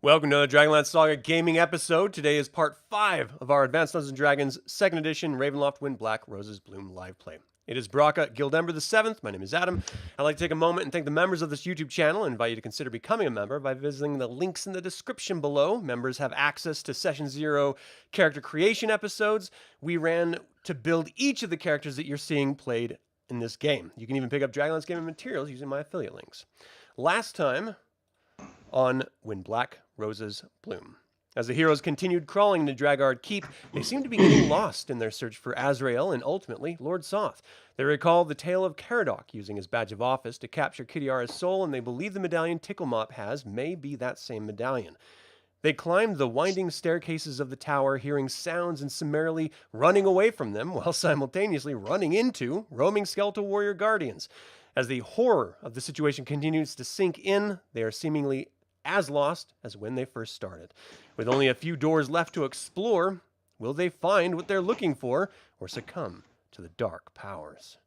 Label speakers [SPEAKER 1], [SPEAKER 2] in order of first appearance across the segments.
[SPEAKER 1] Welcome to the DragonLance Saga gaming episode. Today is part 5 of our Advanced Dungeons & Dragons 2nd edition Ravenloft Wind Black Roses Bloom live play. It is Brough, Guildember the 7th. My name is Adam. I'd like to take a moment and thank the members of this YouTube channel and invite you to consider becoming a member by visiting the links in the description below. Members have access to Session 0 character creation episodes we ran to build each of the characters that you're seeing played in this game. You can even pick up DragonLance gaming materials using my affiliate links. Last time on When Black Roses Bloom, as the heroes continued crawling to Negragaard Keep, they seemed to be getting lost in their search for Azrael and ultimately Lord Soth. They recalled the tale of Caradoc using his badge of office to capture Kidiara's soul, and they believe the medallion Ticklemop has may be that same medallion. They climbed the winding staircases of the tower, hearing sounds and summarily running away from them, while simultaneously running into roaming skeletal warrior guardians. As the horror of the situation continues to sink in, they are seemingly as lost as when they first started. With only a few doors left to explore, will they find what they're looking for or succumb to the dark powers?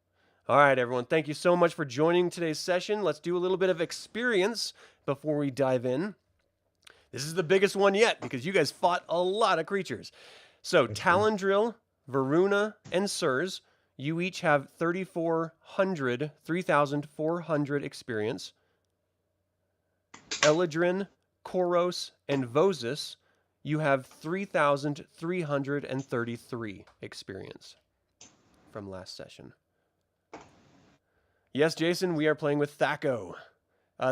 [SPEAKER 1] All right, everyone, thank you so much for joining today's session. Let's do a little bit of experience before we dive in. This is the biggest one yet because you guys fought a lot of creatures. So Talandril, Viruna, and Sirs, you each have 3,400 experience. Eldralin, Corros, and Vozus, you have 3,333 experience from last session. Yes, Jason, we are playing with Thaco.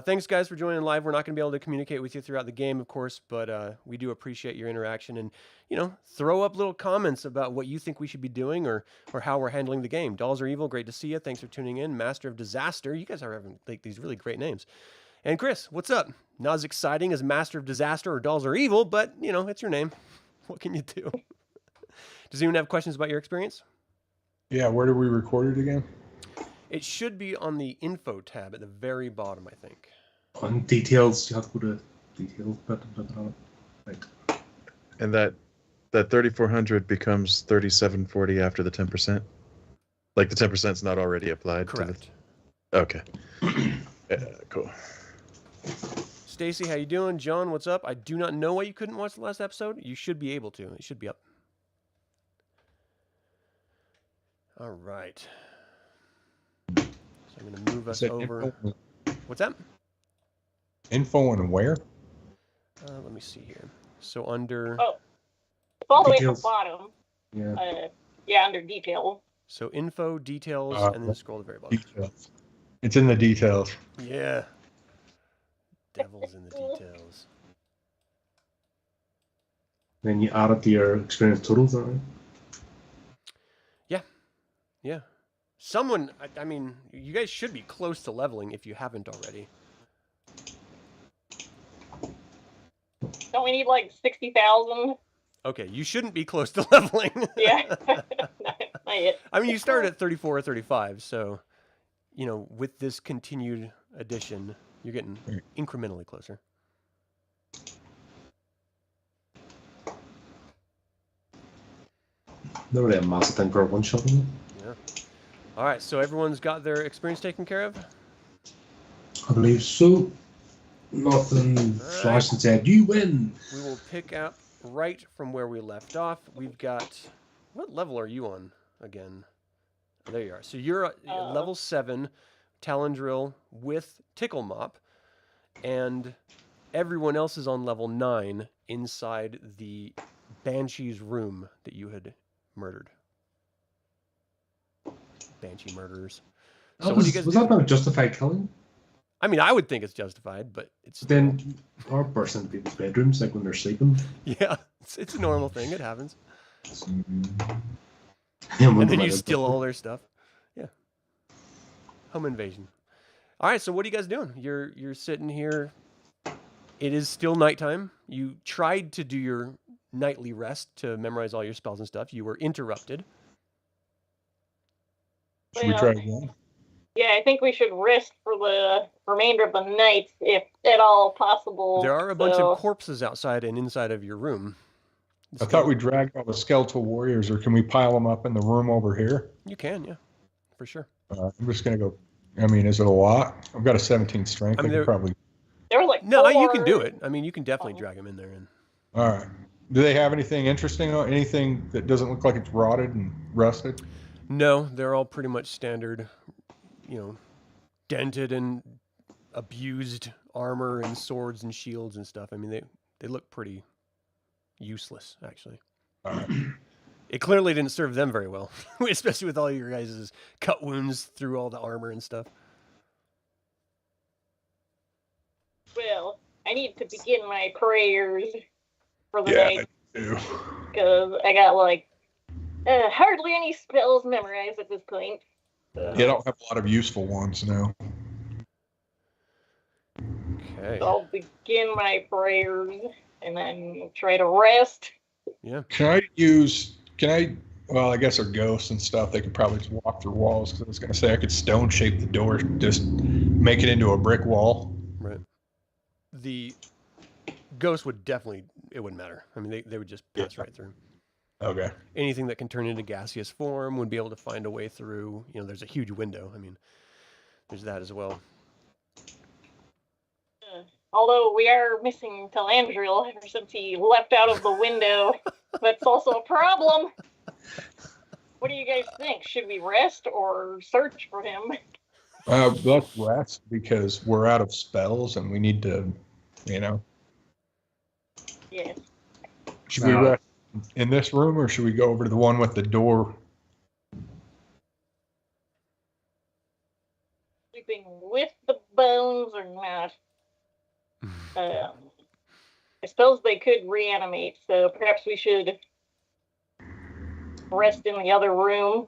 [SPEAKER 1] Thanks, guys, for joining live. We're not going to be able to communicate with you throughout the game, of course, but we do appreciate your interaction. And, you know, throw up little comments about what you think we should be doing or how we're handling the game. Dolls Are Evil, great to see you. Thanks for tuning in. Master of Disaster, you guys are having like these really great names. And Chris, what's up? Not as exciting as Master of Disaster or Dolls Are Evil, but, you know, it's your name. What can you do? Does anyone have questions about your experience?
[SPEAKER 2] Yeah, where do we record it again?
[SPEAKER 1] It should be on the info tab at the very bottom, I think.
[SPEAKER 3] On details, you have to go to details button. Right.
[SPEAKER 4] And that 3,400 becomes 3,740 after the 10%? Like the 10% is not already applied?
[SPEAKER 1] Correct.
[SPEAKER 4] Okay. Cool.
[SPEAKER 1] Stacy, how you doing? John, what's up? I do not know why you couldn't watch the last episode. You should be able to. It should be up. All right. So I'm going to move us over. What's that?
[SPEAKER 2] Info and where?
[SPEAKER 1] Let me see here. So under...
[SPEAKER 5] Oh, it's all the way at
[SPEAKER 3] Details.
[SPEAKER 5] the bottom.
[SPEAKER 3] Yeah.
[SPEAKER 5] Yeah, under detail.
[SPEAKER 1] So info, details, and then scroll to the very bottom.
[SPEAKER 2] Details. It's in the details.
[SPEAKER 1] Yeah. Devil's in the details.
[SPEAKER 3] Then you add it to your experience totals, is that right?
[SPEAKER 1] Yeah. Someone, I mean, you guys should be close to leveling if you haven't already.
[SPEAKER 5] Don't we need like 60,000?
[SPEAKER 1] Okay, you shouldn't be close to leveling.
[SPEAKER 5] Yeah. Not yet.
[SPEAKER 1] I mean, you start at 34 or 35, so, you know, with this continued addition, you're getting incrementally closer.
[SPEAKER 3] Not really a massive thing for a one shot, is it?
[SPEAKER 1] Yeah. All right, so everyone's got their experience taken care of?
[SPEAKER 3] I believe so. Nothing flashed and said, you win!
[SPEAKER 1] We will pick up right from where we left off. We've got... What level are you on again? Oh, there you are. So you're at level 7, Talandril with Ticklemop, and everyone else is on level 9 inside the Banshee's room that you had murdered. Banshee murderers. So what do you guys
[SPEAKER 3] was
[SPEAKER 1] do?
[SPEAKER 3] that not a justified killing?
[SPEAKER 1] I mean, I would think it's justified, but it's...
[SPEAKER 3] Then our burst into people's bedrooms, like when they're sleeping.
[SPEAKER 1] Yeah, it's a normal thing. It happens.
[SPEAKER 3] And
[SPEAKER 1] And then you steal all their stuff. Yeah. Home invasion. All right, so what are you guys doing? You're sitting here. It is still nighttime. You tried to do your nightly rest to memorize all your spells and stuff. You were interrupted.
[SPEAKER 2] Should we try again?
[SPEAKER 5] Yeah, I think we should rest for the remainder of the night, if at all possible.
[SPEAKER 1] There are a bunch of corpses outside and inside of your room.
[SPEAKER 2] I thought we dragged all the skeletal warriors, or can we pile them up in the room over here?
[SPEAKER 1] You can, yeah, for sure.
[SPEAKER 2] I'm just going to go. I mean, is it a lot? I've got a 17 strength.
[SPEAKER 1] I mean,
[SPEAKER 2] I could probably.
[SPEAKER 5] There were like
[SPEAKER 1] No, you can do
[SPEAKER 5] Or-
[SPEAKER 1] it. I mean, you can definitely drag him in there. And
[SPEAKER 2] All right. Do they have anything interesting? Anything that doesn't look like it's rotted and rusted?
[SPEAKER 1] no, they're all pretty much standard, dented and abused armor and swords and shields and stuff. I mean, they look pretty useless, actually.
[SPEAKER 2] All right.
[SPEAKER 1] It clearly didn't serve them very well, especially with all your guys' cut wounds through all the armor and stuff.
[SPEAKER 5] Well, I need to begin my prayers for the
[SPEAKER 2] Yeah,
[SPEAKER 5] night
[SPEAKER 2] I do.
[SPEAKER 5] because I got hardly any spells memorized at this point.
[SPEAKER 2] Yeah, I don't have a lot of useful ones now.
[SPEAKER 1] Okay.
[SPEAKER 5] So I'll begin my prayers and then try to rest.
[SPEAKER 1] Yeah.
[SPEAKER 2] Well, I guess they're ghosts and stuff. They could probably just walk through walls. Because I was going to say I could stone shape the door, just make it into a brick wall.
[SPEAKER 1] Right. The ghost would definitely, it wouldn't matter. I mean, they would just pass right through.
[SPEAKER 2] Okay.
[SPEAKER 1] Anything that can turn into gaseous form would be able to find a way through. There's a huge window. I mean, there's that as well.
[SPEAKER 5] Although we are missing Talandril ever since he leapt out of the window. That's also a problem. What do you guys think? Should we rest or search for him?
[SPEAKER 2] Let's rest because we're out of spells and we need to,
[SPEAKER 5] Yes.
[SPEAKER 2] Should we rest in this room or should we go over to the one with the door?
[SPEAKER 5] Sleeping with the bones or not? I suppose they could reanimate, so perhaps we should rest in the other room.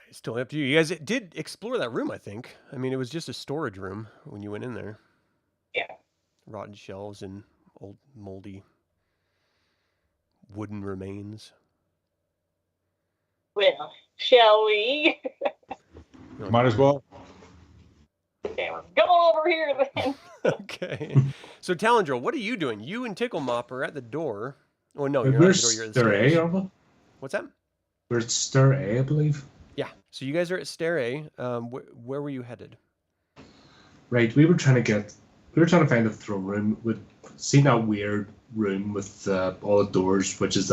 [SPEAKER 1] It's totally up to you. You guys did explore that room, I think. I mean, it was just a storage room when you went in there.
[SPEAKER 5] Yeah.
[SPEAKER 1] Rotten shelves and old moldy wooden remains.
[SPEAKER 5] Well, shall we?
[SPEAKER 2] Might as well.
[SPEAKER 5] Okay, we're going over here then.
[SPEAKER 1] Okay. So, Talandril, what are you doing? You and Tickle Mop are at the door. Oh, no, you're not
[SPEAKER 3] We're
[SPEAKER 1] at the door. You're at the
[SPEAKER 3] stair A,
[SPEAKER 1] stairs.
[SPEAKER 3] aren't we?
[SPEAKER 1] What's that?
[SPEAKER 3] We're at stair A, I believe.
[SPEAKER 1] Yeah. So, you guys are at Stair A. Where were you headed?
[SPEAKER 3] Right, we were trying to find a throne room. We'd seen that weird room with all the doors, which is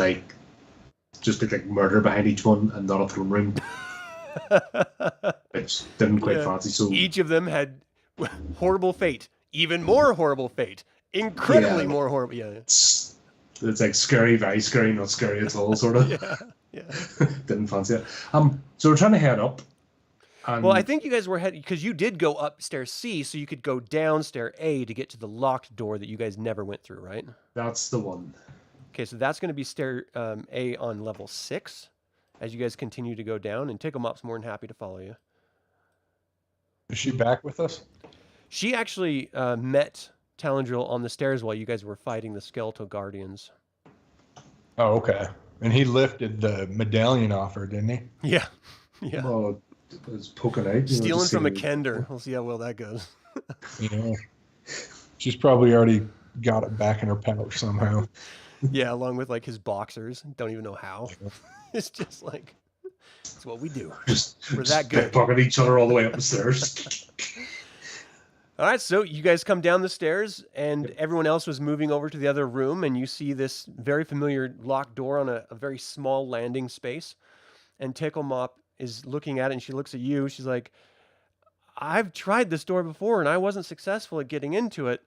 [SPEAKER 3] just like murder behind each one and not a throne room. Which didn't quite fancy. So
[SPEAKER 1] each of them had horrible fate, even more horrible fate, incredibly more horrible. Yeah.
[SPEAKER 3] it's like scary, very scary, not scary at all, sort of.
[SPEAKER 1] Yeah.
[SPEAKER 3] Didn't fancy it. So we're trying to head up. And
[SPEAKER 1] Well, I think you guys were heading because you did go up stair C, so you could go down stair A to get to the locked door that you guys never went through, right?
[SPEAKER 3] that's the one.
[SPEAKER 1] Okay, so that's going to be stair A on level 6 as you guys continue to go down, and Tickle Mop's more than happy to follow you.
[SPEAKER 2] Is she back with us?
[SPEAKER 1] She actually met Talandril on the stairs while you guys were fighting the skeletal guardians.
[SPEAKER 2] Oh, okay. And he lifted the medallion off her, didn't he?
[SPEAKER 1] Yeah. Yeah.
[SPEAKER 3] Well, it was poking out.
[SPEAKER 1] Stealing from a
[SPEAKER 3] kid.
[SPEAKER 1] kender. We'll see how well that goes.
[SPEAKER 2] Yeah. She's probably already got it back in her pouch somehow.
[SPEAKER 1] Yeah, along with his boxers. Don't even know how. It's just it's what we do. We're that good.
[SPEAKER 3] Pickpocket each other all the way up the stairs.
[SPEAKER 1] All right, so you guys come down the stairs, and everyone else was moving over to the other room, and you see this very familiar locked door on a very small landing space. And Tickle Mop is looking at it, and she looks at you. She's like, I've tried this door before, and I wasn't successful at getting into it.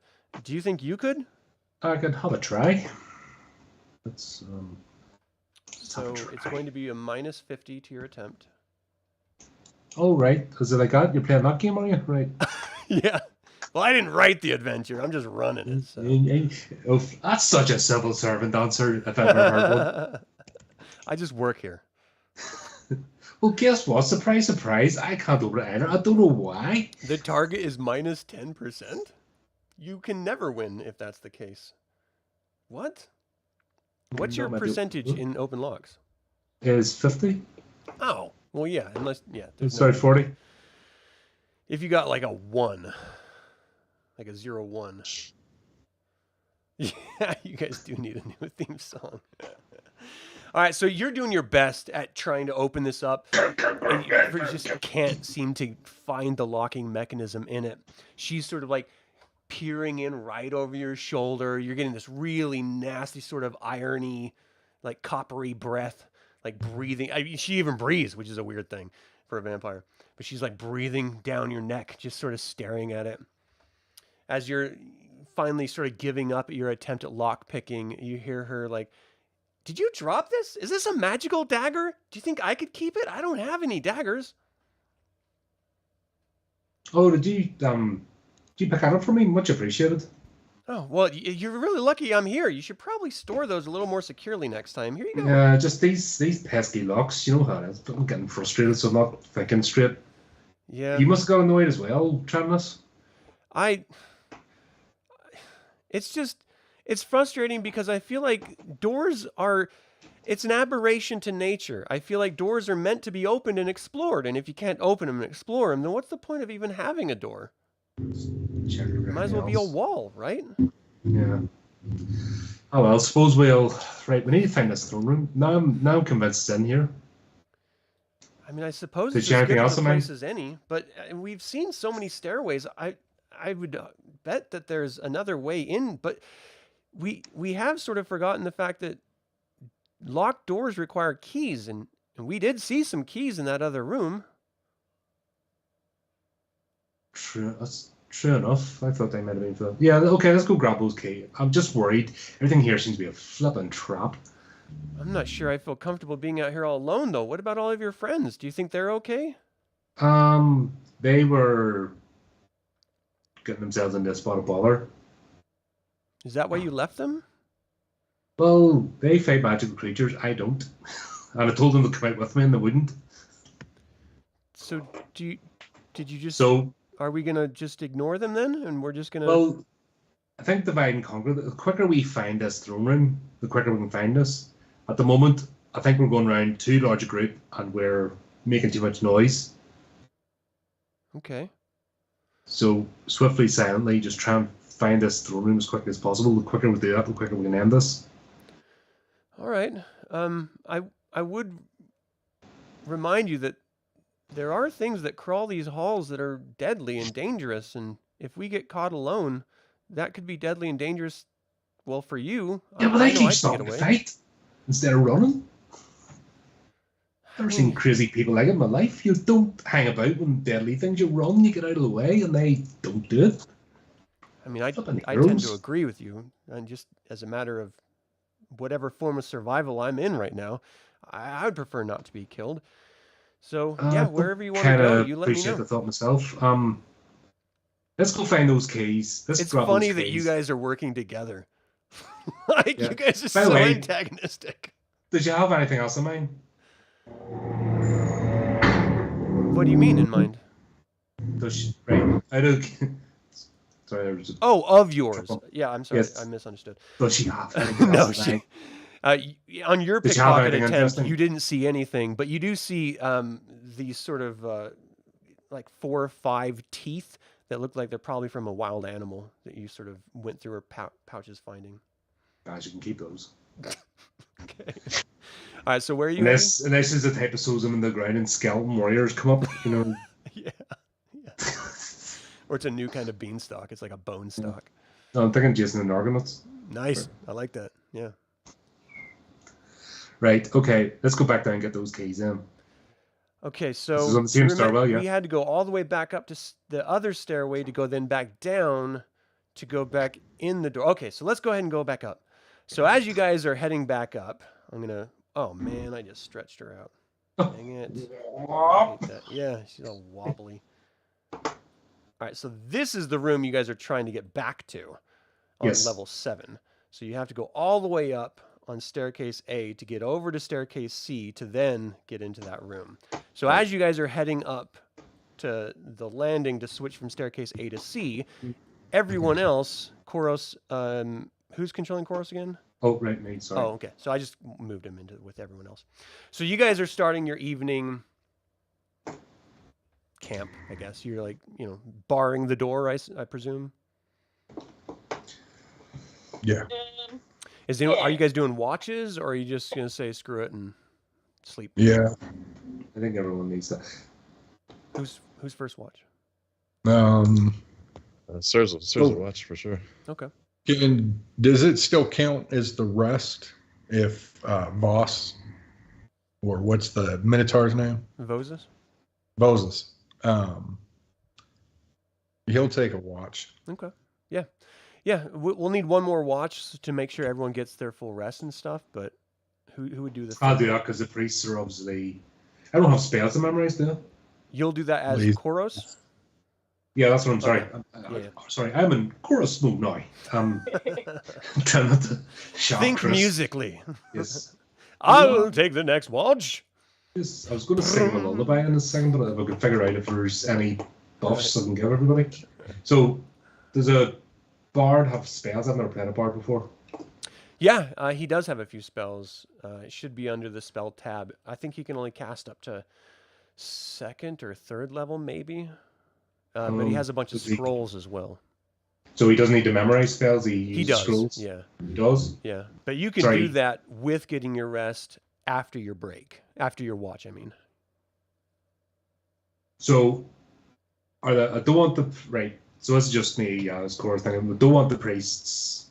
[SPEAKER 1] Do you think you could?
[SPEAKER 3] I could have a try.
[SPEAKER 1] So it's going to be a -50 to your attempt.
[SPEAKER 3] Oh, right. Is it like that? You're playing that game, are you? Right.
[SPEAKER 1] Yeah. Well, I didn't write the adventure. I'm just running it. So.
[SPEAKER 3] Oh, that's such a civil servant answer, if I've ever heard one.
[SPEAKER 1] I just work here.
[SPEAKER 3] Well, guess what? Surprise, surprise. I can't over enter. I don't know why.
[SPEAKER 1] The target is -10%? You can never win if that's the case. What? What's your percentage in open locks?
[SPEAKER 3] Is 50?
[SPEAKER 1] Oh, well, yeah. Unless, yeah. there's
[SPEAKER 3] Sorry,
[SPEAKER 1] no-
[SPEAKER 3] 40?
[SPEAKER 1] If you got like a 1, like a 0-1. Yeah, you guys do need a new theme song. All right, so you're doing your best at trying to open this up, and you just can't seem to find the locking mechanism in it. She's sort of like peering in right over your shoulder. You're getting this really nasty sort of irony, like coppery breath, like breathing. I mean, she even breathes, which is a weird thing for a vampire. But she's like breathing down your neck, just sort of staring at it. As you're finally sort of giving up at your attempt at lock picking, you hear her like, "Did you drop this? Is this a magical dagger? Do you think I could keep it? I don't have any daggers."
[SPEAKER 3] Oh, did you pick that up for me? Much appreciated.
[SPEAKER 1] Oh, well, you're really lucky I'm here. You should probably store those a little more securely next time. Here you go.
[SPEAKER 3] Yeah, just these pesky locks. You know how it is. I'm getting frustrated, so I'm not thinking straight.
[SPEAKER 1] Yeah.
[SPEAKER 3] You must have got annoyed as well, trying this.
[SPEAKER 1] It's frustrating because I feel like doors are, it's an aberration to nature. I feel like doors are meant to be opened and explored. And if you can't open them and explore them, then what's the point of even having a door?
[SPEAKER 3] Check
[SPEAKER 1] Might as well be a wall, right?
[SPEAKER 3] Yeah. Oh well, suppose we'll. Right, we need to find this throne room. Now I'm convinced it's in here.
[SPEAKER 1] I mean, I suppose
[SPEAKER 3] Did
[SPEAKER 1] it's
[SPEAKER 3] you
[SPEAKER 1] as
[SPEAKER 3] anything
[SPEAKER 1] good
[SPEAKER 3] else
[SPEAKER 1] of a
[SPEAKER 3] in mind?
[SPEAKER 1] place as any, but we've seen so many stairways. I would bet that there's another way in, but we have sort of forgotten the fact that locked doors require keys, and we did see some keys in that other room.
[SPEAKER 3] True, that's true enough. I thought they might have been for. Yeah, okay, let's go grab those keys. I'm just worried. Everything here seems to be a flippin' trap.
[SPEAKER 1] I'm not sure I feel comfortable being out here all alone, though. What about all of your friends? Do you think they're okay?
[SPEAKER 3] They were getting themselves into a spot of bother.
[SPEAKER 1] Is that why you left them?
[SPEAKER 3] Well, they fight magical creatures. I don't. And I told them to come out with me, and they wouldn't.
[SPEAKER 1] So did you just?
[SPEAKER 3] So
[SPEAKER 1] are we gonna just ignore them then, and we're just gonna?
[SPEAKER 3] well, I think divide and conquer. The quicker we find this throne room, the quicker we can find this. At the moment, I think we're going around too large a group, and we're making too much noise.
[SPEAKER 1] Okay. So
[SPEAKER 3] swiftly, silently, just try and find this throne room as quickly as possible. The quicker we do that, the quicker we can end this.
[SPEAKER 1] All right. I would remind you that there are things that crawl these halls that are deadly and dangerous, and if we get caught alone, that could be deadly and dangerous. Well, for you,
[SPEAKER 3] yeah, but
[SPEAKER 1] I
[SPEAKER 3] I
[SPEAKER 1] know
[SPEAKER 3] keep
[SPEAKER 1] I can
[SPEAKER 3] stopping
[SPEAKER 1] get
[SPEAKER 3] to
[SPEAKER 1] away.
[SPEAKER 3] fight instead of running. I've never seen crazy people like it in my life. You don't hang about when deadly things. You run, you get out of the way, and they don't do it.
[SPEAKER 1] I mean, I
[SPEAKER 3] Flippin'
[SPEAKER 1] tend to
[SPEAKER 3] heroes.
[SPEAKER 1] agree with you, and just as a matter of whatever form of survival I'm in right now, I would prefer not to be killed. So yeah, wherever you want to go, you let me
[SPEAKER 3] appreciate
[SPEAKER 1] know.
[SPEAKER 3] the thought myself. Let's go find those keys. Let's
[SPEAKER 1] It's
[SPEAKER 3] grab
[SPEAKER 1] funny
[SPEAKER 3] those
[SPEAKER 1] that you
[SPEAKER 3] keys.
[SPEAKER 1] guys are working together. Like
[SPEAKER 3] Yeah.
[SPEAKER 1] you guys are
[SPEAKER 3] By the
[SPEAKER 1] so
[SPEAKER 3] way-
[SPEAKER 1] antagonistic.
[SPEAKER 3] Did you have anything else in mind?
[SPEAKER 1] What do you mean in mind?
[SPEAKER 3] Right. I don't. Sorry, there was.
[SPEAKER 1] Oh, of yours. Yeah, I'm sorry,
[SPEAKER 3] Yes.
[SPEAKER 1] I misunderstood.
[SPEAKER 3] Does she have anything
[SPEAKER 1] No,
[SPEAKER 3] else in
[SPEAKER 1] she.
[SPEAKER 3] mind?
[SPEAKER 1] On your
[SPEAKER 3] Did you have
[SPEAKER 1] pickpocket
[SPEAKER 3] anything
[SPEAKER 1] attempt,
[SPEAKER 3] interesting?
[SPEAKER 1] you didn't see anything, but you do see these sort of like 4 or 5 teeth that look like they're probably from a wild animal that you sort of went through her pouches finding.
[SPEAKER 3] Guys, you can keep those.
[SPEAKER 1] Okay. All right, so where are you heading?
[SPEAKER 3] Unless is the type of sows them in the ground and skeleton warriors come up, you know.
[SPEAKER 1] Yeah. Or it's a new kind of beanstalk. It's like a bone stock.
[SPEAKER 3] No, I'm thinking Jason and Argonauts.
[SPEAKER 1] Nice. I like that. Yeah.
[SPEAKER 3] Right, okay, let's go back down and get those keys in.
[SPEAKER 1] Okay,
[SPEAKER 3] This
[SPEAKER 1] so
[SPEAKER 3] is on the same stairwell, yeah.
[SPEAKER 1] we had to go all the way back up to the other stairway to go then back down to go back in the door. Okay, so let's go ahead and go back up. So as you guys are heading back up, I'm going to... Oh, man, I just stretched her out. Dang it. I hate that. Yeah, she's all wobbly. All right, so this is the room you guys are trying to get back to on
[SPEAKER 3] Yes.
[SPEAKER 1] level 7. So you have to go all the way up on staircase A to get over to staircase C to then get into that room. So as you guys are heading up to the landing to switch from staircase A to C, everyone else, Corros, who's controlling Corros again?
[SPEAKER 3] Oh, right, mate, sorry.
[SPEAKER 1] Oh, okay. So I just moved him into with everyone else. So you guys are starting your evening camp, I guess. You're like, barring the door, I presume.
[SPEAKER 2] Yeah.
[SPEAKER 1] Are you guys doing watches, or are you just gonna say screw it and sleep?
[SPEAKER 2] Yeah.
[SPEAKER 3] I think everyone needs that.
[SPEAKER 1] Who's first watch?
[SPEAKER 4] Sirs will watch for sure.
[SPEAKER 1] Okay.
[SPEAKER 2] Does it still count as the rest if Voss, or what's the Minotaur's name?
[SPEAKER 1] Vozus?
[SPEAKER 2] Vozus. He'll take a watch.
[SPEAKER 1] Okay. Yeah. Yeah. We'll need one more watch to make sure everyone gets their full rest and stuff. But who would do the?
[SPEAKER 3] I'll do that because the priests are obviously. I don't have spells to memorize, do I?
[SPEAKER 1] You'll do that as
[SPEAKER 2] Please.
[SPEAKER 1] Corros?
[SPEAKER 3] Yeah, that's what I'm sorry.
[SPEAKER 1] Yeah.
[SPEAKER 3] Sorry, I'm in Corros mode now. I'm trying not to shout.
[SPEAKER 1] Think
[SPEAKER 3] Chris.
[SPEAKER 1] musically.
[SPEAKER 3] Yes.
[SPEAKER 1] I'll take the next watch.
[SPEAKER 3] Yes, I was going to sing a lullaby in a second, but if I could figure out if there's any buffs I can give everybody. So, does a bard have spells? I've never played a bard before.
[SPEAKER 1] Yeah, he does have a few spells. It should be under the spell tab. I think he can only cast up to 2nd or 3rd level, maybe. But he has a bunch of scrolls as well.
[SPEAKER 3] So he doesn't need to memorize spells. He uses
[SPEAKER 1] does.
[SPEAKER 3] scrolls.
[SPEAKER 1] Yeah.
[SPEAKER 3] He does.
[SPEAKER 1] Yeah, but you can do that with getting your rest after your break, after your watch. I mean.
[SPEAKER 3] So, I don't want the right. So this is just me. This core thing. We don't want the priests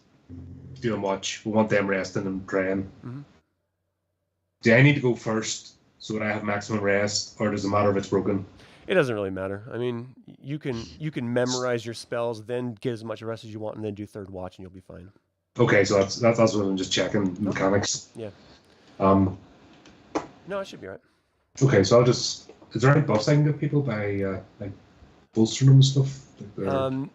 [SPEAKER 3] doing much. We want them resting and praying.
[SPEAKER 1] Mm-hmm.
[SPEAKER 3] Do I need to go first so that I have maximum rest, or does it matter if it's broken?
[SPEAKER 1] It doesn't really matter. I mean, you can memorize your spells, then get as much rest as you want, and then do 3rd watch, and you'll be fine.
[SPEAKER 3] Okay, so that's what I'm just checking mechanics.
[SPEAKER 1] Yeah.
[SPEAKER 3] No,
[SPEAKER 1] it should be right.
[SPEAKER 3] Okay, so I'll just. Is there any buffs I can give people by like bolstering them and stuff?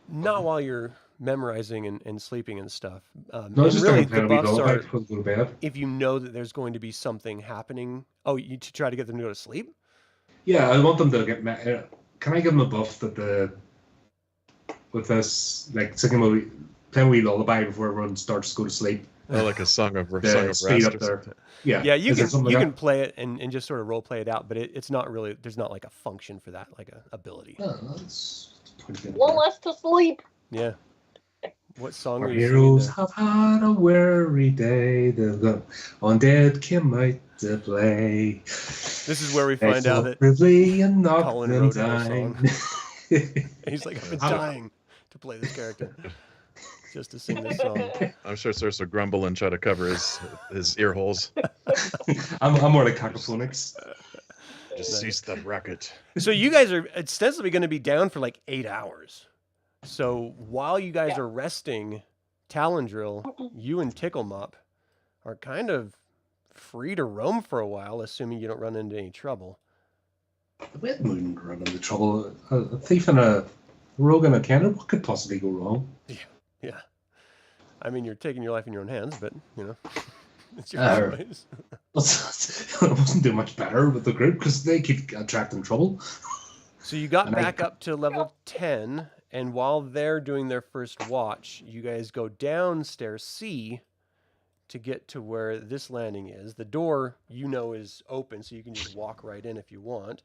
[SPEAKER 1] Not while you're memorizing and sleeping and stuff.
[SPEAKER 3] No, it's just
[SPEAKER 1] really,
[SPEAKER 3] the
[SPEAKER 1] buffs are
[SPEAKER 3] go to bed.
[SPEAKER 1] if you know that there's going to be something happening. Oh, you to try to get them to go to sleep?
[SPEAKER 3] Yeah, I want them to get. Can I give them a buff that with this playing a wee lullaby before everyone starts to go to sleep?
[SPEAKER 4] Oh, like a song of
[SPEAKER 3] The
[SPEAKER 4] rest
[SPEAKER 3] speed
[SPEAKER 4] or
[SPEAKER 3] up there.
[SPEAKER 4] something.
[SPEAKER 3] Yeah,
[SPEAKER 1] Yeah, you
[SPEAKER 3] Is there something
[SPEAKER 1] can
[SPEAKER 3] like
[SPEAKER 1] play it and just sort of role play it out, but it's not really. There's not like a function for that, like a ability.
[SPEAKER 3] that? Oh, that's pretty good.
[SPEAKER 5] One less to sleep.
[SPEAKER 1] Yeah. What song
[SPEAKER 3] Our
[SPEAKER 1] are you
[SPEAKER 3] heroes
[SPEAKER 1] singing
[SPEAKER 3] have had a weary day. The undead came out to play.
[SPEAKER 1] there? This is where we find out that
[SPEAKER 3] and knocked
[SPEAKER 1] Colin
[SPEAKER 3] them
[SPEAKER 1] wrote in the
[SPEAKER 3] down.
[SPEAKER 1] he's like, I've been dying to play this character, just to sing this song.
[SPEAKER 4] I'm sure Sirs will grumble and try to cover his ear holes.
[SPEAKER 3] I'm more like cacophonics.
[SPEAKER 4] Just cease that racket.
[SPEAKER 1] So you guys are ostensibly going to be down for like 8 hours. So while you guys are resting, Talandril, you and Ticklemop are kind of free to roam for a while, assuming you don't run into any trouble.
[SPEAKER 3] We wouldn't run into trouble. A thief and a rogue and a cannon, what could possibly go wrong?
[SPEAKER 1] Yeah. I mean, you're taking your life in your own hands, but, it's your choice.
[SPEAKER 3] I wasn't doing much better with the group because they keep attracting trouble.
[SPEAKER 1] So you got back up to level 10, and while they're doing their first watch, you guys go downstairs C to get to where this landing is. The door, is open, so you can just walk right in if you want.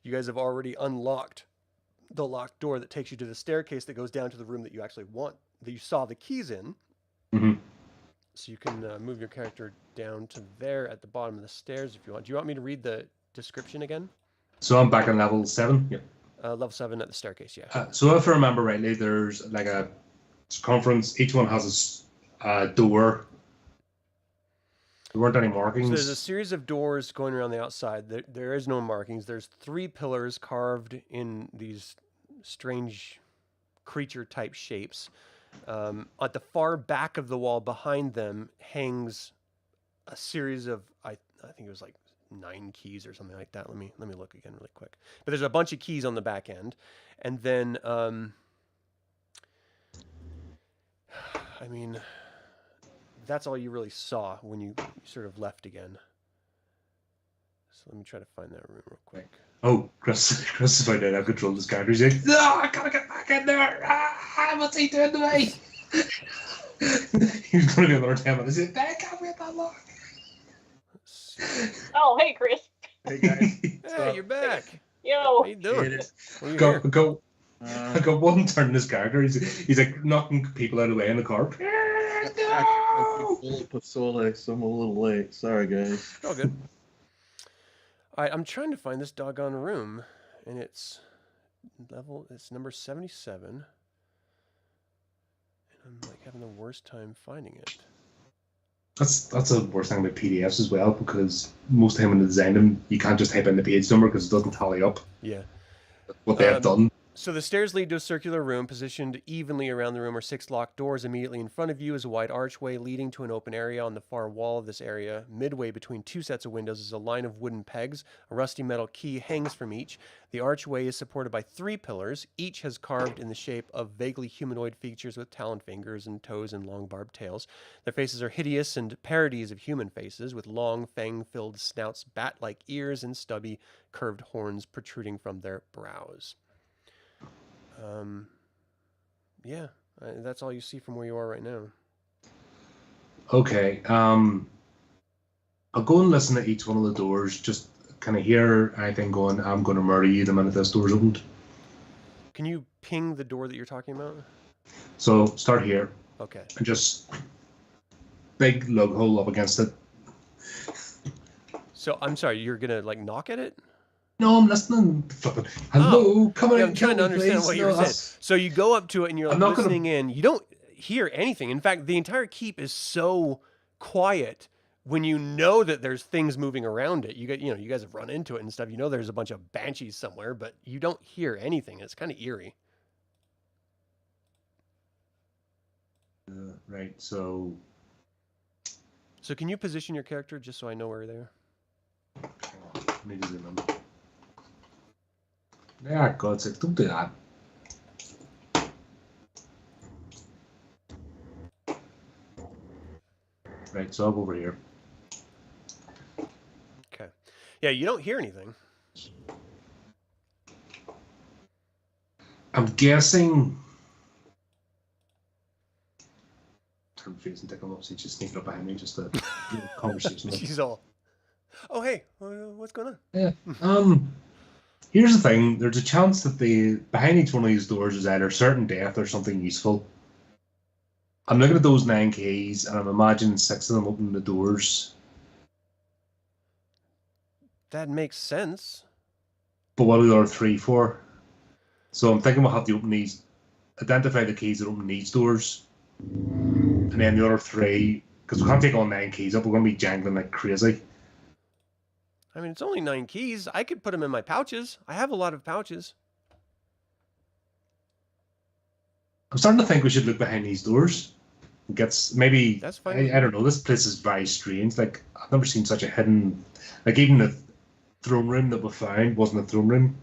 [SPEAKER 1] You guys have already unlocked the locked door that takes you to the staircase that goes down to the room that you actually want, that you saw the keys in.
[SPEAKER 3] Mm-hmm.
[SPEAKER 1] So you can move your character down to there at the bottom of the stairs if you want. Do you want me to read the description again?
[SPEAKER 3] So I'm back on level 7. Yep.
[SPEAKER 1] Level 7 at the staircase, yeah.
[SPEAKER 3] So if I remember rightly, there's like a circumference. Each one has a door. There weren't any markings.
[SPEAKER 1] So there's a series of doors going around the outside. There is no markings. There's 3 pillars carved in these strange creature-type shapes. At the far back of the wall behind them hangs a series of, I think it was like 9 keys or something like that. Let me look again really quick. But there's a bunch of keys on the back end. And then, I mean, that's all you really saw when you sort of left again. So let me try to find that room real quick.
[SPEAKER 3] Oh, Chris is finding out how to control this character. He's like, I gotta get back in there. What's he doing to me? He's gonna be another 10 minutes. He's like, I can't wait that long.
[SPEAKER 5] Oh, hey, Chris.
[SPEAKER 3] Hey, guys.
[SPEAKER 1] Hey, you're back.
[SPEAKER 5] Yo.
[SPEAKER 1] How you doing? Well,
[SPEAKER 3] Go. I got one turn in this character. He's like knocking people out of the way in the car.
[SPEAKER 4] Pasole, so I'm a little late. Sorry, guys.
[SPEAKER 1] All good. All right, I'm trying to find this doggone room, and it's number 77. And I'm like having the worst time finding it.
[SPEAKER 3] That's the worst thing about PDFs as well, because most of the time when they design them, you can't just type in the page number because it doesn't tally up
[SPEAKER 1] Yeah.
[SPEAKER 3] what they have done.
[SPEAKER 1] So the stairs lead to a circular room. Positioned evenly around the room are 6 locked doors. Immediately in front of you is a wide archway leading to an open area. On the far wall of this area, midway between 2 sets of windows, is a line of wooden pegs. A rusty metal key hangs from each. The archway is supported by 3 pillars. Each has carved in the shape of vaguely humanoid features with taloned fingers and toes and long barbed tails. Their faces are hideous and parodies of human faces, with long fang-filled snouts, bat-like ears, and stubby, curved horns protruding from their brows. Yeah, that's all you see from where you are right now.
[SPEAKER 3] Okay. I'll go and listen to each one of the doors. Just kind of hear anything going, I'm going to murder you the minute this door's opened.
[SPEAKER 1] Can you ping the door that you're talking about?
[SPEAKER 3] So start here.
[SPEAKER 1] Okay.
[SPEAKER 3] And just big lug hole up against it.
[SPEAKER 1] So I'm sorry, you're gonna like knock at it?
[SPEAKER 3] No, I'm listening. Flipping. Hello, come
[SPEAKER 1] Yeah,
[SPEAKER 3] in.
[SPEAKER 1] I'm trying to understand
[SPEAKER 3] please.
[SPEAKER 1] what you're saying. So you go up to it and you're like
[SPEAKER 3] I'm not
[SPEAKER 1] listening in. You don't hear anything. In fact, the entire keep is so quiet when you know that there's things moving around it. You guys have run into it and stuff. You know there's a bunch of banshees somewhere, but you don't hear anything. It's kind of eerie.
[SPEAKER 3] Right, so
[SPEAKER 1] can you position your character just so I know where they are?
[SPEAKER 3] hang on, let me just remember. Yeah, God's sake, don't do that. Right, so I'll go over here.
[SPEAKER 1] Okay. Yeah, you don't hear anything.
[SPEAKER 3] I'm guessing. Turn face and take him up, so he's just sneaking up behind me, just a conversation.
[SPEAKER 1] She's all, oh hey, what's going on?
[SPEAKER 3] Yeah. Here's the thing. There's a chance that behind each one of these doors is either certain death or something useful. I'm looking at those 9 keys, and I'm imagining 6 of them opening the doors.
[SPEAKER 1] That makes sense.
[SPEAKER 3] But what are the other 3 for? So I'm thinking we'll have to open these, identify the keys that open these doors, and then the other 3, because we can't take all 9 keys up. We're going to be jangling like crazy.
[SPEAKER 1] I mean, it's only 9 keys. I could put them in my pouches. I have a lot of pouches.
[SPEAKER 3] I'm starting to think we should look behind these doors. Maybe
[SPEAKER 1] That's fine.
[SPEAKER 3] I don't know. This place is very strange. Like, I've never seen such a hidden. Like, even the throne room that we found wasn't a throne room.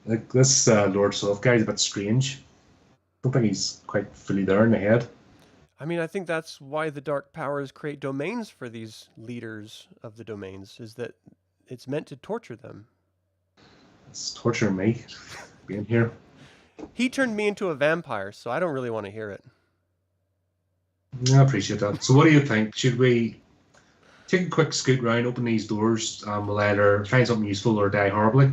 [SPEAKER 3] Like, this Lord Soth guy is a bit strange. Don't think he's quite fully there in the head.
[SPEAKER 1] I mean, I think that's why the dark powers create domains for these leaders of the domains, is that it's meant to torture them.
[SPEAKER 3] It's torturing me being here.
[SPEAKER 1] He turned me into a vampire, so I don't really want to hear it.
[SPEAKER 3] I appreciate that. So what do you think? Should we take a quick scoot round, open these doors, and we'll either find something useful or die horribly?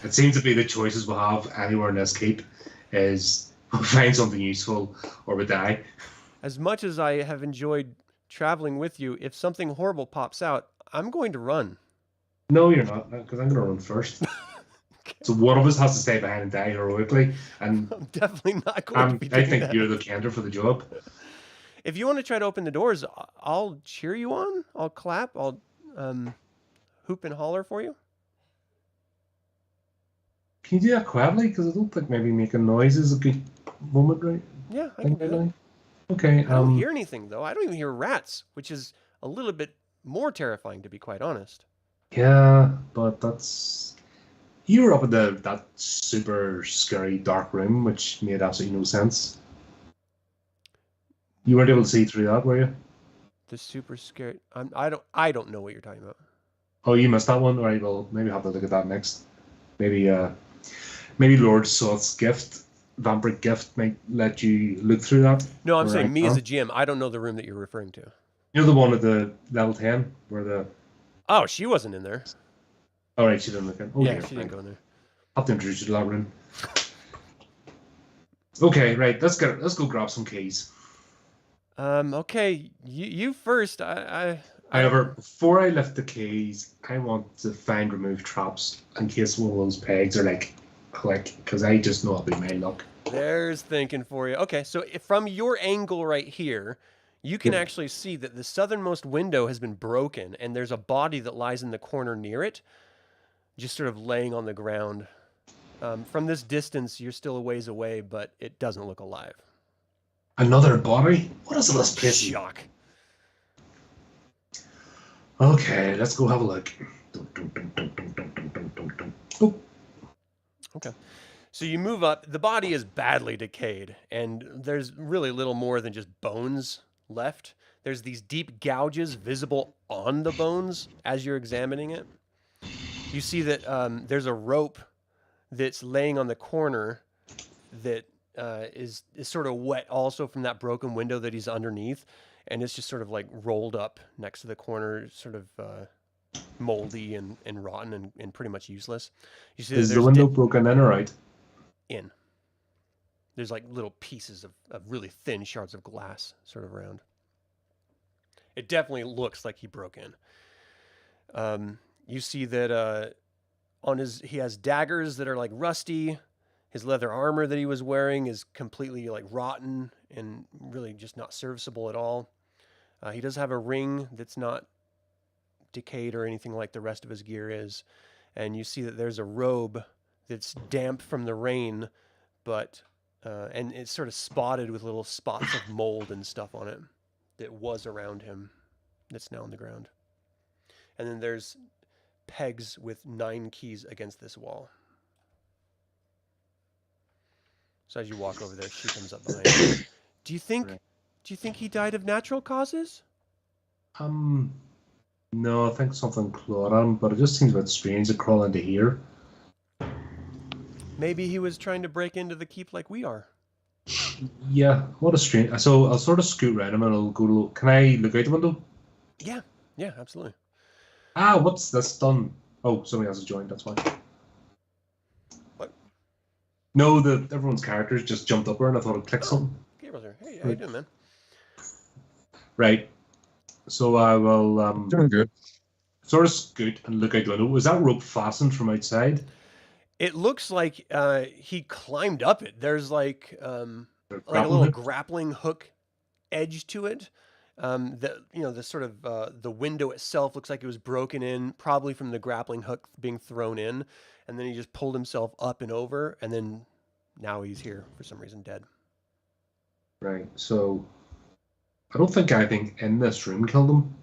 [SPEAKER 3] It seems to be the choices we'll have anywhere in this keep is we'll find something useful or we die.
[SPEAKER 1] As much as I have enjoyed traveling with you, if something horrible pops out, I'm going to run.
[SPEAKER 3] No, you're not, because I'm going to run first. So one of us has to stay behind and die heroically, and
[SPEAKER 1] I'm definitely not going to be doing
[SPEAKER 3] I think
[SPEAKER 1] that.
[SPEAKER 3] you're the candidate for the job.
[SPEAKER 1] If you want to try to open the doors, I'll cheer you on. I'll clap. I'll hoop and holler for you.
[SPEAKER 3] Can you do that quietly? Because I don't think maybe making noise is a good moment, right?
[SPEAKER 1] Yeah, I can do that.
[SPEAKER 3] Okay.
[SPEAKER 1] I don't hear anything, though. I don't even hear rats, which is a little bit more terrifying, to be quite honest.
[SPEAKER 3] Yeah, but that's... You were up in that super scary dark room, which made absolutely no sense. You weren't able to see through that, were you?
[SPEAKER 1] The super scary... I don't know what you're talking about.
[SPEAKER 3] Oh, you missed that one? All right, well, maybe I'll have to look at that next. Maybe Lord Soth's gift, vampiric gift, might let you look through that.
[SPEAKER 1] No, I'm saying
[SPEAKER 3] Right,
[SPEAKER 1] me as a GM. I don't know the room that you're referring to.
[SPEAKER 3] You know the one at the level 10 where the...
[SPEAKER 1] Oh, she wasn't in there.
[SPEAKER 3] All right, she didn't look in. Oh,
[SPEAKER 1] Yeah,
[SPEAKER 3] dear,
[SPEAKER 1] she didn't
[SPEAKER 3] right.
[SPEAKER 1] go in there.
[SPEAKER 3] I'll have to introduce you to that room. Okay, right. Let's go grab some keys.
[SPEAKER 1] Okay, you first.
[SPEAKER 3] However, before I lift the keys, I want to find remove traps in case one of those pegs are like click, because I just know it'll be my luck.
[SPEAKER 1] There's thinking for you. Okay, so from your angle right here, you can actually see that the southernmost window has been broken, and there's a body that lies in the corner near it, just sort of laying on the ground. From this distance, you're still a ways away, but it doesn't look alive.
[SPEAKER 3] Another body? What is this place?
[SPEAKER 1] Shock.
[SPEAKER 3] Okay, let's go have a look. Oh.
[SPEAKER 1] Okay. So you move up. The body is badly decayed, and there's really little more than just bones left. There's these deep gouges visible on the bones as you're examining it. You see that there's a rope that's laying on the corner that is sort of wet also from that broken window that he's underneath, and it's just sort of like rolled up next to the corner, sort of moldy and rotten and pretty much useless. You see
[SPEAKER 3] is the window broken in or out?
[SPEAKER 1] In. There's like little pieces of really thin shards of glass sort of around. It definitely looks like he broke in. You see that he has daggers that are like rusty. His leather armor that he was wearing is completely like rotten and really just not serviceable at all. He does have a ring that's not decayed or anything like the rest of his gear is. And you see that there's a robe that's damp from the rain, but and it's sort of spotted with little spots of mold and stuff on it that was around him that's now on the ground. And then there's pegs with 9 keys against this wall. So as you walk over there, she comes up behind you. Do you think he died of natural causes?
[SPEAKER 3] No, I think something clawed him, but it just seems a bit strange to crawl into here.
[SPEAKER 1] Maybe he was trying to break into the keep like we are.
[SPEAKER 3] Yeah, what a strange. So I'll sort of scoot around him and I'll go to. Can I look out the window?
[SPEAKER 1] Yeah, absolutely.
[SPEAKER 3] Ah, what's this done? Oh, somebody else has joined. That's why.
[SPEAKER 1] What?
[SPEAKER 3] No, everyone's characters just jumped up there and I thought I'd click something.
[SPEAKER 1] Gabriel's here. Hey, how you doing, man?
[SPEAKER 3] Right. So I will
[SPEAKER 4] Doing good.
[SPEAKER 3] sort of scoot and look out the window. Was that rope fastened from outside?
[SPEAKER 1] It looks like he climbed up it. There's like a little
[SPEAKER 3] hook?
[SPEAKER 1] grappling hook edge to it. The sort of the window itself looks like it was broken in, probably from the grappling hook being thrown in, and then he just pulled himself up and over, and then now he's here for some reason dead.
[SPEAKER 3] Right. So I don't think anything in this room killed him.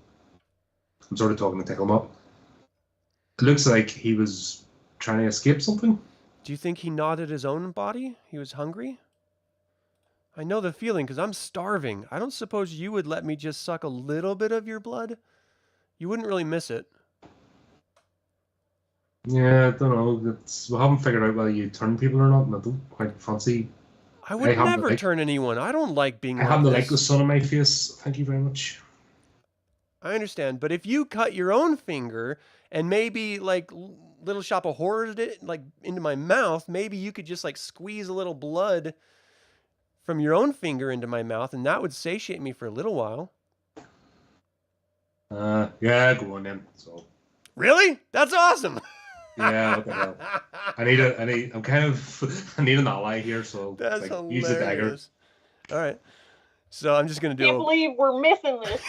[SPEAKER 3] I'm sort of talking to tickle him up. It looks like he was trying to escape something.
[SPEAKER 1] Do you think he gnawed at his own body? He was hungry? I know the feeling because I'm starving. I don't suppose you would let me just suck a little bit of your blood? You wouldn't really miss it.
[SPEAKER 3] Yeah, I don't know. We haven't figured out whether you turn people or not, and I don't quite fancy.
[SPEAKER 1] I would never turn anyone. I don't like being
[SPEAKER 3] I happen to like the sun on my face. Thank you very much.
[SPEAKER 1] I understand, but if you cut your own finger and maybe like Little Shop of Horrors did it like into my mouth, maybe you could just like squeeze a little blood from your own finger into my mouth, and that would satiate me for a little while.
[SPEAKER 3] Yeah, go on then. So.
[SPEAKER 1] Really? That's awesome.
[SPEAKER 3] Yeah, what the hell? I need an ally here, so
[SPEAKER 1] That's
[SPEAKER 3] like,
[SPEAKER 1] hilarious.
[SPEAKER 3] use the dagger.
[SPEAKER 1] All right. So I'm just gonna do.
[SPEAKER 5] Can't believe we're missing this.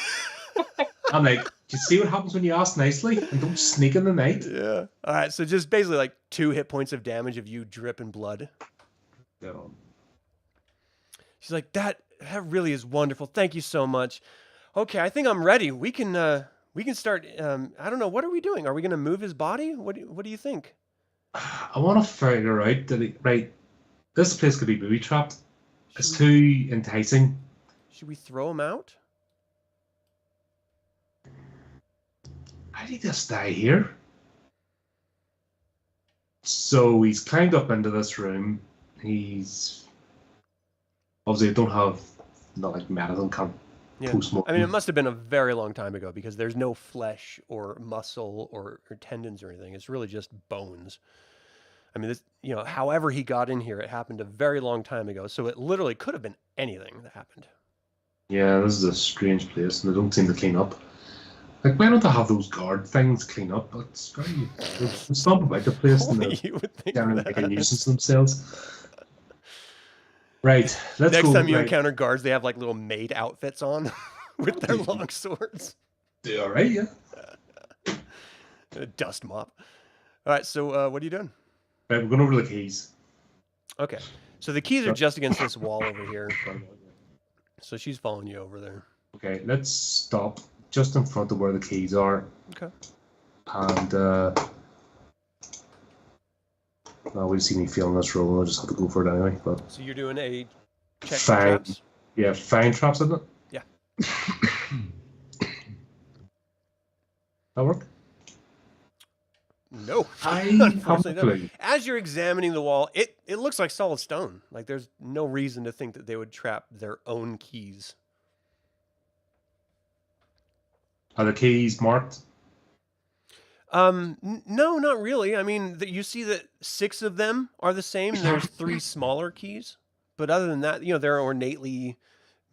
[SPEAKER 3] I'm like, do you see what happens when you ask nicely and don't sneak in the night?
[SPEAKER 1] Yeah. All right. So just basically like 2 hit points of damage of you dripping blood.
[SPEAKER 3] No.
[SPEAKER 1] She's like, that really is wonderful. Thank you so much. Okay, I think I'm ready. We can start. I don't know. What are we doing? Are we going to move his body? What do you think?
[SPEAKER 3] I want to figure out that this place could be booby trapped. It's too enticing.
[SPEAKER 1] Should we throw him out?
[SPEAKER 3] How did he just die here? So he's climbed up into this room. He's obviously don't have not like medicine can't post-mortem.
[SPEAKER 1] I mean, it must have been a very long time ago because there's no flesh or muscle or tendons or anything. It's really just bones. I mean, this, however he got in here, it happened a very long time ago. So it literally could have been anything that happened.
[SPEAKER 3] Yeah, this is a strange place, and they don't seem to clean up. Like, why don't they have those guard things clean up? It's very... They stomp about the place, and
[SPEAKER 1] Only
[SPEAKER 3] they're
[SPEAKER 1] you would think
[SPEAKER 3] generally
[SPEAKER 1] that.
[SPEAKER 3] like a nuisance themselves. Right, let's
[SPEAKER 1] Next
[SPEAKER 3] go.
[SPEAKER 1] time you
[SPEAKER 3] right.
[SPEAKER 1] encounter guards, they have like little maid outfits on with their long swords.
[SPEAKER 3] Yeah, all right, yeah.
[SPEAKER 1] And a dust mop. All right, so what are you doing?
[SPEAKER 3] Right, we're going over the keys.
[SPEAKER 1] Okay, so the keys are
[SPEAKER 3] Yep.
[SPEAKER 1] just against this wall over here. So she's following you over there.
[SPEAKER 3] Okay, let's stop just in front of where the keys are.
[SPEAKER 1] Okay.
[SPEAKER 3] And, well, we've seen me feeling this roll. I'll just have to go for it anyway. But
[SPEAKER 1] So you're doing a check for
[SPEAKER 3] Fine.
[SPEAKER 1] traps?
[SPEAKER 3] yeah, fine traps, isn't it?
[SPEAKER 1] Yeah.
[SPEAKER 3] That work?
[SPEAKER 1] No.
[SPEAKER 3] I
[SPEAKER 1] Unfortunately,
[SPEAKER 3] have a
[SPEAKER 1] no.
[SPEAKER 3] clue.
[SPEAKER 1] As you're examining the wall, it looks like solid stone. Like there's no reason to think that they would trap their own keys.
[SPEAKER 3] Are the keys marked?
[SPEAKER 1] No, not really. I mean, you see that 6 of them are the same, and there's 3 smaller keys. But other than that, they're ornately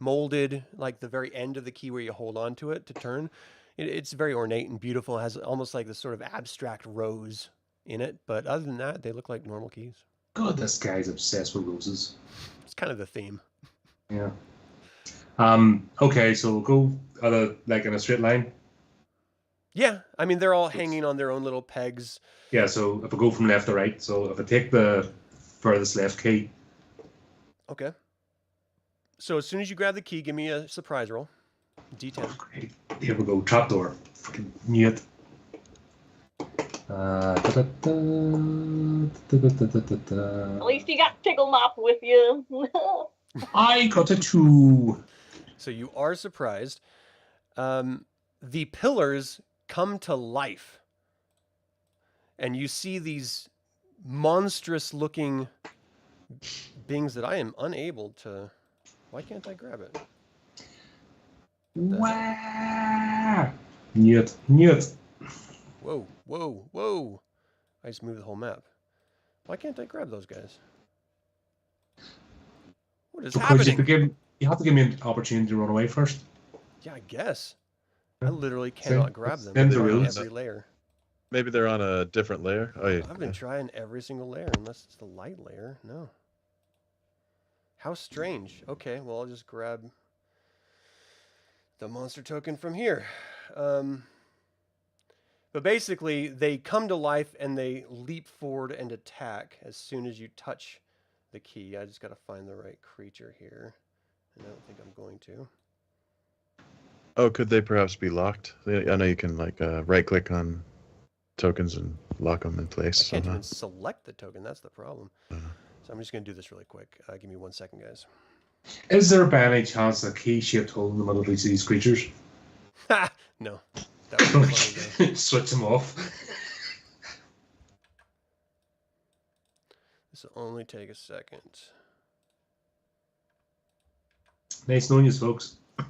[SPEAKER 1] molded, like the very end of the key where you hold on to it to turn. It's very ornate and beautiful. It has almost like this sort of abstract rose in it. But other than that, they look like normal keys.
[SPEAKER 3] God, this guy's obsessed with roses.
[SPEAKER 1] It's kind of the theme.
[SPEAKER 3] Yeah. Okay, so we'll go like in a straight line.
[SPEAKER 1] Yeah, I mean, they're all hanging on their own little pegs.
[SPEAKER 3] Yeah, so if I go from left to right, so if I take the furthest left key,
[SPEAKER 1] Okay. So as soon as you grab the key, give me a surprise roll. D10.
[SPEAKER 3] great. Here we go, trapdoor. Fucking knew it.
[SPEAKER 5] At least you got Tickle Mop with you.
[SPEAKER 3] I got a 2.
[SPEAKER 1] So you are surprised. The pillars come to life. And you see these monstrous looking beings that I am unable to... Why can't I grab it?
[SPEAKER 3] Wow! Knew it.
[SPEAKER 1] Whoa, whoa, whoa. I just moved the whole map. Why can't I grab those guys? What is
[SPEAKER 3] Because
[SPEAKER 1] happening?
[SPEAKER 3] you have to give me an opportunity to run away first.
[SPEAKER 1] Yeah, I guess. I literally
[SPEAKER 3] See,
[SPEAKER 1] cannot grab them.
[SPEAKER 3] then
[SPEAKER 1] I'm
[SPEAKER 3] the
[SPEAKER 1] trying
[SPEAKER 3] rules.
[SPEAKER 1] every layer.
[SPEAKER 4] Maybe they're on a different layer. Oh, yeah.
[SPEAKER 1] I've been trying every single layer, unless it's the light layer. No. How strange. Okay, well, I'll just grab the monster token from here. But basically, they come to life and they leap forward and attack as soon as you touch the key. I just got to find the right creature here. And I don't think I'm going to.
[SPEAKER 4] Oh, could they perhaps be locked? I know you can right-click on tokens and lock them in place.
[SPEAKER 1] I can't
[SPEAKER 4] somehow.
[SPEAKER 1] even select the token. That's the problem.
[SPEAKER 4] Uh,
[SPEAKER 1] So I'm just going to do this really quick. Give me 1 second, guys.
[SPEAKER 3] Is there by any chance a key-shaped hole in the middle of each of these creatures?
[SPEAKER 1] Ha! No. That would be funny, though.
[SPEAKER 3] Switch them off.
[SPEAKER 1] This will only take a second.
[SPEAKER 3] Nice knowing you, folks.
[SPEAKER 1] This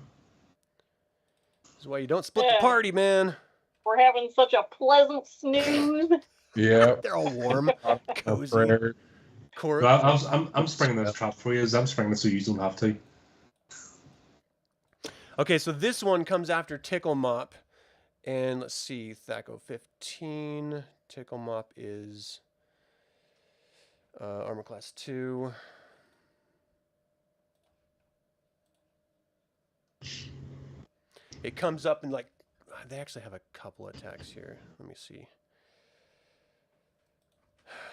[SPEAKER 1] is why you don't split the
[SPEAKER 5] Yeah.
[SPEAKER 1] party, man.
[SPEAKER 5] We're having such a pleasant snooze.
[SPEAKER 2] Yeah.
[SPEAKER 1] They're all warm,
[SPEAKER 2] A
[SPEAKER 1] cozy.
[SPEAKER 2] prayer.
[SPEAKER 3] Well, I'm springing this trap for you. I'm springing this so you don't have to.
[SPEAKER 1] Okay, so this one comes after Tickle Mop. And let's see, Thaco 15. Tickle Mop is armor class 2. It comes up and they actually have a couple attacks here. Let me see.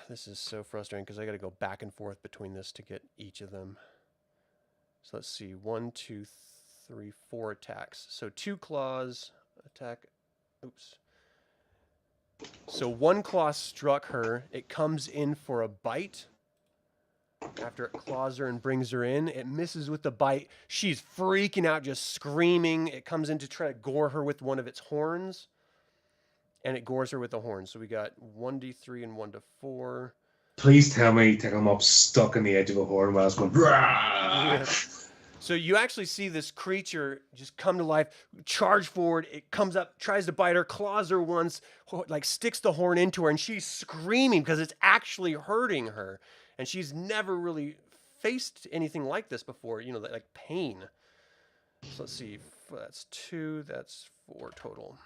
[SPEAKER 1] This is so frustrating because I got to go back and forth between this to get each of them. So let's see, 1, 2, 3, 4 attacks. So 2 claws attack. Oops. So 1 claw struck her. It comes in for a bite. After it claws her and brings her in, it misses with the bite. She's freaking out, just screaming. It comes in to try to gore her with one of its horns. And it gores her with the horns. So we got 1d3 and 1d4.
[SPEAKER 3] Please tell me Tickle Mop's stuck in the edge of a horn while it's going.
[SPEAKER 1] Yeah. So you actually see this creature just come to life, charge forward. It comes up, tries to bite her, claws her once, sticks the horn into her, and she's screaming because it's actually hurting her. And she's never really faced anything like this before, like pain. So let's see. That's 2. That's 4 total.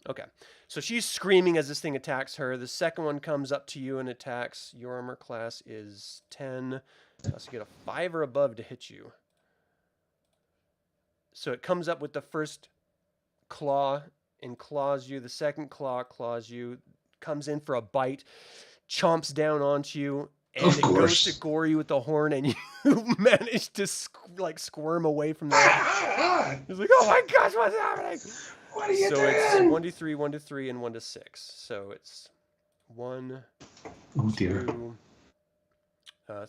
[SPEAKER 1] Okay. So she's screaming as this thing attacks her. The second one comes up to you and attacks. Your armor class is 10. It has to get a 5 or above to hit you. So it comes up with the first claw and claws you. The second claw claws you. Comes in for a bite. Chomps down onto you. And
[SPEAKER 3] Of
[SPEAKER 1] it goes
[SPEAKER 3] course.
[SPEAKER 1] to gore you with the horn, and you manage to squirm away from that. He's like, "Oh my gosh, what's happening?"
[SPEAKER 3] What are you
[SPEAKER 1] So
[SPEAKER 3] doing?
[SPEAKER 1] it's 1d3, 1d3, and 1d6. So it's 1,
[SPEAKER 3] Oh dear.
[SPEAKER 1] 2,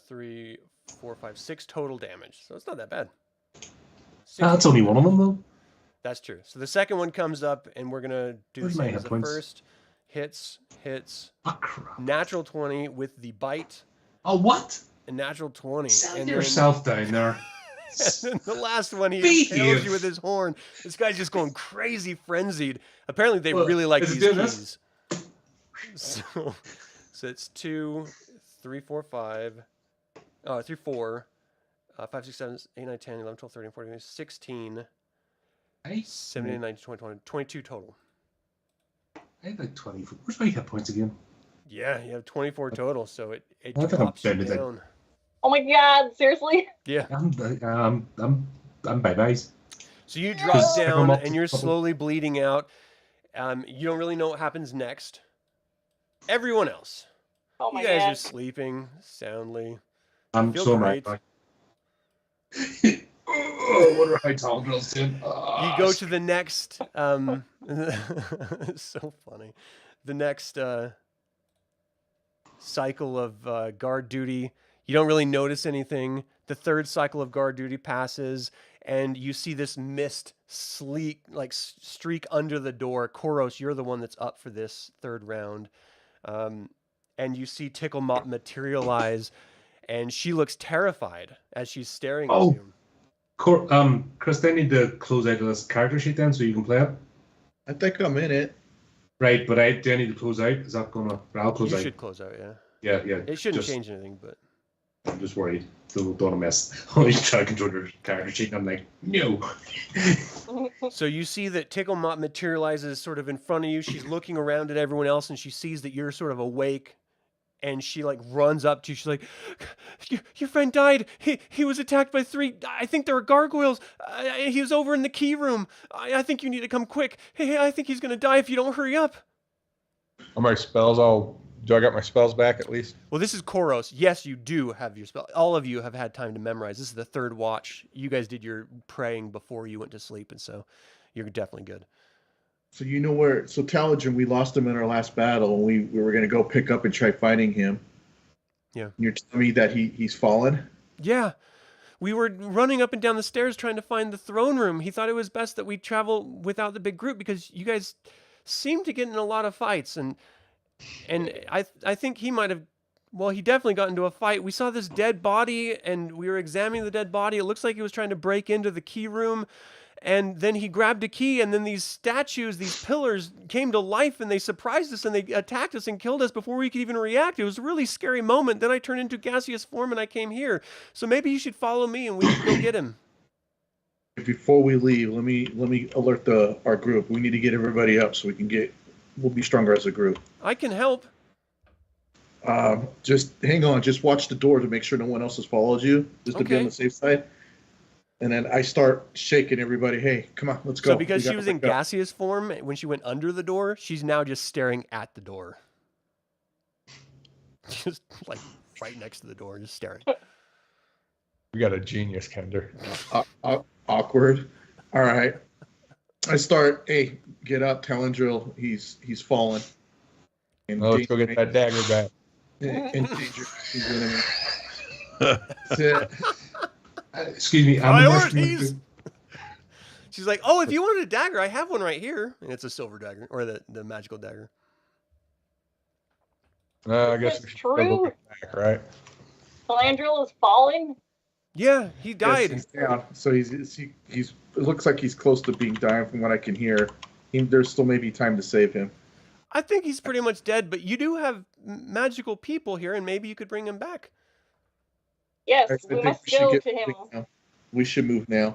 [SPEAKER 1] 3, 4, 5, 6 total damage. So it's not that bad.
[SPEAKER 3] That's only one of them though.
[SPEAKER 1] That's true. So the second one comes up, and we're gonna do the
[SPEAKER 3] Where's my
[SPEAKER 1] same
[SPEAKER 3] hit
[SPEAKER 1] as the
[SPEAKER 3] points?
[SPEAKER 1] first. Hits.
[SPEAKER 3] Oh crap.
[SPEAKER 1] Natural 20 with the bite.
[SPEAKER 3] Oh what?
[SPEAKER 1] A natural 20.
[SPEAKER 3] Sell
[SPEAKER 1] and
[SPEAKER 3] yourself down there.
[SPEAKER 1] Then the last one, he
[SPEAKER 3] Behave.
[SPEAKER 1] impales you with his horn. This guy's just going crazy, frenzied. Apparently, they
[SPEAKER 3] Well,
[SPEAKER 1] really like
[SPEAKER 3] is it
[SPEAKER 1] these
[SPEAKER 3] doing
[SPEAKER 1] keys. So it's 2, 3, 4, 5. 3, 4. 5, 6, 7, 8, 9, 10, 11, 12, 13, 14, 16.
[SPEAKER 3] Hey,
[SPEAKER 1] 17, 19, 20, 20, 22 total.
[SPEAKER 3] I had like 24. Where's my hit points again?
[SPEAKER 1] Yeah, you have 24 total, so it
[SPEAKER 3] I think I'm
[SPEAKER 1] drops you
[SPEAKER 3] better than-
[SPEAKER 1] down.
[SPEAKER 5] Oh my god, seriously?
[SPEAKER 1] Yeah.
[SPEAKER 3] I'm bye-byes.
[SPEAKER 1] So you drop
[SPEAKER 3] Just pick 'em
[SPEAKER 1] down
[SPEAKER 3] up,
[SPEAKER 1] and you're
[SPEAKER 3] couple-
[SPEAKER 1] slowly bleeding out. You don't really know what happens next. Everyone else,
[SPEAKER 5] Oh my
[SPEAKER 1] you guys
[SPEAKER 5] god.
[SPEAKER 1] are sleeping soundly.
[SPEAKER 3] I'm
[SPEAKER 1] Feel
[SPEAKER 3] so
[SPEAKER 1] great.
[SPEAKER 3] mad. Oh, what are high Talandril's doing?
[SPEAKER 1] You go to the next. It's so funny. The next cycle of guard duty. You don't really notice anything. The third cycle of guard duty passes, and you see this mist streak under the door. Corros, you're the one that's up for this third round. And you see Tickle Mop materialize, and she looks terrified as she's staring
[SPEAKER 3] Oh.
[SPEAKER 1] at you.
[SPEAKER 3] Chris, I need to close out of this character sheet then so you can play it.
[SPEAKER 4] I think I'm in it.
[SPEAKER 3] Right, but I do I need to close out? Is that gonna? I'll close
[SPEAKER 1] You
[SPEAKER 3] out.
[SPEAKER 1] should close out, yeah.
[SPEAKER 3] Yeah.
[SPEAKER 1] It shouldn't
[SPEAKER 3] just-
[SPEAKER 1] change anything, but
[SPEAKER 3] I'm just worried. Don't want to mess. I need to try to control your character sheet, and I'm like, no.
[SPEAKER 1] so you see that Tickle Mop materializes sort of in front of you. She's looking around at everyone else, and she sees that you're sort of awake, and she runs up to you. She's like, "Your friend died. He was attacked by 3. I think there are gargoyles. He was over in the key room. I think you need to come quick. Hey, I think he's gonna die if you don't hurry up."
[SPEAKER 2] Are my spells all? Do I got my spells back at least?
[SPEAKER 1] Well, this is Corros. Yes, you do have your spell. All of you have had time to memorize. This is the third watch. You guys did your praying before you went to sleep, and so you're definitely good.
[SPEAKER 6] So you know where? So Talandril, we lost him in our last battle, and we were going to go pick up and try fighting him.
[SPEAKER 1] Yeah.
[SPEAKER 6] And you're telling me that he's fallen?
[SPEAKER 1] Yeah. We were running up and down the stairs trying to find the throne room. He thought it was best that we travel without the big group because you guys seem to get in a lot of fights, and I think he might have. Well, he definitely got into a fight. We saw this dead body, and we were examining the dead body. It looks like he was trying to break into the key room, and then he grabbed a key, and then these statues, these pillars, came to life, and they surprised us, and they attacked us and killed us before we could even react. It was a really scary moment. Then I turned into gaseous form, and I came here. So maybe you should follow me, and we can go get him.
[SPEAKER 6] Before we leave, let me alert our group. We need to get everybody up so we'll be stronger as a group.
[SPEAKER 1] I can help.
[SPEAKER 6] Just hang on. Just watch the door to make sure no one else has followed you, just to be on
[SPEAKER 1] Okay.
[SPEAKER 6] the safe side. And then I start shaking everybody. Hey, come on, let's go.
[SPEAKER 1] So because
[SPEAKER 6] We
[SPEAKER 1] she
[SPEAKER 6] gotta
[SPEAKER 1] was in
[SPEAKER 6] wake up.
[SPEAKER 1] gaseous form, when she went under the door, she's now just staring at the door. Just right next to the door, just staring.
[SPEAKER 2] We got a genius, Kender.
[SPEAKER 6] Awkward. All right. I start. Hey, get up, Talandril. He's fallen. In
[SPEAKER 2] Oh, let's go get that dagger back.
[SPEAKER 6] In danger. He's enemy.
[SPEAKER 3] That's it. Excuse me. I'm
[SPEAKER 1] Priorities! She's like, "Oh, if you wanted a dagger, I have one right here." And it's a silver dagger, or the magical dagger.
[SPEAKER 2] I guess
[SPEAKER 5] That's
[SPEAKER 2] we should still go
[SPEAKER 5] true.
[SPEAKER 2] get back, right?
[SPEAKER 5] Talandril is falling.
[SPEAKER 1] Yeah, he died.
[SPEAKER 6] Yes, he's down. So he's it looks like he's close to being dying from what I can hear. There's still maybe time to save him.
[SPEAKER 1] I think he's pretty much dead, but you do have magical people here, and maybe you could bring him back.
[SPEAKER 5] Yes,
[SPEAKER 6] I
[SPEAKER 5] we
[SPEAKER 6] think
[SPEAKER 5] must
[SPEAKER 6] we should
[SPEAKER 5] go
[SPEAKER 6] get
[SPEAKER 5] to him.
[SPEAKER 6] moving now. We should move now.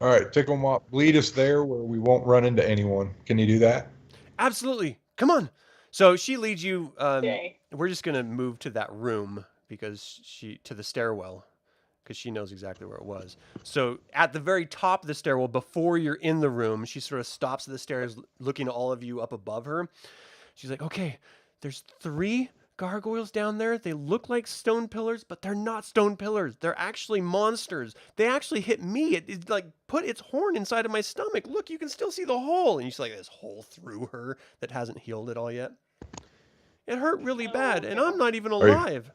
[SPEAKER 2] All right, tickle mop, lead us there where we won't run into anyone. Can you do that?
[SPEAKER 1] Absolutely. Come on. So she leads you.
[SPEAKER 5] Okay.
[SPEAKER 1] We're just gonna move to that room because to the stairwell because she knows exactly where it was. So at the very top of the stairwell, before you're in the room, she sort of stops at the stairs, looking at all of you up above her. She's like, "Okay, there's 3 gargoyles down there. They look like stone pillars, but they're not stone pillars. They're actually monsters. They actually hit me. It like put its horn inside of my stomach. Look, you can still see the hole." And you see like this hole through her that hasn't healed at all yet. It hurt really bad, and I'm not even alive.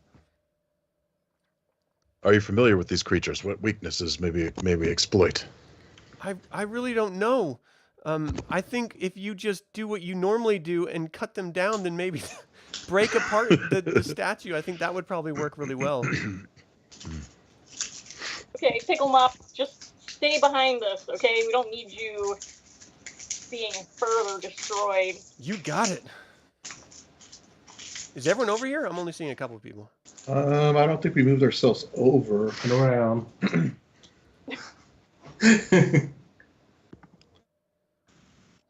[SPEAKER 4] Are you familiar with these creatures? What weaknesses maybe exploit?
[SPEAKER 1] I really don't know. I think if you just do what you normally do and cut them down, then maybe break apart the statue. I think that would probably work really well.
[SPEAKER 5] Okay, Tickle Mop, just stay behind us, okay? We don't need you being further destroyed.
[SPEAKER 1] You got it. Is everyone over here? I'm only seeing a couple of people.
[SPEAKER 6] I don't think we moved ourselves over.
[SPEAKER 3] And around.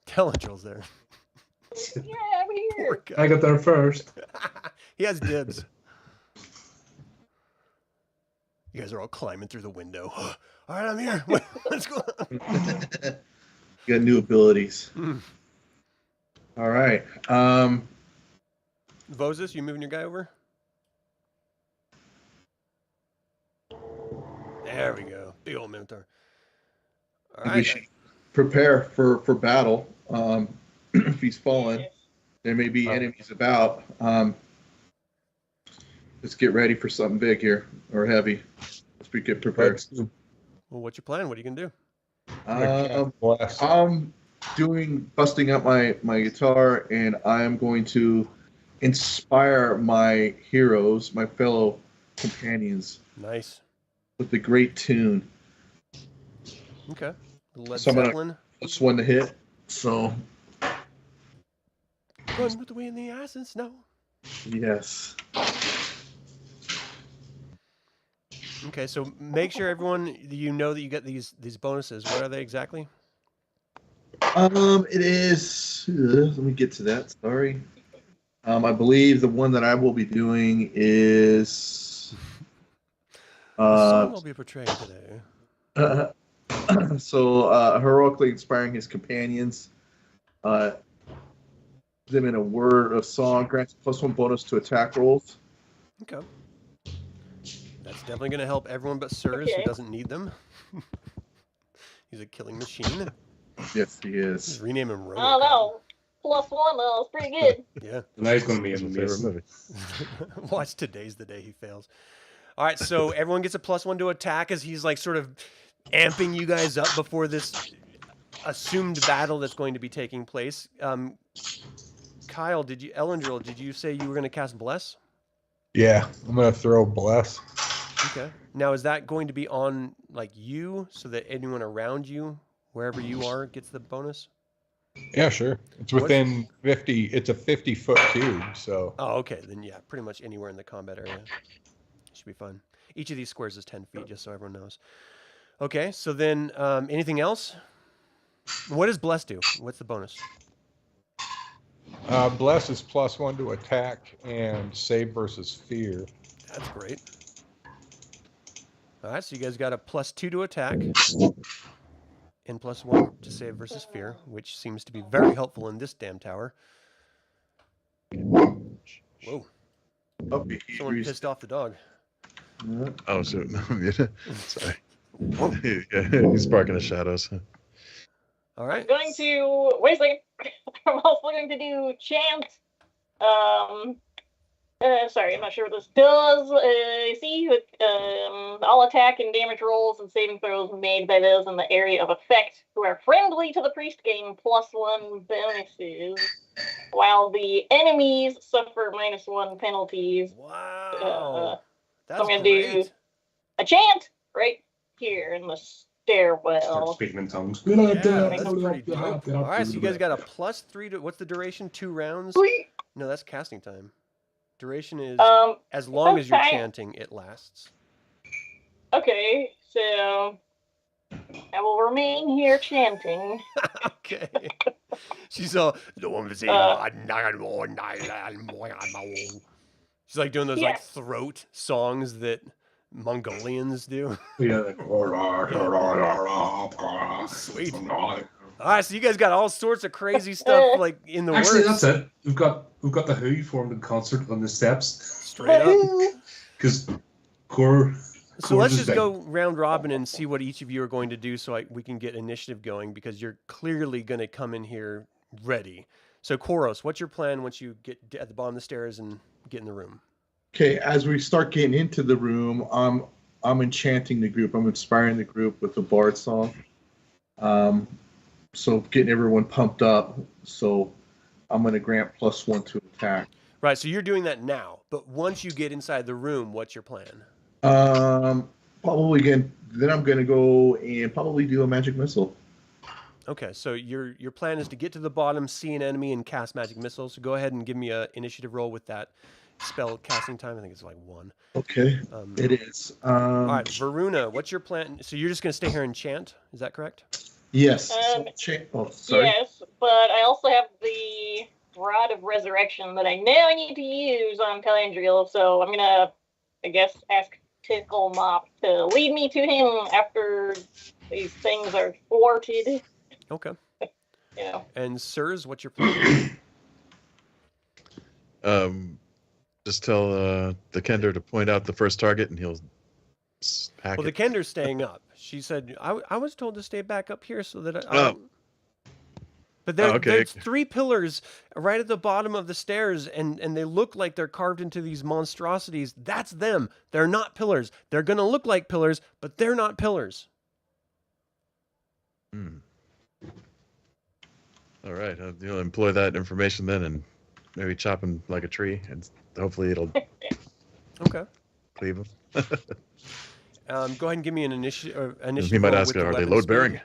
[SPEAKER 1] Talandril's there.
[SPEAKER 5] Yeah, I'm here.
[SPEAKER 3] I got there first.
[SPEAKER 1] He has dibs. You guys are all climbing through the window. All right, I'm here. What's going on?
[SPEAKER 6] You got new abilities.
[SPEAKER 1] Mm.
[SPEAKER 6] All right.
[SPEAKER 1] Vozus, you moving your guy over? There we go. Big old Minotaur. All
[SPEAKER 6] We
[SPEAKER 1] right.
[SPEAKER 6] should prepare for battle. If he's fallen, there may be enemies about. Let's get ready for something big here, or heavy. Let's get prepared.
[SPEAKER 1] Well, what's your plan? What are you gonna do?
[SPEAKER 2] Bless.
[SPEAKER 6] I'm busting out my guitar, and I am going to inspire my heroes, my fellow companions,
[SPEAKER 1] Nice.
[SPEAKER 6] with a great tune.
[SPEAKER 1] Okay. Led
[SPEAKER 6] So I'm gonna-
[SPEAKER 1] Zeppelin.
[SPEAKER 6] Plus 1 to hit. So
[SPEAKER 1] Run with the wind, the ice and snow.
[SPEAKER 6] yes.
[SPEAKER 1] Okay, so make sure everyone you know that you get these bonuses. What are they exactly?
[SPEAKER 6] It is. Let me get to that. Sorry. I believe the one that I will be doing is.
[SPEAKER 1] The song will be portrayed today.
[SPEAKER 6] Heroically inspiring his companions. Them in a word of song grants +1 bonus to attack rolls.
[SPEAKER 1] Okay. That's definitely going to help everyone but Sirs, who
[SPEAKER 5] Okay.
[SPEAKER 1] doesn't need them. He's a killing machine.
[SPEAKER 6] Yes, he
[SPEAKER 1] Just
[SPEAKER 6] is.
[SPEAKER 1] rename him Rogue.
[SPEAKER 5] Oh, no. +1, though. It's pretty good.
[SPEAKER 1] Yeah.
[SPEAKER 3] Tonight's going to be
[SPEAKER 4] That's my favorite
[SPEAKER 3] amazing.
[SPEAKER 4] movie.
[SPEAKER 1] Watch today's the day he fails. All right, so everyone gets a +1 to attack as he's like sort of amping you guys up before this assumed battle that's going to be taking place. Kyle, Elendril, did you say you were going to cast Bless?
[SPEAKER 2] Yeah, I'm gonna throw bless.
[SPEAKER 1] Okay. Now, is that going to be on like you so that anyone around you, wherever you are, gets the bonus?
[SPEAKER 2] Yeah, sure. It's
[SPEAKER 1] What's-
[SPEAKER 2] within 50. It's a 50-foot cube, so
[SPEAKER 1] Oh, okay. Then yeah, pretty much anywhere in the combat area. Should be fun. Each of these squares is 10 feet, just so everyone knows. Okay, so then anything else? What does Bless do? What's the bonus?
[SPEAKER 2] bless is +1 to attack and save versus fear.
[SPEAKER 1] That's great. All right, so you guys got a +2 to attack and +1 to save versus fear, which seems to be very helpful in this damn tower. Whoa,
[SPEAKER 6] Oh,
[SPEAKER 1] someone pissed off the dog.
[SPEAKER 4] Oh, so sorry. Yeah, he's barking the shadows.
[SPEAKER 1] All
[SPEAKER 5] I'm
[SPEAKER 1] right.
[SPEAKER 5] going to... Wait a second. I'm also going to do chant. Sorry, I'm not sure what this does. See, all attack and damage rolls and saving throws made by those in the area of effect who are friendly to the priest gain +1 bonuses, while the enemies suffer -1 penalties.
[SPEAKER 1] Wow. That's
[SPEAKER 5] I'm gonna do-
[SPEAKER 1] great.
[SPEAKER 5] A chant right here in the
[SPEAKER 3] Start
[SPEAKER 5] stairwell.
[SPEAKER 3] speaking in tongues.
[SPEAKER 1] Yeah, that's pretty dope. All right, so you guys got a +3 to... What's the duration? 2 rounds? No, that's casting time. Duration is as long as you're
[SPEAKER 5] okay.
[SPEAKER 1] chanting, it lasts.
[SPEAKER 5] Okay, so I will remain here chanting.
[SPEAKER 1] Okay. She's all. She's like doing those like
[SPEAKER 5] Yes.
[SPEAKER 1] throat songs that Mongolians do.
[SPEAKER 3] Yeah, like,
[SPEAKER 1] Sweet. All right, so you guys got all sorts of crazy stuff like in the
[SPEAKER 3] Actually,
[SPEAKER 1] works.
[SPEAKER 3] that's it. We've got the Who formed in concert on the steps
[SPEAKER 1] Straight up.
[SPEAKER 3] because Core.
[SPEAKER 1] So let's just go round robin and see what each of you are going to do so we can get initiative going because you're clearly going to come in here ready. So Corros, what's your plan once you get at the bottom of the stairs and get in the room?
[SPEAKER 6] Okay, as we start getting into the room, I'm enchanting the group. I'm inspiring the group with the bard song. So getting everyone pumped up. So I'm going to grant +1 to attack.
[SPEAKER 1] Right, so you're doing that now, but once you get inside the room, what's your plan?
[SPEAKER 6] Probably again. Then I'm going to go and probably do a magic missile.
[SPEAKER 1] Okay, so your plan is to get to the bottom, see an enemy, and cast magic missiles. So go ahead and give me a initiative roll with that spell casting time. I think it's like 1.
[SPEAKER 6] Okay, it is.
[SPEAKER 1] All right, Viruna, what's your plan? So you're just going to stay here and chant? Is that correct?
[SPEAKER 6] Yes. Sorry.
[SPEAKER 5] Yes, but I also have the Rod of Resurrection that I know I need to use on Talandril, so I'm gonna, I guess, ask Tickle Mop to lead me to him after these things are thwarted.
[SPEAKER 1] Okay.
[SPEAKER 5] Yeah.
[SPEAKER 1] And Sirs, what's your plan?
[SPEAKER 4] Just tell the Kender to point out the first target, and he'll hack
[SPEAKER 1] Well, the
[SPEAKER 4] it.
[SPEAKER 1] Kender's staying up. She said, I was told to stay back up here so that I...
[SPEAKER 4] Oh.
[SPEAKER 1] But
[SPEAKER 4] Okay.
[SPEAKER 1] there's 3 pillars right at the bottom of the stairs, and they look like they're carved into these monstrosities. That's them. They're not pillars. They're going to look like pillars, but they're not pillars.
[SPEAKER 4] All right, you'll employ that information then, and maybe chop him like a tree, and hopefully it'll
[SPEAKER 1] Okay.
[SPEAKER 4] cleave him.
[SPEAKER 1] Go ahead and give me an initiative.
[SPEAKER 4] He might
[SPEAKER 1] roll
[SPEAKER 4] ask,
[SPEAKER 1] with the
[SPEAKER 4] are they
[SPEAKER 1] weapon
[SPEAKER 4] load
[SPEAKER 1] speed.
[SPEAKER 4] bearing?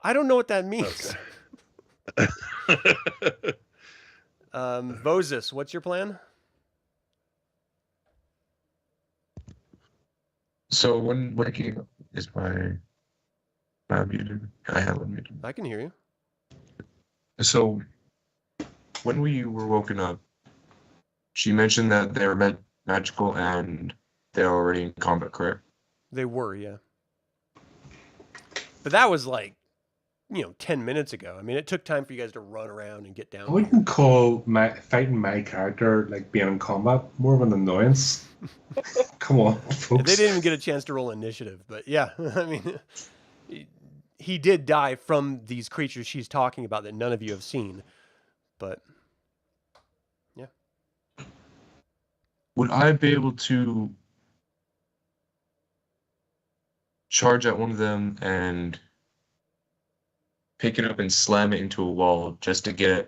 [SPEAKER 1] I don't know what that means.
[SPEAKER 4] Okay.
[SPEAKER 1] Vozus, what's your plan?
[SPEAKER 7] So when waking up, is my muted? I have it muted.
[SPEAKER 1] I can hear you.
[SPEAKER 7] So when we were woken up, she mentioned that they were magical and they're already in combat, correct?
[SPEAKER 1] They were, yeah. But that was like, 10 minutes ago. I mean, it took time for you guys to run around and get down.
[SPEAKER 3] I wouldn't call fighting my character like being in combat more of an annoyance. Come on, folks.
[SPEAKER 1] They didn't even get a chance to roll initiative, but yeah, I mean, he did die from these creatures she's talking about that none of you have seen. But yeah.
[SPEAKER 7] Would I be able to charge at one of them and pick it up and slam it into a wall just to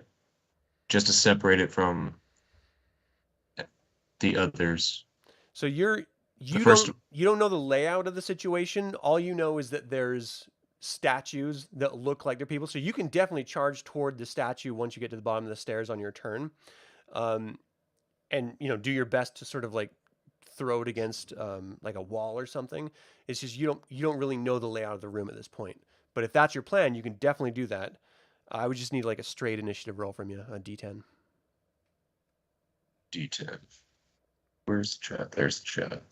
[SPEAKER 7] separate it from the others?
[SPEAKER 1] So you
[SPEAKER 7] first-
[SPEAKER 1] don't know the layout of the situation. All you know is that there's statues that look like they're people. So you can definitely charge toward the statue once you get to the bottom of the stairs on your turn. And do your best to sort of like throw it against like a wall or something. It's just you don't really know the layout of the room at this point. But if that's your plan, you can definitely do that. I would just need like a straight initiative roll from you, a D10.
[SPEAKER 7] D10. Where's the chat? There's the chat.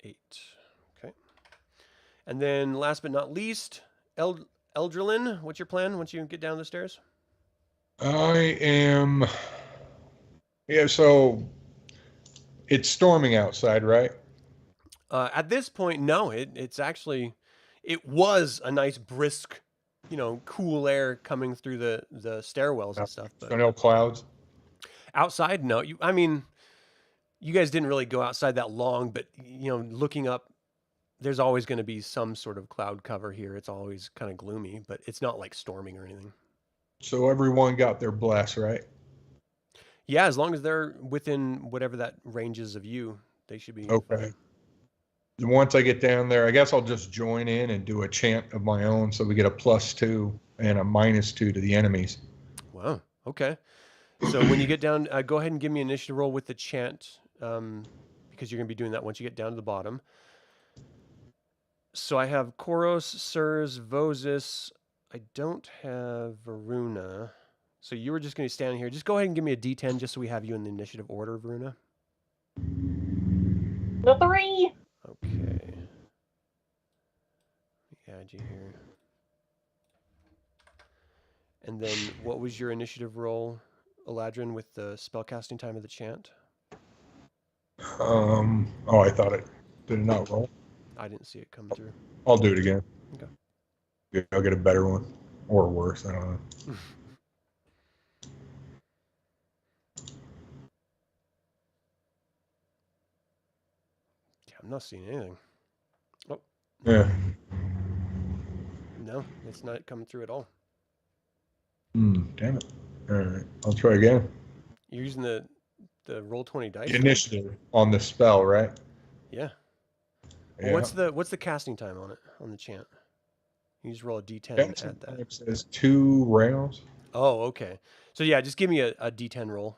[SPEAKER 1] Eight. Okay. And then last but not least, Eldralin, what's your plan once you get down the stairs?
[SPEAKER 2] I am. Yeah, so it's storming outside, right?
[SPEAKER 1] At this point, no. It was a nice brisk, cool air coming through the stairwells and stuff.
[SPEAKER 2] So
[SPEAKER 1] But
[SPEAKER 2] no clouds.
[SPEAKER 1] outside, no. You guys didn't really go outside that long, but looking up, there's always going to be some sort of cloud cover here. It's always kind of gloomy, but it's not like storming or anything.
[SPEAKER 2] So everyone got their bless, right?
[SPEAKER 1] Yeah, as long as they're within whatever that ranges of you, they should be
[SPEAKER 2] Okay.
[SPEAKER 1] fine.
[SPEAKER 2] And once I get down there, I guess I'll just join in and do a chant of my own so we get a +2 and a -2 to the enemies.
[SPEAKER 1] Wow. Okay. So when you get down, go ahead and give me an initiative roll with the chant, because you're going to be doing that once you get down to the bottom. So I have Corros, Sirs, Vozus. I don't have Viruna. So you were just going to be standing here. Just go ahead and give me a D10 just so we have you in the initiative order, Viruna.
[SPEAKER 5] The 3.
[SPEAKER 1] Okay. Let me add you here. And then what was your initiative roll, Eladrin, with the spellcasting time of the chant?
[SPEAKER 2] Oh, I thought it did it not roll.
[SPEAKER 1] I didn't see it come through.
[SPEAKER 2] I'll do it again.
[SPEAKER 1] Okay.
[SPEAKER 2] Yeah, I'll get a better one. Or worse, I don't know.
[SPEAKER 1] Yeah, I'm not seeing anything. Oh,
[SPEAKER 2] Yeah.
[SPEAKER 1] no, it's not coming through at all.
[SPEAKER 2] Damn it. Alright, I'll try again.
[SPEAKER 1] You're using the roll 20 dice?
[SPEAKER 2] The initiative on the spell, right?
[SPEAKER 1] Yeah.
[SPEAKER 2] Yeah.
[SPEAKER 1] Well, what's the casting time on it, on the chant? You just roll a D10 and
[SPEAKER 2] That's
[SPEAKER 1] add that.
[SPEAKER 2] it says 2 rounds.
[SPEAKER 1] Oh, okay. So yeah, just give me a D10 roll.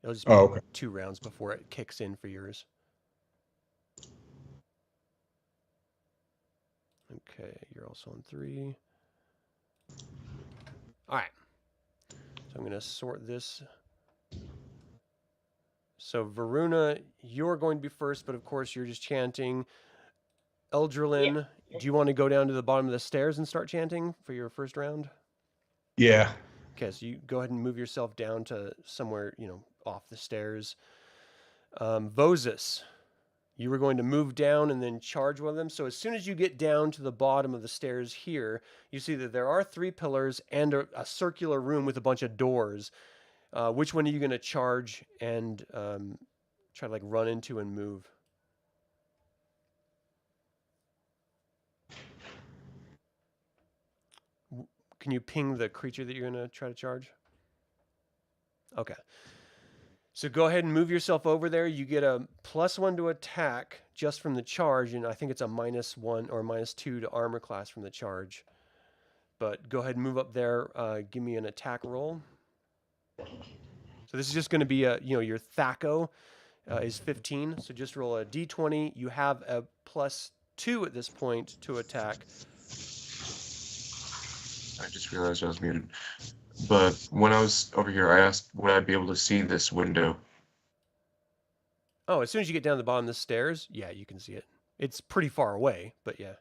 [SPEAKER 1] It'll just be
[SPEAKER 2] Oh, okay.
[SPEAKER 1] 2 rounds before it kicks in for yours. Okay, you're also on 3. All right. So I'm going to sort this. So Viruna, you're going to be first, but of course you're just chanting. Eldralin, do you want to go down to the bottom of the stairs and start chanting for your first round?
[SPEAKER 2] Yeah.
[SPEAKER 1] Okay, so you go ahead and move yourself down to somewhere, off the stairs. Vozus, you were going to move down and then charge one of them. So as soon as you get down to the bottom of the stairs here, you see that there are 3 pillars and a circular room with a bunch of doors. Which one are you going to charge and try to run into and move? Can you ping the creature that you're going to try to charge? Okay. So go ahead and move yourself over there. You get a +1 to attack just from the charge, and I think it's a -1 or -2 to armor class from the charge. But go ahead and move up there. Give me an attack roll. So this is just going to be your THAC0 is 15. So just roll a D20. You have a +2 at this point to attack.
[SPEAKER 7] I just realized I was muted. But when I was over here, I asked, would I be able to see this window?
[SPEAKER 1] Oh, as soon as you get down to the bottom of the stairs, yeah, you can see it. It's pretty far away, but yeah.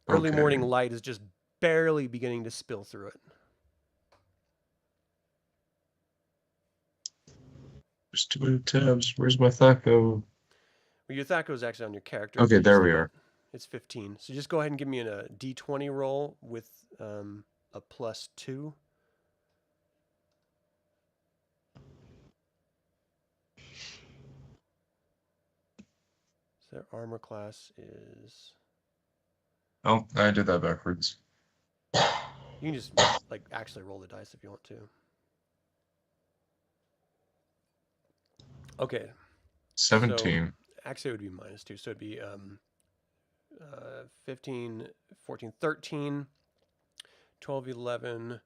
[SPEAKER 1] Early
[SPEAKER 7] Okay.
[SPEAKER 1] morning light is just barely beginning to spill through it.
[SPEAKER 7] There's 2 tabs. Where's my THAC0?
[SPEAKER 1] Well, your THAC0 is actually on your character.
[SPEAKER 7] Okay,
[SPEAKER 1] you
[SPEAKER 7] there
[SPEAKER 1] just
[SPEAKER 7] we
[SPEAKER 1] need
[SPEAKER 7] are.
[SPEAKER 1] It's 15. So just go ahead and give me a D20 roll with a +2. So their armor class is...
[SPEAKER 7] Oh, I did that backwards.
[SPEAKER 1] You can just actually roll the dice if you want to. Okay.
[SPEAKER 7] 17.
[SPEAKER 1] Actually, it would be -2. So it'd be 15, 14, 13, 12, 11,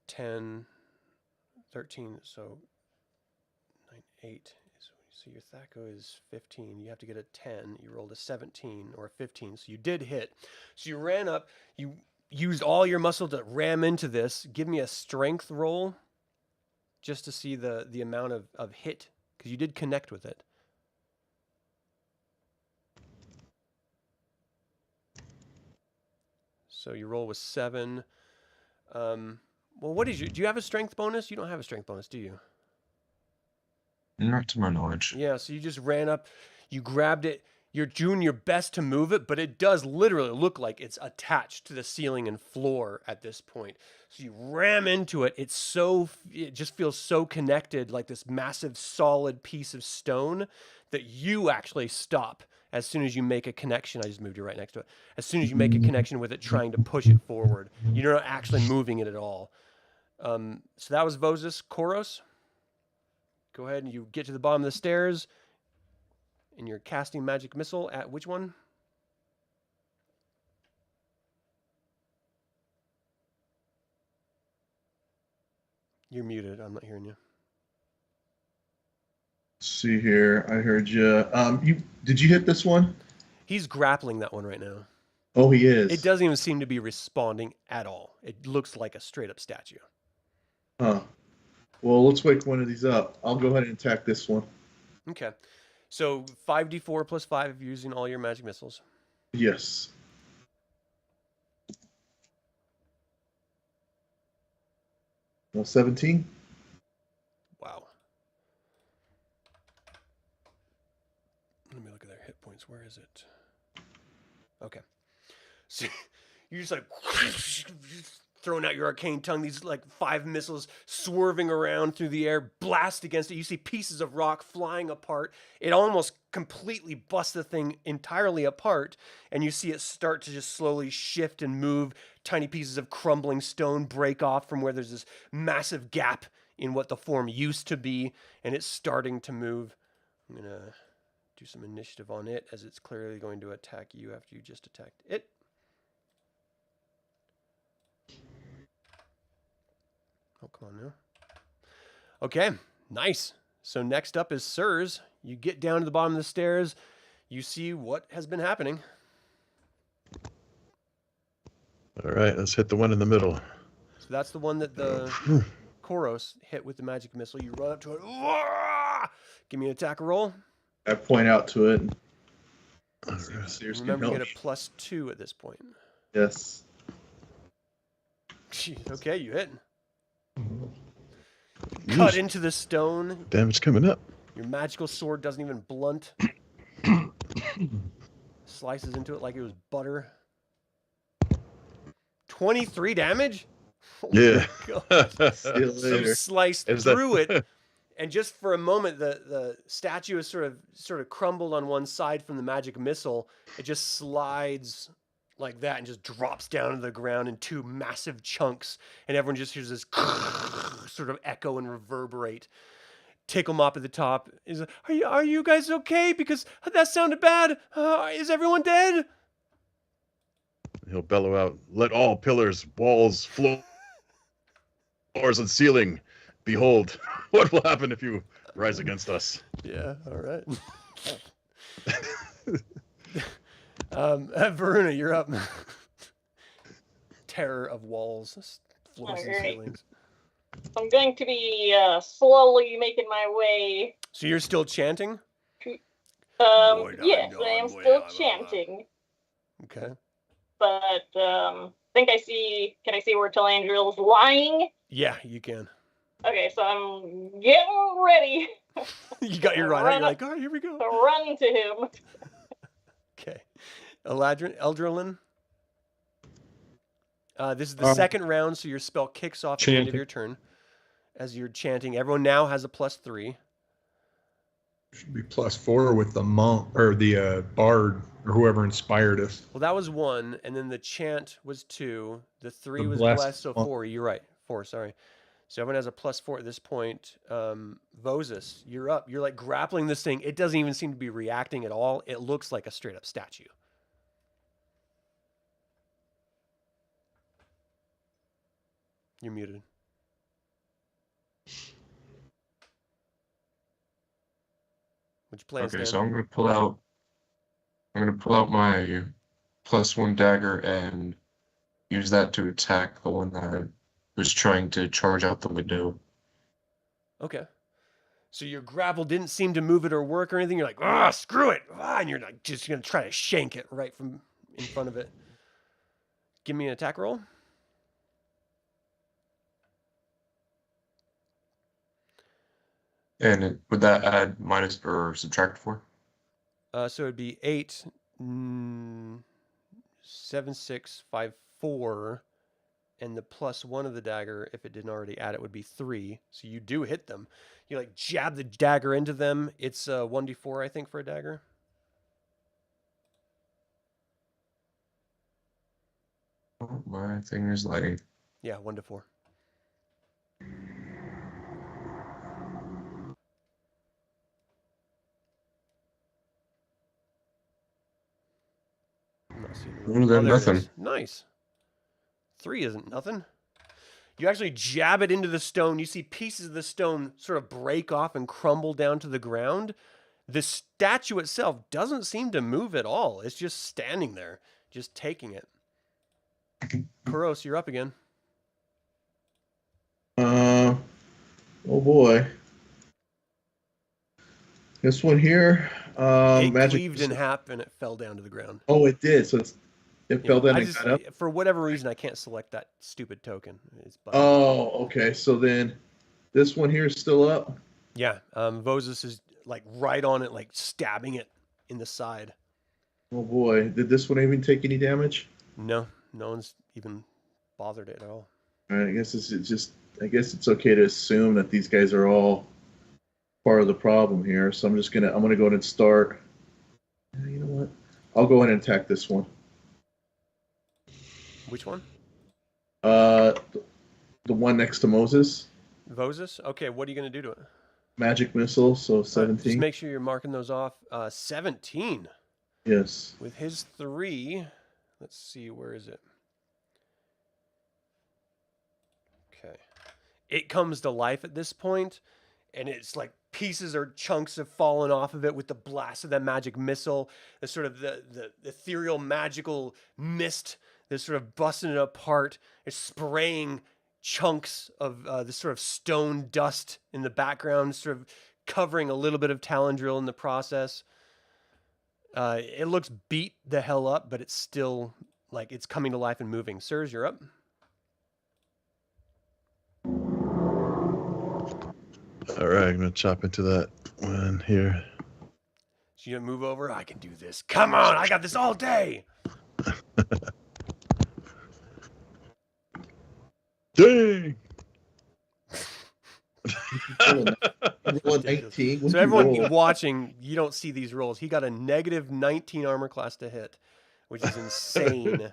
[SPEAKER 1] 10, 13. So 9, 8. So your THAC0 is 15. You have to get a 10. You rolled a 17 or a 15. So you did hit. So you ran up. You used all your muscle to ram into this. Give me a strength roll just to see the amount of hit, because you did connect with it. So your roll was 7. Well, what is do you have a strength bonus? You don't have a strength bonus, do you?
[SPEAKER 7] Not to my knowledge.
[SPEAKER 1] Yeah, so you just ran up, you grabbed it, you're doing your best to move it, but it does literally look like it's attached to the ceiling and floor at this point. So you ram into it, it just feels so connected, like this massive solid piece of stone, that you actually stop as soon as you make a connection. I just moved you right next to it. As soon as you make a connection with it, trying to push it forward, you're not actually moving it at all. So that was Vozus. Corros, go ahead and you get to the bottom of the stairs, and you're casting magic missile at which one? You're muted. I'm not hearing you.
[SPEAKER 6] See here, I heard you. Did you hit this one?
[SPEAKER 1] He's grappling that one right now.
[SPEAKER 6] Oh, he is.
[SPEAKER 1] It doesn't even seem to be responding at all. It looks like a straight up statue.
[SPEAKER 6] Huh. Well, let's wake one of these up. I'll go ahead and attack this one.
[SPEAKER 1] Okay. So 5d4 plus 5 if you're using all your magic missiles.
[SPEAKER 6] Yes. Well, 17.
[SPEAKER 1] Wow. Let me look at their hit points. Where is it? Okay. So you're just like throwing out your arcane tongue. These like 5 missiles swerving around through the air, blast against it. You see pieces of rock flying apart. It almost completely busts the thing entirely apart, and you see it start to just slowly shift and move. Tiny pieces of crumbling stone break off from where there's this massive gap in what the form used to be, and it's starting to move. I'm gonna do some initiative on it, as it's clearly going to attack you after you just attacked it. Oh, come on now. Okay, nice. So next up is Sirs. You get down to the bottom of the stairs. You see what has been happening.
[SPEAKER 4] All right, let's hit the one in the middle.
[SPEAKER 1] So that's the one that the Corros hit with the magic missile. You run up to it. Give me an attack roll.
[SPEAKER 6] I point out to it.
[SPEAKER 4] All
[SPEAKER 6] See if
[SPEAKER 4] right.
[SPEAKER 6] Sears can
[SPEAKER 1] Remember, you
[SPEAKER 6] help.
[SPEAKER 1] get a +2 at this point.
[SPEAKER 6] Yes.
[SPEAKER 1] Okay, you hit.
[SPEAKER 4] Yeesh.
[SPEAKER 1] Cut into the stone.
[SPEAKER 4] Damage coming up.
[SPEAKER 1] Your magical sword doesn't even blunt. Slices into it like it was butter. 23 damage? Oh
[SPEAKER 4] Yeah.
[SPEAKER 1] my God.
[SPEAKER 6] See you
[SPEAKER 1] You
[SPEAKER 6] later.
[SPEAKER 1] sliced
[SPEAKER 4] Is that-
[SPEAKER 1] through it, and just for a moment, the statue is sort of crumbled on one side from the magic missile. It just slides like that and just drops down to the ground in 2 massive chunks, and everyone just hears this sort of echo and reverberate. Tickle Mop at the top is, are you guys okay? Because that sounded bad. Is everyone dead?
[SPEAKER 4] He'll bellow out, "Let all pillars, walls, floors, and ceiling behold what will happen if you rise against us."
[SPEAKER 1] Yeah, all right. Viruna, you're up. Terror of walls, floors, and
[SPEAKER 5] Alright.
[SPEAKER 1] ceilings.
[SPEAKER 5] I'm going to be slowly making my way.
[SPEAKER 1] So you're still chanting?
[SPEAKER 5] Yes, I am still chanting,
[SPEAKER 1] Okay.
[SPEAKER 5] but think I see. Can I see where Talandril's lying?
[SPEAKER 1] Yeah, you can.
[SPEAKER 5] Okay, so I'm getting ready
[SPEAKER 1] You got your run out. You're like, all right, here we go.
[SPEAKER 5] to run to him.
[SPEAKER 1] Okay. Eldralin. This is the second round, so your spell kicks off at the end of
[SPEAKER 2] Chanting.
[SPEAKER 1] your turn. As you're chanting, everyone now has a +3.
[SPEAKER 2] Should be +4 with the monk or the bard or whoever inspired us.
[SPEAKER 1] Well, that was 1, and then the chant was 2. The 3
[SPEAKER 2] The
[SPEAKER 1] was
[SPEAKER 2] blessed
[SPEAKER 1] blessed, so
[SPEAKER 2] monk.
[SPEAKER 1] 4. You're right. 4, sorry. So everyone has a +4 at this point. Vozus, you're up. You're like grappling this thing. It doesn't even seem to be reacting at all. It looks like a straight up statue. You're muted. What's your plan,
[SPEAKER 7] Okay,
[SPEAKER 1] Stan?
[SPEAKER 7] so I'm gonna pull out my +1 dagger and use that to attack the one that was trying to charge out the window.
[SPEAKER 1] Okay. So your grapple didn't seem to move it or work or anything. You're like, ah, screw it. And you're like just going to try to shank it right from in front of it. Give me an attack roll.
[SPEAKER 7] And would that add minus or subtract 4?
[SPEAKER 1] So it'd be 8, 7, 6, 5, 4. And the +1 of the dagger, if it didn't already add it, would be 3. So you do hit them. You like jab the dagger into them. It's 1d4, I think, for a dagger.
[SPEAKER 7] Oh, my thing is lighting.
[SPEAKER 1] Yeah, 1 to 4. I'm not seeing it.
[SPEAKER 7] Ooh, then
[SPEAKER 1] there it
[SPEAKER 7] nothing.
[SPEAKER 1] is. Nice. 3 isn't nothing. You actually jab it into the stone. You see pieces of the stone sort of break off and crumble down to the ground. The statue itself doesn't seem to move at all. It's just standing there, just taking it. Corros, you're up again.
[SPEAKER 6] Oh boy. This one here.
[SPEAKER 1] It
[SPEAKER 6] Magic.
[SPEAKER 1] cleaved in half and it fell down to the ground.
[SPEAKER 6] Oh, it did. So it fell down and got up.
[SPEAKER 1] For whatever reason, I can't select that stupid token.
[SPEAKER 6] Oh, okay. So then this one here is still up.
[SPEAKER 1] Yeah. Vozus is like right on it, like stabbing it in the side.
[SPEAKER 6] Oh boy. Did this one even take any damage?
[SPEAKER 1] No one's even bothered it at all.
[SPEAKER 6] All right. I guess it's okay to assume that these guys are all part of the problem here. So I'm gonna go ahead and start. You know what? I'll go ahead and attack this one.
[SPEAKER 1] Which one?
[SPEAKER 6] The one next to Moses.
[SPEAKER 1] Vozus? Okay, what are you going to do to it?
[SPEAKER 6] Magic missile, so 17.
[SPEAKER 1] Just make sure you're marking those off. 17.
[SPEAKER 6] Yes.
[SPEAKER 1] With his 3, let's see, where is it? Okay. It comes to life at this point, and it's like pieces or chunks have fallen off of it with the blast of that magic missile. The sort of the ethereal magical mist that's sort of busting it apart. It's spraying chunks of this sort of stone dust in the background, sort of covering a little bit of Talandril in the process. It looks beat the hell up, but it's still like it's coming to life and moving. Sirs, you're up.
[SPEAKER 4] All right, I'm gonna chop into that one here.
[SPEAKER 1] So you move over. I can do this. Come on, I got this all day.
[SPEAKER 4] Dang!
[SPEAKER 6] Roll 19.
[SPEAKER 1] So everyone watching, you don't see these rolls. He got a negative 19 armor class to hit, which is insane,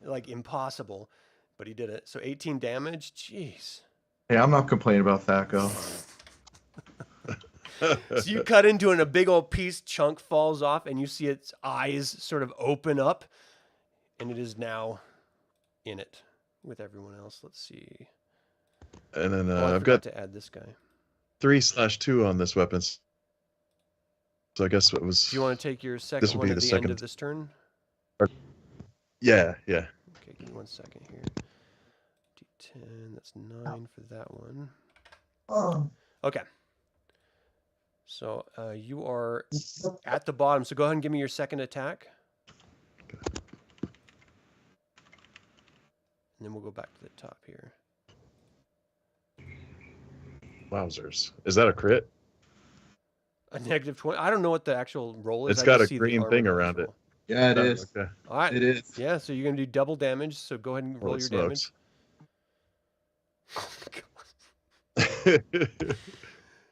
[SPEAKER 1] like impossible, but he did it. So 18 damage. Jeez.
[SPEAKER 6] Hey, I'm not complaining about Thaco.
[SPEAKER 1] So you cut into it, and a big old piece chunk falls off, and you see its eyes sort of open up, and it is now in it with everyone else. Let's see.
[SPEAKER 4] And then
[SPEAKER 1] I
[SPEAKER 4] I've
[SPEAKER 1] forgot
[SPEAKER 4] got
[SPEAKER 1] to add this guy.
[SPEAKER 4] 3/2 on this weapon. So I guess it was.
[SPEAKER 1] Do you want to take your second
[SPEAKER 4] will
[SPEAKER 1] one
[SPEAKER 4] be
[SPEAKER 1] at
[SPEAKER 4] the
[SPEAKER 1] the end
[SPEAKER 4] second.
[SPEAKER 1] of this turn?
[SPEAKER 4] Yeah.
[SPEAKER 1] Okay, give me 1 second here. D10, that's 9 for that one. Okay. So you are at the bottom. So go ahead and give me your second attack. And then we'll go back to the top here.
[SPEAKER 4] Wowzers! Is that a crit?
[SPEAKER 1] A negative 20. I don't know what the actual roll is.
[SPEAKER 4] It's
[SPEAKER 1] I
[SPEAKER 4] got
[SPEAKER 1] just
[SPEAKER 4] a
[SPEAKER 1] see the
[SPEAKER 4] green
[SPEAKER 1] armor
[SPEAKER 4] thing
[SPEAKER 1] class
[SPEAKER 4] around it.
[SPEAKER 1] roll.
[SPEAKER 6] Yeah, it is.
[SPEAKER 4] Okay.
[SPEAKER 1] All right.
[SPEAKER 6] It is.
[SPEAKER 1] Yeah, so you're going to do double damage. So go ahead and roll
[SPEAKER 4] Holy
[SPEAKER 1] your
[SPEAKER 4] smokes.
[SPEAKER 1] damage.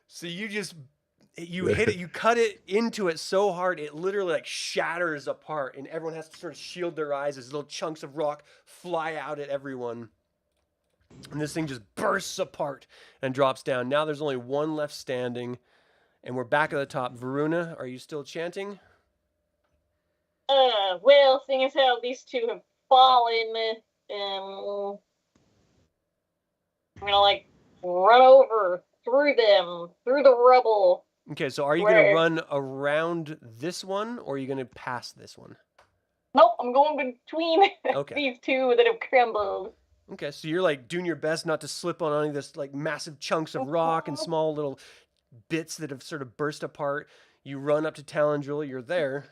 [SPEAKER 1] So you hit it, you cut it into it so hard, it literally like shatters apart, and everyone has to sort of shield their eyes as little chunks of rock fly out at everyone. And this thing just bursts apart and drops down. Now there's only one left standing, and we're back at the top. Viruna, are you still chanting?
[SPEAKER 5] Well, seeing as how these two have fallen, I'm gonna like run over through them, through the rubble.
[SPEAKER 1] Okay, so are you going to run around this one, or are you going to pass this one?
[SPEAKER 5] Nope, I'm going between
[SPEAKER 1] Okay.
[SPEAKER 5] these two that have crumbled.
[SPEAKER 1] Okay, so you're like doing your best not to slip on any of this like massive chunks of rock and small little bits that have sort of burst apart. You run up to Talandril, you're there.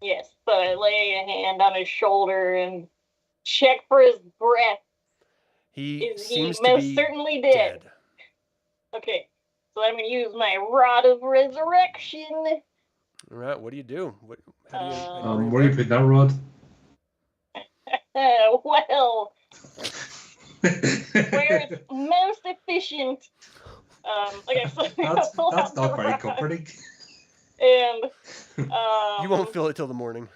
[SPEAKER 5] Yes, so I lay a hand on his shoulder and check for his breath.
[SPEAKER 1] He
[SPEAKER 5] Is he
[SPEAKER 1] seems to
[SPEAKER 5] most
[SPEAKER 1] be
[SPEAKER 5] certainly dead? Okay, so I'm going to use my Rod of Resurrection.
[SPEAKER 1] All right, what do you do? How do you bring him
[SPEAKER 3] Where do you
[SPEAKER 1] back?
[SPEAKER 3] put that rod?
[SPEAKER 5] Well, where it's most efficient. Okay, so
[SPEAKER 3] That's
[SPEAKER 5] pull out
[SPEAKER 3] not
[SPEAKER 5] the
[SPEAKER 3] very
[SPEAKER 5] rod,
[SPEAKER 3] comforting.
[SPEAKER 5] And
[SPEAKER 1] You won't feel it till the morning.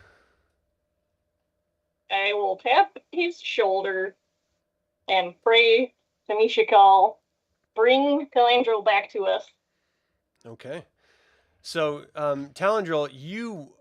[SPEAKER 5] I will tap his shoulder and pray to Mishakal, bring Talandril back to us.
[SPEAKER 1] Okay. So, Talandril, you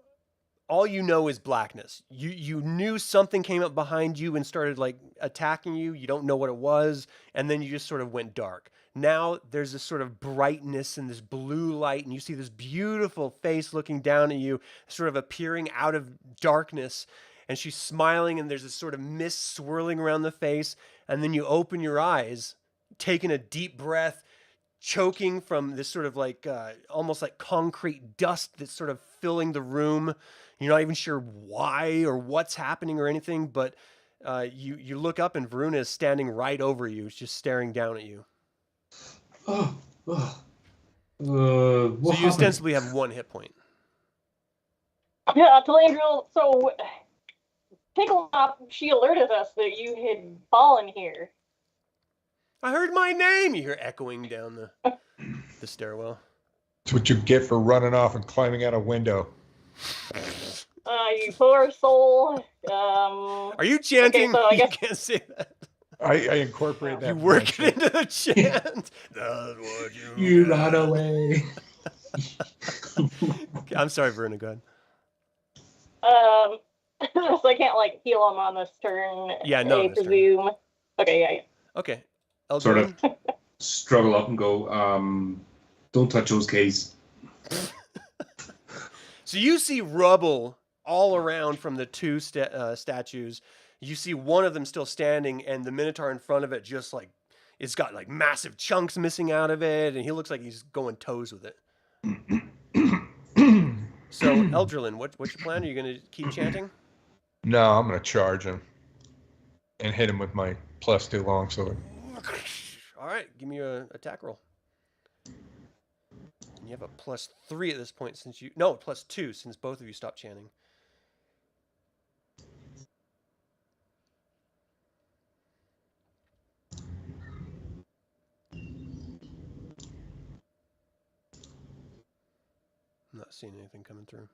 [SPEAKER 1] all you know is blackness. You knew something came up behind you and started like attacking you. You don't know what it was, and then you just sort of went dark. Now there's this sort of brightness and this blue light, and you see this beautiful face looking down at you, sort of appearing out of darkness, and she's smiling, and there's this sort of mist swirling around the face, and then you open your eyes, taking a deep breath, choking from this sort of like almost like concrete dust that's sort of filling the room. You're not even sure why or what's happening or anything, but you look up and Viruna is standing right over you, just staring down at you.
[SPEAKER 3] What
[SPEAKER 1] So you
[SPEAKER 3] happened?
[SPEAKER 1] ostensibly have 1 hit point.
[SPEAKER 5] Yeah, Talandril, so Picklebop, she alerted us that you had fallen here.
[SPEAKER 1] I heard my name. You hear echoing down the stairwell.
[SPEAKER 2] That's what you get for running off and climbing out a window.
[SPEAKER 5] You poor soul.
[SPEAKER 1] Are you chanting?
[SPEAKER 5] so I
[SPEAKER 1] You
[SPEAKER 5] guess-
[SPEAKER 1] can't say that.
[SPEAKER 2] I incorporate that.
[SPEAKER 1] You
[SPEAKER 2] for
[SPEAKER 1] work
[SPEAKER 2] my
[SPEAKER 1] it into the chant. That's what
[SPEAKER 3] You
[SPEAKER 1] got.
[SPEAKER 3] ran away.
[SPEAKER 1] Okay, I'm sorry, Viruna. Go ahead.
[SPEAKER 5] So I can't like heal him on this turn.
[SPEAKER 1] Yeah, no,
[SPEAKER 5] I
[SPEAKER 1] on this turn.
[SPEAKER 5] presume. Okay, yeah.
[SPEAKER 1] Okay.
[SPEAKER 3] Sort
[SPEAKER 1] Eldralin?
[SPEAKER 3] of struggle up and go, don't touch those keys.
[SPEAKER 1] So you see rubble all around from the 2 statues. You see one of them still standing, and the Minotaur in front of it just like, it's got like massive chunks missing out of it, and he looks like he's going toes with it. So, Eldralin, what's your plan? Are you going to keep chanting?
[SPEAKER 2] No, I'm going to charge him and hit him with my +2 longsword.
[SPEAKER 1] All right, give me an attack roll. And you have a +3 at this point since you... No, +2 since both of you stopped chanting. I'm not seeing anything coming through.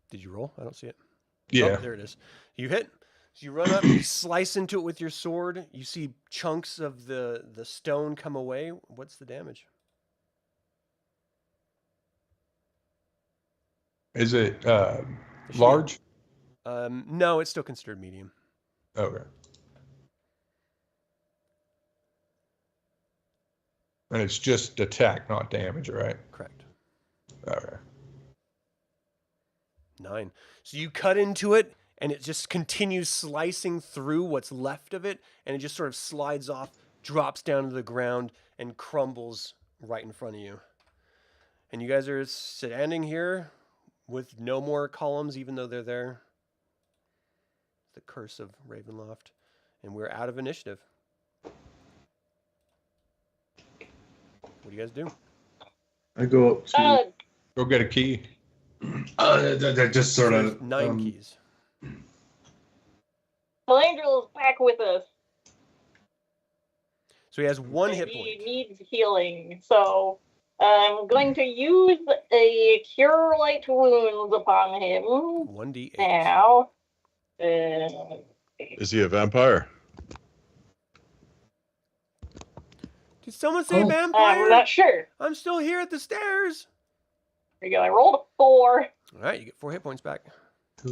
[SPEAKER 1] Did you roll? I don't see it.
[SPEAKER 2] Yeah.
[SPEAKER 1] Oh, there it is. You hit. So you run up, you slice into it with your sword. You see chunks of the stone come away. What's the damage?
[SPEAKER 2] Is it
[SPEAKER 1] It should be-
[SPEAKER 2] large?
[SPEAKER 1] No, it's still considered medium.
[SPEAKER 2] Okay. And it's just attack, not damage, right?
[SPEAKER 1] Correct.
[SPEAKER 2] Okay.
[SPEAKER 1] 9. So you cut into it, and it just continues slicing through what's left of it, and it just sort of slides off, drops down to the ground, and crumbles right in front of you. And you guys are standing here with no more columns, even though they're there. The curse of Ravenloft. And we're out of initiative. What do you guys do?
[SPEAKER 6] I go up to.
[SPEAKER 2] Go get a key.
[SPEAKER 3] They're just sort
[SPEAKER 1] There's
[SPEAKER 3] of
[SPEAKER 1] 9 keys.
[SPEAKER 5] Talandril is back with us.
[SPEAKER 1] So he has 1
[SPEAKER 5] and
[SPEAKER 1] hit
[SPEAKER 5] he
[SPEAKER 1] point.
[SPEAKER 5] needs healing. So I'm going to use a Cure Light Wounds upon him
[SPEAKER 1] 1d8.
[SPEAKER 5] now.
[SPEAKER 4] Is he a vampire?
[SPEAKER 1] Did someone say
[SPEAKER 3] Oh.
[SPEAKER 1] vampire?
[SPEAKER 5] I'm not sure.
[SPEAKER 1] I'm still here at the stairs.
[SPEAKER 5] There you go. I rolled a 4.
[SPEAKER 1] All right, you get 4 hit points back.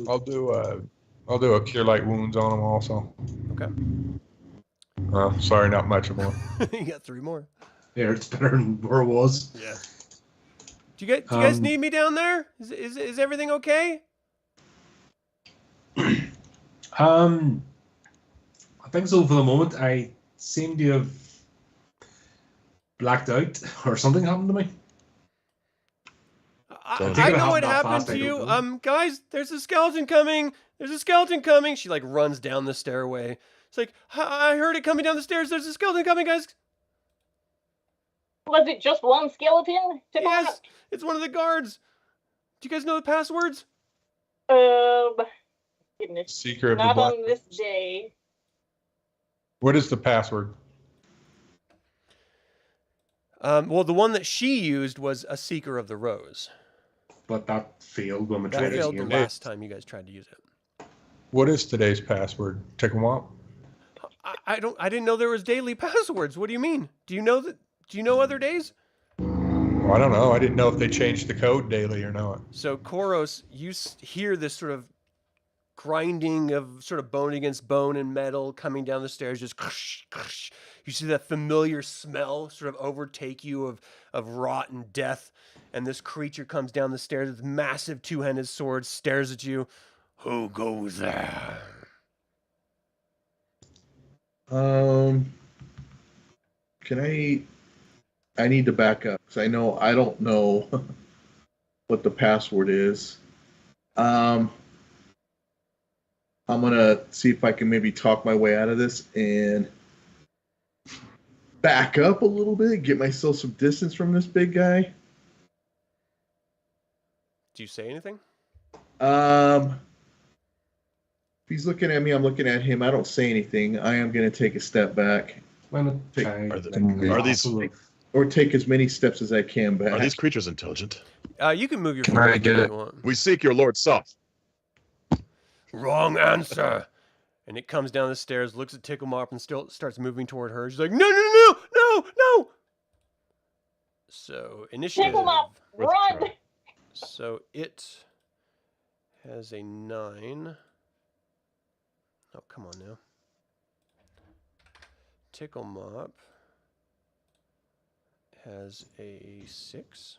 [SPEAKER 2] I'll do a cure light wounds on him also.
[SPEAKER 1] Okay.
[SPEAKER 2] Sorry, not much more.
[SPEAKER 1] You got 3 more.
[SPEAKER 3] yeah, it's better than where it was.
[SPEAKER 1] Yeah. Do you guys
[SPEAKER 3] Um,
[SPEAKER 1] need me down there? Is everything okay?
[SPEAKER 3] I think so for the moment. I seem to have blacked out or something happened to me.
[SPEAKER 1] I
[SPEAKER 4] Sounds
[SPEAKER 1] I
[SPEAKER 3] like-
[SPEAKER 1] know what
[SPEAKER 3] How
[SPEAKER 1] happened
[SPEAKER 3] fast
[SPEAKER 1] to
[SPEAKER 3] I
[SPEAKER 1] you.
[SPEAKER 3] don't know.
[SPEAKER 1] Guys, there's a skeleton coming. There's a skeleton coming. She like runs down the stairway. It's like, I heard it coming down the stairs. There's a skeleton coming, guys.
[SPEAKER 5] Was it just one skeleton?
[SPEAKER 1] Yes, it's one of the guards. Do you guys know the passwords?
[SPEAKER 5] Goodness.
[SPEAKER 2] Seeker of the
[SPEAKER 5] Not
[SPEAKER 2] Black.
[SPEAKER 5] on this day.
[SPEAKER 2] What is the password?
[SPEAKER 1] Well, the one that she used was a Seeker of the Rose.
[SPEAKER 3] But that failed when we
[SPEAKER 1] That
[SPEAKER 3] tried it
[SPEAKER 1] failed the
[SPEAKER 3] here.
[SPEAKER 1] last time you guys tried to use it.
[SPEAKER 2] What is today's password? Take them up.
[SPEAKER 1] I didn't know there was daily passwords. What do you mean? Do you know that? Do you know other days?
[SPEAKER 2] Well, I don't know. I didn't know if they changed the code daily or not.
[SPEAKER 1] So Corros, you hear this sort of grinding of sort of bone against bone and metal coming down the stairs. Just you see that familiar smell sort of overtake you of rot and death. And this creature comes down the stairs with massive two-handed sword, stares at you. Who goes there?
[SPEAKER 6] Can I need to back up because I don't know what the password is. I'm gonna see if I can maybe talk my way out of this and back up a little bit, get myself some distance from this big guy.
[SPEAKER 1] Do you say anything?
[SPEAKER 6] If he's looking at me, I'm looking at him. I don't say anything. I am gonna take a step back.
[SPEAKER 3] Why not
[SPEAKER 6] Take-
[SPEAKER 3] try
[SPEAKER 4] Are these
[SPEAKER 6] Or take as many steps as I can back.
[SPEAKER 4] are these creatures intelligent?
[SPEAKER 1] You can move your
[SPEAKER 7] Can
[SPEAKER 1] foot
[SPEAKER 7] I
[SPEAKER 1] if
[SPEAKER 7] get
[SPEAKER 1] you
[SPEAKER 7] it?
[SPEAKER 1] want.
[SPEAKER 4] We seek your Lord Soth.
[SPEAKER 1] Wrong answer. And it comes down the stairs, looks at Ticklemop, and still starts moving toward her. She's like, no. So, initiative.
[SPEAKER 5] Ticklemop,
[SPEAKER 4] Worth a
[SPEAKER 5] run!
[SPEAKER 4] try.
[SPEAKER 1] So, it has a 9. Oh, come on now. Ticklemop has a 6.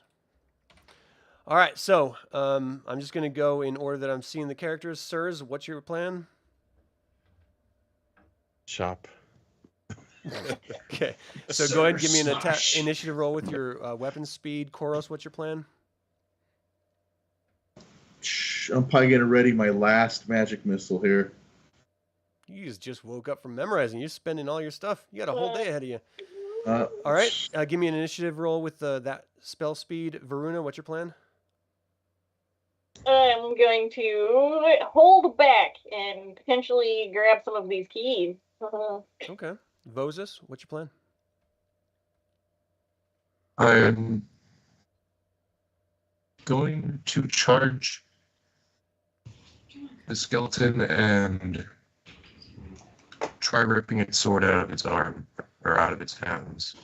[SPEAKER 1] All right, so I'm just going to go in order that I'm seeing the characters. Sirs, what's your plan?
[SPEAKER 4] Chop.
[SPEAKER 1] Okay, so go ahead and give me an
[SPEAKER 3] Slash.
[SPEAKER 1] initiative roll with your weapon speed. Corros, what's your plan?
[SPEAKER 6] I'm probably gonna ready my last magic missile here.
[SPEAKER 1] You just woke up from memorizing. You're spending all your stuff. You got a whole day ahead of you.
[SPEAKER 6] Uh,
[SPEAKER 1] All right, give me an initiative roll with that spell speed. Varuna, what's your plan?
[SPEAKER 5] I'm going to hold back and potentially grab some of these keys.
[SPEAKER 1] Okay. Vozus, what's your plan?
[SPEAKER 7] I'm going to charge the skeleton and try ripping its sword out of its arm or out of its hands.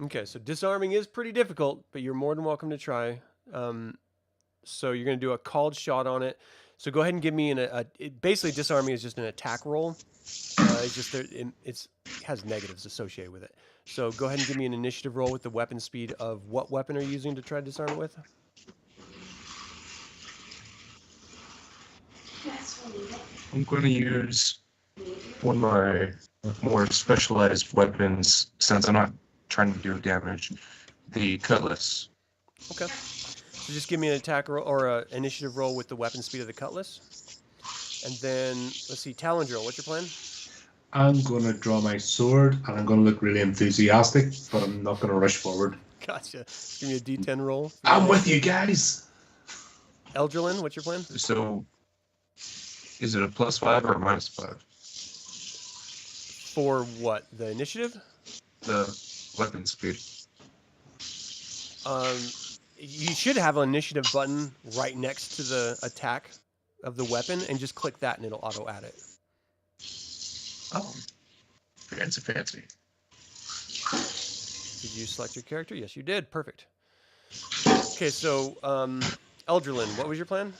[SPEAKER 1] Okay, so disarming is pretty difficult, but you're more than welcome to try. So you're going to do a called shot on it. So go ahead and give me basically disarming is just an attack roll. It's just it has negatives associated with it. So go ahead and give me an initiative roll with the weapon speed of what weapon are you using to try to disarm it with?
[SPEAKER 7] I'm going to use one of my more specialized weapons since I'm not trying to do damage. The cutlass.
[SPEAKER 1] Okay. So just give me an attack roll or an initiative roll with the weapon speed of the cutlass. And then, let's see, Talandril, what's your plan?
[SPEAKER 3] I'm going to draw my sword and I'm going to look really enthusiastic, but I'm not going to rush forward.
[SPEAKER 1] Gotcha. Give me a D10 roll.
[SPEAKER 3] I'm with you guys.
[SPEAKER 1] Eldralin, what's your plan?
[SPEAKER 7] So, is it a +5 or a -5?
[SPEAKER 1] For what? The initiative?
[SPEAKER 7] The weapon speed.
[SPEAKER 1] You should have an initiative button right next to the attack of the weapon, and just click that and it'll auto add it.
[SPEAKER 7] Oh, fancy.
[SPEAKER 1] Did you select your character? Yes, you did. Perfect. Okay, so Eldralin, what was your plan?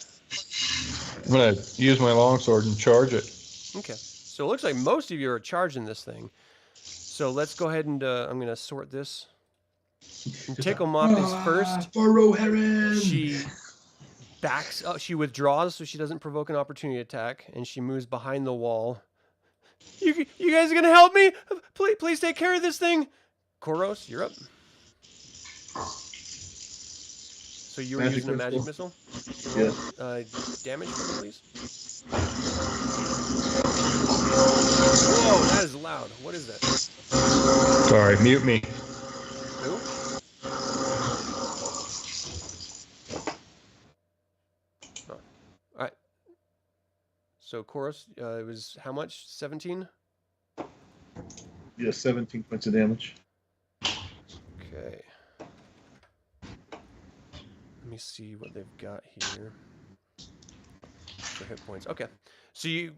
[SPEAKER 2] I'm going to use my longsword and charge it.
[SPEAKER 1] Okay, so it looks like most of you are charging this thing. So let's go ahead and I'm going to sort this. And Ticklemop is first.
[SPEAKER 3] Burrow Heron!
[SPEAKER 1] She backs up. She withdraws so she doesn't provoke an opportunity attack, and she moves behind the wall. You guys are gonna help me? Please take care of this thing. Corros, you're up. So you were
[SPEAKER 6] Magic
[SPEAKER 1] using a magic missile?
[SPEAKER 6] Yeah.
[SPEAKER 1] Damage, please. Whoa, that is loud. What is that?
[SPEAKER 2] Sorry, mute me.
[SPEAKER 1] Who? Oh. All right. So Corros, it was how much? 17?
[SPEAKER 6] Yeah, 17 points of damage.
[SPEAKER 1] Okay. Let me see what they've got here. For hit points. Okay. So you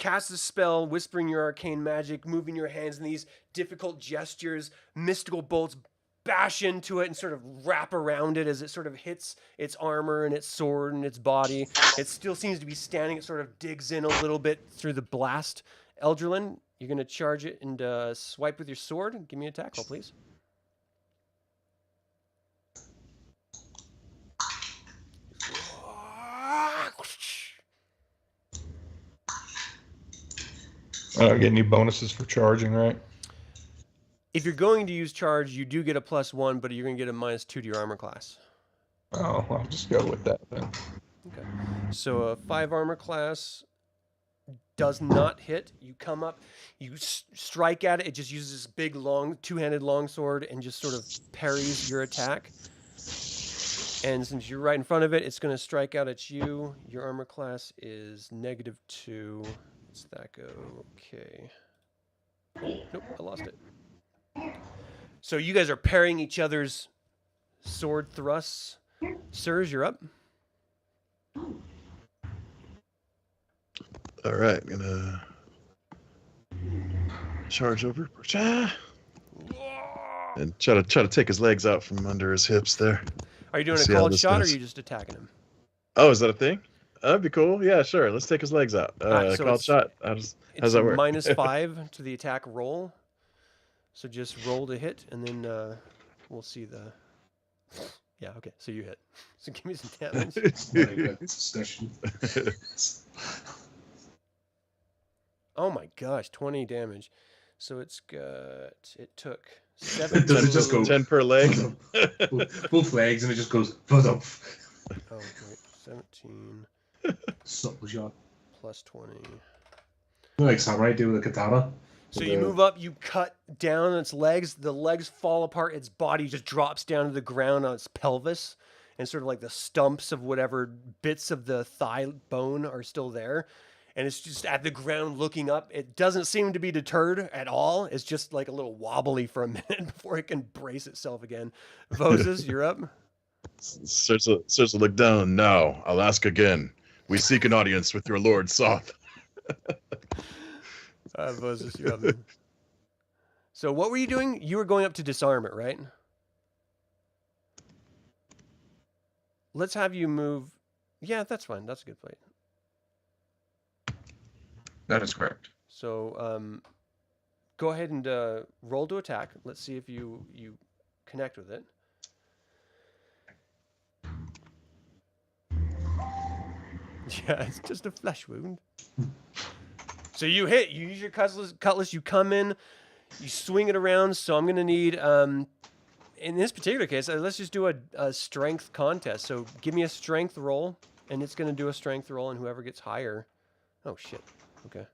[SPEAKER 1] cast a spell, whispering your arcane magic, moving your hands in these difficult gestures. Mystical bolts bash into it and sort of wrap around it as it sort of hits its armor and its sword and its body. It still seems to be standing. It sort of digs in a little bit through the blast. Eldralin, you're going to charge it and swipe with your sword. Give me an attack roll, please.
[SPEAKER 2] I don't get any bonuses for charging, right?
[SPEAKER 1] If you're going to use charge, you do get a +1, but you're going to get a -2 to your armor class.
[SPEAKER 2] Oh, I'll just go with that then.
[SPEAKER 1] Okay. So a 5 armor class does not hit. You come up, you strike at it. It just uses this big, long, two-handed longsword and just sort of parries your attack. And since you're right in front of it, it's going to strike out at you. Your armor class is -2. What's that go? Okay. Nope, I lost it. So you guys are parrying each other's sword thrusts. Sirs, you're up.
[SPEAKER 4] All right, gonna charge over and try to take his legs out from under his hips there.
[SPEAKER 1] Are you doing a
[SPEAKER 4] See how
[SPEAKER 1] called
[SPEAKER 4] this
[SPEAKER 1] shot, or are
[SPEAKER 4] goes.
[SPEAKER 1] you just attacking him?
[SPEAKER 4] Oh, is that a thing? That'd be cool. Yeah, sure. Let's take his legs out.
[SPEAKER 1] So
[SPEAKER 4] Called shot. How
[SPEAKER 1] It's
[SPEAKER 4] does that work?
[SPEAKER 1] -5 to the attack roll. So just roll to hit, and then we'll see the... Yeah, okay, so you hit. So give me some damage.
[SPEAKER 3] Very good discussion.
[SPEAKER 1] Oh my gosh, 20 damage. So it took
[SPEAKER 3] Does
[SPEAKER 1] 7.
[SPEAKER 3] it just go
[SPEAKER 4] 10 per leg.
[SPEAKER 3] both legs, and it just goes. Oh,
[SPEAKER 1] Oh, wait, 17
[SPEAKER 3] subtle shot.
[SPEAKER 1] plus 20.
[SPEAKER 3] Like samurai do with a katana.
[SPEAKER 1] So you move up, you cut down its legs, the legs fall apart, its body just drops down to the ground on its pelvis, and sort of like the stumps of whatever bits of the thigh bone are still there. And it's just at the ground looking up. It doesn't seem to be deterred at all. It's just like a little wobbly for a minute before it can brace itself again. Vozus, you're up.
[SPEAKER 4] Starts to look down. Now, I'll ask again. We seek an audience with your Lord Soth.
[SPEAKER 1] Vozus, you're up. So what were you doing? You were going up to disarm it, right? Let's have you move. Yeah, that's fine. That's a good play.
[SPEAKER 7] That is correct.
[SPEAKER 1] So go ahead and roll to attack. Let's see if you connect with it. Yeah, it's just a flesh wound. So you hit. You use your cutlass. You come in. You swing it around. So I'm going to need, in this particular case, let's just do a strength contest. So give me a strength roll, and it's going to do a strength roll, and whoever gets higher. Oh, shit. Okay.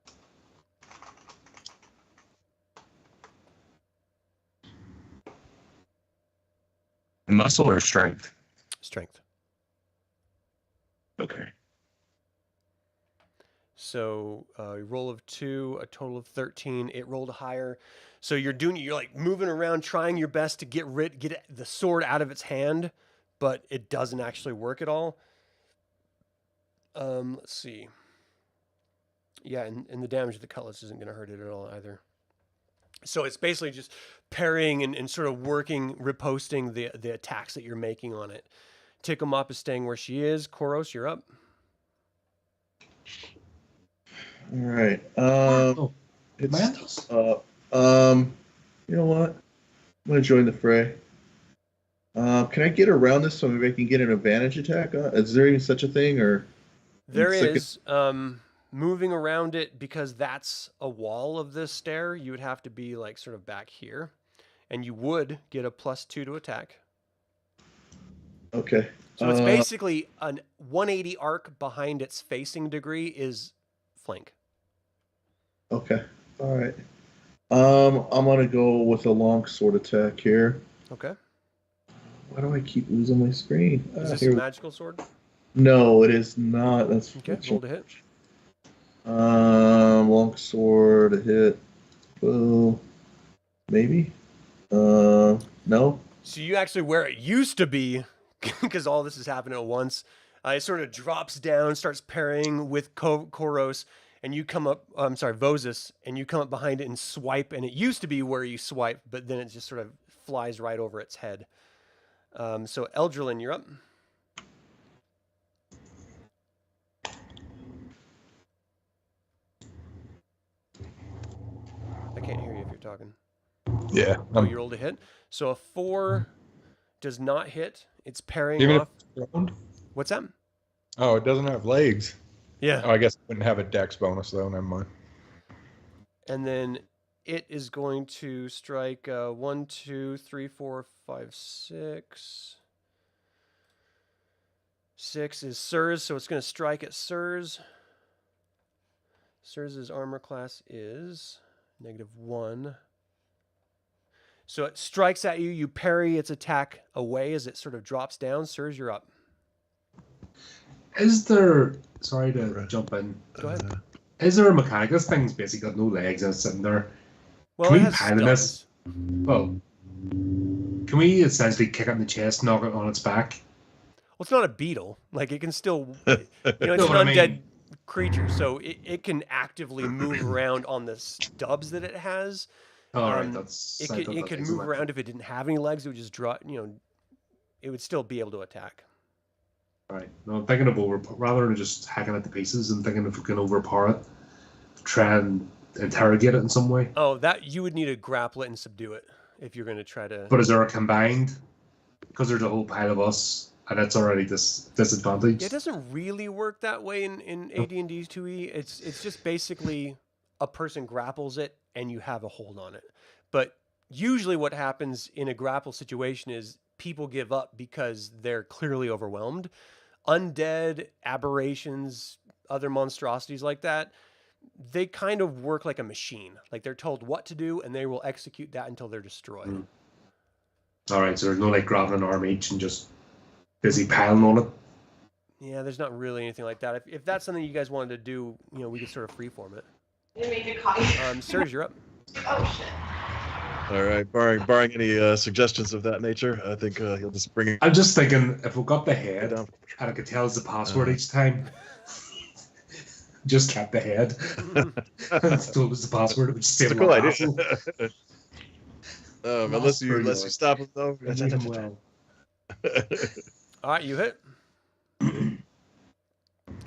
[SPEAKER 7] Muscle or strength?
[SPEAKER 1] Strength.
[SPEAKER 7] Okay.
[SPEAKER 1] So a roll of 2, a total of 13. It rolled higher. So you're like moving around, trying your best to get the sword out of its hand, but it doesn't actually work at all. Let's see. Yeah, and the damage of the cutlass isn't going to hurt it at all either. So it's basically just parrying and sort of riposting the attacks that you're making on it. Ticklemop is staying where she is. Corros, you're up.
[SPEAKER 6] All right.
[SPEAKER 3] Mantis.
[SPEAKER 6] You know what? I'm gonna join the fray. Can I get around this so maybe I can get an advantage attack? Is there even such a thing, or
[SPEAKER 1] There is. Moving around it, because that's a wall of this stair, you would have to be like sort of back here, and you would get a +2 to attack.
[SPEAKER 6] Okay.
[SPEAKER 1] So it's basically an 180 arc behind its facing degree is flank.
[SPEAKER 6] Okay. All right. I'm gonna go with a long sword attack here.
[SPEAKER 1] Okay.
[SPEAKER 6] Why do I keep losing my screen?
[SPEAKER 1] Is this
[SPEAKER 6] Here
[SPEAKER 1] a
[SPEAKER 6] we-
[SPEAKER 1] magical sword?
[SPEAKER 6] No, it is not. That's
[SPEAKER 1] Okay, roll to hit.
[SPEAKER 6] long sword to hit. Boom. Maybe. No.
[SPEAKER 1] So you actually where it used to be, because all this is happening at once. It sort of drops down, starts parrying with Corros, and you come up. I'm sorry, Vozus, and you come up behind it and swipe. And it used to be where you swipe, but then it just sort of flies right over its head. So Eldralin, you're up. I can't hear you if you're talking.
[SPEAKER 2] Yeah.
[SPEAKER 1] Oh, you rolled a hit. So a 4 does not hit. It's parrying
[SPEAKER 2] Even
[SPEAKER 1] off.
[SPEAKER 2] if it's thrown?
[SPEAKER 1] What's that?
[SPEAKER 2] Oh, it doesn't have legs.
[SPEAKER 1] Yeah.
[SPEAKER 2] Oh, I guess it wouldn't have a dex bonus though. Never mind.
[SPEAKER 1] And then it is going to strike 1, 2, 3, 4, 5, 6. 6 is Sirs, so it's going to strike at Sirs. Sirs' armor class is -1. So it strikes at you. You parry its attack away as it sort of drops down. Sirs, you're up.
[SPEAKER 3] Is there? Sorry to jump in.
[SPEAKER 1] Go ahead.
[SPEAKER 3] Is there a mechanic? This thing's basically got no legs and it's sitting there.
[SPEAKER 1] Well,
[SPEAKER 3] Can
[SPEAKER 1] it
[SPEAKER 3] we
[SPEAKER 1] has
[SPEAKER 3] pilot this?
[SPEAKER 1] stubs.
[SPEAKER 3] Well, can we essentially kick it in the chest, knock it on its back?
[SPEAKER 1] Well, it's not a beetle. Like, it can still, it's
[SPEAKER 3] No,
[SPEAKER 1] an
[SPEAKER 3] but I
[SPEAKER 1] undead
[SPEAKER 3] mean-
[SPEAKER 1] creature, so it can actively move around on the stubs that it has.
[SPEAKER 3] All right,
[SPEAKER 1] Um,
[SPEAKER 3] that's.
[SPEAKER 1] It
[SPEAKER 3] I
[SPEAKER 1] could,
[SPEAKER 3] thought
[SPEAKER 1] it
[SPEAKER 3] that
[SPEAKER 1] could
[SPEAKER 3] was
[SPEAKER 1] move
[SPEAKER 3] my-
[SPEAKER 1] around if it didn't have any legs. It would just drop, it would still be able to attack.
[SPEAKER 3] All right. No, I'm thinking of rather than just hacking it to pieces. I'm thinking if we can overpower it, try and interrogate it in some way.
[SPEAKER 1] Oh, that you would need to grapple it and subdue it if you're going to try to.
[SPEAKER 3] But is there a combined? Because there's a whole pile of us, and it's already disadvantaged.
[SPEAKER 1] It doesn't really work that way in AD&D 2E. It's just basically a person grapples it and you have a hold on it. But usually what happens in a grapple situation is people give up because they're clearly overwhelmed. Undead, aberrations, other monstrosities like that, they kind of work like a machine. Like they're told what to do and they will execute that until they're destroyed.
[SPEAKER 3] All right, so there's no like grabbing an arm each and just busy piling on it.
[SPEAKER 1] Yeah, there's not really anything like that. If that's something you guys wanted to do, we could sort of freeform it.
[SPEAKER 5] You made a copy.
[SPEAKER 1] Serge, you're up.
[SPEAKER 5] Oh shit.
[SPEAKER 4] All right, barring any suggestions of that nature, I think he'll just bring it
[SPEAKER 3] I'm just thinking if we got the head
[SPEAKER 4] down.
[SPEAKER 3] and I could tell us the password each time, just kept the head and told us the password, it would just
[SPEAKER 4] It's
[SPEAKER 3] save
[SPEAKER 4] a
[SPEAKER 3] a
[SPEAKER 4] cool
[SPEAKER 3] lot of
[SPEAKER 4] idea.
[SPEAKER 3] hassle.
[SPEAKER 4] Unless you stop him though.
[SPEAKER 3] And leave him well.
[SPEAKER 1] All right, you hit.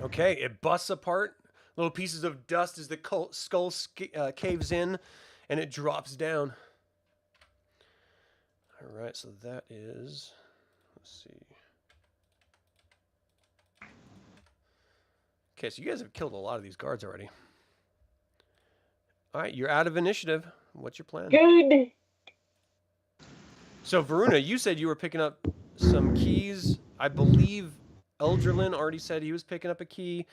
[SPEAKER 1] Okay, it busts apart. Little pieces of dust as the skull caves in, and it drops down. All right, so that is. Let's see. Okay, so you guys have killed a lot of these guards already. All right, you're out of initiative. What's your plan?
[SPEAKER 5] Good.
[SPEAKER 1] So, Viruna, you said you were picking up some keys. I believe Eldralin already said he was picking up a key.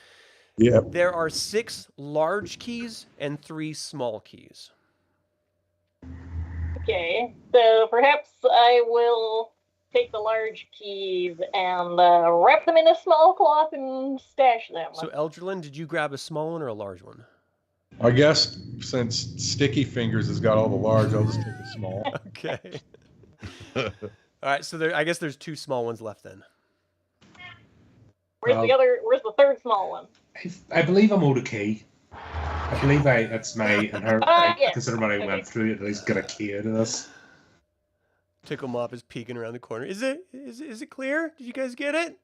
[SPEAKER 2] Yeah.
[SPEAKER 1] There are 6 large keys and 3 small keys.
[SPEAKER 5] Okay, so perhaps I will take the large keys and wrap them in a small cloth and stash them.
[SPEAKER 1] So, Eldralin, did you grab a small one or a large one?
[SPEAKER 2] I guess since Sticky Fingers has got all the large, I'll just take the small.
[SPEAKER 1] Okay. All right, so I guess there's 2 small ones left then.
[SPEAKER 5] Where's the third small one?
[SPEAKER 3] I believe I'm owed a key. I believe it's my inherent right,
[SPEAKER 5] yeah.
[SPEAKER 3] considering what I
[SPEAKER 5] Okay.
[SPEAKER 3] went through, at least get a key out of this.
[SPEAKER 1] Tickle Mop is peeking around the corner. Is it clear? Did you guys get it?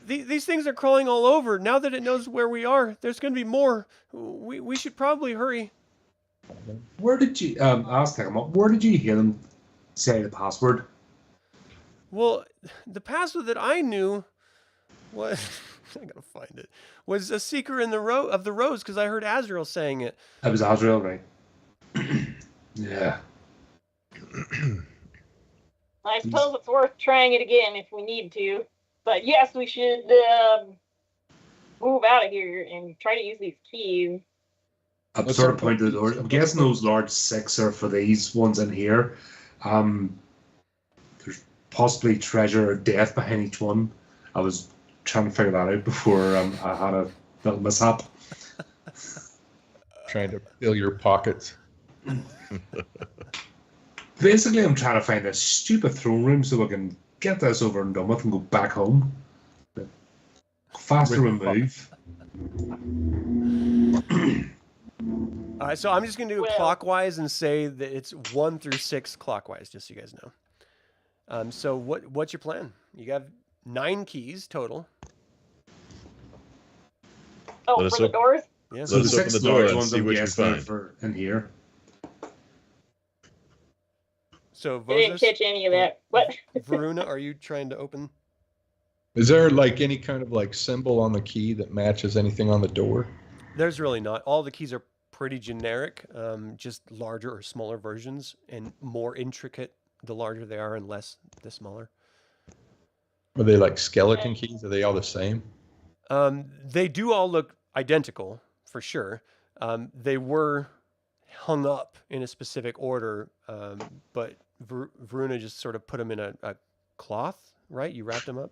[SPEAKER 1] These things are crawling all over. Now that it knows where we are, there's going to be more. We should probably hurry.
[SPEAKER 3] Where did you, I'll take them up. Where did you hear them say the password?
[SPEAKER 1] Well, the password that I knew was I gotta find it. Was a seeker in the of the rose because I heard Azrael saying it.
[SPEAKER 3] It was Azrael, right? Yeah.
[SPEAKER 5] I suppose it's worth trying it again if we need to. But yes, we should move out of here and try to use these keys.
[SPEAKER 3] I'm
[SPEAKER 2] What's
[SPEAKER 3] sort
[SPEAKER 2] our
[SPEAKER 3] of pointing to the doors. I'm guessing those large 6 are for these ones in here. There's possibly treasure or death behind each one. I was trying to figure that out before I had a little mishap.
[SPEAKER 2] Trying to fill your pockets.
[SPEAKER 3] Basically, I'm trying to find this stupid throne room so I can get this over and done with and go back home. But faster we move.
[SPEAKER 1] All right, so I'm just going to do it
[SPEAKER 5] Well-
[SPEAKER 1] clockwise and say that it's 1 through 6 clockwise, just so you guys know. So what's your plan? You have 9 keys total.
[SPEAKER 5] Oh,
[SPEAKER 4] Let us
[SPEAKER 5] for the
[SPEAKER 4] op-
[SPEAKER 5] doors?
[SPEAKER 1] Yeah.
[SPEAKER 4] So let's open the door
[SPEAKER 3] large
[SPEAKER 4] and
[SPEAKER 3] ones
[SPEAKER 4] see
[SPEAKER 3] I'm
[SPEAKER 4] what you
[SPEAKER 3] guessing
[SPEAKER 4] find.
[SPEAKER 3] are in here.
[SPEAKER 1] So
[SPEAKER 5] I didn't
[SPEAKER 1] Vozus,
[SPEAKER 5] catch any of that. What?
[SPEAKER 1] Viruna, are you trying to open?
[SPEAKER 2] Is there like any kind of like symbol on the key that matches anything on the door?
[SPEAKER 1] There's really not. All the keys are pretty generic, just larger or smaller versions, and more intricate the larger they are and less the smaller.
[SPEAKER 2] Are they like skeleton keys? Are they all the same?
[SPEAKER 1] They do all look identical, for sure. They were hung up in a specific order, but Viruna just sort of put them in a cloth, right? You wrapped them up?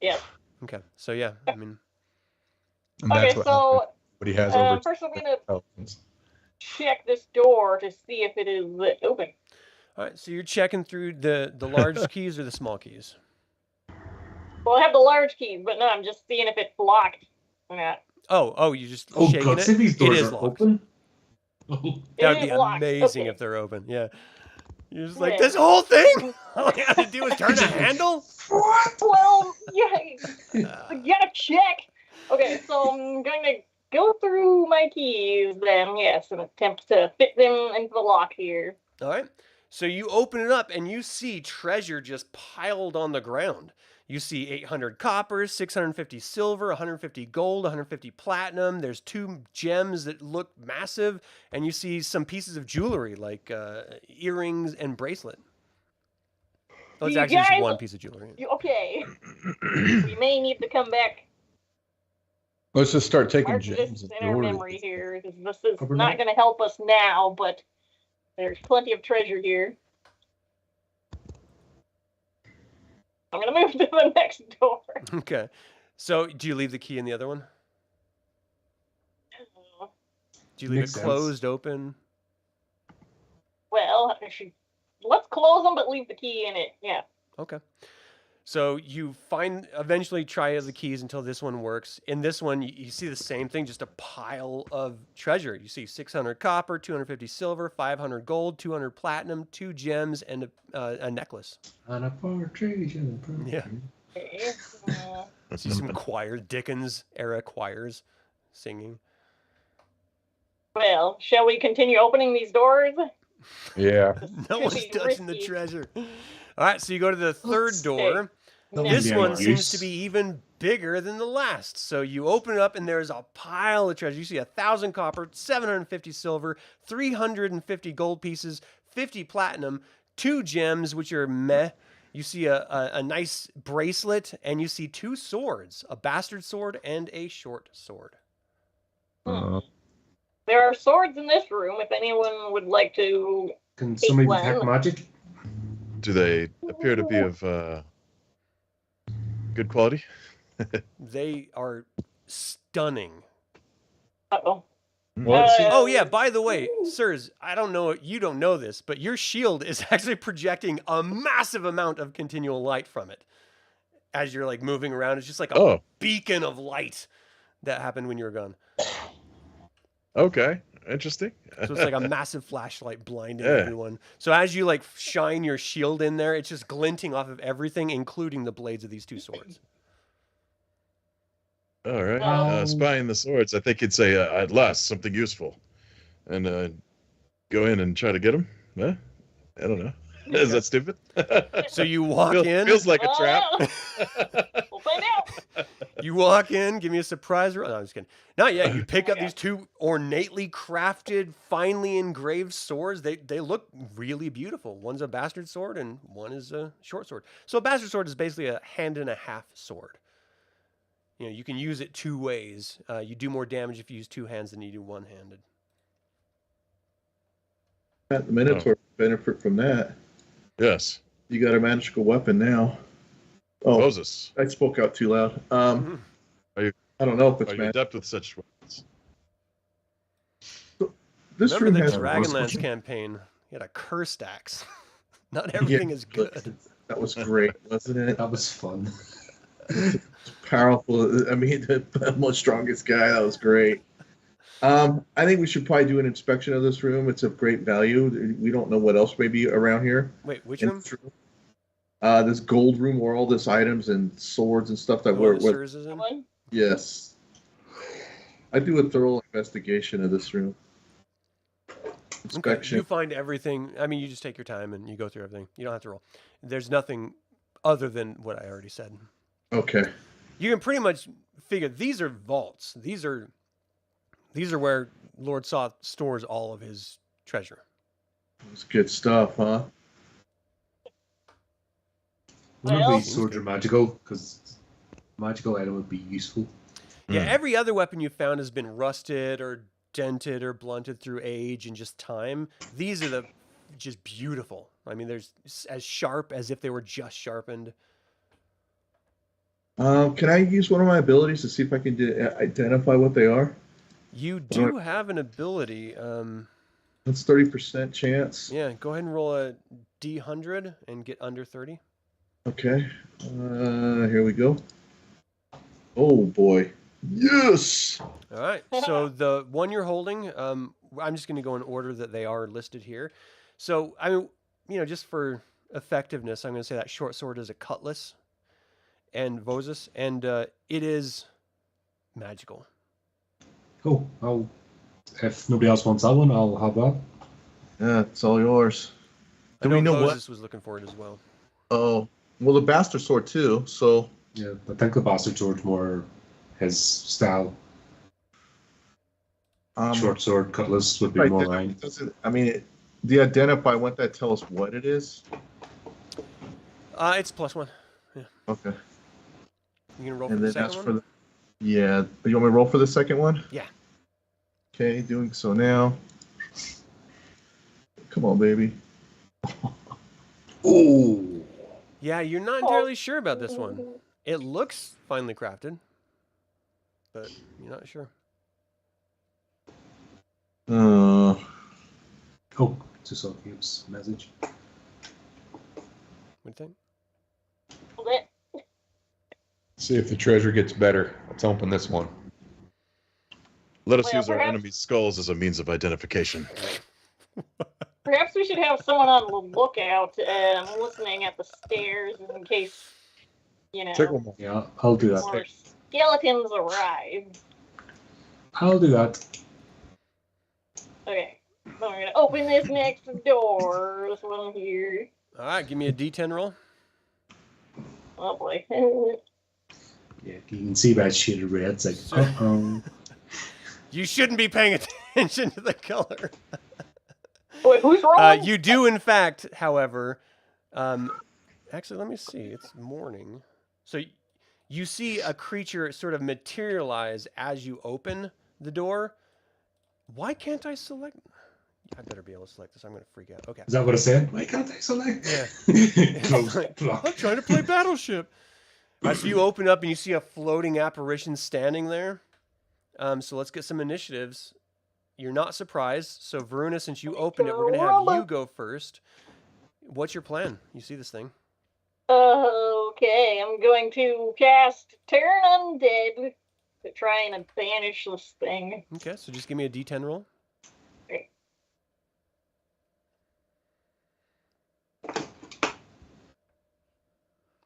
[SPEAKER 5] Yeah.
[SPEAKER 1] Okay, so yeah, I mean,
[SPEAKER 2] And
[SPEAKER 5] Okay,
[SPEAKER 2] what
[SPEAKER 5] so
[SPEAKER 2] he has over.
[SPEAKER 5] first I'm gonna
[SPEAKER 2] intelligence.
[SPEAKER 5] check this door to see if it is open.
[SPEAKER 1] all right, so you're checking through the large keys or the small keys?
[SPEAKER 5] Well, I have the large keys, but no, I'm just seeing if it's locked or not.
[SPEAKER 1] Oh, you just
[SPEAKER 3] Oh
[SPEAKER 1] shaking
[SPEAKER 3] god,
[SPEAKER 1] it?
[SPEAKER 3] see these
[SPEAKER 1] It
[SPEAKER 3] doors
[SPEAKER 1] is
[SPEAKER 3] are
[SPEAKER 1] locked.
[SPEAKER 3] open.
[SPEAKER 1] That would
[SPEAKER 5] It
[SPEAKER 1] be
[SPEAKER 5] is locked.
[SPEAKER 1] amazing
[SPEAKER 5] Okay.
[SPEAKER 1] if they're open. Yeah. You're just like,
[SPEAKER 5] Yeah.
[SPEAKER 1] this whole thing? All I had to do was turn a handle?
[SPEAKER 5] Well, yeah, you gotta check. Okay, so I'm going to go through my keys then, yes, and attempt to fit them into the lock here.
[SPEAKER 1] All right. So you open it up and you see treasure just piled on the ground. You see 800 copper, 650 silver, 150 gold, 150 platinum. There's 2 gems that look massive, and you see some pieces of jewelry like earrings and bracelet. Oh, it's
[SPEAKER 5] You
[SPEAKER 1] actually just
[SPEAKER 5] guys-
[SPEAKER 1] one piece of jewelry.
[SPEAKER 5] Okay, we may need to come back.
[SPEAKER 2] Let's just start taking
[SPEAKER 5] Mark
[SPEAKER 2] gems
[SPEAKER 5] this
[SPEAKER 2] and
[SPEAKER 5] in our
[SPEAKER 2] jewelry.
[SPEAKER 5] memory here. This is
[SPEAKER 3] Overnight.
[SPEAKER 5] not going to help us now, but there's plenty of treasure here. I'm going to move to the next door.
[SPEAKER 1] Okay. So do you leave the key in the other one? Do you leave
[SPEAKER 3] Makes
[SPEAKER 1] it
[SPEAKER 3] sense.
[SPEAKER 1] closed, open?
[SPEAKER 5] Well, let's close them, but leave the key in it. Yeah.
[SPEAKER 1] Okay. So you eventually try the keys until this one works. In this one, you see the same thing, just a pile of treasure. You see 600 copper, 250 silver, 500 gold, 200 platinum, 2 gems, and a necklace.
[SPEAKER 3] And a partridge in a pear
[SPEAKER 1] Yeah.
[SPEAKER 3] tree.
[SPEAKER 5] Okay.
[SPEAKER 1] See some choirs, Dickens era choirs singing.
[SPEAKER 5] Well, shall we continue opening these doors?
[SPEAKER 2] Yeah.
[SPEAKER 1] No
[SPEAKER 5] Could
[SPEAKER 1] one's
[SPEAKER 5] be
[SPEAKER 1] touching the
[SPEAKER 5] risky.
[SPEAKER 1] treasure. All right, so you go to the third
[SPEAKER 3] Let's
[SPEAKER 1] door.
[SPEAKER 3] That
[SPEAKER 1] This
[SPEAKER 3] would be
[SPEAKER 1] one
[SPEAKER 3] a
[SPEAKER 1] seems
[SPEAKER 3] use.
[SPEAKER 1] to be even bigger than the last. So you open it up and there's a pile of treasure. You see 1,000 copper, 750 silver, 350 gold pieces, 50 platinum, 2 gems, which are meh. You see a nice bracelet, and you see 2 swords, a bastard sword and a short sword.
[SPEAKER 5] There are swords in this room if anyone would like to.
[SPEAKER 3] Can somebody
[SPEAKER 5] Well-
[SPEAKER 3] detect magic?
[SPEAKER 4] Do they appear to be of good quality?
[SPEAKER 1] They are stunning.
[SPEAKER 5] Uh-oh.
[SPEAKER 3] What?
[SPEAKER 1] Oh yeah, by the way, sirs, I don't know, you don't know this, but your shield is actually projecting a massive amount of continual light from it. As you're like moving around, it's just like a
[SPEAKER 4] Oh,
[SPEAKER 1] beacon of light that happened when you were gone.
[SPEAKER 4] okay. Interesting.
[SPEAKER 1] So it's like a massive flashlight blinding
[SPEAKER 4] Yeah.
[SPEAKER 1] everyone. So as you like shine your shield in there, it's just glinting off of everything, including the blades of these 2 swords.
[SPEAKER 4] All right.
[SPEAKER 5] Um,
[SPEAKER 4] Spying the swords, I think you'd say at last something useful, and go in and try to get them. Huh? I don't know. Is that stupid?
[SPEAKER 1] So you walk in.
[SPEAKER 4] Feels like a trap.
[SPEAKER 5] We'll find out.
[SPEAKER 1] You walk in, give me a surprise roll. No, I'm just kidding. Not yet. You pick up these 2 ornately crafted, finely engraved swords. They look really beautiful. One's a bastard sword and one is a short sword. So a bastard sword is basically a hand and a half sword. You know, you can use it 2 ways. You do more damage if you use 2 hands than you do one-handed.
[SPEAKER 6] The Minotaur benefit from that.
[SPEAKER 4] Yes.
[SPEAKER 6] You got a magical weapon now. Oh,
[SPEAKER 4] Vozus,
[SPEAKER 6] I spoke out too loud.
[SPEAKER 1] Mhm.
[SPEAKER 6] I don't know if it's
[SPEAKER 4] are you
[SPEAKER 6] magic.
[SPEAKER 4] adept with such weapons?
[SPEAKER 6] This
[SPEAKER 1] Remember
[SPEAKER 6] room
[SPEAKER 1] the
[SPEAKER 6] has
[SPEAKER 1] Dragonlance campaign? You had a cursed axe. Not everything is good.
[SPEAKER 6] That was great, wasn't it?
[SPEAKER 3] That was fun.
[SPEAKER 6] Powerful. I mean, the most strongest guy. That was great. I think we should probably do an inspection of this room. It's of great value. We don't know what else may be around here.
[SPEAKER 1] Wait, which
[SPEAKER 6] in
[SPEAKER 1] room?
[SPEAKER 6] this room. This gold room where all this items and swords and stuff that
[SPEAKER 1] The one
[SPEAKER 6] were.
[SPEAKER 1] that Sirs is in?
[SPEAKER 5] One?
[SPEAKER 6] Yes. I do a thorough investigation of this room.
[SPEAKER 1] Okay.
[SPEAKER 6] Inspection.
[SPEAKER 1] You find everything. I mean, you just take your time and you go through everything. You don't have to roll. There's nothing other than what I already said.
[SPEAKER 6] Okay.
[SPEAKER 1] You can pretty much figure these are vaults. These are where Lord Soth stores all of his treasure.
[SPEAKER 6] It's good stuff, huh?
[SPEAKER 3] None of
[SPEAKER 5] Well-
[SPEAKER 3] these swords are magical, because magical item would be useful.
[SPEAKER 1] Yeah, every other weapon you found has been rusted or dented or blunted through age and just time. These are just beautiful. I mean, there's as sharp as if they were just sharpened.
[SPEAKER 6] Can I use one of my abilities to see if I can identify what they are?
[SPEAKER 1] You do have an ability.
[SPEAKER 6] That's 30% chance.
[SPEAKER 1] Yeah, go ahead and roll a D100 and get under 30.
[SPEAKER 6] Okay. Here we go. Oh boy. Yes.
[SPEAKER 1] All right. So the one you're holding, I'm just going to go in order that they are listed here. So I mean, just for effectiveness, I'm going to say that short sword is a cutlass, and Vozus, and it is magical.
[SPEAKER 3] Oh, if nobody else wants that one, I'll have that.
[SPEAKER 6] Yeah, it's all yours.
[SPEAKER 1] I
[SPEAKER 6] Do we know
[SPEAKER 1] Vozus
[SPEAKER 6] what?
[SPEAKER 1] was looking for it as well.
[SPEAKER 6] Oh, well, the bastard sword too. So
[SPEAKER 3] Yeah, I think the bastard sword's more his style. Short sword, cutlass would be more mine.
[SPEAKER 6] The identify. Won't that tell us what it is?
[SPEAKER 1] It's +1.
[SPEAKER 6] Okay.
[SPEAKER 1] You can roll for
[SPEAKER 6] And
[SPEAKER 1] the
[SPEAKER 6] then that's
[SPEAKER 1] second
[SPEAKER 6] for
[SPEAKER 1] one.
[SPEAKER 6] Yeah. But you want me to roll for the second one?
[SPEAKER 1] Yeah.
[SPEAKER 6] Okay, doing so now. Come on, baby.
[SPEAKER 3] Oh,
[SPEAKER 1] Yeah, you're not entirely sure about this one. It looks finely crafted, but you're not sure.
[SPEAKER 3] to Soth's message.
[SPEAKER 1] What do you think?
[SPEAKER 5] Lit.
[SPEAKER 2] See if the treasure gets better. Let's open this one.
[SPEAKER 4] Let us
[SPEAKER 5] Well,
[SPEAKER 4] use our
[SPEAKER 5] perhaps-
[SPEAKER 4] enemies' skulls as a means of identification.
[SPEAKER 5] Perhaps we should have someone on the lookout listening at the stairs in case,
[SPEAKER 2] Check one more.
[SPEAKER 3] Yeah, I'll do that.
[SPEAKER 5] more skeletons arrive.
[SPEAKER 3] I'll do that.
[SPEAKER 5] Okay, so we're gonna open this next door. This one here.
[SPEAKER 1] All right, give me a D10 roll.
[SPEAKER 5] Oh boy.
[SPEAKER 3] Yeah, you can see by shaded red. It's like, uh-oh.
[SPEAKER 1] You shouldn't be paying attention to the color.
[SPEAKER 5] Wait, who's wrong?
[SPEAKER 1] You do, in fact, however. Actually, let me see. It's morning. So you see a creature sort of materialize as you open the door. Why can't I select? I better be able to select this. I'm going to freak out. Okay.
[SPEAKER 3] Is that what I said? Why can't I select?
[SPEAKER 1] Yeah.
[SPEAKER 3] Close.
[SPEAKER 1] I'm trying to play Battleship. So you open up and you see a floating apparition standing there. So let's get some initiatives. You're not surprised. So Viruna, since you opened it, we're going to have you go first. What's your plan? You see this thing.
[SPEAKER 5] Okay, I'm going to cast Turn Undead to try and banish this thing.
[SPEAKER 1] Okay, so just give me a D10 roll.
[SPEAKER 5] Okay.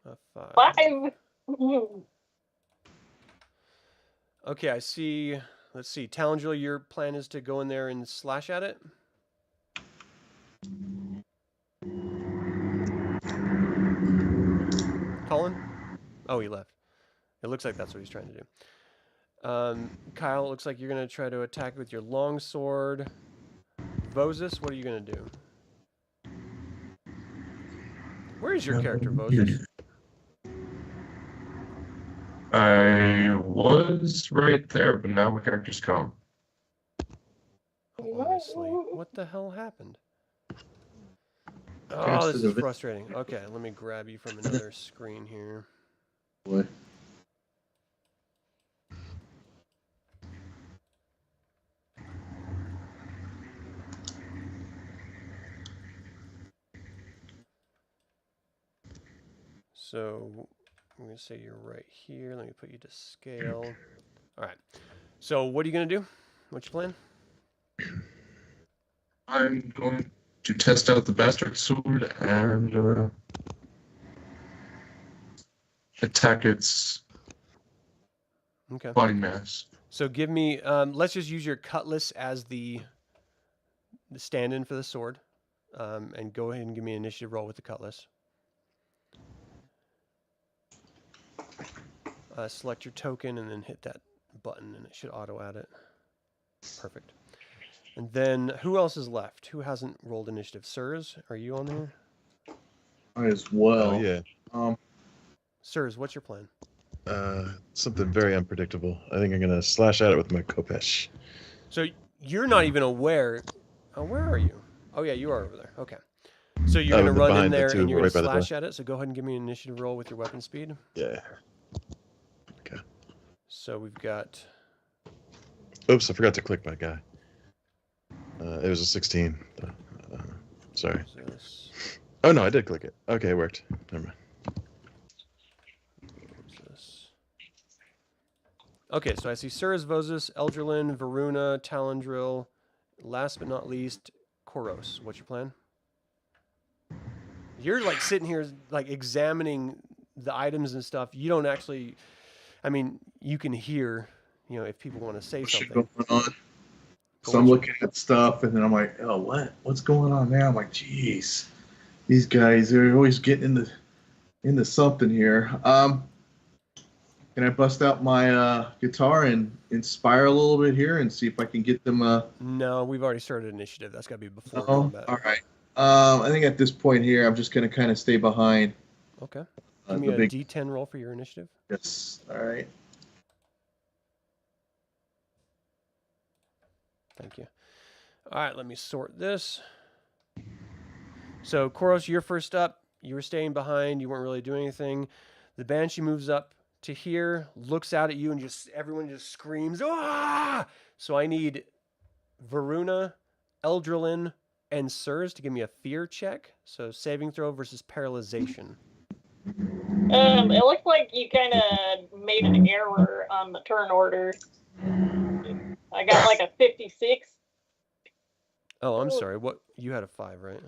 [SPEAKER 1] A 5.
[SPEAKER 5] 5.
[SPEAKER 1] Okay, I see. Let's see. Talandril, your plan is to go in there and slash at it? Colin? Oh, he left. It looks like that's what he's trying to do. Kyle, it looks like you're going to try to attack with your longsword. Vozus, what are you going to do? Where is your character, Vozus?
[SPEAKER 7] I was right there, but now my character's gone.
[SPEAKER 1] Honestly, what the hell happened? Oh,
[SPEAKER 6] Cast
[SPEAKER 1] this
[SPEAKER 6] it
[SPEAKER 1] is
[SPEAKER 6] a bit.
[SPEAKER 1] frustrating. Okay, let me grab you from another screen here.
[SPEAKER 6] What?
[SPEAKER 1] So, I'm going to say you're right here. Let me put you to scale. All right. So what are you going to do? What's your plan?
[SPEAKER 7] I'm going to test out the bastard sword and attack its
[SPEAKER 1] Okay.
[SPEAKER 7] body mass.
[SPEAKER 1] So give me, let's just use your cutlass as the stand-in for the sword. And go ahead and give me an initiative roll with the cutlass. Select your token and then hit that button and it should auto add it. Perfect. And then who else is left? Who hasn't rolled initiative? Sirs, are you on there?
[SPEAKER 6] I as well.
[SPEAKER 4] Oh, yeah.
[SPEAKER 1] Sirs, what's your plan?
[SPEAKER 4] Something very unpredictable. I think I'm going to slash at it with my Kopesh.
[SPEAKER 1] So you're not even aware. Oh, where are you? Oh, yeah, you are over there. Okay. So you're going to run in
[SPEAKER 4] behind the
[SPEAKER 1] there
[SPEAKER 4] two,
[SPEAKER 1] and you're going
[SPEAKER 4] right
[SPEAKER 1] to
[SPEAKER 4] by the door.
[SPEAKER 1] slash at it. So go ahead and give me an initiative roll with your weapon speed.
[SPEAKER 4] Yeah. Okay.
[SPEAKER 1] So we've got...
[SPEAKER 4] Oops, I forgot to click my guy. It was a 16. Sorry.
[SPEAKER 1] Vozus,
[SPEAKER 4] Oh, no, I did click it. Okay, it worked. Never mind.
[SPEAKER 1] Vozus. Okay, so I see Sirs, Vozus, Eldralin, Viruna, Talandril. Last but not least, Corros. What's your plan? You're like sitting here like examining the items and stuff. You don't actually... I mean, you can hear, you know, if people want to say
[SPEAKER 6] Shit
[SPEAKER 1] something.
[SPEAKER 6] going on. So I'm looking at stuff, and then I'm like, oh, what's going on now? I'm like, geez, these guys, they're always getting into something here. Can I bust out my guitar and inspire a little bit here and see if I can get them?
[SPEAKER 1] No, we've already started initiative. That's got to be before
[SPEAKER 6] Oh,
[SPEAKER 1] combat.
[SPEAKER 6] all right. I think at this point here, I'm just going to kind of stay behind.
[SPEAKER 1] Okay. Give me a D10 roll for your initiative.
[SPEAKER 6] Yes. All right.
[SPEAKER 1] Thank you. All right, let me sort this. So, Corros, you're first up. You were staying behind. You weren't really doing anything. The Banshee moves up to here, looks out at you, and everyone just screams, "Ah!" So I need Viruna, Eldralin, and Sirs to give me a fear check. So saving throw versus paralyzation.
[SPEAKER 5] It looked like you kind of made an error on the turn order. I got like a 56.
[SPEAKER 1] Oh, I'm sorry. What? You had a 5, right?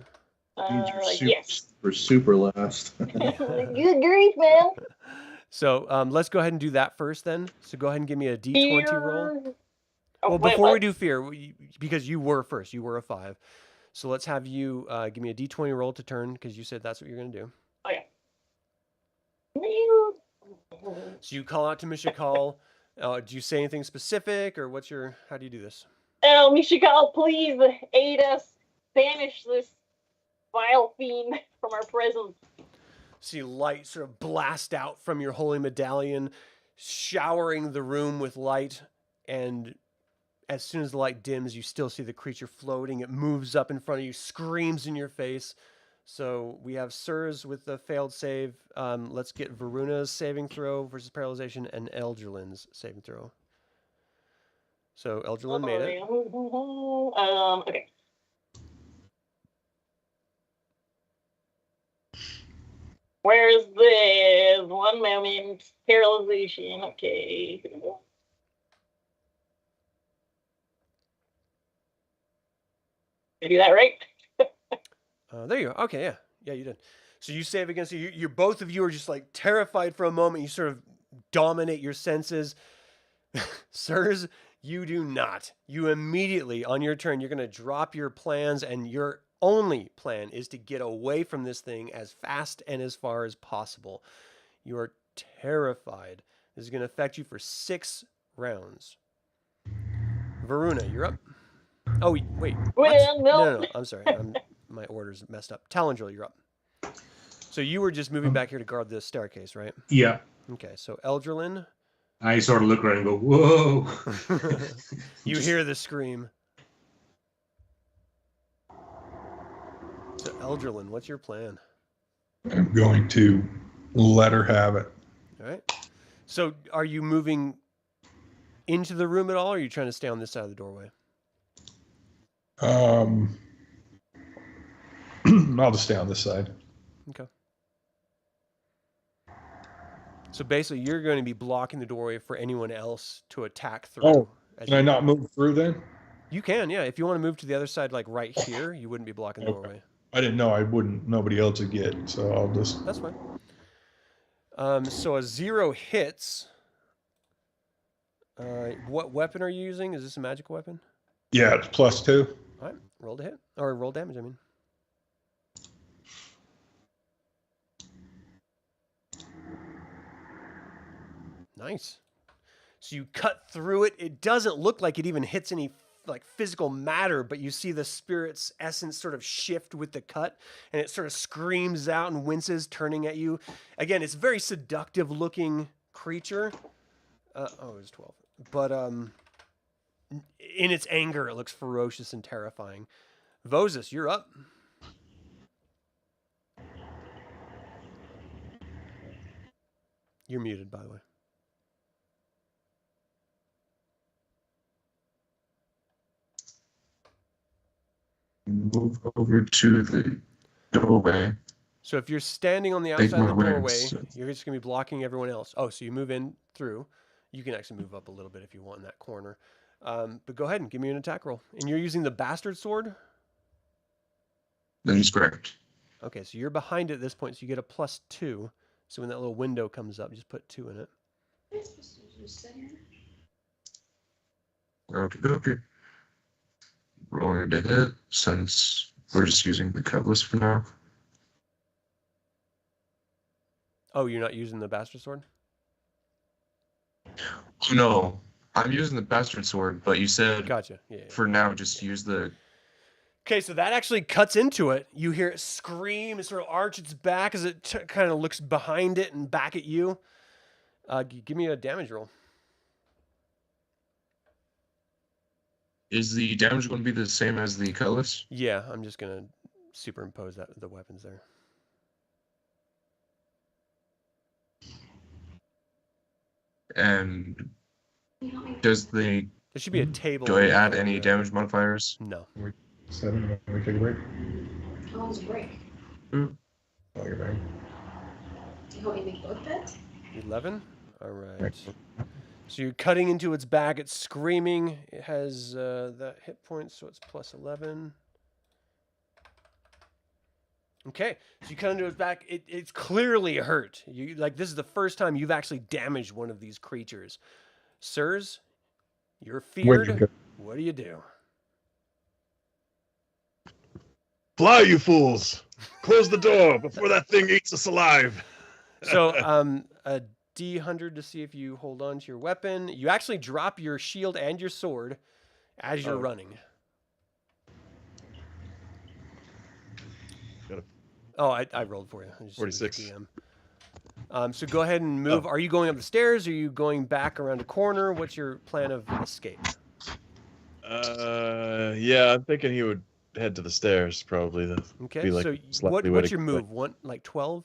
[SPEAKER 5] Yes.
[SPEAKER 6] Super last.
[SPEAKER 5] Good grief, man.
[SPEAKER 1] So let's go ahead and do that first then. So go ahead and give me a D20 roll.
[SPEAKER 5] Oh,
[SPEAKER 1] Well,
[SPEAKER 5] wait,
[SPEAKER 1] before we
[SPEAKER 5] what?
[SPEAKER 1] do fear, because you were first, you were a 5. So let's have you give me a D20 roll to turn, because you said that's what you're going to do.
[SPEAKER 5] Okay.
[SPEAKER 1] So you call out to Mishakal. Do you say anything specific, or how do you do this?
[SPEAKER 5] Oh, Mishakal, please aid us. Banish this vile fiend from our presence.
[SPEAKER 1] See light sort of blast out from your holy medallion, showering the room with light, and as soon as the light dims, you still see the creature floating. It moves up in front of you, screams in your face. So we have Sirs with the failed save. Let's get Viruna's saving throw versus paralyzation and Eldralin's saving throw. So Eldralin made it.
[SPEAKER 5] Okay. Where's this? 1 moment. Paralyzation. Okay. Did I do that right?
[SPEAKER 1] There you go. Okay, yeah. Yeah, you did. So you save against it. You're both of you are just like terrified for a moment. You sort of dominate your senses. Sirs, you do not. You immediately, on your turn, you're going to drop your plans, and your only plan is to get away from this thing as fast and as far as possible. You are terrified. This is going to affect you for 6 rounds. Viruna, you're up. Oh, wait. What?
[SPEAKER 5] Well,
[SPEAKER 1] No. I'm sorry. My order's messed up. Talandril, you're up. So you were just moving back here to guard the staircase, right?
[SPEAKER 3] Yeah.
[SPEAKER 1] Okay, so Eldralin.
[SPEAKER 3] I sort of look around and go, whoa.
[SPEAKER 1] You hear the scream. So Eldralin, what's your plan?
[SPEAKER 2] I'm going to let her have it.
[SPEAKER 1] All right. So are you moving into the room at all, or are you trying to stay on this side of the doorway?
[SPEAKER 2] I'll just stay on this side.
[SPEAKER 1] Okay. So basically, you're going to be blocking the doorway for anyone else to attack through.
[SPEAKER 2] Oh,
[SPEAKER 1] as
[SPEAKER 2] can I
[SPEAKER 1] you
[SPEAKER 2] not
[SPEAKER 1] go.
[SPEAKER 2] move through then?
[SPEAKER 1] You can, yeah. If you want to move to the other side, like right here, you wouldn't be blocking the
[SPEAKER 2] Okay.
[SPEAKER 1] doorway.
[SPEAKER 2] I didn't know I wouldn't. Nobody else would get, so I'll just.
[SPEAKER 1] That's fine. So a 0 hits. What weapon are you using? Is this a magic weapon?
[SPEAKER 2] Yeah, it's +2.
[SPEAKER 1] All right, roll to hit. Or roll damage, I mean. Nice. So you cut through it. It doesn't look like it even hits any like physical matter, but you see the spirit's essence sort of shift with the cut, and it sort of screams out and winces, turning at you. Again, it's a very seductive looking creature. It was 12. But in its anger, it looks ferocious and terrifying. Vozus, you're up. You're muted, by the way.
[SPEAKER 7] Move over to the doorway.
[SPEAKER 1] So if you're standing on the
[SPEAKER 7] Take
[SPEAKER 1] outside of the
[SPEAKER 7] my
[SPEAKER 1] doorway,
[SPEAKER 7] wings.
[SPEAKER 1] you're just going to be blocking everyone else. Oh, so you move in through. You can actually move up a little bit if you want in that corner. But go ahead and give me an attack roll. And you're using the bastard sword?
[SPEAKER 7] That is correct.
[SPEAKER 1] Okay, so you're behind it at this point, so you get a +2. So when that little window comes up, just put 2 in it.
[SPEAKER 7] Okay. Rolling to hit, since we're just using the cutlass for now.
[SPEAKER 1] Oh, you're not using the bastard sword?
[SPEAKER 7] Oh, no, I'm using the bastard sword, but you said
[SPEAKER 1] Gotcha. Yeah.
[SPEAKER 7] for now just use the.
[SPEAKER 1] Okay, so that actually cuts into it. You hear it scream, it sort of arch its back as it kind of looks behind it and back at you. Give me a damage roll.
[SPEAKER 7] Is the damage going to be the same as the cutlass?
[SPEAKER 1] Yeah, I'm just going to superimpose the weapons there.
[SPEAKER 7] And does the.
[SPEAKER 1] There should be a table.
[SPEAKER 7] Do I add any damage modifiers?
[SPEAKER 1] No.
[SPEAKER 2] 7. Let me take a break.
[SPEAKER 8] How long's a break?
[SPEAKER 2] I'll take a break.
[SPEAKER 8] Do you want me to make both beds?
[SPEAKER 1] 11? All right. So you're cutting into its back. It's screaming. It has the hit points, so it's +11. Okay, so you cut into its back. It's clearly hurt. This is the first time you've actually damaged one of these creatures. Sirs, you're feared. What do you do?
[SPEAKER 4] Fly, you fools! Close the door before that thing eats us alive.
[SPEAKER 1] So, a D100 to see if you hold on to your weapon. You actually drop your shield and your sword as you're running. Oh, I rolled for you.
[SPEAKER 4] 46.
[SPEAKER 1] So go ahead and move. Are you going up the stairs? Or are you going back around a corner? What's your plan of escape?
[SPEAKER 4] Yeah, I'm thinking he would head to the stairs probably.
[SPEAKER 1] Okay,
[SPEAKER 4] like
[SPEAKER 1] so
[SPEAKER 4] slightly
[SPEAKER 1] what's
[SPEAKER 4] way to
[SPEAKER 1] your
[SPEAKER 4] go.
[SPEAKER 1] move? 12?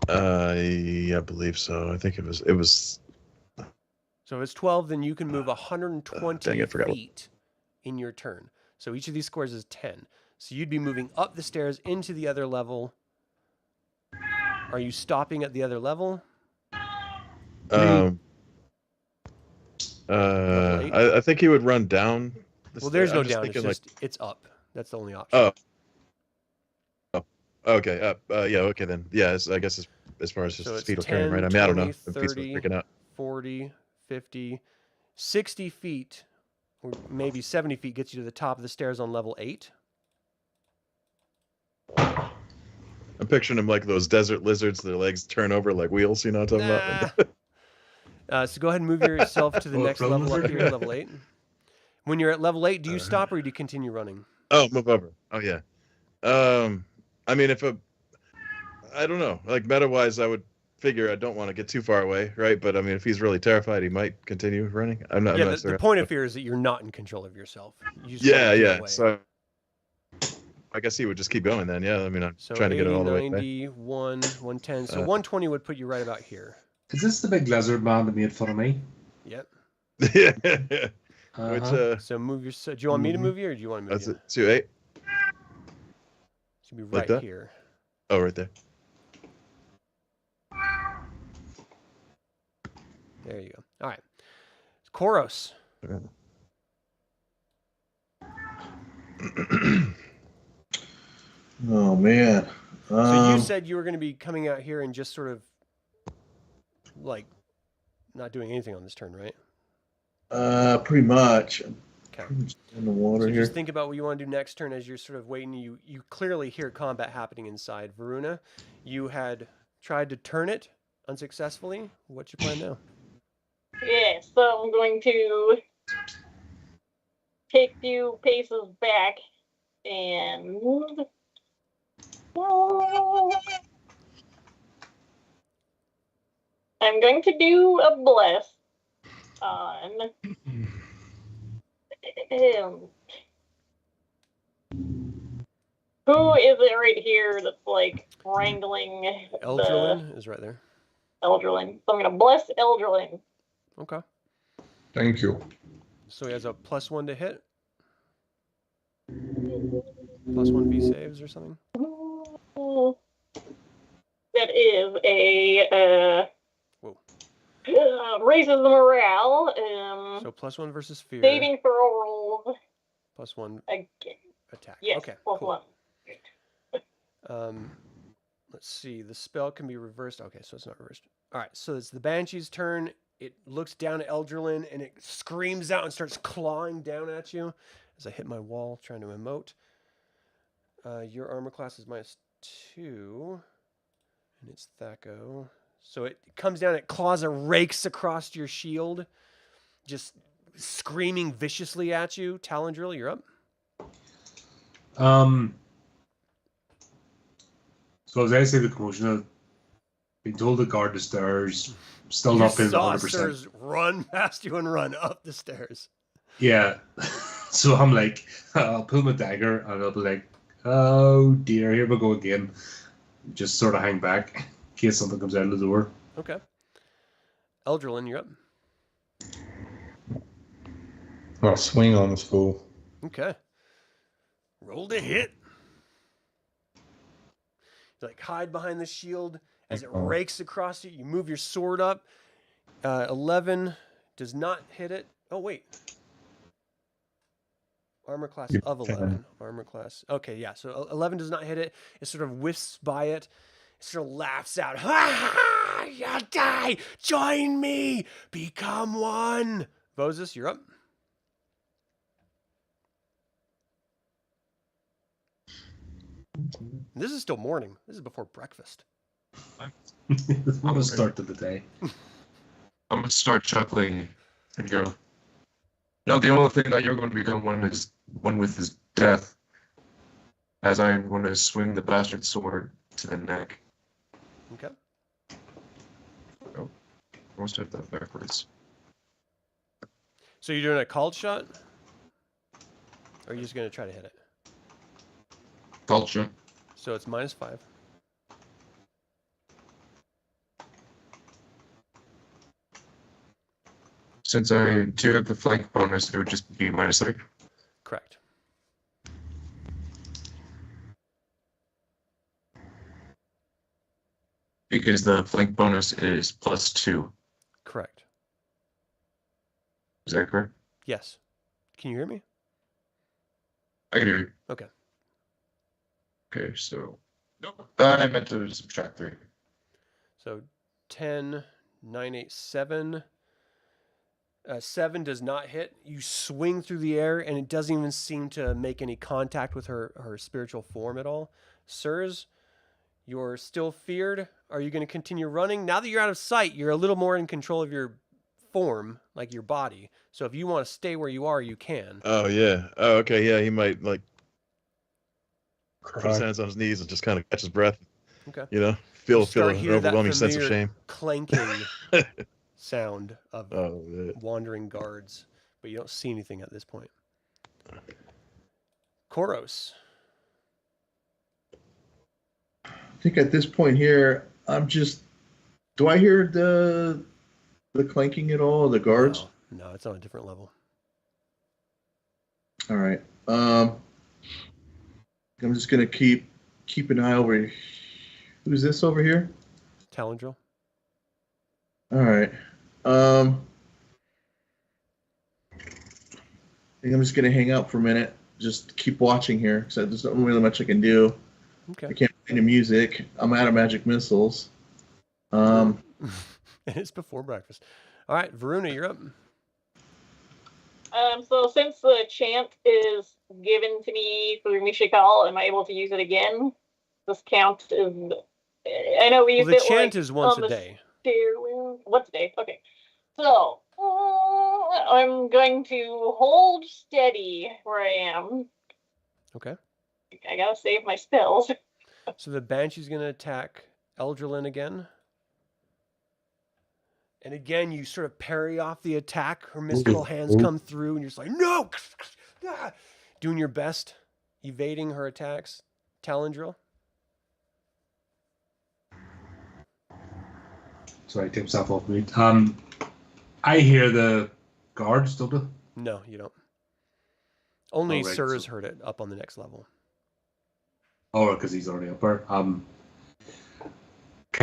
[SPEAKER 4] Yeah, I believe so. I think it was.
[SPEAKER 1] So if it's 12, then you can move 120
[SPEAKER 4] Dang, I forgot what-
[SPEAKER 1] feet in your turn. So each of these squares is 10. So you'd be moving up the stairs into the other level. Are you stopping at the other level?
[SPEAKER 4] I think he would run down.
[SPEAKER 1] Well, there's
[SPEAKER 4] I'm
[SPEAKER 1] no
[SPEAKER 4] just
[SPEAKER 1] down. It's
[SPEAKER 4] thinking,
[SPEAKER 1] just it's up. That's the only option.
[SPEAKER 4] Okay. Up. Yeah. Okay then. Yeah. I guess as far as his
[SPEAKER 1] So it's
[SPEAKER 4] speed of
[SPEAKER 1] 10,
[SPEAKER 4] carrying, right? I mean, I don't know.
[SPEAKER 1] 20,
[SPEAKER 4] If he's
[SPEAKER 1] 30,
[SPEAKER 4] freaking out.
[SPEAKER 1] 40, 50, 60 feet, or maybe 70 feet gets you to the top of the stairs on level 8.
[SPEAKER 4] I'm picturing him like those desert lizards. Their legs turn over like wheels. You know what I'm talking about?
[SPEAKER 1] So go ahead and move yourself to the
[SPEAKER 3] Oh,
[SPEAKER 1] next
[SPEAKER 3] from
[SPEAKER 1] level up
[SPEAKER 3] lizard?
[SPEAKER 1] here, level 8. When you're at level 8, do you stop or do you continue running?
[SPEAKER 4] Oh, move over. Oh yeah. I mean, I don't know. Like meta-wise, I would figure I don't want to get too far away, right? But I mean, if he's really terrified, he might continue running. I'm not
[SPEAKER 1] The
[SPEAKER 4] sure.
[SPEAKER 1] point of fear is that you're not in control of yourself. You just
[SPEAKER 4] Yeah,
[SPEAKER 1] wanna get
[SPEAKER 4] yeah.
[SPEAKER 1] away.
[SPEAKER 4] So I guess he would just keep going then. Yeah. I mean, I'm
[SPEAKER 1] So
[SPEAKER 4] trying to get it
[SPEAKER 1] 80,
[SPEAKER 4] all the way.
[SPEAKER 1] 90, 110. So
[SPEAKER 4] Uh,
[SPEAKER 1] 120 would put you right about here.
[SPEAKER 3] Is this the big lizard man that made fun of me?
[SPEAKER 1] Yep.
[SPEAKER 4] Yeah.
[SPEAKER 3] Uh-huh.
[SPEAKER 4] Which
[SPEAKER 1] So move your. Do you want me to
[SPEAKER 3] Mhm.
[SPEAKER 1] move you, or do you want to move
[SPEAKER 4] that's
[SPEAKER 1] you?
[SPEAKER 4] it. 2-8.
[SPEAKER 1] Should be
[SPEAKER 4] Like
[SPEAKER 1] right
[SPEAKER 4] that?
[SPEAKER 1] here.
[SPEAKER 4] Oh, right there.
[SPEAKER 1] There you go. All right. Corros.
[SPEAKER 6] Oh man.
[SPEAKER 1] So you said you were going to be coming out here and just sort of like not doing anything on this turn, right?
[SPEAKER 6] Pretty much.
[SPEAKER 1] Okay.
[SPEAKER 6] I'm just in the water
[SPEAKER 1] So
[SPEAKER 6] here.
[SPEAKER 1] just think about what you want to do next turn as you're sort of waiting. You clearly hear combat happening inside. Viruna, you had tried to turn it unsuccessfully. What's your plan now?
[SPEAKER 5] Yeah, so I'm going to take a few paces back and I'm going to do a bless on who is it right here that's like wrangling
[SPEAKER 1] Eldralin is right there.
[SPEAKER 5] Eldralin. So I'm gonna bless Eldralin.
[SPEAKER 1] Okay.
[SPEAKER 2] Thank you.
[SPEAKER 1] So he has a +1 to hit. +1 V saves or something.
[SPEAKER 5] That is a raises the morale.
[SPEAKER 1] So +1 versus fear.
[SPEAKER 5] Saving throw rolls.
[SPEAKER 1] +1
[SPEAKER 5] Again.
[SPEAKER 1] attack.
[SPEAKER 5] Yes,
[SPEAKER 1] Okay.
[SPEAKER 5] plus
[SPEAKER 1] Cool.
[SPEAKER 5] 1.
[SPEAKER 1] Let's see. The spell can be reversed. Okay, so it's not reversed. All right. So it's the Banshee's turn. It looks down at Eldralin and it screams out and starts clawing down at you as I hit my wall trying to emote. Your armor class is -2, and it's Thaco. So it comes down, it claws, it rakes across your shield, just screaming viciously at you. Talandril, you're up.
[SPEAKER 3] So as I say, the commotion of being told to guard the stairs, still not been 100%.
[SPEAKER 1] Saucers run past you and run up the stairs.
[SPEAKER 3] Yeah. So I'm like, I'll pull my dagger and I'll be like, oh dear, here we go again. Just sort of hang back in case something comes out of the door.
[SPEAKER 1] Okay. Eldralin, you're up.
[SPEAKER 2] I'll swing on this fool.
[SPEAKER 1] Okay. Roll to hit. You like hide behind the shield as it rakes across you. You move your sword up. 11 does not hit it. Oh, wait. Armor class of 11. Armor class. Okay, yeah. So 11 does not hit it. It sort of whiffs by it. It sort of laughs out. Ha ha! You'll die! Join me! Become one! Vozus, you're up. This is still morning. This is before breakfast.
[SPEAKER 3] I'm gonna start the day.
[SPEAKER 7] I'm gonna start chuckling and go, no, the only thing that you're going to become one with is death. As I'm going to swing the bastard sword to the neck.
[SPEAKER 1] Okay.
[SPEAKER 7] Oh, I must have that backwards.
[SPEAKER 1] So you're doing a called shot? Or are you just going to try to hit it?
[SPEAKER 7] Culture.
[SPEAKER 1] So it's -5.
[SPEAKER 7] Since I do have the flank bonus, it would just be -3.
[SPEAKER 1] Correct.
[SPEAKER 7] Because the flank bonus is +2.
[SPEAKER 1] Correct.
[SPEAKER 7] Is that correct?
[SPEAKER 1] Yes. Can you hear me?
[SPEAKER 7] I can hear you.
[SPEAKER 1] Okay.
[SPEAKER 7] Okay, so nope. I meant to subtract 3.
[SPEAKER 1] So 10, 9, 8, 7. 7 does not hit. You swing through the air, and it doesn't even seem to make any contact with her spiritual form at all. Sirs, you're still feared. Are you going to continue running? Now that you're out of sight, you're a little more in control of your form, like your body. So if you want to stay where you are, you can.
[SPEAKER 4] Oh yeah. Oh okay. Yeah, he might like put his
[SPEAKER 2] Cry.
[SPEAKER 4] hands on his knees and just kind of catch his breath.
[SPEAKER 1] Okay.
[SPEAKER 4] You know, feel
[SPEAKER 1] You start
[SPEAKER 4] an
[SPEAKER 1] hearing that
[SPEAKER 4] overwhelming sense of
[SPEAKER 1] familiar
[SPEAKER 4] shame.
[SPEAKER 1] clanking sound of
[SPEAKER 4] Oh, yeah.
[SPEAKER 1] wandering guards, but you don't see anything at this point. Corros.
[SPEAKER 6] I think at this point here, I'm just. Do I hear the clanking at all? The guards?
[SPEAKER 1] No, it's on a different level.
[SPEAKER 6] All right. I'm just gonna keep an eye over. Who's this over here?
[SPEAKER 1] Talandril.
[SPEAKER 6] All right. I think I'm just gonna hang out for a minute. Just keep watching here because there's not really much I can do.
[SPEAKER 1] Okay.
[SPEAKER 6] I can't play any music. I'm out of magic missiles.
[SPEAKER 1] And it's before breakfast. All right, Viruna, you're up.
[SPEAKER 5] So since the chant is given to me through Mishakal, am I able to use it again? This count is. I know we
[SPEAKER 1] Well,
[SPEAKER 5] used
[SPEAKER 1] the
[SPEAKER 5] it
[SPEAKER 1] chant
[SPEAKER 5] like,
[SPEAKER 1] is once
[SPEAKER 5] on
[SPEAKER 1] a
[SPEAKER 5] the
[SPEAKER 1] day.
[SPEAKER 5] stairwell. Once a day. Okay. So I'm going to hold steady where I am.
[SPEAKER 1] Okay.
[SPEAKER 5] I gotta save my spells.
[SPEAKER 1] So the Banshee's going to attack Eldralin again. And again, you sort of parry off the attack. Her mystical hands come through, and you're just like, no! Doing your best, evading her attacks. Talandril.
[SPEAKER 3] Sorry, take himself off mute. I hear the guards, don't I?
[SPEAKER 1] No, you don't. Only
[SPEAKER 3] Oh, right,
[SPEAKER 1] Sir's
[SPEAKER 3] so-
[SPEAKER 1] heard it up on the next level.
[SPEAKER 3] Oh, because he's already up there. Kind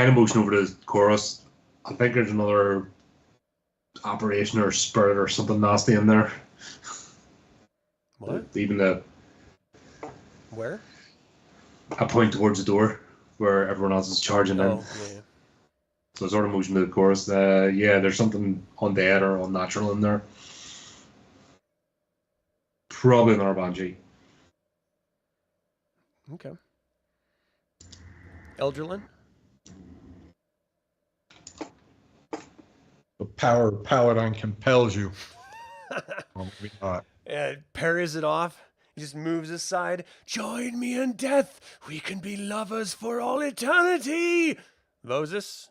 [SPEAKER 3] of motion over to Corros. I think there's another operation or spirit or something nasty in there.
[SPEAKER 1] What?
[SPEAKER 3] Even
[SPEAKER 1] Where?
[SPEAKER 3] I point towards the door where everyone else is charging in.
[SPEAKER 1] Oh, yeah.
[SPEAKER 3] So I sort of motion to the Corros. Yeah, there's something undead or unnatural in there. Probably an Banshee.
[SPEAKER 1] Okay. Eldralin?
[SPEAKER 2] The power of Paladine compels you. Well, maybe not.
[SPEAKER 1] And parries it off. He just moves aside. Join me in death. We can be lovers for all eternity. Vozus?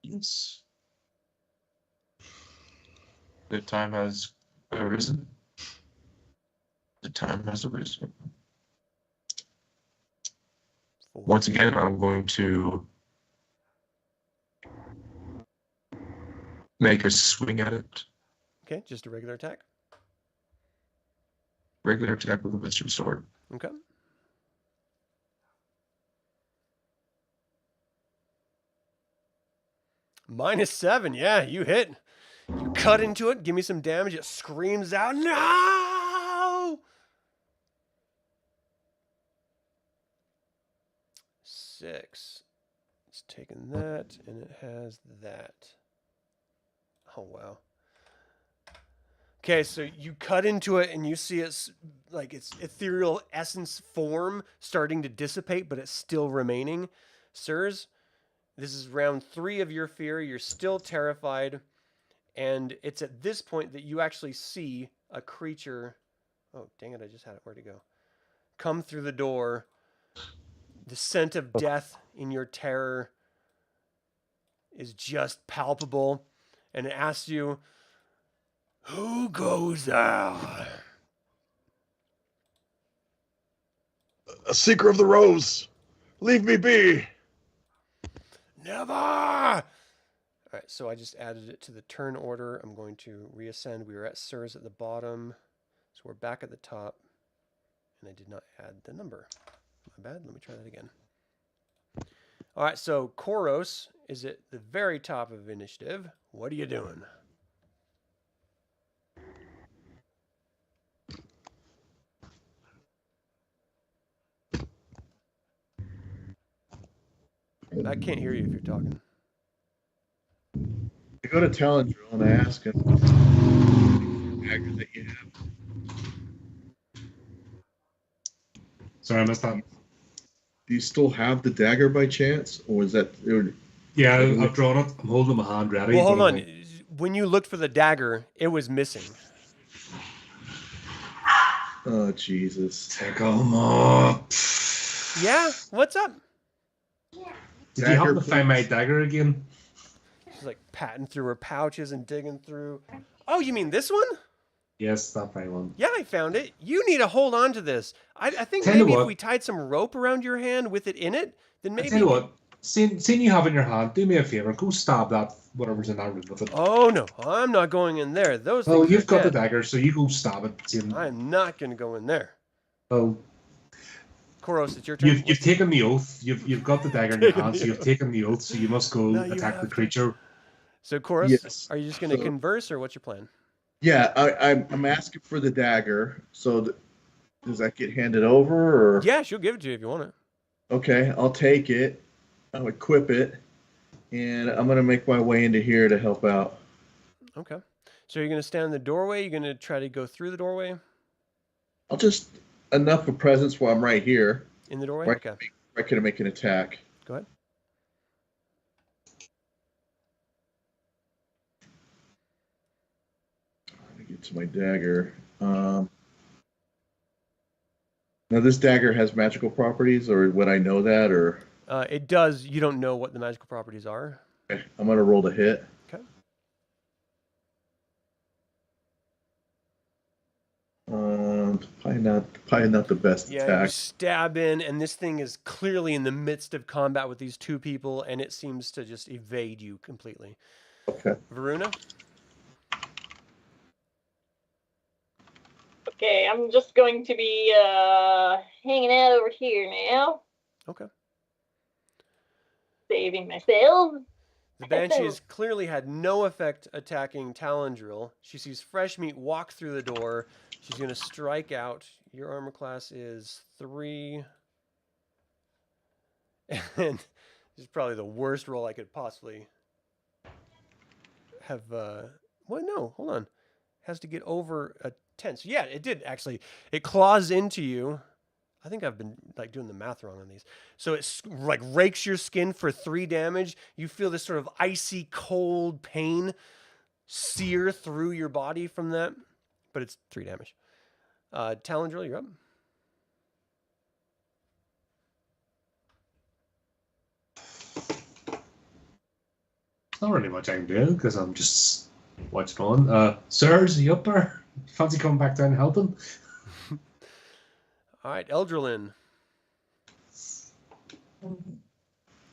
[SPEAKER 7] Yes. The time has arisen. The time has arisen. Once again, I'm going to make a swing at it.
[SPEAKER 1] Okay, just a regular attack.
[SPEAKER 7] Regular attack with a wisdom sword.
[SPEAKER 1] Okay. -7. Yeah, you hit. You cut into it. Give me some damage. It screams out, no! 6. It's taken that, and it has that. Oh, wow. Okay, so you cut into it, and you see its ethereal essence form starting to dissipate, but it's still remaining. Sirs, this is round 3 of your fear. You're still terrified. And it's at this point that you actually see a creature. Oh, dang it, I just had it. Where'd it go? Come through the door. The scent of death in your terror is just palpable. And it asks you, who goes out?
[SPEAKER 4] A seeker of the rose. Leave me be.
[SPEAKER 1] Never! All right, so I just added it to the turn order. I'm going to reascend. We were at Sirs at the bottom. So we're back at the top. And I did not add the number. My bad. Let me try that again. All right, so Corros is at the very top of initiative. What are you doing? I can't hear you if you're talking.
[SPEAKER 6] I go to Talandril and I ask him the dagger that you have.
[SPEAKER 3] Sorry, I missed that.
[SPEAKER 6] Do you still have the dagger by chance, or is that?
[SPEAKER 3] Yeah, I've drawn it. I'm holding my hand ready.
[SPEAKER 1] Well, hold
[SPEAKER 3] but
[SPEAKER 1] on. When you looked for the dagger, it was missing.
[SPEAKER 6] Oh Jesus!
[SPEAKER 3] Take them up.
[SPEAKER 1] Yeah? What's up?
[SPEAKER 3] Did you happen to find my dagger again?
[SPEAKER 1] She's like patting through her pouches and digging through. Oh, you mean this one?
[SPEAKER 3] Yes, that very one.
[SPEAKER 1] Yeah, I found it. You need to hold on to this. I think
[SPEAKER 3] Tell you
[SPEAKER 1] maybe if
[SPEAKER 3] what.
[SPEAKER 1] we tied some rope around your hand with it in it, then
[SPEAKER 3] I
[SPEAKER 1] maybe.
[SPEAKER 3] tell you what, seeing you have it in your hand, do me a favor, go stab that whatever's in that room with it.
[SPEAKER 1] Oh no, I'm not going in there. Those
[SPEAKER 3] Well,
[SPEAKER 1] things
[SPEAKER 3] you've
[SPEAKER 1] are
[SPEAKER 3] got the
[SPEAKER 1] dead.
[SPEAKER 3] dagger, so you go stab it.
[SPEAKER 1] I'm not going to go in there.
[SPEAKER 3] Well,
[SPEAKER 1] Corros, it's your turn.
[SPEAKER 3] You've taken the oath. You've got the dagger in your hand, so you've taken the oath. So you must go
[SPEAKER 1] Now you
[SPEAKER 3] attack the
[SPEAKER 1] have to.
[SPEAKER 3] creature.
[SPEAKER 1] So Corros,
[SPEAKER 6] Yes.
[SPEAKER 1] are you just going to
[SPEAKER 6] So-
[SPEAKER 1] converse, or what's your plan?
[SPEAKER 6] Yeah, I'm asking for the dagger. So does that get handed over, or?
[SPEAKER 1] Yeah, she'll give it to you if you want it.
[SPEAKER 6] Okay, I'll take it. I'll equip it, and I'm gonna make my way into here to help out.
[SPEAKER 1] Okay. So you're going to stand in the doorway? You're going to try to go through the doorway?
[SPEAKER 6] I'll just enough of presence while I'm right here.
[SPEAKER 1] In the doorway?
[SPEAKER 6] Where
[SPEAKER 1] Okay.
[SPEAKER 6] I can make an attack.
[SPEAKER 1] Go ahead.
[SPEAKER 6] Let me get to my dagger. Now this dagger has magical properties, or would I know that, or?
[SPEAKER 1] It does. You don't know what the magical properties are.
[SPEAKER 6] Okay, I'm gonna roll the hit.
[SPEAKER 1] Okay.
[SPEAKER 6] Probably not the best
[SPEAKER 1] Yeah, you
[SPEAKER 6] attack.
[SPEAKER 1] stab in, and this thing is clearly in the midst of combat with these two people, and it seems to just evade you completely.
[SPEAKER 6] Okay.
[SPEAKER 1] Viruna?
[SPEAKER 5] Okay, I'm just going to be hanging out over here now,
[SPEAKER 1] Okay.
[SPEAKER 5] saving myself.
[SPEAKER 1] The Banshee has clearly had no effect attacking Talandril. She sees fresh meat walk through the door. She's going to strike out. Your armor class is 3. And this is probably the worst roll I could possibly have. Well, no, hold on. Has to get over a 10. So yeah, it did actually. It claws into you. I think I've been like doing the math wrong on these. So it's like rakes your skin for 3 damage. You feel this sort of icy cold pain sear through your body from that, but it's 3 damage. Talandril, you're up.
[SPEAKER 3] Not really much I can do because I'm just watching on. Sirs, are you up there? Fancy coming back down and helping?
[SPEAKER 1] All right, Eldralin.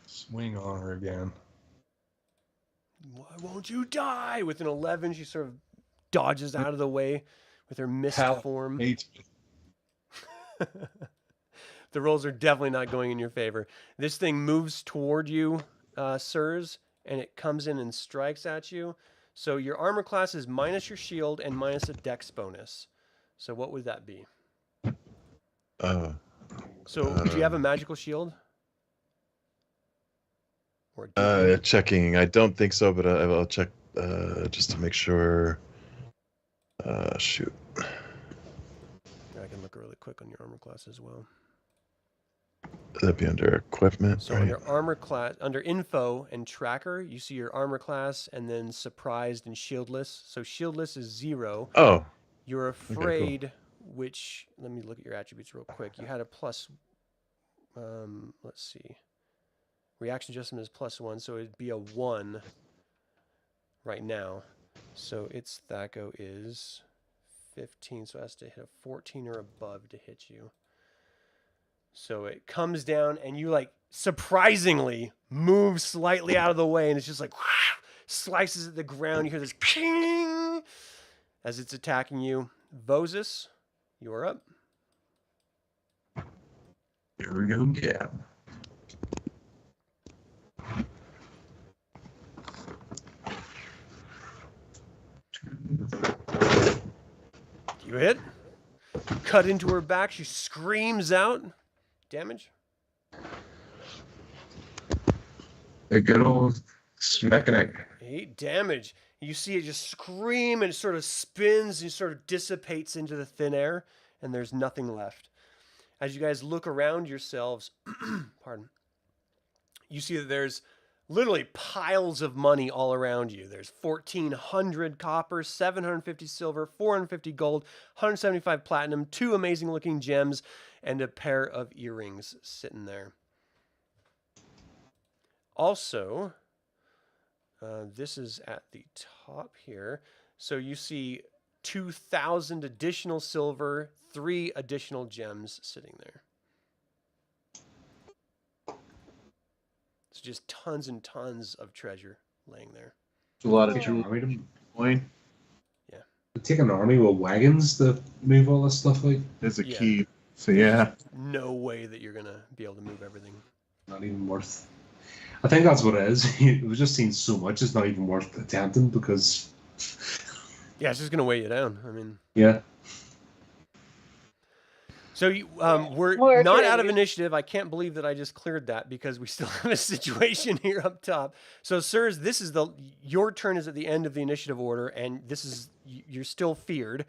[SPEAKER 2] Swing on her again.
[SPEAKER 1] Why won't you die? With an 11, she sort of dodges out of the way with her mist form.
[SPEAKER 2] Hates me.
[SPEAKER 1] The rolls are definitely not going in your favor. This thing moves toward you, sirs, and it comes in and strikes at you. So your armor class is minus your shield and minus a dex bonus. So what would that be? So do you have a magical shield? Or
[SPEAKER 4] Checking. I don't think so, but I'll check just to make sure. Shoot.
[SPEAKER 1] I can look really quick on your armor class as well.
[SPEAKER 4] That'd be under equipment.
[SPEAKER 1] So
[SPEAKER 4] right?
[SPEAKER 1] under armor class, under info and tracker, you see your armor class and then surprised and shieldless. So shieldless is 0.
[SPEAKER 4] Oh.
[SPEAKER 1] You're afraid, which, let me look at your attributes real quick. You had a plus, let's see. Reaction adjustment is +1, so it'd be a 1 right now. So its Thaco is 15, so it has to hit a 14 or above to hit you. So it comes down, and you, like, surprisingly move slightly out of the way, and it's just like, slices at the ground. You hear this ping as it's attacking you. Vozus, you're up.
[SPEAKER 7] Here we go again.
[SPEAKER 1] You hit. You cut into her back. She screams out. Damage?
[SPEAKER 7] A good old smacking.
[SPEAKER 1] 8 damage. You see it just scream, and it sort of spins and sort of dissipates into the thin air, and there's nothing left. As you guys look around yourselves, pardon, you see that there's literally piles of money all around you. There's 1,400 copper, 750 silver, 450 gold, 175 platinum, 2 amazing looking gems, and a pair of earrings sitting there. Also, this is at the top here. So you see 2,000 additional silver, 3 additional gems sitting there. It's just tons and tons of treasure laying there.
[SPEAKER 6] It's a lot of
[SPEAKER 3] Take an army to-
[SPEAKER 6] coin.
[SPEAKER 3] take an army with wagons to move all this stuff out.
[SPEAKER 6] Is a
[SPEAKER 1] Yeah.
[SPEAKER 6] key. So yeah,
[SPEAKER 1] No way that you're gonna be able to move everything.
[SPEAKER 3] Not even worth. I think that's what it is. We've just seen so much. It's not even worth attempting because.
[SPEAKER 1] Yeah, it's just gonna weigh you down. I mean.
[SPEAKER 3] Yeah.
[SPEAKER 1] So you, we're
[SPEAKER 5] More
[SPEAKER 1] not out of
[SPEAKER 5] creative.
[SPEAKER 1] initiative. I can't believe that I just cleared that because we still have a situation here up top. So, sirs, this is your turn is at the end of the initiative order, and this is you're still feared.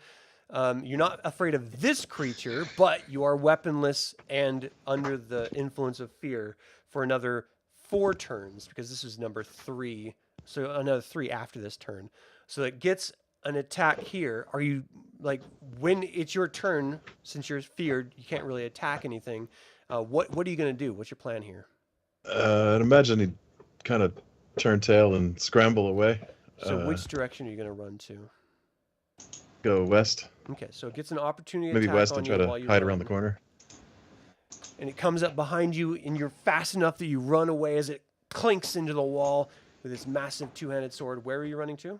[SPEAKER 1] You're not afraid of this creature, but you are weaponless and under the influence of fear for another 4 turns because this is number 3. So another 3 after this turn. So it gets an attack here. Are you like when it's your turn? Since you're feared, you can't really attack anything. What are you gonna do? What's your plan here?
[SPEAKER 4] I'd imagine he'd kind of turn tail and scramble away.
[SPEAKER 1] So which direction are you gonna run to?
[SPEAKER 4] Go west,
[SPEAKER 1] Okay, so it gets an opportunity
[SPEAKER 4] maybe
[SPEAKER 1] attack
[SPEAKER 4] west,
[SPEAKER 1] on
[SPEAKER 4] and
[SPEAKER 1] you
[SPEAKER 4] try
[SPEAKER 1] while
[SPEAKER 4] to
[SPEAKER 1] you
[SPEAKER 4] hide around the
[SPEAKER 1] run.
[SPEAKER 4] corner.
[SPEAKER 1] And it comes up behind you, and you're fast enough that you run away as it clinks into the wall with its massive 2-handed sword. Where are you running to?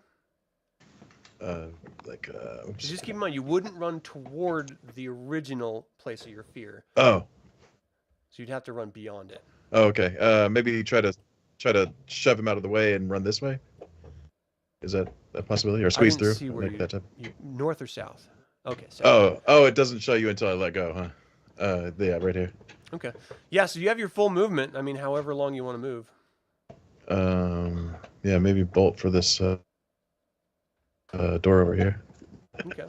[SPEAKER 4] Oops.
[SPEAKER 1] Just keep in mind, you wouldn't run toward the original place of your fear,
[SPEAKER 4] Oh,
[SPEAKER 1] so you'd have to run beyond it.
[SPEAKER 4] oh, okay. Maybe try to shove him out of the way and run this way. Is that a possibility, or squeeze
[SPEAKER 1] didn't
[SPEAKER 4] through?
[SPEAKER 1] see where
[SPEAKER 4] Like that type?
[SPEAKER 1] north or south? Okay, south.
[SPEAKER 4] Oh, it doesn't show you until I let go, huh? Yeah, right here.
[SPEAKER 1] Okay. Yeah, so you have your full movement. I mean, however long you want to move.
[SPEAKER 4] Yeah, maybe bolt for this door over here.
[SPEAKER 1] Okay.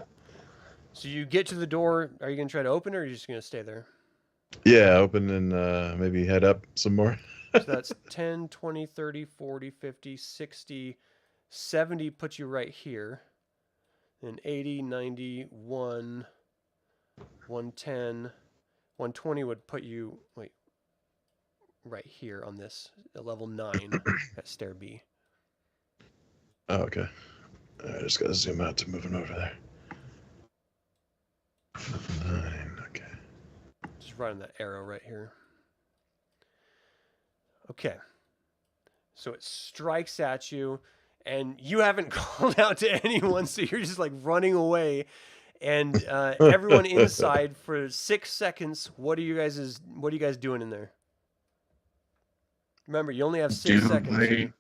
[SPEAKER 1] So you get to the door. Are you going to try to open it, or are you just going to stay there?
[SPEAKER 4] Yeah, open and maybe head up some more.
[SPEAKER 1] So that's 10, 20, 30, 40, 50, 60, 70 puts you right here. And 80, 90, 1, 110, 120 would put you, right here on this, at level 9 at stair B.
[SPEAKER 4] Oh, okay. I just gotta zoom out to moving over there. 9, okay.
[SPEAKER 1] Just right on that arrow right here. Okay. So it strikes at you, and you haven't called out to anyone, so you're just like running away. And everyone inside for 6 seconds. What are you guys doing in there? Remember, you only have 6 seconds.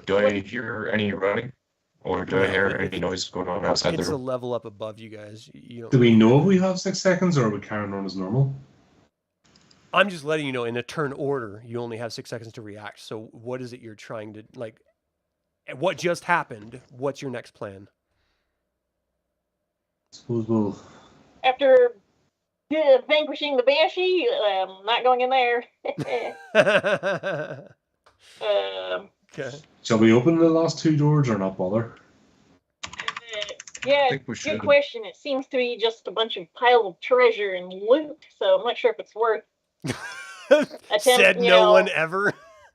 [SPEAKER 7] Do I hear any running? Or do I hear any noise going on outside the
[SPEAKER 1] It's a
[SPEAKER 7] room?
[SPEAKER 1] level up above you guys. You don't.
[SPEAKER 3] Do we know if we have 6 seconds, or are we carrying on as normal?
[SPEAKER 1] I'm just letting you know. In a turn order, you only have 6 seconds to react. So, what is it you're trying to like? What just happened? What's your next plan?
[SPEAKER 3] Suppose we'll.
[SPEAKER 5] After vanquishing the Banshee, not going in there.
[SPEAKER 1] Okay.
[SPEAKER 3] Shall we open the last 2 doors or not bother?
[SPEAKER 5] Yeah,
[SPEAKER 7] think we
[SPEAKER 5] good
[SPEAKER 7] should.
[SPEAKER 5] question. It seems to be just a bunch of pile of treasure and loot, so I'm not sure if it's worth.
[SPEAKER 1] Said
[SPEAKER 5] you
[SPEAKER 1] no
[SPEAKER 5] know.
[SPEAKER 1] one ever.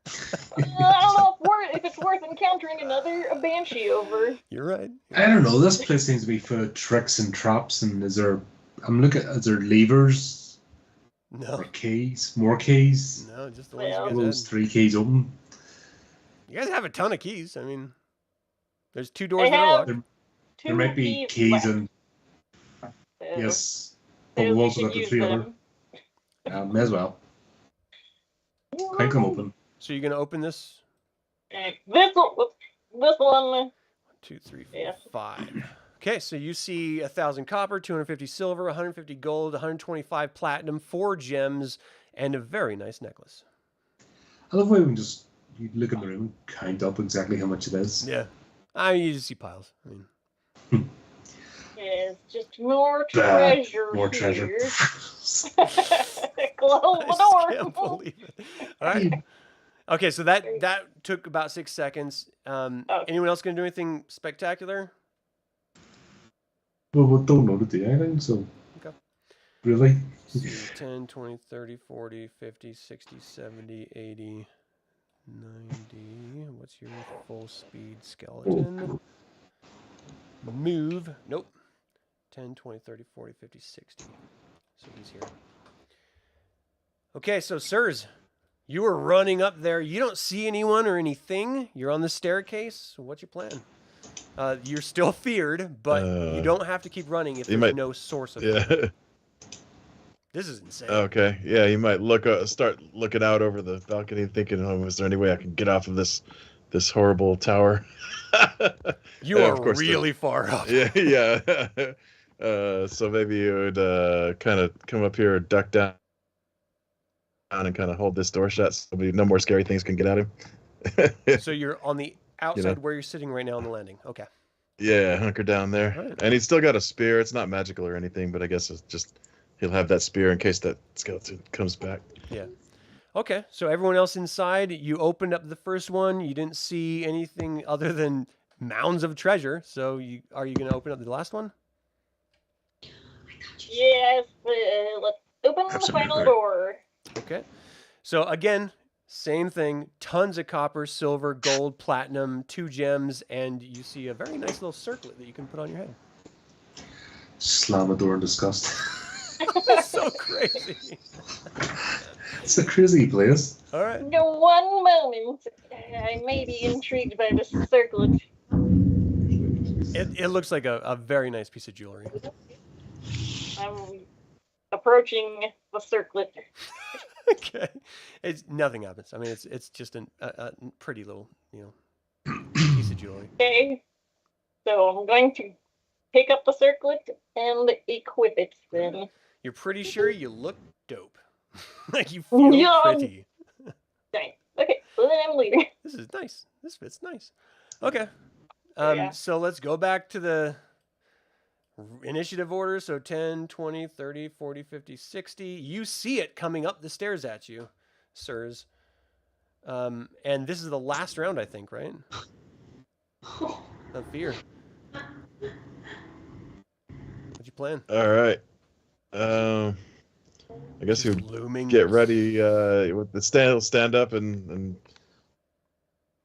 [SPEAKER 5] I don't know if it's worth encountering a Banshee over.
[SPEAKER 1] You're right.
[SPEAKER 3] I don't know. This place seems to be full of tricks and traps. And is there levers
[SPEAKER 1] No,
[SPEAKER 3] or keys? More keys?
[SPEAKER 1] no, just the ones
[SPEAKER 5] Well-
[SPEAKER 3] All
[SPEAKER 1] you guys
[SPEAKER 3] those
[SPEAKER 1] had.
[SPEAKER 3] 3 keys open.
[SPEAKER 1] You guys have a ton of keys. I mean, there's 2 doors
[SPEAKER 5] I
[SPEAKER 1] that are
[SPEAKER 5] have-
[SPEAKER 1] locked.
[SPEAKER 3] There might be keys
[SPEAKER 5] left,
[SPEAKER 3] and
[SPEAKER 5] so
[SPEAKER 3] yes, but
[SPEAKER 5] maybe
[SPEAKER 3] we've
[SPEAKER 5] we
[SPEAKER 3] also
[SPEAKER 5] should
[SPEAKER 3] got the
[SPEAKER 5] use
[SPEAKER 3] 3 other.
[SPEAKER 5] them.
[SPEAKER 3] May as well. Can't come open.
[SPEAKER 1] So you're gonna open this?
[SPEAKER 5] This one.
[SPEAKER 1] 1, 2, 3, 4,
[SPEAKER 5] Yeah.
[SPEAKER 1] 5. Okay, so you see 1,000 copper, 250 silver, 150 gold, 125 platinum, 4 gems, and a very nice necklace.
[SPEAKER 3] I love when we can just you look in the room and count up exactly how much it is.
[SPEAKER 1] Yeah, I mean, you just see piles. I mean,
[SPEAKER 5] Is just more
[SPEAKER 3] Bah,
[SPEAKER 5] treasure.
[SPEAKER 3] More treasure.
[SPEAKER 5] here. Close
[SPEAKER 1] I
[SPEAKER 5] the
[SPEAKER 1] just can't
[SPEAKER 5] door.
[SPEAKER 1] believe it. All right. Okay, so that took about 6 seconds. Anyone else gonna do anything spectacular?
[SPEAKER 3] Well, we don't know to do anything, so.
[SPEAKER 1] Okay.
[SPEAKER 3] Really?
[SPEAKER 1] See, 10, 20, 30, 40, 50, 60, 70, 80, 90. What's your full speed skeleton? Move. Nope. 10, 20, 30, 40, 50, 60. So he's here. Okay, so sirs, you are running up there. You don't see anyone or anything. You're on the staircase. So what's your plan? You're still feared, but you don't have to keep running if
[SPEAKER 4] You
[SPEAKER 1] there's
[SPEAKER 4] might-
[SPEAKER 1] no source of
[SPEAKER 4] Yeah.
[SPEAKER 1] This is insane.
[SPEAKER 4] Okay, yeah, you might start looking out over the balcony, thinking, "Oh, is there any way I can get off of this horrible tower?"
[SPEAKER 1] You
[SPEAKER 4] And
[SPEAKER 1] are
[SPEAKER 4] of course
[SPEAKER 1] really far up.
[SPEAKER 4] Yeah. So maybe you would kind of come up here, duck down, and kind of hold this door shut, so no more scary things can get at him.
[SPEAKER 1] So you're on the outside where you're sitting right now on the landing. Okay.
[SPEAKER 4] Yeah, hunker down there,
[SPEAKER 1] Right.
[SPEAKER 4] and he's still got a spear. It's not magical or anything, but I guess it's just he'll have that spear in case that skeleton comes back.
[SPEAKER 1] Yeah. Okay. So everyone else inside, you opened up the first one. You didn't see anything other than mounds of treasure. So are you going to open up the last one?
[SPEAKER 5] Yes, let's open the
[SPEAKER 3] Absolutely.
[SPEAKER 5] final door.
[SPEAKER 1] Okay. So again, same thing. Tons of copper, silver, gold, platinum, 2 gems, and you see a very nice little circlet that you can put on your head.
[SPEAKER 3] Slam the door in disgust.
[SPEAKER 1] That's so crazy.
[SPEAKER 3] It's a crazy place.
[SPEAKER 1] All right.
[SPEAKER 5] No, one moment. I may be intrigued by this circlet.
[SPEAKER 1] It looks like a very nice piece of jewelry.
[SPEAKER 5] I'm approaching the circlet.
[SPEAKER 1] Okay. Nothing happens. I mean, it's just a pretty little, piece of jewelry.
[SPEAKER 5] Okay. So I'm going to pick up the circlet and equip it then.
[SPEAKER 1] You're pretty sure you look dope. Like you feel
[SPEAKER 5] Yum.
[SPEAKER 1] pretty.
[SPEAKER 5] Dang. Okay, so then I'm leaving.
[SPEAKER 1] This is nice. This fits nice. Okay.
[SPEAKER 5] Yeah.
[SPEAKER 1] So let's go back to the initiative order. So 10, 20, 30, 40, 50, 60. You see it coming up the stairs at you, sirs. And this is the last round, I think, right? Of fear. What'd you plan?
[SPEAKER 4] All right. I guess you
[SPEAKER 1] Just looming.
[SPEAKER 4] get ready with the stand up and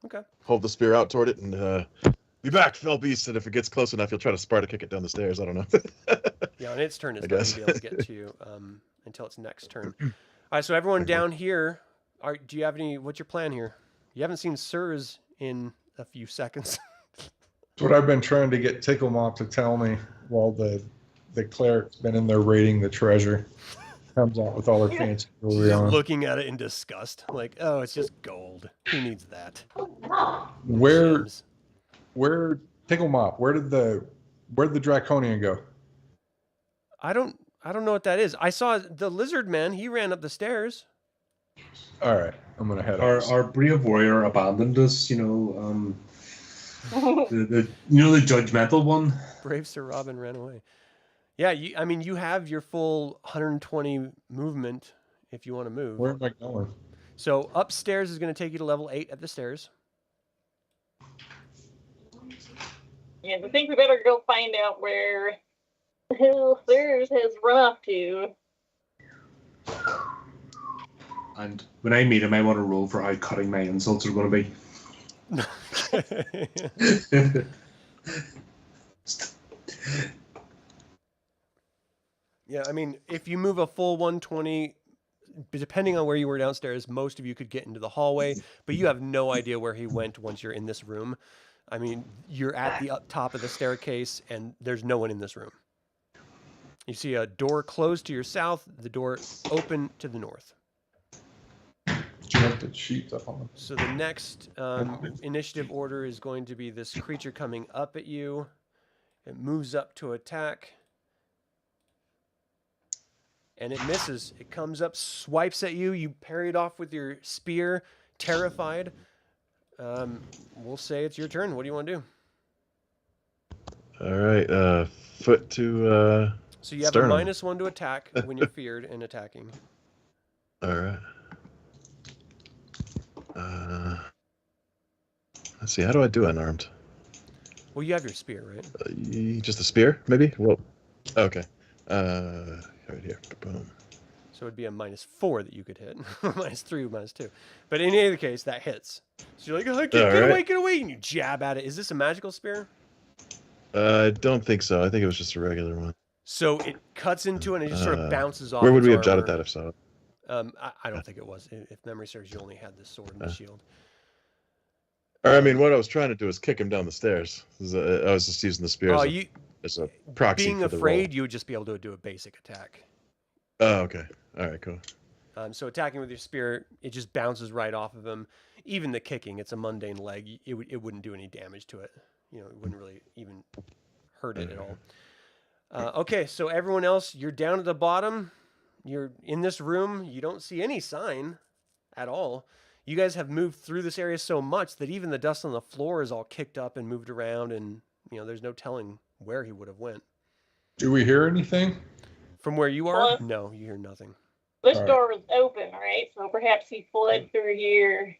[SPEAKER 1] Okay.
[SPEAKER 4] hold the spear out toward it and be back, fell beast. And if it gets close enough, you'll try to Sparta kick it down the stairs. I don't know.
[SPEAKER 1] Yeah, on its turn, it's
[SPEAKER 4] I
[SPEAKER 1] not going
[SPEAKER 4] guess.
[SPEAKER 1] to be able to get to you until its next turn. All right, so everyone down here, do you have what's your plan here? You haven't seen sirs in a few seconds.
[SPEAKER 2] That's what I've been trying to get Tickle Mop to tell me while the cleric's been in there raiding the treasure. Comes out with all her fancy jewelry
[SPEAKER 1] Just
[SPEAKER 2] on.
[SPEAKER 1] looking at it in disgust. Like, oh, it's just gold. Who needs that?
[SPEAKER 2] Where
[SPEAKER 1] Gems.
[SPEAKER 2] Tickle Mop? Where'd the Draconian go?
[SPEAKER 1] I don't know what that is. I saw the lizard man. He ran up the stairs.
[SPEAKER 2] All right, I'm gonna head
[SPEAKER 3] Our
[SPEAKER 2] out.
[SPEAKER 3] brave warrior abandoned us. The judgmental one.
[SPEAKER 1] Brave Sir Robin ran away. Yeah, you have your full 120 movement if you want to move.
[SPEAKER 2] Where am I going?
[SPEAKER 1] So upstairs is going to take you to level 8 at the stairs.
[SPEAKER 5] Yeah, I think we better go find out where Sirs has run off to.
[SPEAKER 3] And when I meet him, I want to roll for how cutting my insults are going to be.
[SPEAKER 1] Yeah, I mean, if you move a full 120, depending on where you were downstairs, most of you could get into the hallway, but you have no idea where he went once you're in this room. I mean, you're at the up top of the staircase, and there's no one in this room. You see a door closed to your south, the door open to the north.
[SPEAKER 2] Did you have the sheets up on them?
[SPEAKER 1] So the next initiative order is going to be this creature coming up at you. It moves up to attack. And it misses. It comes up, swipes at you. You parry it off with your spear, terrified. We'll say it's your turn. What do you want to do?
[SPEAKER 4] All right, foot to
[SPEAKER 1] So you have
[SPEAKER 4] sternum.
[SPEAKER 1] a -1 to attack when you're feared and attacking.
[SPEAKER 4] All right. Let's see. How do I do unarmed?
[SPEAKER 1] Well, you have your spear, right?
[SPEAKER 4] Just a spear, maybe? Well, okay. Right here. Boom.
[SPEAKER 1] So it'd be a -4 that you could hit. -3, -2. But in either case, that hits. So you're like, oh, get away, and you jab at it. Is this a magical spear?
[SPEAKER 4] I don't think so. I think it was just a regular one.
[SPEAKER 1] So it cuts into it and it just sort of bounces off.
[SPEAKER 4] Where would
[SPEAKER 1] its
[SPEAKER 4] we have jotted
[SPEAKER 1] armor.
[SPEAKER 4] that if so?
[SPEAKER 1] I don't think it was. If memory serves, you only had the sword and the shield.
[SPEAKER 4] Or I mean, what I was trying to do is kick him down the stairs. I was just using the spear
[SPEAKER 1] Oh,
[SPEAKER 4] as a proxy
[SPEAKER 1] being
[SPEAKER 4] for the
[SPEAKER 1] afraid,
[SPEAKER 4] roll.
[SPEAKER 1] you would just be able to do a basic attack.
[SPEAKER 4] Oh, okay. All right, cool.
[SPEAKER 1] So attacking with your spear, it just bounces right off of him. Even the kicking, it's a mundane leg. It wouldn't do any damage to it. You know, it wouldn't really even hurt it at all. Okay, so everyone else, you're down at the bottom. You're in this room. You don't see any sign at all. You guys have moved through this area so much that even the dust on the floor is all kicked up and moved around, and you know there's no telling where he would have went.
[SPEAKER 2] Do we hear anything?
[SPEAKER 1] From where you are,
[SPEAKER 5] Well,
[SPEAKER 1] no, you hear nothing.
[SPEAKER 5] This
[SPEAKER 2] Alright.
[SPEAKER 5] door was open, right? So perhaps he fled through here.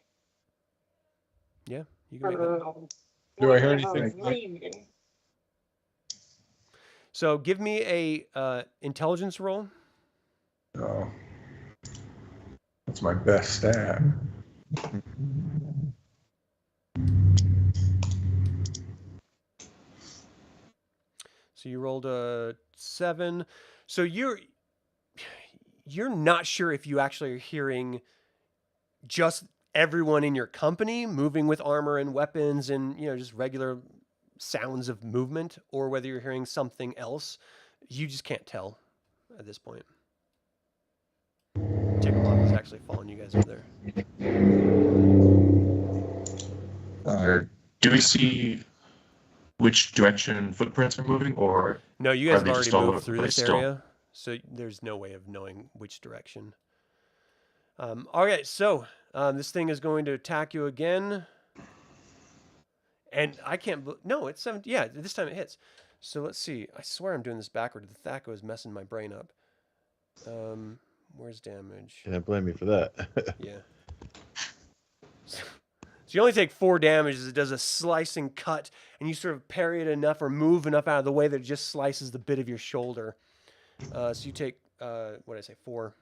[SPEAKER 1] Yeah, you can make that.
[SPEAKER 2] Do I hear
[SPEAKER 5] whatever
[SPEAKER 2] anything?
[SPEAKER 5] reason.
[SPEAKER 1] So give me a intelligence roll.
[SPEAKER 2] Oh. That's my best stat.
[SPEAKER 1] So you rolled a 7. So you're not sure if you actually are hearing just everyone in your company moving with armor and weapons and just regular sounds of movement, or whether you're hearing something else. You just can't tell at this point. Ticklemoth is actually following you guys over there.
[SPEAKER 7] Do we see which direction footprints are moving, or
[SPEAKER 1] No, you
[SPEAKER 7] Are
[SPEAKER 1] guys have
[SPEAKER 7] they
[SPEAKER 1] already
[SPEAKER 7] just all
[SPEAKER 1] moved
[SPEAKER 7] over the
[SPEAKER 1] through
[SPEAKER 7] place
[SPEAKER 1] this
[SPEAKER 7] still?
[SPEAKER 1] area, so there's no way of knowing which direction. All right, so this thing is going to attack you again, and I can't. No, it's 7. Yeah, this time it hits. So let's see. I swear I'm doing this backward. The Thaco is messing my brain up. Where's damage?
[SPEAKER 4] Can't blame me for that.
[SPEAKER 1] Yeah. So you only take 4 damage as it does a slicing cut, and you sort of parry it enough or move enough out of the way that it just slices the bit of your shoulder. So you take, what did I say, 4.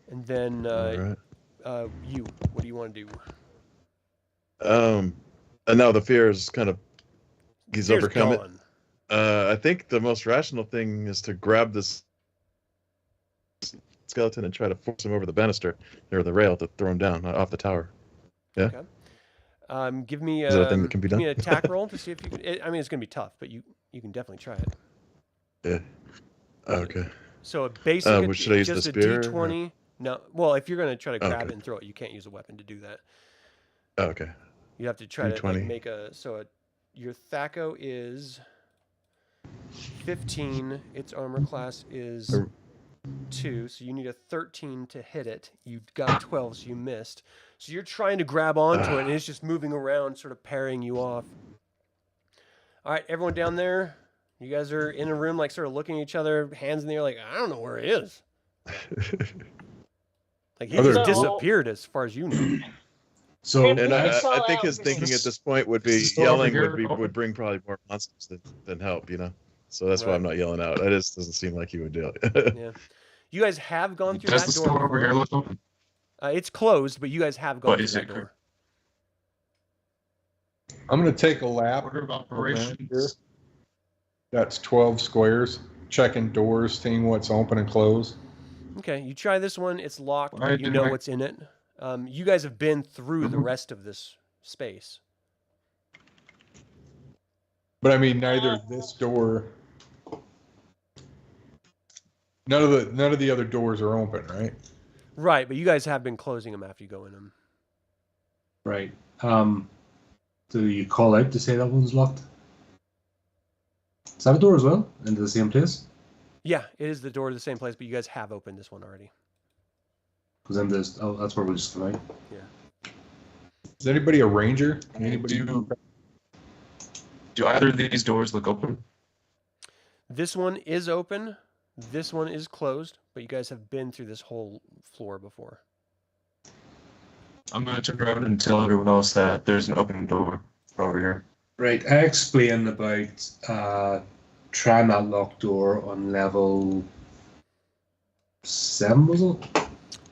[SPEAKER 1] And then
[SPEAKER 4] All right.
[SPEAKER 1] you, what do you want to do?
[SPEAKER 4] And now the fear is kind of he's
[SPEAKER 1] Fear's
[SPEAKER 4] overcome it.
[SPEAKER 1] gone.
[SPEAKER 4] I think the most rational thing is to grab this skeleton and try to force him over the banister or the rail to throw him down off the tower. Yeah.
[SPEAKER 1] Okay. Give me
[SPEAKER 4] Is that a thing that can be
[SPEAKER 1] give me
[SPEAKER 4] done?
[SPEAKER 1] an attack roll to see if you can. I mean, it's going to be tough, but you can definitely try it.
[SPEAKER 4] Yeah. Okay.
[SPEAKER 1] So a basic,
[SPEAKER 4] should I use
[SPEAKER 1] just
[SPEAKER 4] the
[SPEAKER 1] a
[SPEAKER 4] spear,
[SPEAKER 1] D20. No, well, if you're going to try to grab
[SPEAKER 4] Okay.
[SPEAKER 1] it and throw it, you can't use a weapon to do that.
[SPEAKER 4] Okay.
[SPEAKER 1] You have to try to like,
[SPEAKER 4] D20.
[SPEAKER 1] make your Thaco is 15. Its armor class is 2, so you need a 13 to hit it. You got 12, so you missed. So you're trying to grab onto it, and it's just moving around, sort of parrying you off. All right, everyone down there, you guys are in a room, like sort of looking at each other, hands in the air, like I don't know where he is. Like he
[SPEAKER 2] Other-
[SPEAKER 1] just disappeared, as far as you know.
[SPEAKER 3] So
[SPEAKER 5] If
[SPEAKER 4] And
[SPEAKER 5] we
[SPEAKER 4] I
[SPEAKER 5] could call
[SPEAKER 4] think
[SPEAKER 5] out
[SPEAKER 4] his thinking
[SPEAKER 5] this-
[SPEAKER 4] at this point would be
[SPEAKER 7] Is this door over
[SPEAKER 4] yelling
[SPEAKER 7] here
[SPEAKER 4] would
[SPEAKER 7] open?
[SPEAKER 4] bring probably more monsters than help, So that's why I'm
[SPEAKER 1] Right.
[SPEAKER 4] not yelling out. It just doesn't seem like he would do it.
[SPEAKER 1] Yeah, you guys have gone through
[SPEAKER 7] does
[SPEAKER 1] that
[SPEAKER 7] this
[SPEAKER 1] door
[SPEAKER 7] door over
[SPEAKER 1] before.
[SPEAKER 7] here look open?
[SPEAKER 1] It's closed, but you guys have gone
[SPEAKER 7] But
[SPEAKER 1] through
[SPEAKER 7] is
[SPEAKER 1] that
[SPEAKER 7] it
[SPEAKER 1] door.
[SPEAKER 2] I'm going to take a lap.
[SPEAKER 7] Order of
[SPEAKER 2] around here.
[SPEAKER 7] operations.
[SPEAKER 2] That's 12 squares. Checking doors, seeing what's open and closed.
[SPEAKER 1] Okay, you try this one. It's locked.
[SPEAKER 7] Why
[SPEAKER 1] But you
[SPEAKER 7] didn't
[SPEAKER 1] know
[SPEAKER 7] I-
[SPEAKER 1] what's in it. You guys have been through the
[SPEAKER 7] Mhm.
[SPEAKER 1] rest of this space.
[SPEAKER 2] But I mean, neither this door. None of the other doors are open, right?
[SPEAKER 1] Right, but you guys have been closing them after you go in them.
[SPEAKER 3] right. Do you call out to say that one's locked? Is that a door as well? Into the same place?
[SPEAKER 1] Yeah, it is the door to the same place, but you guys have opened this one already.
[SPEAKER 3] Because then there's that's where we just come out.
[SPEAKER 2] Is anybody a ranger? Anybody?
[SPEAKER 7] Do either of these doors look open?
[SPEAKER 1] This one is open. This one is closed, but you guys have been through this whole floor before.
[SPEAKER 7] I'm going to turn around and tell everyone else that there's an open door over here.
[SPEAKER 3] Right. I explained about trying that locked door on level 7, was it?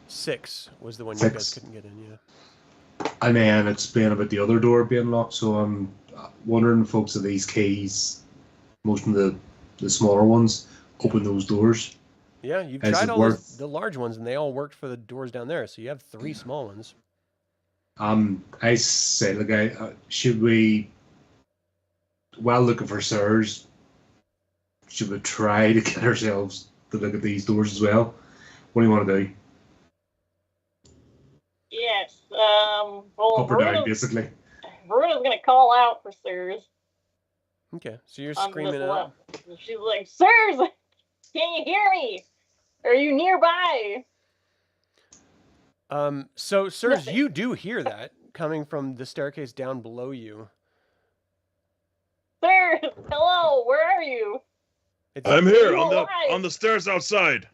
[SPEAKER 1] 6 was the one you guys
[SPEAKER 3] 6.
[SPEAKER 1] couldn't get in, yeah.
[SPEAKER 3] And then explain about the other door being locked. So I'm wondering, folks, are these keys, most of the smaller ones, open those doors?
[SPEAKER 1] Yeah, you've
[SPEAKER 3] Is
[SPEAKER 1] tried
[SPEAKER 3] it
[SPEAKER 1] all
[SPEAKER 3] worth-
[SPEAKER 1] the large ones, and they all worked for the doors down there, so you have 3 small ones.
[SPEAKER 3] I said, the guy, should we, while looking for sirs, should we try to get ourselves to look at these doors as well. What do you want to do?
[SPEAKER 5] Yes. Well,
[SPEAKER 3] Up or down, basically.
[SPEAKER 5] Veruna's gonna call out for Sirs
[SPEAKER 1] Okay, so you're
[SPEAKER 5] on
[SPEAKER 1] screaming
[SPEAKER 5] this
[SPEAKER 1] out.
[SPEAKER 5] level. She's like, Sirs, can you hear me? Are you nearby?
[SPEAKER 1] So sirs,
[SPEAKER 5] Nothing.
[SPEAKER 1] you do hear that coming from the staircase down below you.
[SPEAKER 5] Sirs, hello, where are you?
[SPEAKER 1] It's,
[SPEAKER 4] I'm here
[SPEAKER 5] You
[SPEAKER 4] on
[SPEAKER 5] alive?
[SPEAKER 4] the stairs outside.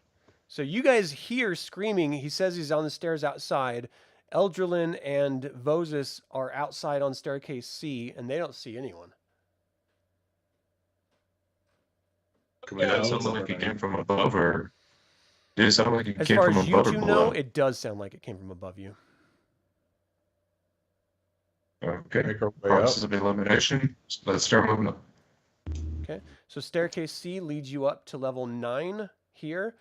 [SPEAKER 1] So you guys hear screaming. He says he's on the stairs outside. Eldralin and Vozus are outside on staircase C, and they don't see anyone.
[SPEAKER 3] Can
[SPEAKER 7] Did that
[SPEAKER 3] help?
[SPEAKER 7] sound like it came from above, or did it sound like it
[SPEAKER 1] As
[SPEAKER 7] came
[SPEAKER 1] far
[SPEAKER 7] from
[SPEAKER 1] as you
[SPEAKER 7] above or
[SPEAKER 1] two
[SPEAKER 7] below?
[SPEAKER 1] know, it does sound like it came from above you.
[SPEAKER 7] Okay.
[SPEAKER 2] Make our way up.
[SPEAKER 7] Process of elimination. Let's start moving up.
[SPEAKER 1] So staircase C leads you up to level 9 here.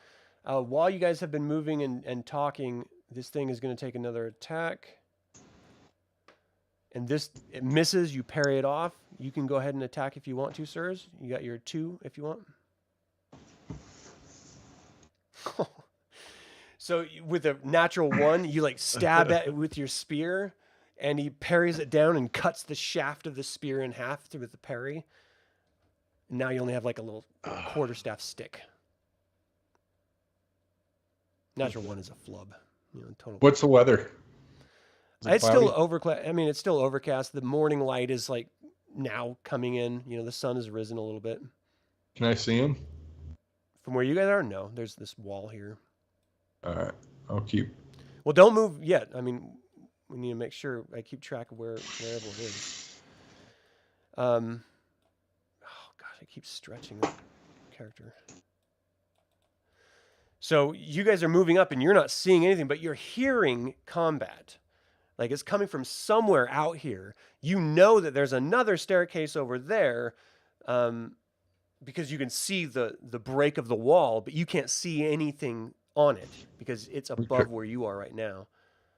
[SPEAKER 1] While you guys have been moving and talking, this thing is going to take another attack. And it misses, you parry it off. You can go ahead and attack if you want to, sirs. You got your 2 if you want. So with a natural 1, you like stab at it with your spear, and he parries it down and cuts the shaft of the spear in half with the parry. And now you only have like a little quarterstaff stick. Natural 1 is a flub. Total.
[SPEAKER 2] What's the weather? Is it
[SPEAKER 1] It's still
[SPEAKER 2] cloudy?
[SPEAKER 1] overcast. I mean, it's still overcast. The morning light is like now coming in. The sun has risen a little bit.
[SPEAKER 2] Can I see him?
[SPEAKER 1] From where you guys are, no. There's this wall here.
[SPEAKER 2] All right. I'll keep.
[SPEAKER 1] Well, don't move yet. I mean, we need to make sure I keep track of wherever it is. Oh gosh, I keep stretching that character. So you guys are moving up, and you're not seeing anything, but you're hearing combat. Like it's coming from somewhere out here. You know that there's another staircase over there, because you can see the break of the wall, but you can't see anything on it because it's above where you are right now.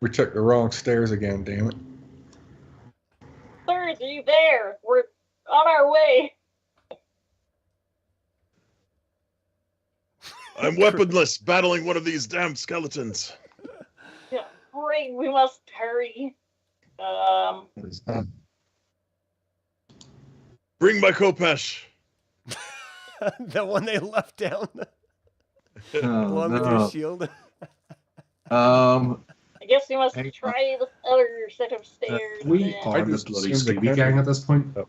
[SPEAKER 2] We took the wrong stairs again. Damn it.
[SPEAKER 5] Sirs, are you there? We're on our way.
[SPEAKER 4] I'm weaponless, battling one of these damn skeletons.
[SPEAKER 5] Yeah, great, we must hurry.
[SPEAKER 4] Bring my Khopesh.
[SPEAKER 1] The one they left down
[SPEAKER 6] Oh,
[SPEAKER 1] along with your shield.
[SPEAKER 5] I guess we must
[SPEAKER 6] Hang on.
[SPEAKER 5] try the other set of stairs.
[SPEAKER 3] We
[SPEAKER 5] then.
[SPEAKER 3] are the
[SPEAKER 2] just
[SPEAKER 3] bloody
[SPEAKER 2] assumed they
[SPEAKER 3] Scooby
[SPEAKER 2] had
[SPEAKER 3] gang
[SPEAKER 2] it.
[SPEAKER 3] at this point.
[SPEAKER 5] But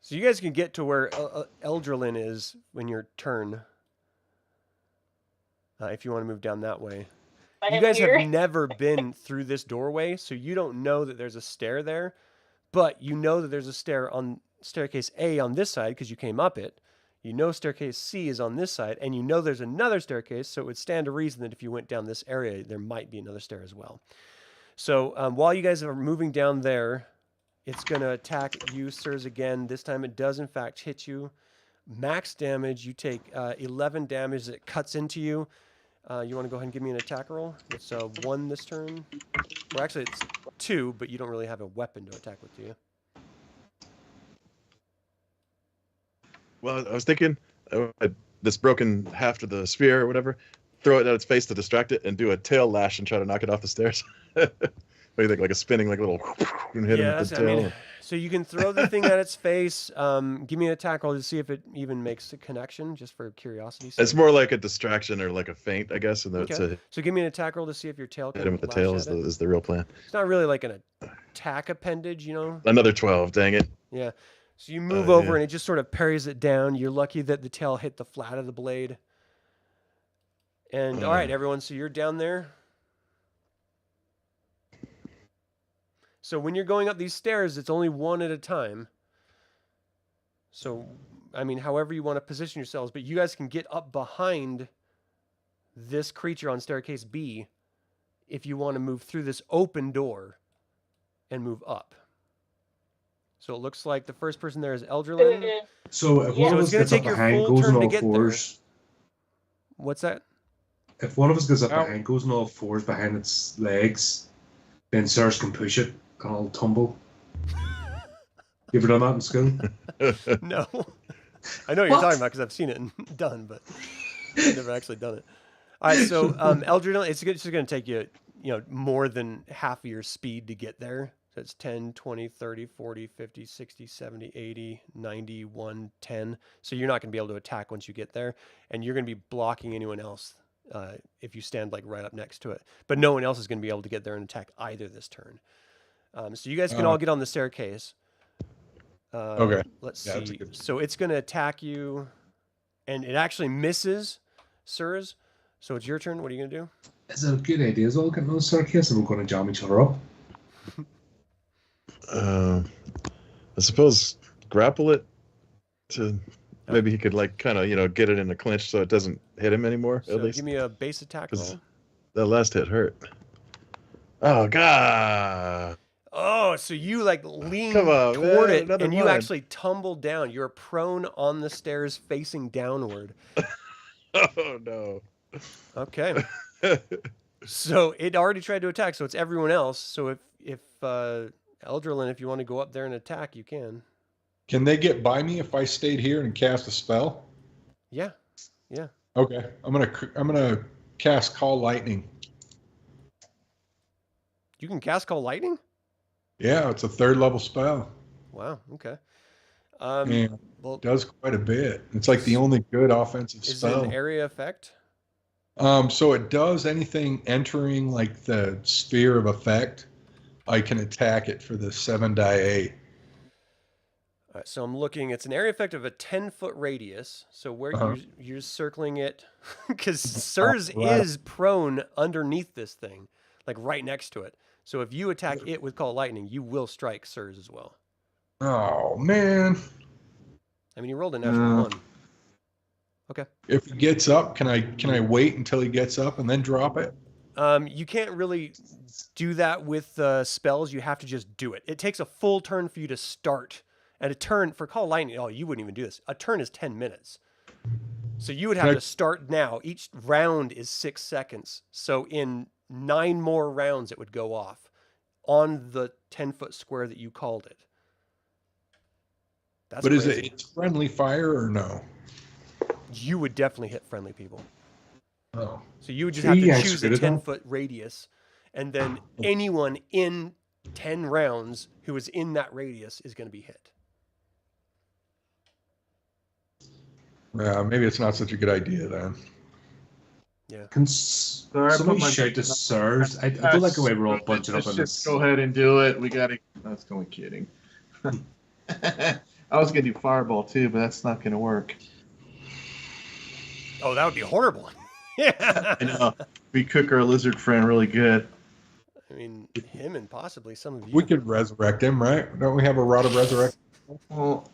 [SPEAKER 1] So you guys can get to where Eldralin is when your turn. If you want to move down that way.
[SPEAKER 5] I
[SPEAKER 1] You
[SPEAKER 5] have
[SPEAKER 1] guys
[SPEAKER 5] here.
[SPEAKER 1] have never been through this doorway, so you don't know that there's a stair there. But you know that there's a stair on staircase A on this side because you came up it. You know staircase C is on this side, and you know there's another staircase, so it would stand to reason that if you went down this area, there might be another stair as well. So while you guys are moving down there, it's going to attack you, sirs, again. This time it does, in fact, hit you. Max damage, you take 11 damage that cuts into you. You want to go ahead and give me an attack roll? It's 1 this turn. Well, actually, it's 2, but you don't really have a weapon to attack with, do you?
[SPEAKER 4] Well, I was thinking this broken half to the spear or whatever, throw it at its face to distract it and do a tail lash and try to knock it off the stairs. What do you think? Like a spinning, like little and hit him with the tail.
[SPEAKER 1] So you can throw the thing at its face. Give me an attack roll to see if it even makes a connection, just for curiosity's sake.
[SPEAKER 4] It's more like a distraction or like a feint, I guess. And that's
[SPEAKER 1] Okay. So give me an attack roll to see if your tail can
[SPEAKER 4] hit him with the
[SPEAKER 1] lash
[SPEAKER 4] tail
[SPEAKER 1] at it.
[SPEAKER 4] is the real plan.
[SPEAKER 1] It's not really like an attack appendage,
[SPEAKER 4] Another 12, dang it.
[SPEAKER 1] Yeah. So you move over
[SPEAKER 4] yeah.
[SPEAKER 1] and it just sort of parries it down. You're lucky that the tail hit the flat of the blade. And all right, everyone, so you're down there. So when you're going up these stairs, it's only one at a time. So, I mean, however you want to position yourselves, but you guys can get up behind this creature on staircase B if you want to move through this open door and move up. So it looks like the first person there is Eldralin.
[SPEAKER 3] So if
[SPEAKER 5] Yeah.
[SPEAKER 3] one
[SPEAKER 5] So
[SPEAKER 3] of
[SPEAKER 1] it's
[SPEAKER 3] us
[SPEAKER 1] gonna
[SPEAKER 3] gets up
[SPEAKER 1] take your
[SPEAKER 3] behind,
[SPEAKER 1] full
[SPEAKER 3] goes
[SPEAKER 1] turn
[SPEAKER 3] on
[SPEAKER 1] to
[SPEAKER 3] all
[SPEAKER 1] get there.
[SPEAKER 3] fours.
[SPEAKER 1] What's that?
[SPEAKER 3] If one of us goes up
[SPEAKER 2] Ow.
[SPEAKER 3] behind, goes on all fours behind its legs, then Sirs can push it and I'll tumble. You ever done that in school?
[SPEAKER 1] No. I know what you're talking about because I've seen it done, but I've never actually done it. All right, so Eldrin, it's just going to take you, more than half of your speed to get there. So it's 10, 20, 30, 40, 50, 60, 70, 80, 90, 110. So you're not going to be able to attack once you get there, and you're going to be blocking anyone else if you stand like right up next to it. But no one else is going to be able to get there and attack either this turn. So you guys can all get on the staircase.
[SPEAKER 2] Okay.
[SPEAKER 1] Let's
[SPEAKER 2] Yeah, that's a
[SPEAKER 1] see.
[SPEAKER 2] good-
[SPEAKER 1] So it's going to attack you, and it actually misses Sirs. So it's your turn. What are you going to do?
[SPEAKER 3] Is it a good idea as well getting on the staircase and we're going to jam each other up?
[SPEAKER 4] I suppose grapple it to maybe he could like kind of get it in a clinch so it doesn't hit him anymore.
[SPEAKER 1] So
[SPEAKER 4] at least
[SPEAKER 1] give me a base attack
[SPEAKER 4] 'Cause
[SPEAKER 1] roll.
[SPEAKER 4] that last hit hurt. Oh god!
[SPEAKER 1] Oh, so you like lean
[SPEAKER 4] Come on,
[SPEAKER 1] toward
[SPEAKER 4] man,
[SPEAKER 1] it,
[SPEAKER 4] another
[SPEAKER 1] and you
[SPEAKER 4] one.
[SPEAKER 1] actually tumble down. You're prone on the stairs, facing downward.
[SPEAKER 4] Oh no!
[SPEAKER 1] Okay. So it already tried to attack. So it's everyone else. So if Eldralin, if you want to go up there and attack, you can.
[SPEAKER 2] Can they get by me if I stayed here and cast a spell?
[SPEAKER 1] Yeah. Yeah.
[SPEAKER 2] Okay, I'm gonna cast Call Lightning.
[SPEAKER 1] You can cast Call Lightning?
[SPEAKER 2] Yeah, it's a 3rd level spell.
[SPEAKER 1] Wow. Okay.
[SPEAKER 2] And
[SPEAKER 1] Well,
[SPEAKER 2] it does quite a bit. It's like the only good offensive
[SPEAKER 1] is it
[SPEAKER 2] spell.
[SPEAKER 1] an area effect?
[SPEAKER 2] So it does anything entering like the sphere of effect. I can attack it for the 7-8.
[SPEAKER 1] All right, so I'm looking. It's an area effect of a 10-foot radius. So where you're circling it, because Sirs
[SPEAKER 2] right.
[SPEAKER 1] is prone underneath this thing, like right next to it. So if you attack it with Call Lightning, you will strike Sirs as well.
[SPEAKER 2] Oh man!
[SPEAKER 1] I mean, you rolled a natural one. Okay.
[SPEAKER 2] If he gets up, can I wait until he gets up and then drop it?
[SPEAKER 1] You can't really do that with spells. You have to just do it. It takes a full turn for you to start. And a turn for Call Lightning, you wouldn't even do this. A turn is 10 minutes. So you would have to start now. Each round is 6 seconds. So in 9 more rounds, it would go off on the 10-foot square that you called it. That's
[SPEAKER 2] But
[SPEAKER 1] crazy.
[SPEAKER 2] is it's friendly fire or no?
[SPEAKER 1] You would definitely hit friendly people.
[SPEAKER 2] Oh.
[SPEAKER 1] So you would just have to
[SPEAKER 3] Yeah,
[SPEAKER 1] choose a
[SPEAKER 3] screw it, though.
[SPEAKER 1] 10-foot radius, and then anyone in 10 rounds who is in that radius is going to be hit.
[SPEAKER 2] Yeah, maybe it's not such a good idea then.
[SPEAKER 1] Yeah.
[SPEAKER 3] Can
[SPEAKER 6] I
[SPEAKER 3] somebody
[SPEAKER 6] put my-
[SPEAKER 3] shout to Sirs? I do like the way we're all bunching up
[SPEAKER 6] Let's
[SPEAKER 3] on
[SPEAKER 6] just
[SPEAKER 3] this.
[SPEAKER 6] go ahead and do it. We gotta. That's only kidding. I was gonna do fireball too, but that's not gonna work.
[SPEAKER 1] Oh, that would be horrible. Yeah.
[SPEAKER 6] I know. We cook our lizard friend really good.
[SPEAKER 1] I mean, him and possibly some of you.
[SPEAKER 2] We could resurrect him, right? Don't we have a rod of resurrection?
[SPEAKER 6] Well,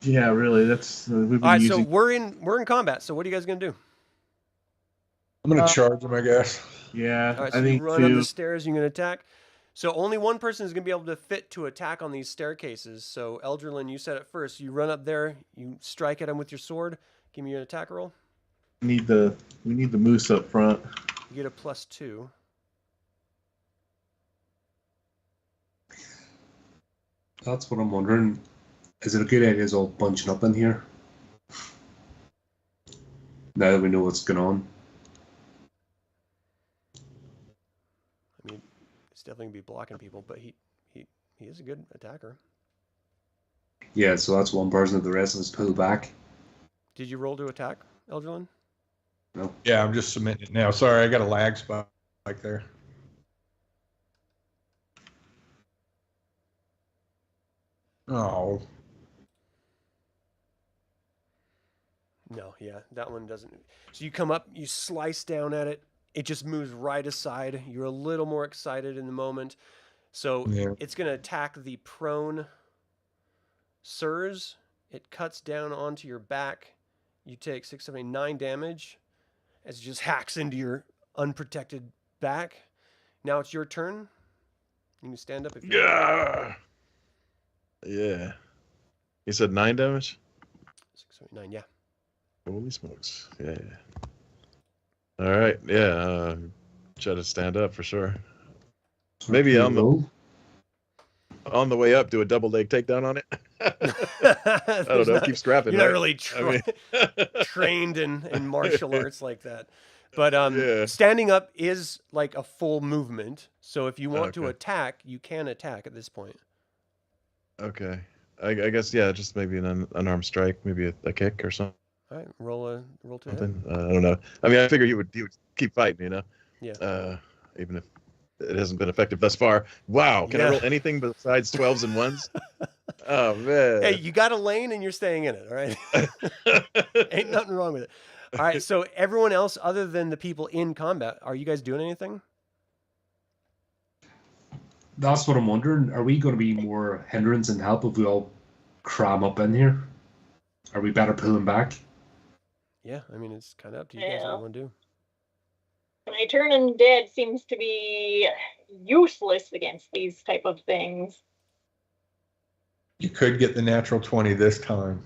[SPEAKER 6] yeah, really. That's we've been
[SPEAKER 1] All right, so
[SPEAKER 6] using.
[SPEAKER 1] we're in combat. So what are you guys gonna do?
[SPEAKER 2] I'm gonna charge him, I guess.
[SPEAKER 6] Yeah,
[SPEAKER 1] All right, so
[SPEAKER 6] I
[SPEAKER 1] you
[SPEAKER 6] think
[SPEAKER 1] run up
[SPEAKER 6] too.
[SPEAKER 1] the stairs. You're gonna attack. So only one person is gonna be able to fit to attack on these staircases. So Eldralin, you said it first. You run up there. You strike at him with your sword. Give me an attack roll.
[SPEAKER 6] We need the moose up front.
[SPEAKER 1] You get a +2.
[SPEAKER 3] That's what I'm wondering. Is it a good idea as all bunching up in here? Now that we know what's going on.
[SPEAKER 1] I mean, it's definitely gonna be blocking people, but he is a good attacker.
[SPEAKER 3] Yeah, so that's one person that the rest of us pull back.
[SPEAKER 1] Did you roll to attack, Eldralin?
[SPEAKER 2] Yeah, I'm just submitting it now. Sorry, I got a lag spot like there. Oh,
[SPEAKER 1] No, yeah, that one doesn't. So you come up, you slice down at it. It just moves right aside. You're a little more excited in the moment. So
[SPEAKER 2] yeah.
[SPEAKER 1] it's going to attack the prone Sirs. It cuts down onto your back. You take 6, 7, 8, 9 damage as it just hacks into your unprotected back. Now it's your turn. You can stand up if you want.
[SPEAKER 4] Yeah. Yeah. You said 9 damage?
[SPEAKER 1] 6, 7, 8, 9, yeah.
[SPEAKER 4] Holy smokes. Yeah. All right. Yeah. Try to stand up for sure. Maybe on the.
[SPEAKER 3] Roll.
[SPEAKER 4] on the way up, do a double leg takedown on it. I don't know. Keep scrapping.
[SPEAKER 1] You're not
[SPEAKER 4] right?
[SPEAKER 1] really
[SPEAKER 4] I mean-
[SPEAKER 1] trained in martial arts like that. But
[SPEAKER 4] Yeah.
[SPEAKER 1] standing up is like a full movement. So if you want to
[SPEAKER 4] Okay.
[SPEAKER 1] attack, you can attack at this point.
[SPEAKER 4] Okay. I guess yeah, just maybe an unarmed strike, maybe a kick or something.
[SPEAKER 1] All right, roll to hit.
[SPEAKER 4] I don't know. I mean, I figure you would keep fighting, you know.
[SPEAKER 1] Yeah.
[SPEAKER 4] Even if it hasn't been effective thus far. Wow. Can I
[SPEAKER 1] Yeah.
[SPEAKER 4] roll anything besides 12s and 1s? Oh man.
[SPEAKER 1] Hey, you got a lane and you're staying in it, all right? Ain't nothing wrong with it. All right, so everyone else other than the people in combat, are you guys doing anything?
[SPEAKER 3] That's what I'm wondering. Are we going to be more hindrance and help if we all cram up in here? Are we better pulling back?
[SPEAKER 1] Yeah, I mean, it's kind of up to you guys what
[SPEAKER 5] Yeah.
[SPEAKER 1] you want to do.
[SPEAKER 5] My turn undead seems to be useless against these type of things.
[SPEAKER 2] You could get the natural 20 this time.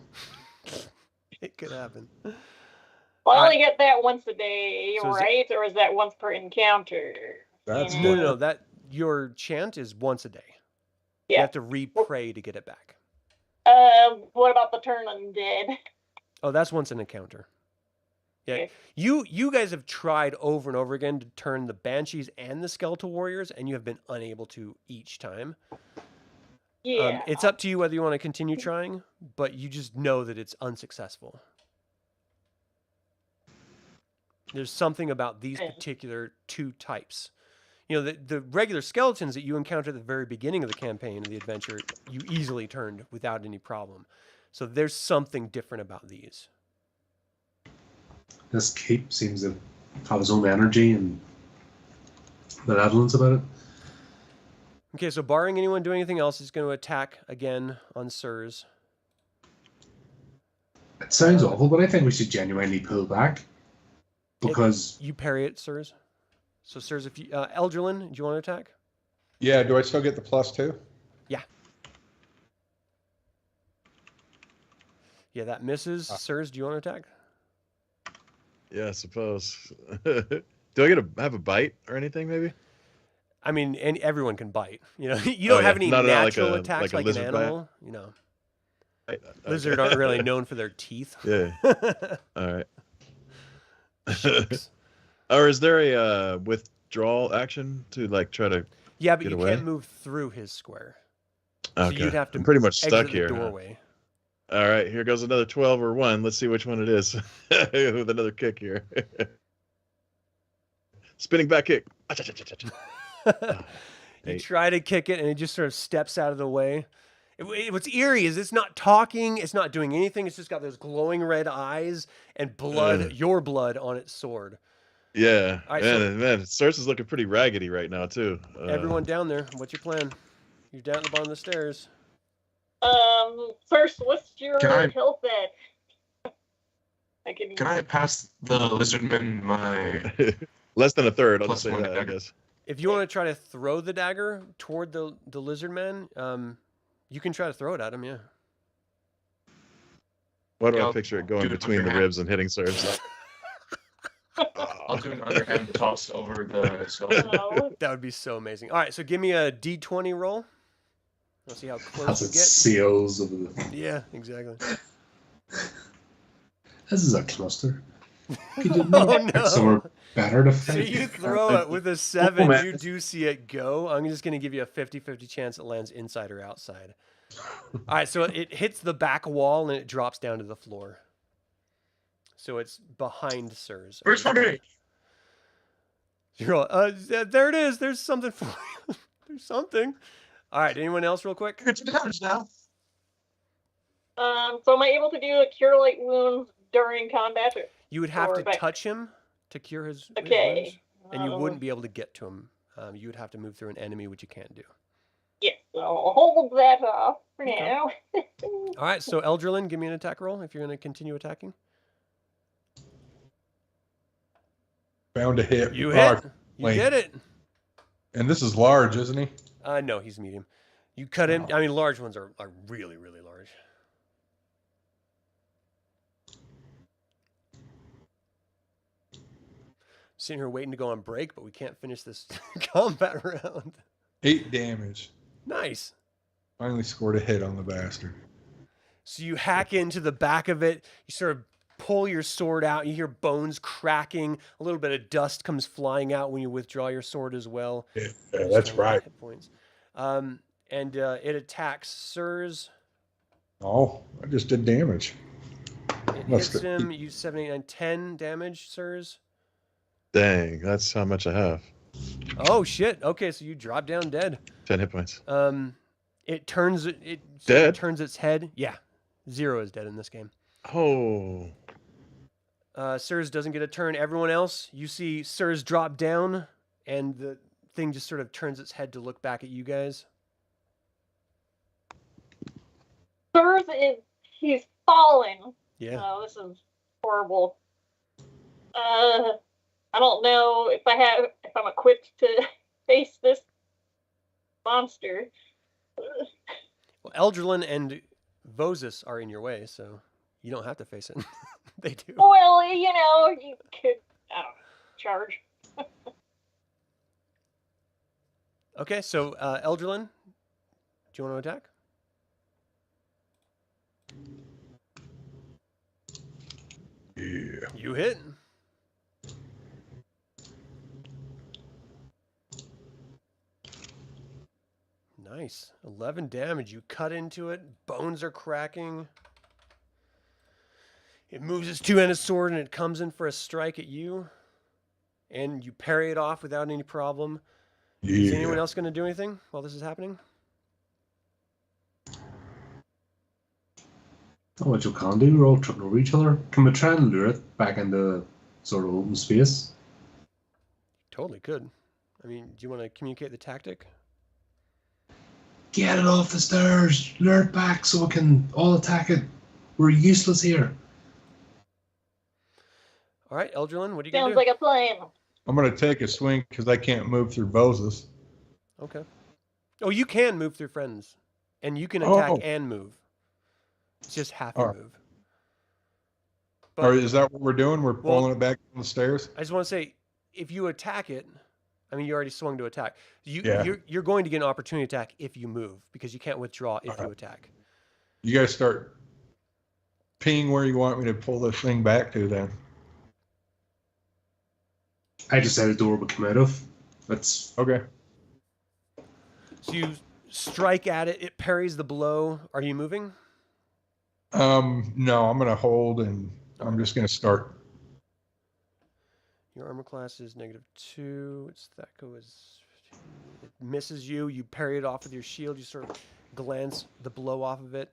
[SPEAKER 1] It could happen.
[SPEAKER 5] Well, I only get that once a day,
[SPEAKER 1] So is it-
[SPEAKER 5] right? Or is that once per encounter?
[SPEAKER 2] That's
[SPEAKER 5] Yeah.
[SPEAKER 1] No, that your chant is once a day. You
[SPEAKER 5] Yeah.
[SPEAKER 1] have to re-pray to get it back.
[SPEAKER 5] What about the turn undead?
[SPEAKER 1] Oh, that's once an encounter. Yeah,
[SPEAKER 5] Okay.
[SPEAKER 1] you guys have tried over and over again to turn the banshees and the skeletal warriors, and you have been unable to each time.
[SPEAKER 5] Yeah.
[SPEAKER 1] It's up to you whether you want to continue trying, but you just know that it's unsuccessful. There's something about these
[SPEAKER 5] Okay.
[SPEAKER 1] particular two types. You know, the regular skeletons that you encountered at the very beginning of the campaign, of the adventure, you easily turned without any problem. So there's something different about these.
[SPEAKER 3] This cape seems to have its own energy and benevolence about it.
[SPEAKER 1] Okay, so barring anyone doing anything else, it's going to attack again on Sirs.
[SPEAKER 3] It sounds awful, but I think we should genuinely pull back. Because
[SPEAKER 1] You parry it, Sirs. So Sirs, if you Eldralin, do you want to attack?
[SPEAKER 2] Yeah, do I still get the +2?
[SPEAKER 1] Yeah, that misses. Sirs, do you want to attack?
[SPEAKER 4] Yeah, I suppose. Do I have a bite or anything? Maybe.
[SPEAKER 1] I mean, everyone can bite. You know, you don't
[SPEAKER 4] Oh,
[SPEAKER 1] have
[SPEAKER 4] yeah.
[SPEAKER 1] any
[SPEAKER 4] No, like
[SPEAKER 1] natural
[SPEAKER 4] a-
[SPEAKER 1] attacks
[SPEAKER 4] like a
[SPEAKER 1] like, an
[SPEAKER 4] lizard bite?
[SPEAKER 1] animal. You know,
[SPEAKER 4] Okay.
[SPEAKER 1] lizards aren't really known for their teeth.
[SPEAKER 4] Yeah. All right.
[SPEAKER 1] Shucks.
[SPEAKER 4] Or is there a withdrawal action to like try to?
[SPEAKER 1] Yeah, but
[SPEAKER 4] Get
[SPEAKER 1] you
[SPEAKER 4] away?
[SPEAKER 1] can't move through his square.
[SPEAKER 4] Okay.
[SPEAKER 1] So you'd have to
[SPEAKER 4] I'm pretty much
[SPEAKER 1] exit
[SPEAKER 4] stuck
[SPEAKER 1] the
[SPEAKER 4] here. huh?
[SPEAKER 1] doorway.
[SPEAKER 4] All right, here goes another 12 or 1. Let's see which one it is. With another kick here. Spinning back kick.
[SPEAKER 1] You
[SPEAKER 4] Hey.
[SPEAKER 1] try to kick it, and it just sort of steps out of the way. What's eerie is it's not talking, it's not doing anything. It's just got those glowing red eyes and blood, your blood on its sword.
[SPEAKER 4] Yeah.
[SPEAKER 1] All right,
[SPEAKER 4] man, Circe is looking pretty raggedy right now too.
[SPEAKER 1] Everyone down there, what's your plan? You're down at the bottom of the stairs.
[SPEAKER 5] First, what's your
[SPEAKER 7] Can I-
[SPEAKER 5] health at?
[SPEAKER 7] Can I pass the lizardman my?
[SPEAKER 4] Less than a third, I'll
[SPEAKER 7] Plus
[SPEAKER 4] just say
[SPEAKER 7] one
[SPEAKER 4] that, I
[SPEAKER 7] dagger.
[SPEAKER 4] guess.
[SPEAKER 1] If you want to try to throw the dagger toward the lizard man, you can try to throw it at him, yeah.
[SPEAKER 4] Why do
[SPEAKER 7] Yeah,
[SPEAKER 4] I
[SPEAKER 7] I'll
[SPEAKER 4] picture it going
[SPEAKER 7] do it
[SPEAKER 4] between the
[SPEAKER 7] underhand.
[SPEAKER 4] ribs and hitting Circe?
[SPEAKER 7] I'll do an underhand toss over the skeleton.
[SPEAKER 5] Oh,
[SPEAKER 1] That would be so amazing. All right, so give me a D20 roll. Let's see how close
[SPEAKER 3] as
[SPEAKER 1] you
[SPEAKER 3] it
[SPEAKER 1] get.
[SPEAKER 3] seals over the...
[SPEAKER 1] Yeah, exactly.
[SPEAKER 3] This is a cluster. Could you
[SPEAKER 1] Oh,
[SPEAKER 3] not pick
[SPEAKER 1] no.
[SPEAKER 3] somewhere better to
[SPEAKER 1] So
[SPEAKER 3] fight?
[SPEAKER 1] you throw it with a 7,
[SPEAKER 2] man.
[SPEAKER 1] you do see it go. I'm just going to give you a 50-50 chance it lands inside or outside. All right, so it hits the back wall and it drops down to the floor. So it's behind Sirs.
[SPEAKER 7] Where's my drink?
[SPEAKER 1] You're all, there it is. There's something for you. There's something. All right, anyone else real quick?
[SPEAKER 7] It's damage now.
[SPEAKER 5] so am I able to do a cure light wounds during combat?
[SPEAKER 1] You would have
[SPEAKER 5] Or
[SPEAKER 1] to
[SPEAKER 5] back-
[SPEAKER 1] touch him to cure his wounds,
[SPEAKER 5] Okay.
[SPEAKER 1] and you wouldn't be able to get to him. You would have to move through an enemy, which you can't do.
[SPEAKER 5] Yes, so I'll hold that off for
[SPEAKER 1] Okay.
[SPEAKER 5] now.
[SPEAKER 1] All right, so Eldralin, give me an attack roll if you're going to continue attacking.
[SPEAKER 2] Bound to hit.
[SPEAKER 1] You
[SPEAKER 2] Oh,
[SPEAKER 1] hit. You
[SPEAKER 2] wait.
[SPEAKER 1] did it.
[SPEAKER 2] And this is large, isn't he?
[SPEAKER 1] No, he's medium. You cut him. I mean, large ones are really, really large. Sitting here waiting to go on break, but we can't finish this combat round.
[SPEAKER 2] 8 damage.
[SPEAKER 1] Nice.
[SPEAKER 2] Finally scored a hit on the bastard.
[SPEAKER 1] So you hack into the back of it. You sort of pull your sword out. You hear bones cracking. A little bit of dust comes flying out when you withdraw your sword as well.
[SPEAKER 2] Yeah,
[SPEAKER 1] Just
[SPEAKER 2] that's
[SPEAKER 1] trying to get
[SPEAKER 2] right.
[SPEAKER 1] hit points. And it attacks Sirs.
[SPEAKER 2] Oh, I just did damage.
[SPEAKER 1] It
[SPEAKER 2] Must
[SPEAKER 1] hits
[SPEAKER 2] have-
[SPEAKER 1] him. You 7, 8, 9, 10 damage, Sirs.
[SPEAKER 4] Dang, that's how much I have.
[SPEAKER 1] Oh shit. Okay, so you drop down dead.
[SPEAKER 4] 10 hit points.
[SPEAKER 1] It turns sort of
[SPEAKER 4] Dead?
[SPEAKER 1] turns its head. Yeah. 0 is dead in this game.
[SPEAKER 4] Oh.
[SPEAKER 1] Sirs doesn't get a turn. Everyone else, you see Sirs drop down, and the thing just sort of turns its head to look back at you guys.
[SPEAKER 5] Sirs he's falling.
[SPEAKER 1] Yeah.
[SPEAKER 5] Oh, this is horrible. I don't know if I'm equipped to face this monster.
[SPEAKER 1] Well, Eldralin and Vozus are in your way, so you don't have to face it. They do.
[SPEAKER 5] Well, you know, you could, I don't know, charge.
[SPEAKER 1] Okay, so Eldralin, do you want to attack?
[SPEAKER 2] Yeah.
[SPEAKER 1] You hit. Nice. 11 damage. You cut into it. Bones are cracking. It moves its two-handed sword and it comes in for a strike at you. And you parry it off without any problem. Is anyone
[SPEAKER 2] Yeah.
[SPEAKER 1] else going to do anything while this is happening?
[SPEAKER 3] Oh, what you can do, we're all tripping over each other. Can we try and lure it back into sort of open space?
[SPEAKER 1] Totally could. I mean, do you want to communicate the tactic?
[SPEAKER 3] Get it off the stairs, lure it back so we can all attack it. We're useless here.
[SPEAKER 1] All right, Eldralin, what are you going
[SPEAKER 5] Sounds
[SPEAKER 1] to do?
[SPEAKER 5] like a plan.
[SPEAKER 2] I'm going to take a swing because I can't move through Vozus.
[SPEAKER 1] Okay. Oh, you can move through friends. And you can attack
[SPEAKER 2] Oh.
[SPEAKER 1] and move. It's just half
[SPEAKER 2] All
[SPEAKER 1] your
[SPEAKER 2] right.
[SPEAKER 1] move.
[SPEAKER 2] Or
[SPEAKER 1] But
[SPEAKER 2] is that what we're doing? We're
[SPEAKER 1] Well-
[SPEAKER 2] pulling it back down the stairs?
[SPEAKER 1] I just want to say, if you attack it, I mean, you already swung to attack.
[SPEAKER 2] Yeah.
[SPEAKER 1] You're going to get an opportunity attack if you move, because you can't withdraw if you
[SPEAKER 2] Alright.
[SPEAKER 1] attack.
[SPEAKER 2] You guys start peeing where you want me to pull this thing back to then.
[SPEAKER 3] I just had a door we come out of. That's
[SPEAKER 2] Okay.
[SPEAKER 1] So you strike at it. It parries the blow. Are you moving?
[SPEAKER 2] No, I'm going to hold and I'm just going to start.
[SPEAKER 1] Your armor class is -2. Its Thaco is... It misses you. You parry it off with your shield. You sort of glance the blow off of it.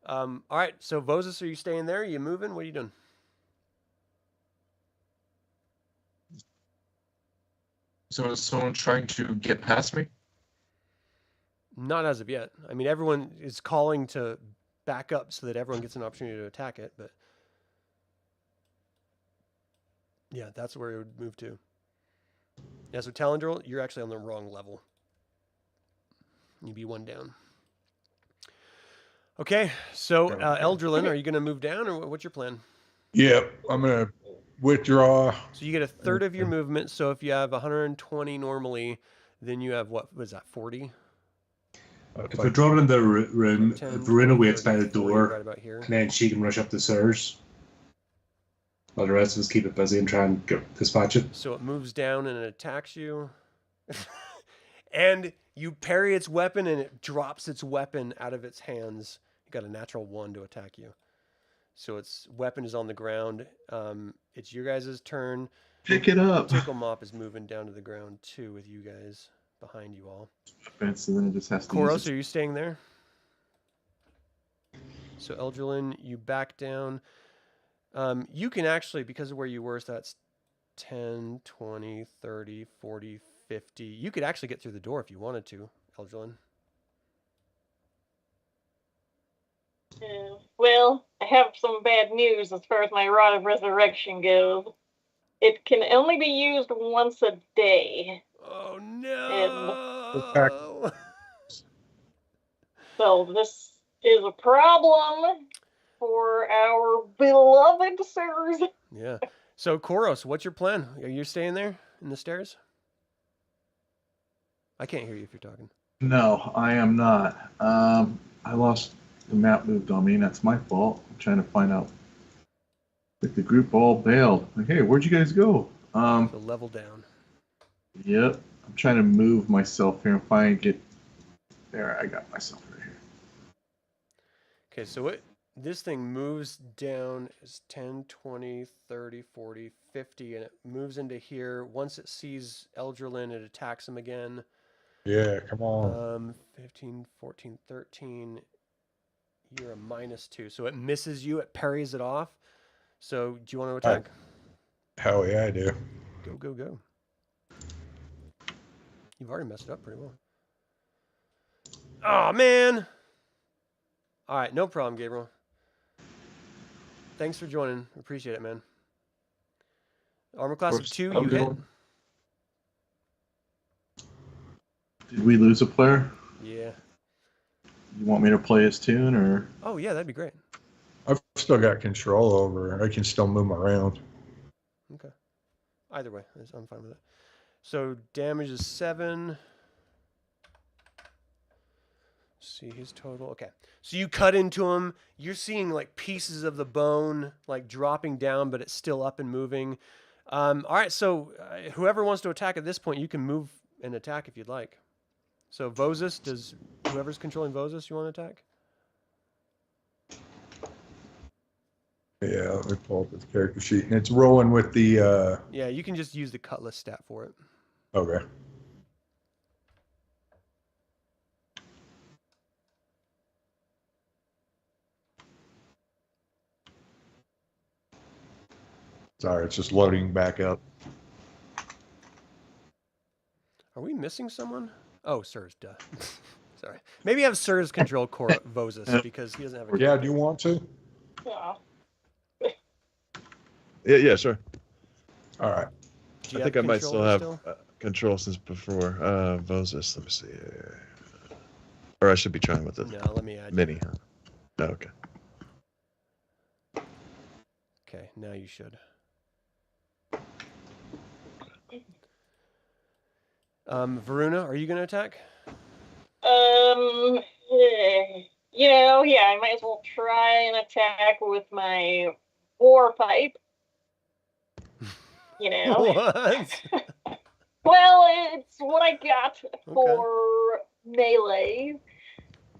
[SPEAKER 1] All right, so Vozus, are you staying there? Are you moving? What are you doing?
[SPEAKER 7] So is someone trying to get past me?
[SPEAKER 1] Not as of yet. I mean, everyone is calling to back up so that everyone gets an opportunity to attack it, but yeah, that's where it would move to. Yeah, so Talandril, you're actually on the wrong level. You'd be one down. Okay, so Eldralin, are you going to move down, or what's your plan?
[SPEAKER 2] Yep. I'm going to withdraw.
[SPEAKER 1] So you get a third of your movement, so if you have 120 normally, then you have, what was that, 40?
[SPEAKER 3] if we draw it in the room,
[SPEAKER 1] 10,
[SPEAKER 3] Viruna waits
[SPEAKER 1] 30,
[SPEAKER 3] by the
[SPEAKER 1] 40,
[SPEAKER 3] door,
[SPEAKER 1] right about here.
[SPEAKER 3] and then she can rush up the stairs. While the rest of us keep it busy and try and dispatch it.
[SPEAKER 1] So it moves down and it attacks you. And you parry its weapon and it drops its weapon out of its hands. You got a natural 1 to attack you. So its weapon is on the ground. It's your guys' turn.
[SPEAKER 6] Pick it up.
[SPEAKER 1] Tickle Mop is moving down to the ground too with you guys behind you all.
[SPEAKER 6] So then it just has to
[SPEAKER 1] Corros,
[SPEAKER 6] use
[SPEAKER 1] are you staying there? So Eldralin, you back down. You can actually, because of where you were, so that's 10, 20, 30, 40, 50. You could actually get through the door if you wanted to, Eldralin.
[SPEAKER 5] Well, I have some bad news as far as my Rod of Resurrection goes. It can only be used once a day.
[SPEAKER 1] Oh no!
[SPEAKER 5] So this is a problem for our beloved sirs.
[SPEAKER 1] Yeah. So Corros, what's your plan? Are you staying there in the stairs? I can't hear you if you're talking.
[SPEAKER 6] No, I am not. I lost the map moved on me, and that's my fault. I'm trying to find out. Like the group all bailed. Like, hey, where'd you guys go?
[SPEAKER 1] So level down.
[SPEAKER 6] Yep. I'm trying to move myself here and find get. There, I got myself right here.
[SPEAKER 1] Okay, so this thing moves down is 10, 20, 30, 40, 50, and it moves into here. Once it sees Eldralin, it attacks him again.
[SPEAKER 2] Yeah, come on.
[SPEAKER 1] 15, 14, 13. You're a -2. So it misses you. It parries it off. So do you want to attack?
[SPEAKER 2] Hell yeah, I do.
[SPEAKER 1] Go, go, go. You've already messed it up pretty well. Oh, man. All right, no problem, Gabriel. Thanks for joining. Appreciate it, man. Armor class of 2, you hit.
[SPEAKER 6] Did we lose a player?
[SPEAKER 1] Yeah.
[SPEAKER 6] You want me to play his tune or?
[SPEAKER 1] Oh, yeah, that'd be great.
[SPEAKER 2] I've still got control over. I can still move around.
[SPEAKER 1] Okay. Either way, I'm fine with it. So damage is 7. See his total. Okay. So you cut into him. You're seeing like pieces of the bone like dropping down, but it's still up and moving. All right. So whoever wants to attack at this point, you can move and attack if you'd like. So Vozus, does whoever's controlling Vozus, you want to attack?
[SPEAKER 2] Yeah, let me pull up the character sheet. And it's rolling with the...
[SPEAKER 1] Yeah, you can just use the cutlass stat for it.
[SPEAKER 2] Okay. Sorry, it's just loading back up.
[SPEAKER 1] Are we missing someone? Oh, Sirs, duh. Sorry. Maybe have Sirs control Vozus because he doesn't have a...
[SPEAKER 2] Yeah, do you want to?
[SPEAKER 5] Yeah.
[SPEAKER 4] Yeah, sure.
[SPEAKER 2] All right.
[SPEAKER 1] Do you
[SPEAKER 4] I think I
[SPEAKER 1] have
[SPEAKER 4] might
[SPEAKER 1] control
[SPEAKER 4] still have
[SPEAKER 1] still?
[SPEAKER 4] control since before. Vozus, let me see. Or I should be trying with the
[SPEAKER 1] No, let me add you.
[SPEAKER 4] mini. Huh? Oh, okay.
[SPEAKER 1] Okay, now you should. Viruna, are you going to attack?
[SPEAKER 5] Yeah, I might as well try and attack with my war pipe. You know.
[SPEAKER 1] What?
[SPEAKER 5] Well, it's what I got for melee.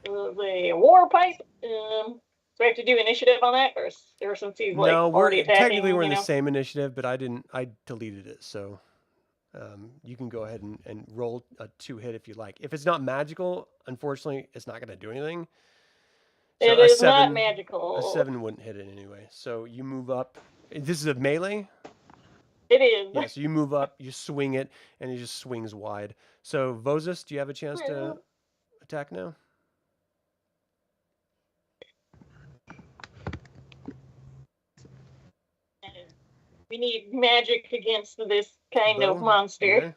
[SPEAKER 5] The war pipe. Do I have to do initiative on that, or since he's like
[SPEAKER 1] No,
[SPEAKER 5] already attacking?
[SPEAKER 1] technically we're in
[SPEAKER 5] you
[SPEAKER 1] the
[SPEAKER 5] know?
[SPEAKER 1] same initiative, but I deleted it, so you can go ahead and roll a 2-hit if you like. If it's not magical, unfortunately, it's not going to do anything. So
[SPEAKER 5] It is not magical.
[SPEAKER 1] A 7 wouldn't hit it anyway. So you move up. This is a melee?
[SPEAKER 5] It is.
[SPEAKER 1] Yeah, so you move up, you swing it, and it just swings wide. So Vozus, do you have a chance to attack now?
[SPEAKER 5] We need magic against this kind
[SPEAKER 1] Bo,
[SPEAKER 5] of monster.
[SPEAKER 1] you there?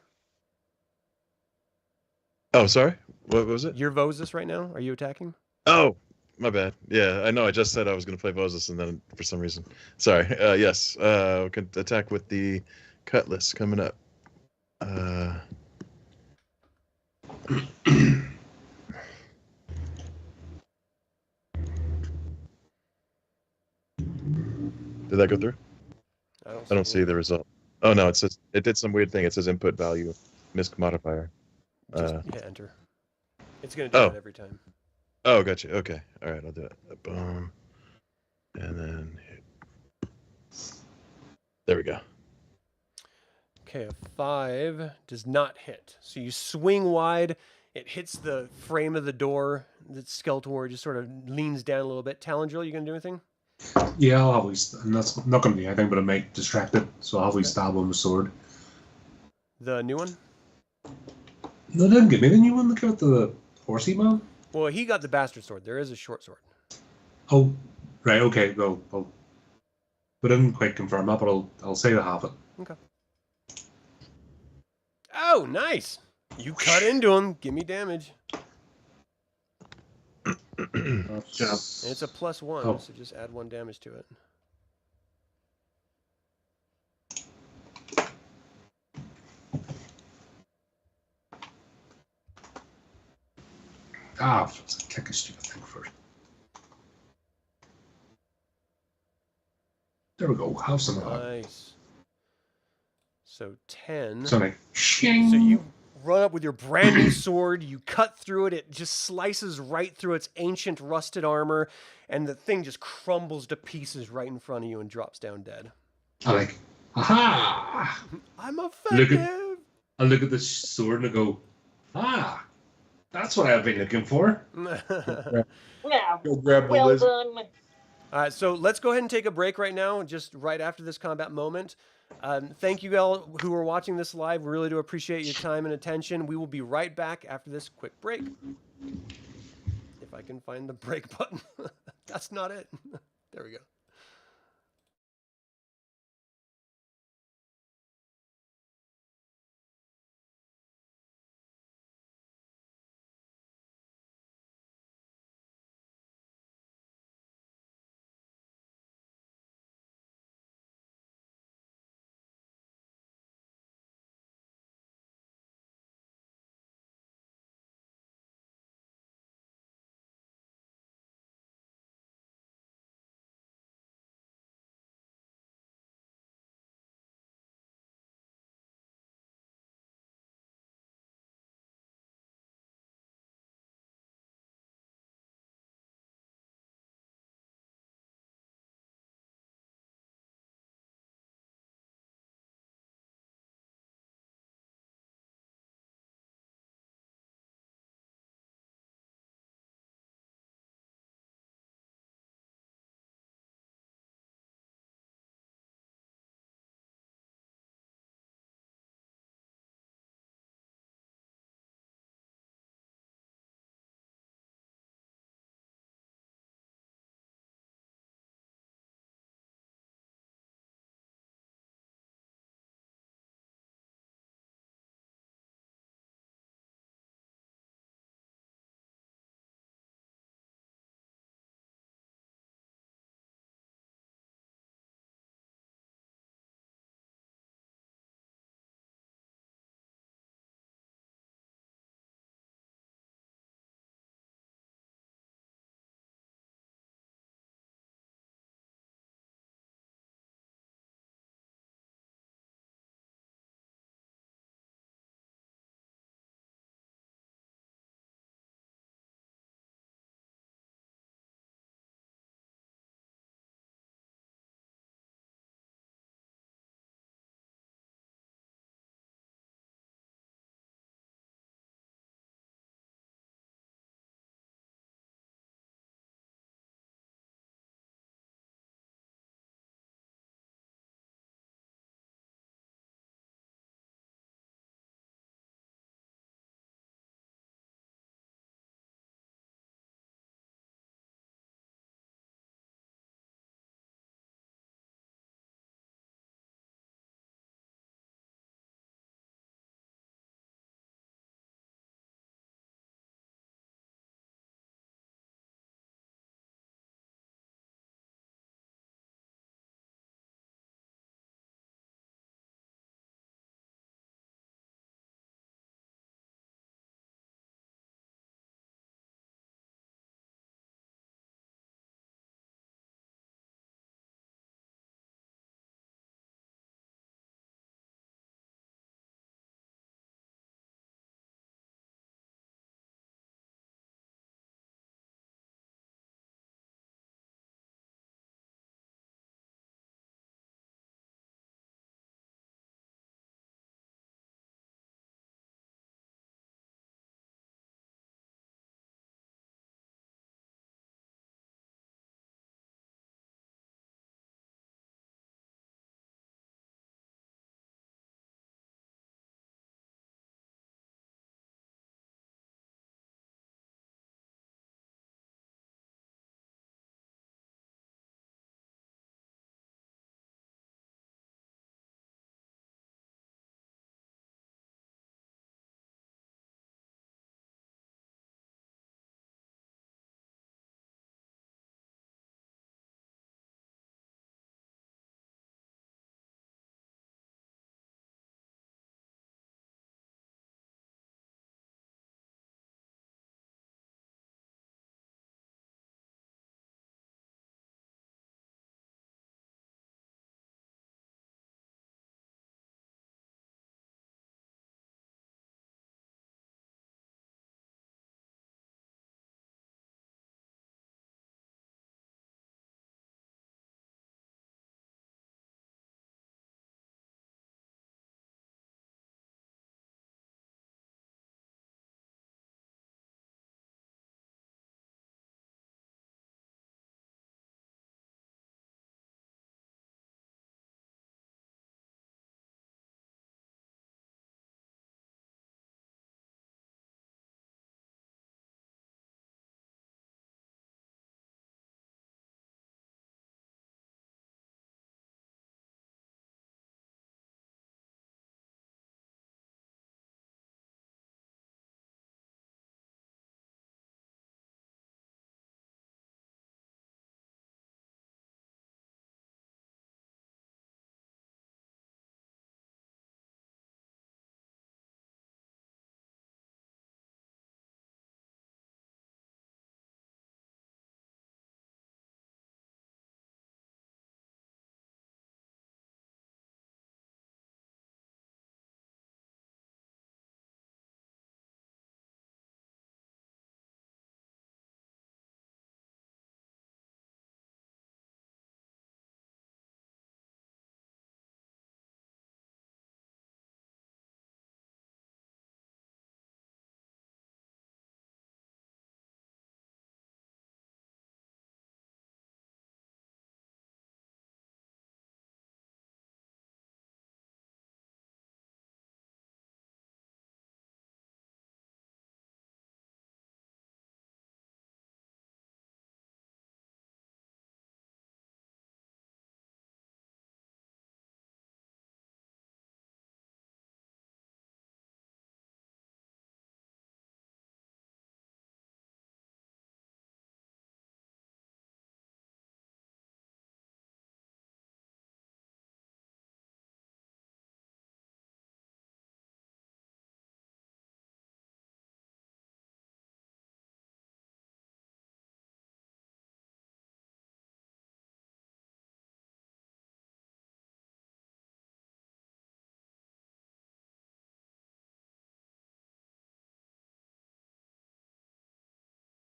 [SPEAKER 4] Oh, sorry. What was it?
[SPEAKER 1] You're Vozus right now? Are you attacking?
[SPEAKER 4] Oh, my bad. Yeah, I know. I just said I was going to play Vozus, and then for some reason, sorry. Yes, we can attack with the cutlass coming up. Did that go through? I don't see the result. Oh no, it says it did some weird thing. It says input value, misc modifier.
[SPEAKER 1] Just hit enter. It's going to do that every time.
[SPEAKER 4] Oh, gotcha. Okay. All right, I'll do it. Boom. And then there we go.
[SPEAKER 1] Okay, a 5 does not hit. So you swing wide. It hits the frame of the door. The Skeletor just sort of leans down a little bit. Talandril, you going to do anything?
[SPEAKER 3] Yeah, I'll always, and that's not going to do anything, but it might distract it, so I'll always stab him with a sword.
[SPEAKER 1] The new one?
[SPEAKER 3] No, they didn't give me the new one. Look at the horsey man.
[SPEAKER 1] Well, he got the bastard sword. There is a short sword.
[SPEAKER 3] Oh, right. Okay. Well, we didn't quite confirm that, but I'll say I have it.
[SPEAKER 1] Okay. Oh, nice. You cut into him. Give me damage. And it's a +1, so just add 1 damage to it.
[SPEAKER 3] let's click a stupid thing first. There we go. Have some of that.
[SPEAKER 1] Nice. So 10.
[SPEAKER 3] So like,
[SPEAKER 1] So you run up with your brand new sword, you cut through it, it just slices right through its ancient rusted armor, and the thing just crumbles to pieces right in front of you and drops down dead.
[SPEAKER 3] I like, aha!
[SPEAKER 1] I'm effective!
[SPEAKER 3] I look at the sword and I go, that's what I've been looking for.
[SPEAKER 5] Yeah.
[SPEAKER 2] Go grab the
[SPEAKER 5] Well
[SPEAKER 2] lizard.
[SPEAKER 5] done.
[SPEAKER 1] So let's go ahead and take a break right now, just right after this combat moment. Thank you all who are watching this live. We really do appreciate your time and attention. We will be right back after this quick break. If I can find the break button. That's not it. There we go.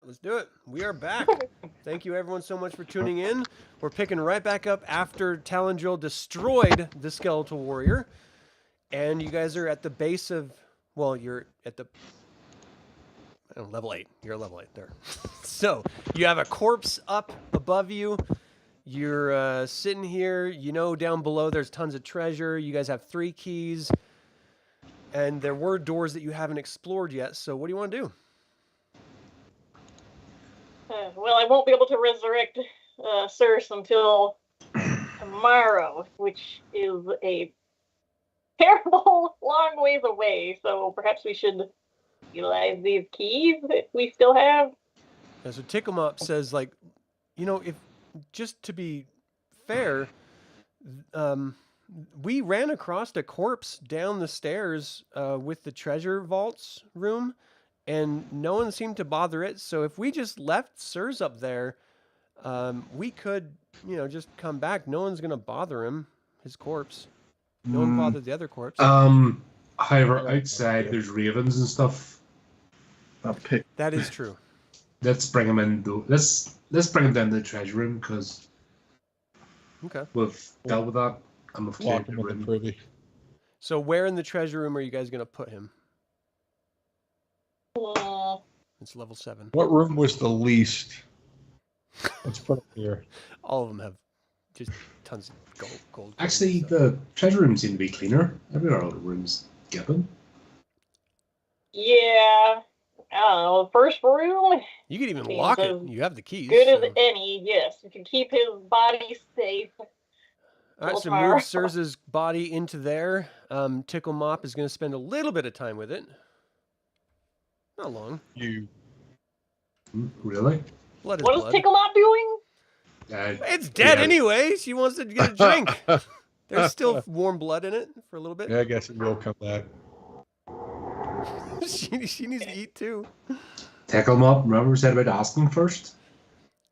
[SPEAKER 1] let's do it. We are back. Thank you everyone so much for tuning in. We're picking right back up after Talandril destroyed the Skeletal Warrior. And you guys are at the base of, well, you're at the level 8. You're at level 8 there. So you have a corpse up above you. You're sitting here. You know down below there's tons of treasure. You guys have 3 keys. And there were doors that you haven't explored yet. So what do you want to do?
[SPEAKER 5] Well, I won't be able to resurrect Circe until tomorrow, which is a terrible long ways away. So perhaps we should utilize these keys that we still have.
[SPEAKER 1] Yeah, so Ticklemop says, like, you know, if just to be fair, we ran across a corpse down the stairs with the treasure vaults room, and no one seemed to bother it. So if we just left Sirs up there, we could, you know, just come back. No one's gonna bother him, his corpse. No one bothered the other corpse.
[SPEAKER 3] However, outside there's ravens and stuff.
[SPEAKER 6] I'll pick.
[SPEAKER 1] That is true.
[SPEAKER 3] Let's bring them in. Let's bring them down to the treasure room because
[SPEAKER 1] Okay.
[SPEAKER 3] we've dealt with that. I'm
[SPEAKER 2] Lock
[SPEAKER 3] afraid
[SPEAKER 2] him in the privy.
[SPEAKER 1] So where in the treasure room are you guys gonna put him? It's level 7.
[SPEAKER 2] What room was the least? Let's put it here.
[SPEAKER 1] All of them have just tons of gold.
[SPEAKER 3] Actually, the treasure room seemed to be cleaner. Every other room's given.
[SPEAKER 5] Yeah. I don't know. The first room,
[SPEAKER 1] You could even
[SPEAKER 5] Seems
[SPEAKER 1] lock it.
[SPEAKER 5] as
[SPEAKER 1] You have the keys.
[SPEAKER 5] good as
[SPEAKER 1] so-
[SPEAKER 5] any. Yes, we can keep his body safe.
[SPEAKER 1] All right, so
[SPEAKER 5] tomorrow.
[SPEAKER 1] move Sirs's body into there. Tickle Mop is going to spend a little bit of time with it. Not long.
[SPEAKER 2] You
[SPEAKER 3] Really?
[SPEAKER 1] Blood is
[SPEAKER 5] What is
[SPEAKER 1] blood.
[SPEAKER 5] Tickle Mop doing?
[SPEAKER 1] It's dead
[SPEAKER 3] Yeah.
[SPEAKER 1] anyway. She wants to get a drink. There's still warm blood in it for a little bit.
[SPEAKER 2] Yeah, I guess it will come back.
[SPEAKER 1] she needs to eat too.
[SPEAKER 3] Tackle him up. Remember we said about asking first?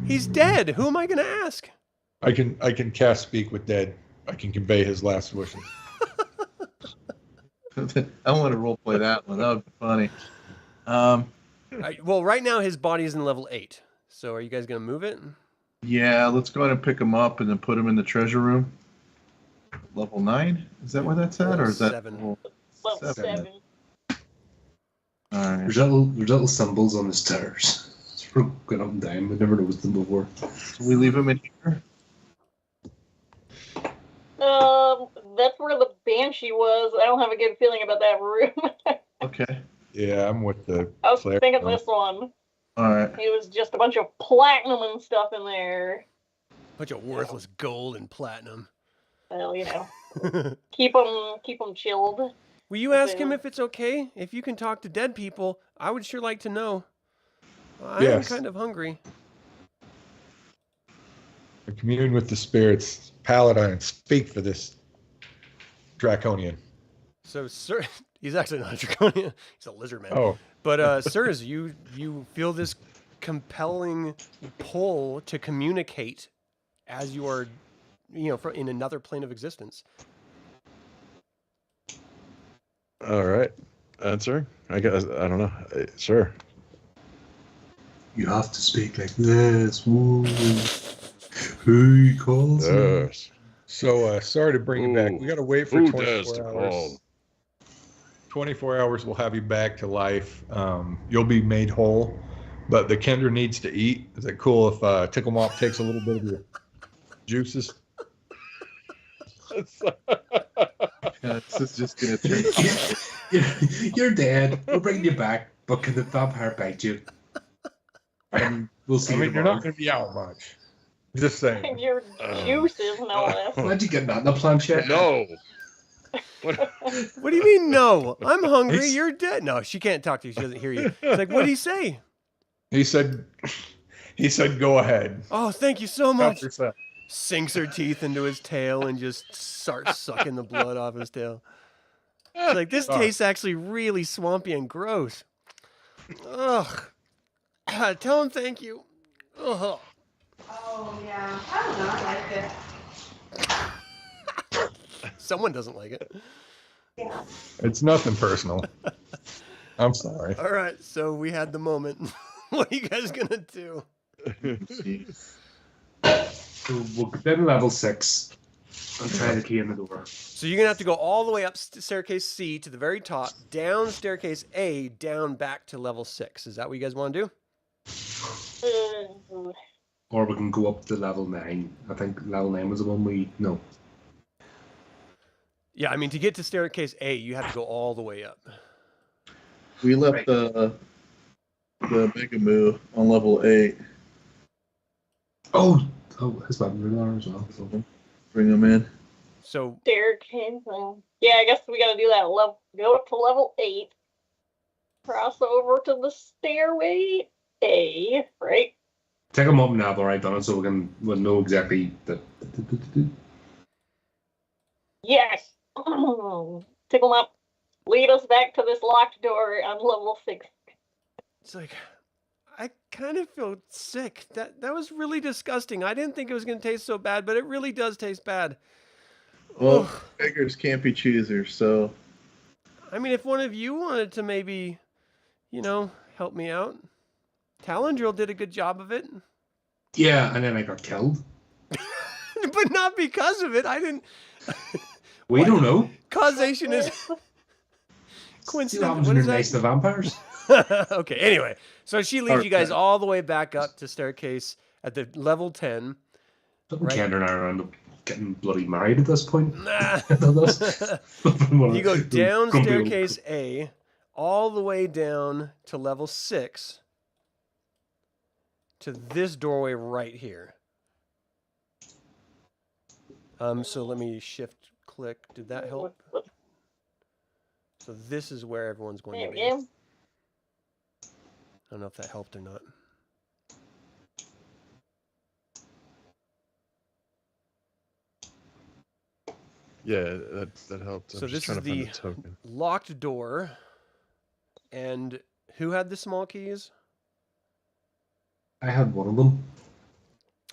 [SPEAKER 1] He's dead. Who am I going to ask?
[SPEAKER 2] I can cast Speak with Dead. I can convey his last wishes.
[SPEAKER 6] I want to roleplay that one. That would be funny.
[SPEAKER 1] Well, right now his body is in level 8. So are you guys going to move it?
[SPEAKER 6] Yeah, let's go ahead and pick him up and then put him in the treasure room. Level 9? Is that where that's at? Or is that
[SPEAKER 1] 7.
[SPEAKER 6] level
[SPEAKER 5] Level
[SPEAKER 6] 7?
[SPEAKER 5] 7.
[SPEAKER 6] Alright.
[SPEAKER 3] There's little symbols on the stairs. We're going up and down. We never noticed them before.
[SPEAKER 6] So we leave him in here?
[SPEAKER 5] That's where the Banshee was. I don't have a good feeling about that room.
[SPEAKER 6] Okay.
[SPEAKER 2] Yeah, I'm with the
[SPEAKER 5] I was
[SPEAKER 2] Cleric
[SPEAKER 5] thinking
[SPEAKER 2] now.
[SPEAKER 5] this one.
[SPEAKER 6] Alright.
[SPEAKER 5] It was just a bunch of platinum and stuff in there.
[SPEAKER 1] Bunch of worthless gold and platinum.
[SPEAKER 5] Well, you know, keep them chilled.
[SPEAKER 1] Will you ask him if it's okay? If you can talk to dead people, I would sure like to know. I am
[SPEAKER 2] Yes.
[SPEAKER 1] kind of hungry.
[SPEAKER 2] I commune with the spirits. Paladine, speak for this draconian.
[SPEAKER 1] So, sir, he's actually not a draconian. He's a lizard man.
[SPEAKER 2] Oh,
[SPEAKER 1] But, sirs, you feel this compelling pull to communicate as you are, you know, in another plane of existence.
[SPEAKER 4] All right. Answer? I guess, I don't know. Sure.
[SPEAKER 3] You have to speak like this. Whoa. Who calls me?
[SPEAKER 4] Yes.
[SPEAKER 2] so sorry to bring you back. We got to wait for
[SPEAKER 4] Who
[SPEAKER 2] 24
[SPEAKER 4] dares to
[SPEAKER 2] hours.
[SPEAKER 4] call?
[SPEAKER 2] 24 hours will have you back to life. You'll be made whole, but the Kender needs to eat. Is it cool if Tickle Mop takes a little bit of your juices?
[SPEAKER 6] Yeah, this is just gonna turn.
[SPEAKER 3] You're dead. We'll bring you back, but can the vampire bite you? And we'll see
[SPEAKER 2] I
[SPEAKER 3] you
[SPEAKER 2] mean, you're
[SPEAKER 3] tomorrow.
[SPEAKER 2] not going to be out much. Just saying.
[SPEAKER 5] Your juices, no less.
[SPEAKER 3] Why'd you get that in the planchette?
[SPEAKER 4] No. What?
[SPEAKER 1] What do you mean, no? I'm hungry.
[SPEAKER 2] He's-
[SPEAKER 1] You're dead. No, she can't talk to you. She doesn't hear you. It's like, what did he say?
[SPEAKER 2] He said, go ahead.
[SPEAKER 1] Oh, thank you so
[SPEAKER 2] Help
[SPEAKER 1] much.
[SPEAKER 2] yourself.
[SPEAKER 1] Sinks her teeth into his tail and just starts sucking the blood off his tail. It's like, this
[SPEAKER 2] Oh.
[SPEAKER 1] tastes actually really swampy and gross. Ugh. Tell him thank you. Ugh.
[SPEAKER 8] Oh, yeah. I don't know. I like it.
[SPEAKER 1] Someone doesn't like it.
[SPEAKER 2] It's nothing personal. I'm sorry.
[SPEAKER 1] All right, so we had the moment. What are you guys gonna do?
[SPEAKER 6] See.
[SPEAKER 3] So we'll get down to level 6 and try the key in the door.
[SPEAKER 1] So you're gonna have to go all the way up staircase C to the very top, down staircase A, down back to level 6. Is that what you guys want to do?
[SPEAKER 3] Or we can go up to level 9. I think level 9 was the one we... No.
[SPEAKER 1] Yeah, I mean, to get to staircase A, you have to go all the way up.
[SPEAKER 6] We left
[SPEAKER 3] Right.
[SPEAKER 6] the Mega Moo on level 8.
[SPEAKER 3] Oh, his weapons are as well. So.
[SPEAKER 6] Bring them in.
[SPEAKER 1] So
[SPEAKER 5] Staircase. Yeah, I guess we gotta do that. Go up to level 8. Cross over to the stairway A, right?
[SPEAKER 3] Take a moment now, alright, done it, so we'll know exactly the...
[SPEAKER 5] Yes. Tickle 'em up. Lead us back to this locked door on level 6.
[SPEAKER 1] it's like, I kind of feel sick. That was really disgusting. I didn't think it was gonna taste so bad, but it really does taste bad.
[SPEAKER 6] Well,
[SPEAKER 1] Ugh.
[SPEAKER 6] beggars can't be choosers, so
[SPEAKER 1] I mean, if one of you wanted to maybe, help me out. Talandril did a good job of it.
[SPEAKER 3] Yeah, and then I got killed.
[SPEAKER 1] But not because of it. I didn't.
[SPEAKER 3] We don't know.
[SPEAKER 1] Causation is
[SPEAKER 3] See what
[SPEAKER 1] coincidental.
[SPEAKER 3] happens
[SPEAKER 1] What
[SPEAKER 3] when
[SPEAKER 1] is
[SPEAKER 3] you're nice to
[SPEAKER 1] that?
[SPEAKER 3] vampires.
[SPEAKER 1] Okay, anyway. So she leads you guys
[SPEAKER 6] Okay.
[SPEAKER 1] all the way back up to staircase at the level 10.
[SPEAKER 3] Doesn't
[SPEAKER 1] Right.
[SPEAKER 3] Kendra and I are end up getting bloody married at this point?
[SPEAKER 1] Nah.
[SPEAKER 3] You
[SPEAKER 1] You go down staircase A, all the way down to level 6, to this doorway right here. So let me shift click. Did that help? So this is where everyone's going
[SPEAKER 5] There
[SPEAKER 1] to
[SPEAKER 5] we
[SPEAKER 1] be.
[SPEAKER 5] go.
[SPEAKER 1] I don't know if that helped or not.
[SPEAKER 4] Yeah, that helped.
[SPEAKER 1] So
[SPEAKER 4] I'm
[SPEAKER 1] this
[SPEAKER 4] just trying
[SPEAKER 1] is
[SPEAKER 4] to find
[SPEAKER 1] the
[SPEAKER 4] the token.
[SPEAKER 1] locked door. And who had the small keys?
[SPEAKER 3] I had one of them.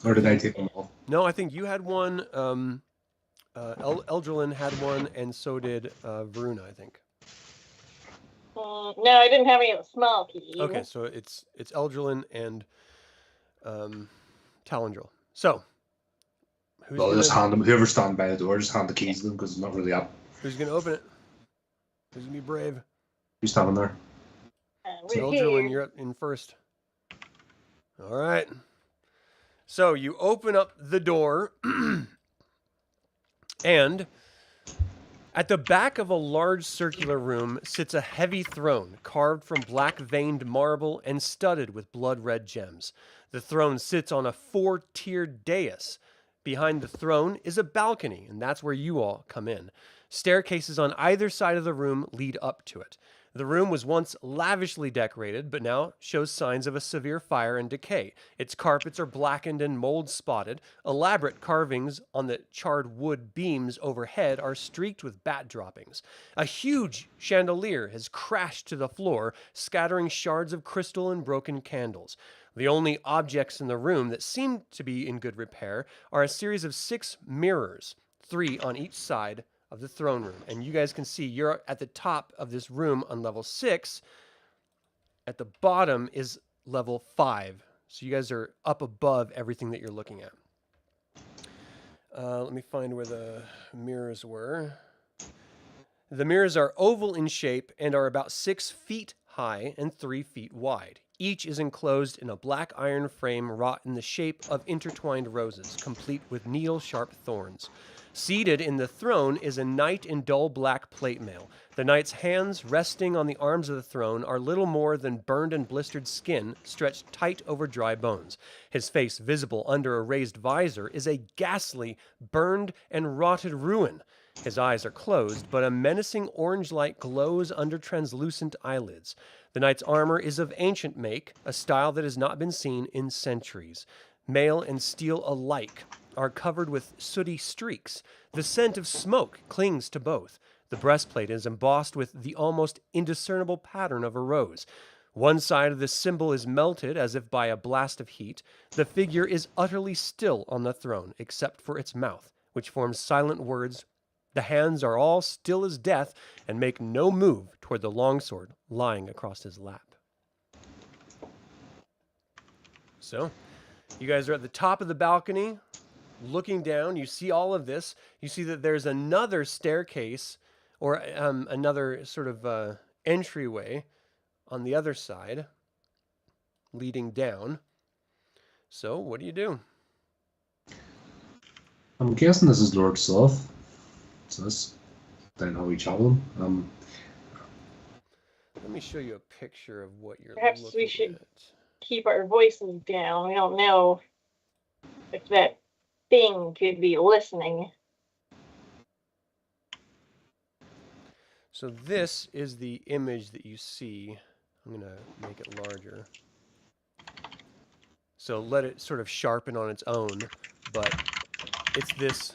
[SPEAKER 3] Or did I take them off?
[SPEAKER 1] No, I think you had one. Eldralin had one, and so did Viruna, I think.
[SPEAKER 5] No, I didn't have any of the small keys.
[SPEAKER 1] Okay, so it's Eldralin and Talandril. So who's
[SPEAKER 3] Well,
[SPEAKER 1] gonna,
[SPEAKER 3] just hand them. Whoever's standing by the door, just hand the keys to them because it's not really up.
[SPEAKER 1] who's gonna open it? Who's gonna be brave?
[SPEAKER 3] Who's standing there?
[SPEAKER 5] We're
[SPEAKER 1] Eldralin,
[SPEAKER 5] here.
[SPEAKER 1] you're up in first. All right. So you open up the door, and at the back of a large circular room sits a heavy throne carved from black-veined marble and studded with blood-red gems. The throne sits on a 4-tiered dais. Behind the throne is a balcony, and that's where you all come in. Staircases on either side of the room lead up to it. The room was once lavishly decorated, but now shows signs of a severe fire and decay. Its carpets are blackened and mold-spotted. Elaborate carvings on the charred wood beams overhead are streaked with bat droppings. A huge chandelier has crashed to the floor, scattering shards of crystal and broken candles. The only objects in the room that seem to be in good repair are a series of 6 mirrors, 3 on each side of the throne room. And you guys can see you're at the top of this room on level 6. At the bottom is level 5. So you guys are up above everything that you're looking at. Let me find where the mirrors were. The mirrors are oval in shape and are about 6 feet high and 3 feet wide. Each is enclosed in a black iron frame wrought in the shape of intertwined roses, complete with needle-sharp thorns. Seated in the throne is a knight in dull black plate mail. The knight's hands, resting on the arms of the throne, are little more than burned and blistered skin stretched tight over dry bones. His face, visible under a raised visor, is a ghastly, burned and rotted ruin. His eyes are closed, but a menacing orange light glows under translucent eyelids. The knight's armor is of ancient make, a style that has not been seen in centuries. Mail and steel alike are covered with sooty streaks. The scent of smoke clings to both. The breastplate is embossed with the almost indiscernible pattern of a rose. One side of the symbol is melted as if by a blast of heat. The figure is utterly still on the throne, except for its mouth, which forms silent words. The hands are all still as death and make no move toward the longsword lying across his lap. So, you guys are at the top of the balcony, looking down. You see all of this. You see that there's another staircase, or another sort of entryway on the other side, leading down. So, what do you do?
[SPEAKER 3] I'm guessing this is Lord Soth. So that's then how we travel him.
[SPEAKER 1] Let me show you a picture of what you're
[SPEAKER 5] Perhaps
[SPEAKER 1] looking
[SPEAKER 5] we should
[SPEAKER 1] at.
[SPEAKER 5] keep our voices down. We don't know if that thing could be listening.
[SPEAKER 1] So this is the image that you see. I'm going to make it larger. So let it sort of sharpen on its own, but it's this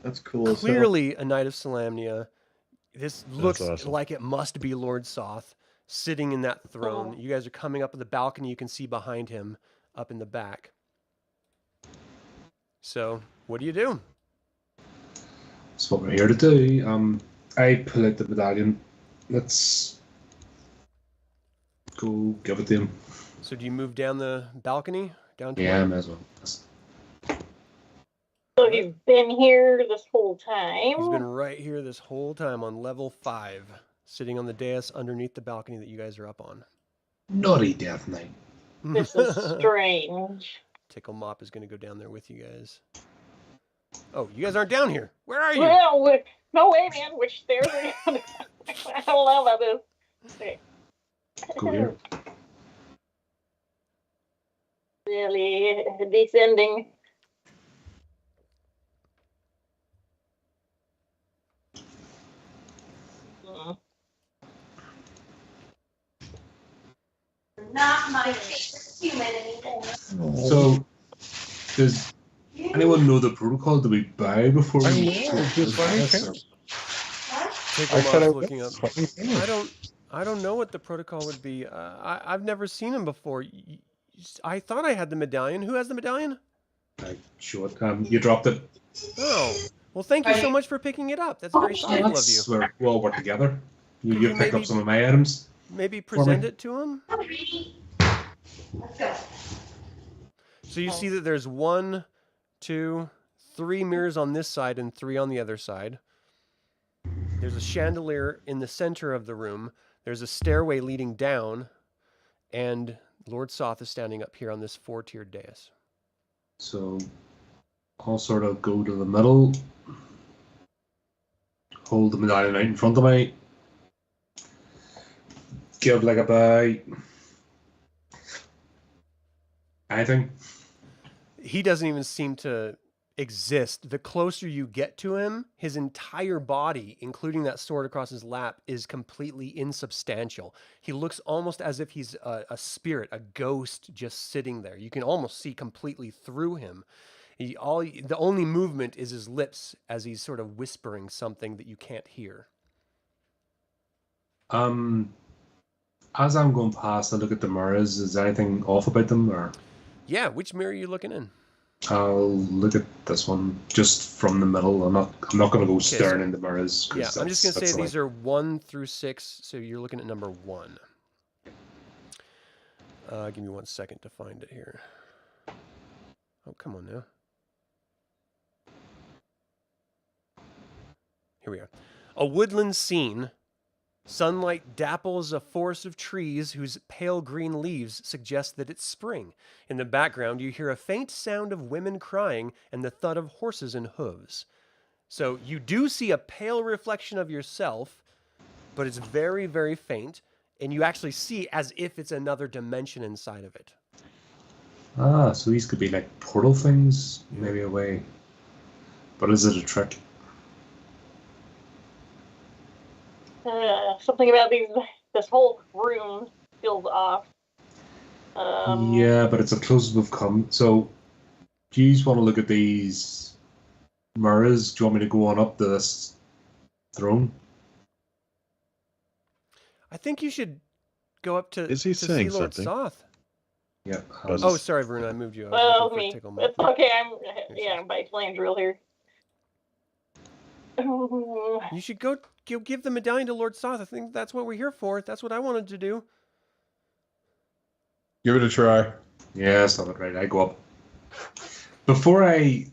[SPEAKER 6] That's cool as hell.
[SPEAKER 1] clearly a Knight of Solamnia. This looks
[SPEAKER 4] awesome.
[SPEAKER 1] like it must be Lord Soth sitting in that throne. You guys are coming up on the balcony. You can see behind him up in the back. So what do you do?
[SPEAKER 3] That's what we're here to do. I pull out the medallion. Let's go give it to him.
[SPEAKER 1] So do you move down the balcony? Down to
[SPEAKER 3] Yeah, may as well.
[SPEAKER 5] So you've been here this whole
[SPEAKER 1] He's
[SPEAKER 5] time.
[SPEAKER 1] been right here this whole time on level 5, sitting on the dais underneath the balcony that you guys are up on.
[SPEAKER 3] Naughty Death Knight.
[SPEAKER 5] This is strange.
[SPEAKER 1] Tickle Mop is going to go down there with you guys. Oh, you guys aren't down here. Where are you?
[SPEAKER 5] Well, no way, man. Which stairs are you on? I don't know about this. Okay.
[SPEAKER 3] Go here.
[SPEAKER 5] Really descending.
[SPEAKER 8] Not my favorite human anymore.
[SPEAKER 3] So, does anyone know the protocol? Do we buy before we
[SPEAKER 2] just
[SPEAKER 1] Tickle
[SPEAKER 2] I said I
[SPEAKER 1] Mop's
[SPEAKER 2] would.
[SPEAKER 1] looking up.
[SPEAKER 2] Let me finish.
[SPEAKER 1] I don't know what the protocol would be. I've never seen him before. I thought I had the medallion. Who has the medallion?
[SPEAKER 3] Short. You dropped it.
[SPEAKER 1] Oh, well, thank you so much for picking it up. That's very thoughtful of you.
[SPEAKER 3] That's where we all work together. You
[SPEAKER 1] Could you
[SPEAKER 3] picked up
[SPEAKER 1] maybe-
[SPEAKER 3] some of my items.
[SPEAKER 1] Maybe present it to him.
[SPEAKER 8] Let's go.
[SPEAKER 1] So you see that there's 1, 2, 3 mirrors on this side and 3 on the other side. There's a chandelier in the center of the room. There's a stairway leading down, and Lord Soth is standing up here on this 4-tiered dais.
[SPEAKER 3] So, I'll sort of go to the middle, hold the medallion out in front of me, give like a bow. Anything?
[SPEAKER 1] He doesn't even seem to exist. The closer you get to him, his entire body, including that sword across his lap, is completely insubstantial. He looks almost as if he's a spirit, a ghost just sitting there. You can almost see completely through him. The only movement is his lips as he's sort of whispering something that you can't hear.
[SPEAKER 3] As I'm going past, I look at the mirrors. Is there anything off about them, or
[SPEAKER 1] Yeah, which mirror are you looking in?
[SPEAKER 3] I'll look at this one just from the middle. I'm not going to go staring in the mirrors. 'cause
[SPEAKER 1] Yeah, I'm just going to
[SPEAKER 3] that's
[SPEAKER 1] say these
[SPEAKER 3] like-
[SPEAKER 1] are 1 through 6, so you're looking at number 1. Give me 1 second to find it here. Oh, come on now. Here we are. A woodland scene. Sunlight dapples a forest of trees whose pale green leaves suggest that it's spring. In the background, you hear a faint sound of women crying and the thud of horses and hooves. So you do see a pale reflection of yourself, but it's very, very faint, and you actually see as if it's another dimension inside of it.
[SPEAKER 3] so these could be like portal things, maybe a way. But is it a trick?
[SPEAKER 5] Something about this whole room feels off.
[SPEAKER 3] Yeah, but it's a close we've come. So, do you just want to look at these mirrors? Do you want me to go on up to this throne?
[SPEAKER 1] I think you should go up to,
[SPEAKER 4] Is he
[SPEAKER 1] to see
[SPEAKER 4] saying
[SPEAKER 1] Lord
[SPEAKER 4] something?
[SPEAKER 1] Soth.
[SPEAKER 3] Yeah.
[SPEAKER 1] Oh, sorry, Viruna, I moved you. I was
[SPEAKER 5] Well,
[SPEAKER 1] looking for
[SPEAKER 5] me.
[SPEAKER 1] Tickle Mop.
[SPEAKER 5] It's okay. I'm by Talandril here.
[SPEAKER 1] You should go give the medallion to Lord Soth. I think that's what we're here for. That's what I wanted to do.
[SPEAKER 2] Give it a try.
[SPEAKER 3] Yeah, stop it. Right, I go up. Before I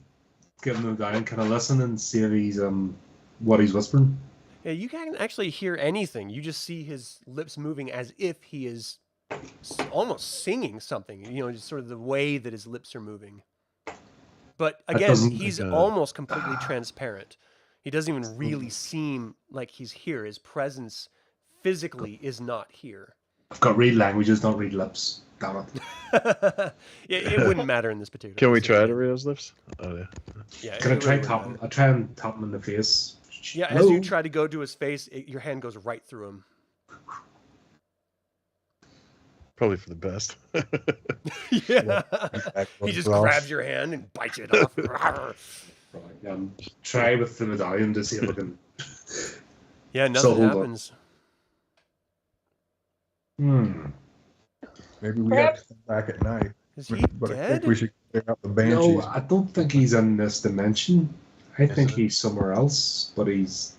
[SPEAKER 3] give him down, can I listen and see if he's what he's whispering?
[SPEAKER 1] Yeah, you can't actually hear anything. You just see his lips moving as if he is almost singing something. You know, just sort of the way that his lips are moving. But again,
[SPEAKER 3] doesn't-
[SPEAKER 1] he's
[SPEAKER 4] Like,
[SPEAKER 1] almost completely transparent. He doesn't even really seem like he's here. His presence physically is not here.
[SPEAKER 3] I've got read languages, not read lips. Damn it.
[SPEAKER 1] Yeah, it wouldn't matter in this particular
[SPEAKER 4] Can we
[SPEAKER 1] case.
[SPEAKER 4] try to read his lips? Oh yeah.
[SPEAKER 1] Yeah,
[SPEAKER 3] Can I
[SPEAKER 1] it
[SPEAKER 3] try
[SPEAKER 1] really
[SPEAKER 3] tap
[SPEAKER 1] wouldn't
[SPEAKER 3] him?
[SPEAKER 1] matter.
[SPEAKER 3] I try and tap him in the face.
[SPEAKER 1] Yeah, as you
[SPEAKER 3] Hello?
[SPEAKER 1] try to go to his face, your hand goes right through him.
[SPEAKER 4] Probably for the best.
[SPEAKER 1] Yeah.
[SPEAKER 2] Back
[SPEAKER 1] He just
[SPEAKER 2] across.
[SPEAKER 1] grabs your hand and bites it off.
[SPEAKER 3] Right, try with the medallion to see if I can.
[SPEAKER 1] Yeah,
[SPEAKER 3] So
[SPEAKER 1] nothing
[SPEAKER 3] hold on.
[SPEAKER 1] happens.
[SPEAKER 2] Maybe we
[SPEAKER 5] Perhaps-
[SPEAKER 2] have to come back at night.
[SPEAKER 1] Is he
[SPEAKER 2] But I
[SPEAKER 1] dead?
[SPEAKER 2] think we should clear out the banshees.
[SPEAKER 3] No, I don't think he's in this dimension. I think he's somewhere else, but he's.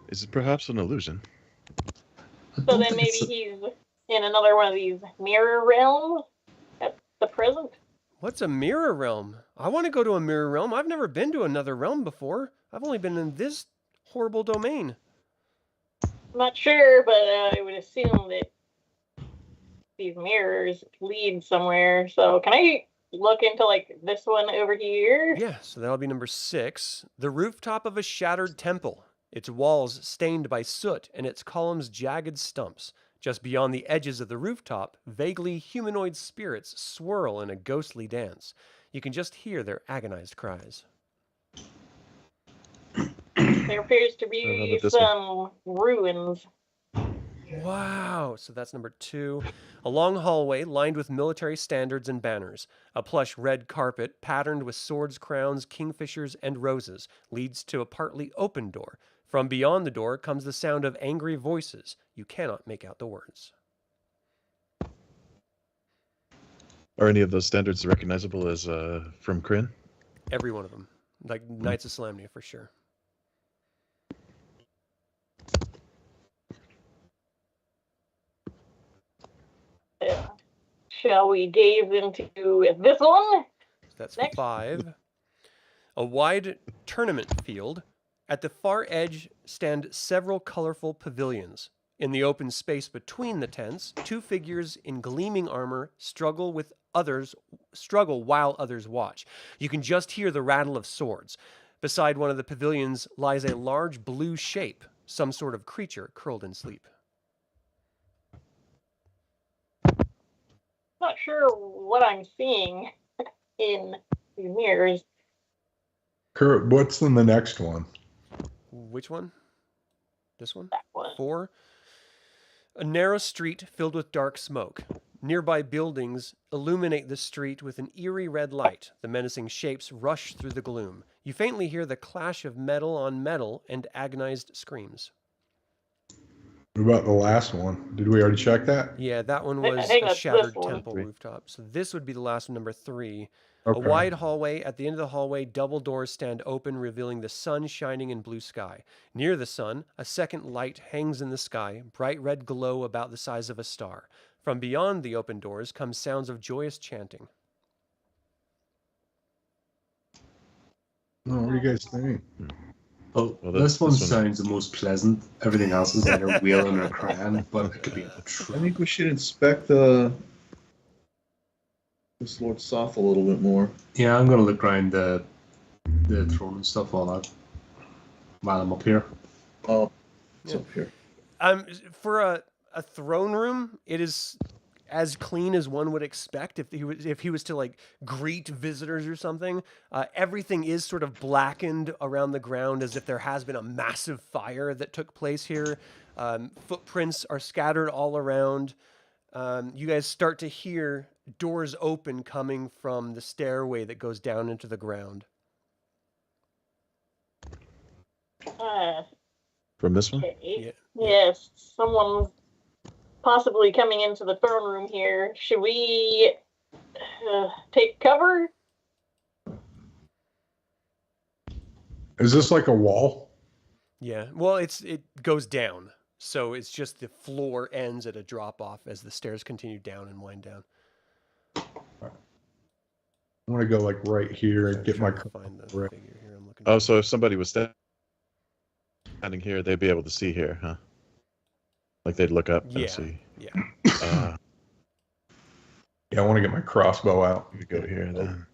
[SPEAKER 4] Is it perhaps an illusion?
[SPEAKER 3] I
[SPEAKER 5] So
[SPEAKER 3] don't
[SPEAKER 5] then
[SPEAKER 3] think
[SPEAKER 5] maybe
[SPEAKER 3] it's-
[SPEAKER 5] he's in another one of these mirror realms at the present.
[SPEAKER 1] What's a mirror realm? I want to go to a mirror realm. I've never been to another realm before. I've only been in this horrible domain.
[SPEAKER 5] I'm not sure, but I would assume that these mirrors lead somewhere. So can I look into like this one over here?
[SPEAKER 1] Yeah, so that'll be number 6. The rooftop of a shattered temple. Its walls stained by soot and its columns jagged stumps. Just beyond the edges of the rooftop, vaguely humanoid spirits swirl in a ghostly dance. You can just hear their agonized cries.
[SPEAKER 5] There appears to
[SPEAKER 4] how
[SPEAKER 5] be
[SPEAKER 4] about this
[SPEAKER 5] some ruins.
[SPEAKER 1] Wow, so that's number 2. A long hallway lined with military standards and banners. A plush red carpet patterned with swords, crowns, kingfishers, and roses leads to a partly open door. From beyond the door comes the sound of angry voices. You cannot make out the words.
[SPEAKER 4] Are any of those standards recognizable as from Krynn?
[SPEAKER 1] Every one of them. Like Knights of Solemnia for sure.
[SPEAKER 5] Yeah. Shall we gaze into this one?
[SPEAKER 1] So that's
[SPEAKER 5] Next.
[SPEAKER 1] 5. A wide tournament field. At the far edge stand several colorful pavilions. In the open space between the tents, 2 figures in gleaming armor struggle while others watch. You can just hear the rattle of swords. Beside one of the pavilions lies a large blue shape, some sort of creature curled in sleep.
[SPEAKER 5] Not sure what I'm seeing in these mirrors.
[SPEAKER 2] Kurt, what's in the next one?
[SPEAKER 1] Which one? This one?
[SPEAKER 5] That one.
[SPEAKER 1] 4. A narrow street filled with dark smoke. Nearby buildings illuminate the street with an eerie red light. The menacing shapes rush through the gloom. You faintly hear the clash of metal on metal and agonized screams.
[SPEAKER 2] What about the last one? Did we already check that?
[SPEAKER 1] Yeah, that one
[SPEAKER 5] I
[SPEAKER 1] was
[SPEAKER 5] think
[SPEAKER 1] a
[SPEAKER 5] that's this
[SPEAKER 1] shattered
[SPEAKER 5] one.
[SPEAKER 1] temple rooftop. So this would be the last one, number 3.
[SPEAKER 2] Okay.
[SPEAKER 1] A wide hallway. At the end of the hallway, double doors stand open, revealing the sun shining in blue sky. Near the sun, a second light hangs in the sky, bright red glow about the size of a star. From beyond the open doors come sounds of joyous chanting.
[SPEAKER 2] Oh, what do you guys think?
[SPEAKER 3] Oh,
[SPEAKER 4] Well,
[SPEAKER 3] this one
[SPEAKER 4] this one-
[SPEAKER 3] sounds the most pleasant. Everything else is either wailing or crying, but it could be
[SPEAKER 6] I
[SPEAKER 3] true.
[SPEAKER 6] think we should inspect this Lord Soth a little bit more.
[SPEAKER 3] Yeah, I'm gonna look around the throne and stuff, all that, while I'm up here.
[SPEAKER 6] Oh, it's
[SPEAKER 1] Yeah.
[SPEAKER 6] up here.
[SPEAKER 1] For a throne room, it is as clean as one would expect if he was to like greet visitors or something. Everything is sort of blackened around the ground as if there has been a massive fire that took place here. Footprints are scattered all around. You guys start to hear doors open coming from the stairway that goes down into the ground.
[SPEAKER 4] From this one?
[SPEAKER 5] Okay.
[SPEAKER 1] Yeah.
[SPEAKER 5] Yes, someone's possibly coming into the throne room here. Should we take cover?
[SPEAKER 2] Is this like a wall?
[SPEAKER 1] Yeah. Well, it goes down. So it's just the floor ends at a drop off as the stairs continue down and wind down.
[SPEAKER 2] I want to go like right here and get my.
[SPEAKER 1] Find the
[SPEAKER 2] right.
[SPEAKER 1] figure here. I'm looking.
[SPEAKER 4] Oh, so if somebody was standing here, they'd be able to see here, huh? Like they'd look up
[SPEAKER 1] Yeah.
[SPEAKER 4] and see.
[SPEAKER 1] Yeah.
[SPEAKER 2] Yeah, I want to get my crossbow out.
[SPEAKER 4] We go here then.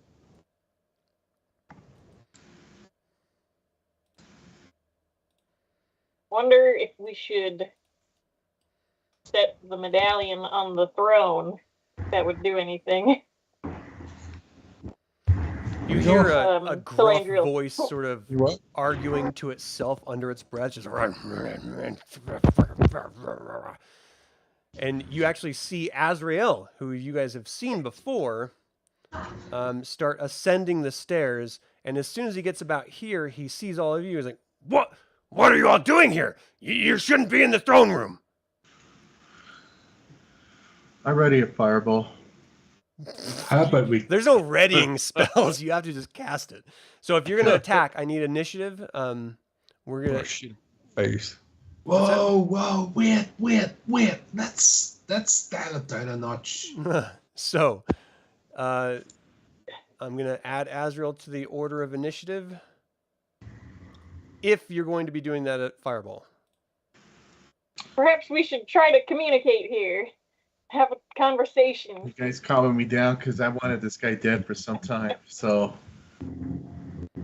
[SPEAKER 5] Wonder if we should set the medallion on the throne. If that would do anything.
[SPEAKER 1] You hear a gruff
[SPEAKER 5] Talandril.
[SPEAKER 1] voice sort of
[SPEAKER 2] You what?
[SPEAKER 1] arguing to itself under its breath, just and you actually see Azrael, who you guys have seen before, start ascending the stairs. And as soon as he gets about here, he sees all of you. He's like, "What? What are you all doing here? You shouldn't be in the throne room."
[SPEAKER 6] I ready a fireball.
[SPEAKER 3] How about we?
[SPEAKER 1] There's no readying spells. You have to just cast it. So if you're gonna attack, I need initiative. We're gonna.
[SPEAKER 2] Oh, shit. Face.
[SPEAKER 3] Whoa! Wait! Let's dial it down a notch.
[SPEAKER 1] So, I'm gonna add Azrael to the order of initiative. If you're going to be doing that at Fireball.
[SPEAKER 5] Perhaps we should try to communicate here. Have a conversation.
[SPEAKER 6] You guys calming me down because I wanted this guy dead for some time. So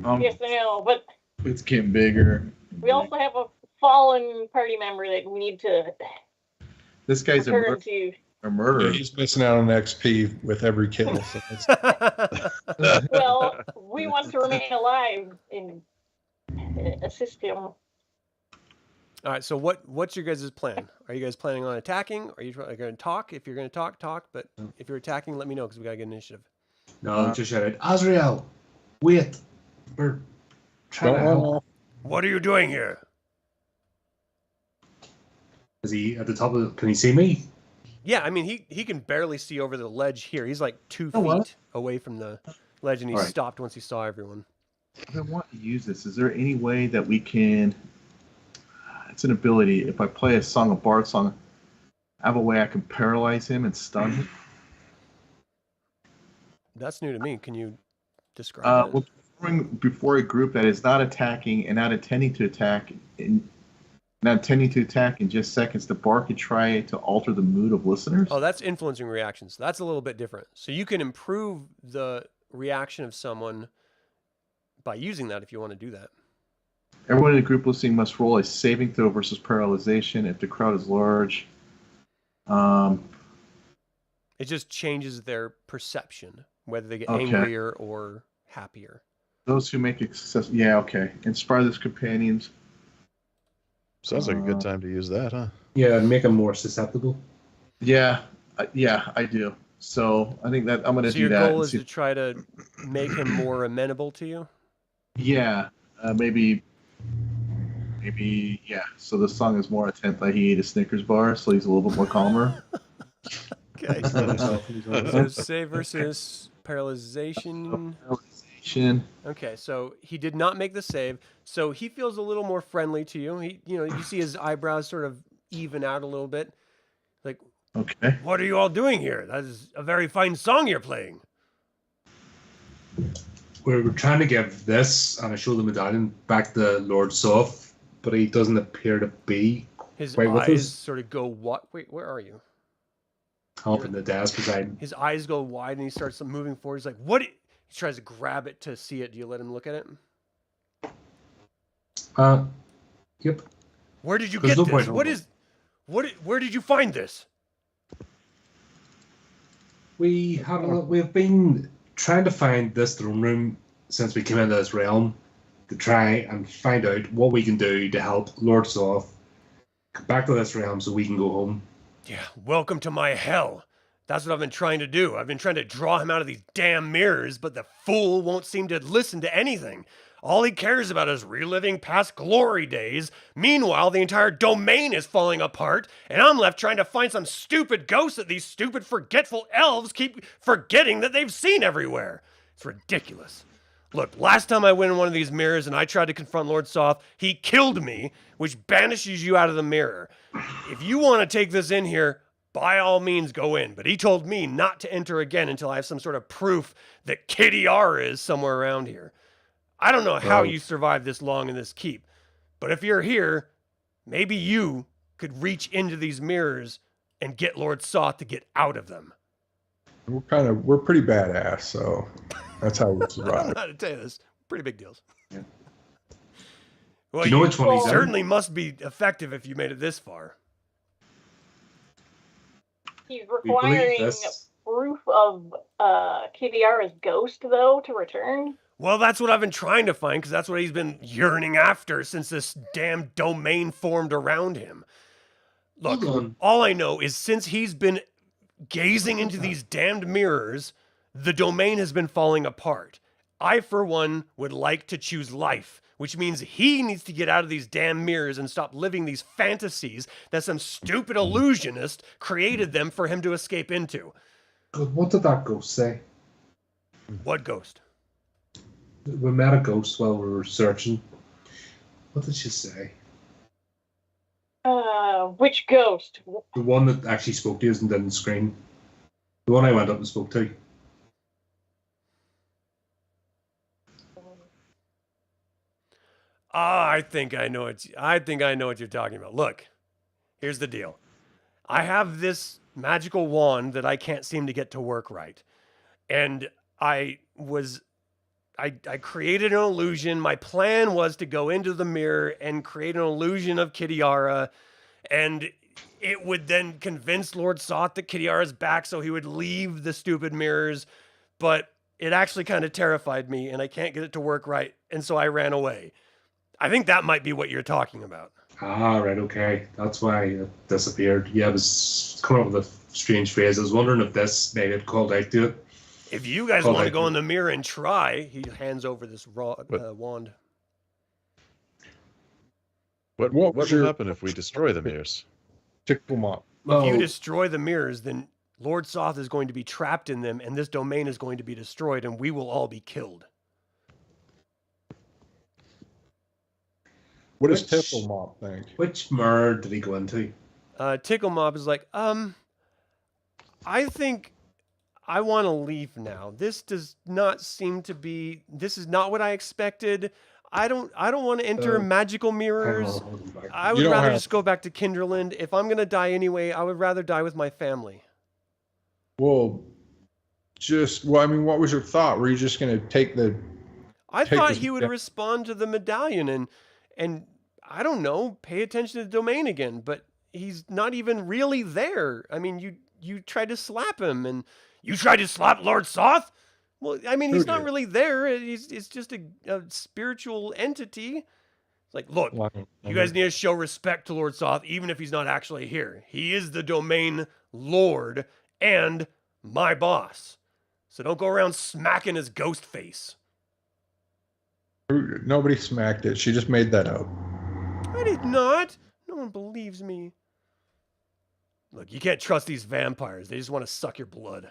[SPEAKER 5] Yes, I know, but
[SPEAKER 6] it's getting bigger.
[SPEAKER 5] we also have a fallen party member that we need to
[SPEAKER 6] This guy's a,
[SPEAKER 5] return to.
[SPEAKER 6] a
[SPEAKER 2] Yeah,
[SPEAKER 6] murderer.
[SPEAKER 2] he's missing out on XP with every kill. So that's,
[SPEAKER 5] Well, we want to remain alive and assist him.
[SPEAKER 1] All right. So what's your guys' plan? Are you guys planning on attacking? Are you going to talk? If you're going to talk. But if you're attacking, let me know because we got to get initiative.
[SPEAKER 3] No, just shout out, Azrael, wait. We're trying to
[SPEAKER 2] don't
[SPEAKER 3] help.
[SPEAKER 2] run off.
[SPEAKER 1] What are you doing here?
[SPEAKER 3] Is he at the top of the, can he see me?
[SPEAKER 1] Yeah, I mean he can barely see over the ledge here. He's like 2
[SPEAKER 3] Oh, what?
[SPEAKER 1] feet away from the ledge, and he
[SPEAKER 3] All right.
[SPEAKER 1] stopped once he saw everyone.
[SPEAKER 6] I've been wanting to use this. Is there any way that we can? It's an ability. If I play a song, a bard song, I have a way I can paralyze him and stun him.
[SPEAKER 1] That's new to me. Can you describe it?
[SPEAKER 6] Well, before a group that is not attacking and not intending to attack, in just seconds, the bard can try to alter the mood of listeners.
[SPEAKER 1] Oh, that's influencing reactions. That's a little bit different. So you can improve the reaction of someone by using that if you want to do that.
[SPEAKER 6] Everyone in the group listening must roll a saving throw versus paralyzation if the crowd is large.
[SPEAKER 1] It just changes their perception, whether they get
[SPEAKER 6] Okay.
[SPEAKER 1] angrier or happier.
[SPEAKER 6] Those who make it success. Yeah, okay. Inspire those companions.
[SPEAKER 4] Sounds like a good time to use that, huh?
[SPEAKER 3] Yeah, make him more susceptible.
[SPEAKER 6] Yeah, I do. So I think that I'm going to
[SPEAKER 1] So
[SPEAKER 6] do
[SPEAKER 1] your
[SPEAKER 6] that.
[SPEAKER 1] goal
[SPEAKER 6] and
[SPEAKER 1] is
[SPEAKER 6] see-
[SPEAKER 1] to try to make him more amenable to you?
[SPEAKER 6] Yeah, maybe. Yeah. So the song is more attempt that he ate a Snickers bar, so he's a little bit more calmer.
[SPEAKER 1] Okay. So save versus paralyzation.
[SPEAKER 6] Paralyzation.
[SPEAKER 1] Okay, so he did not make the save, so he feels a little more friendly to you. You see his eyebrows sort of even out a little bit. Like,
[SPEAKER 6] Okay.
[SPEAKER 1] what are you all doing here? That is a very fine song you're playing.
[SPEAKER 3] We're trying to give this, and I show the medallion, back to Lord Soth, but he doesn't appear to be
[SPEAKER 1] His
[SPEAKER 3] quite with
[SPEAKER 1] eyes
[SPEAKER 3] us.
[SPEAKER 1] sort of go what? Wait, where are you?
[SPEAKER 3] Up in the desk beside him.
[SPEAKER 1] His eyes go wide and he starts moving forward. He's like, "What?" He tries to grab it to see it. Do you let him look at it?
[SPEAKER 3] Yep.
[SPEAKER 1] Where did you
[SPEAKER 3] There's
[SPEAKER 1] get
[SPEAKER 3] no
[SPEAKER 1] this?
[SPEAKER 3] point in
[SPEAKER 1] What
[SPEAKER 3] it.
[SPEAKER 1] is? Where did you find this?
[SPEAKER 3] We've been trying to find this throne room since we came into this realm to try and find out what we can do to help Lord Soth come back to this realm so we can go home.
[SPEAKER 1] Yeah, welcome to my hell. That's what I've been trying to do. I've been trying to draw him out of these damn mirrors, but the fool won't seem to listen to anything. All he cares about is reliving past glory days. Meanwhile, the entire domain is falling apart, and I'm left trying to find some stupid ghost that these stupid forgetful elves keep forgetting that they've seen everywhere. It's ridiculous. Look, last time I went in one of these mirrors and I tried to confront Lord Soth, he killed me, which banishes you out of the mirror. If you want to take this in here, by all means go in. But he told me not to enter again until I have some sort of proof that Kidiara is somewhere around here. I don't know how you survived this long in this keep, but if you're here, maybe you could reach into these mirrors and get Lord Soth to get out of them.
[SPEAKER 2] We're pretty badass, so that's how we
[SPEAKER 1] I don't
[SPEAKER 2] survive.
[SPEAKER 1] know how to tell you this. Pretty big deals.
[SPEAKER 3] Yeah.
[SPEAKER 1] Well,
[SPEAKER 3] Do you know which one he's in?
[SPEAKER 1] certainly must be effective if you made it this far.
[SPEAKER 5] He's
[SPEAKER 3] We believe
[SPEAKER 5] requiring
[SPEAKER 3] this.
[SPEAKER 5] proof of Kiviara's ghost, though, to return.
[SPEAKER 1] Well, that's what I've been trying to find, because that's what he's been yearning after since this damn domain formed around him. Look,
[SPEAKER 3] Hold on.
[SPEAKER 1] all I know is since he's been gazing into these damned mirrors, the domain has been falling apart. I, for one, would like to choose life, which means he needs to get out of these damn mirrors and stop living these fantasies that some stupid illusionist created them for him to escape into.
[SPEAKER 3] What did that ghost say?
[SPEAKER 1] What ghost?
[SPEAKER 3] We met a ghost while we were searching. What did she say?
[SPEAKER 5] Which ghost?
[SPEAKER 3] The one that actually spoke to us and didn't scream. The one I went up and spoke to.
[SPEAKER 1] I think I know what you're talking about. Look, here's the deal. I have this magical wand that I can't seem to get to work right. And I created an illusion. My plan was to go into the mirror and create an illusion of Kidiara, and it would then convince Lord Soth that Kidiara's back so he would leave the stupid mirrors, but it actually kind of terrified me and I can't get it to work right, and so I ran away. I think that might be what you're talking about.
[SPEAKER 3] Ah, right, okay. That's why it disappeared. Yeah, I was coming up with a strange phrase. I was wondering if this made it called out to it.
[SPEAKER 1] If you guys
[SPEAKER 3] Oh,
[SPEAKER 1] want to
[SPEAKER 3] thank
[SPEAKER 1] go
[SPEAKER 3] you.
[SPEAKER 1] in the mirror and try, he hands over this wand.
[SPEAKER 4] What
[SPEAKER 2] What
[SPEAKER 4] will
[SPEAKER 2] was your-
[SPEAKER 4] happen if we destroy the mirrors?
[SPEAKER 2] Tickle them up.
[SPEAKER 1] If you
[SPEAKER 3] Well,
[SPEAKER 1] destroy the mirrors, then Lord Soth is going to be trapped in them, and this domain is going to be destroyed, and we will all be killed.
[SPEAKER 2] What does
[SPEAKER 3] Which-
[SPEAKER 2] Tickle Mop think?
[SPEAKER 3] which mirror did he go into?
[SPEAKER 1] Tickle Mob is like, I think I want to leave now. This does not seem to be. This is not what I expected. I don't want to enter magical mirrors.
[SPEAKER 3] Hold on, back.
[SPEAKER 1] I
[SPEAKER 2] You
[SPEAKER 1] would
[SPEAKER 2] don't
[SPEAKER 1] rather
[SPEAKER 2] have-
[SPEAKER 1] just go back to Kinderland. If I'm gonna die anyway, I would rather die with my family.
[SPEAKER 2] Well, I mean, what was your thought? Were you just going to take the...
[SPEAKER 1] I
[SPEAKER 2] Take
[SPEAKER 1] thought
[SPEAKER 2] this
[SPEAKER 1] he would
[SPEAKER 2] down.
[SPEAKER 1] respond to the medallion and I don't know, pay attention to the domain again, but he's not even really there. I mean, you tried to slap him, and you tried to slap Lord Soth? Well, I mean, he's
[SPEAKER 2] Who
[SPEAKER 1] not
[SPEAKER 2] did?
[SPEAKER 1] really there. It's just a spiritual entity. It's like, look, you guys need to show respect to Lord Soth, even if he's not actually here. He is the domain lord and my boss. So don't go around smacking his ghost face.
[SPEAKER 2] Nobody smacked it. She just made that up.
[SPEAKER 1] I did not. No one believes me. Look, you can't trust these vampires. They just want to suck your blood.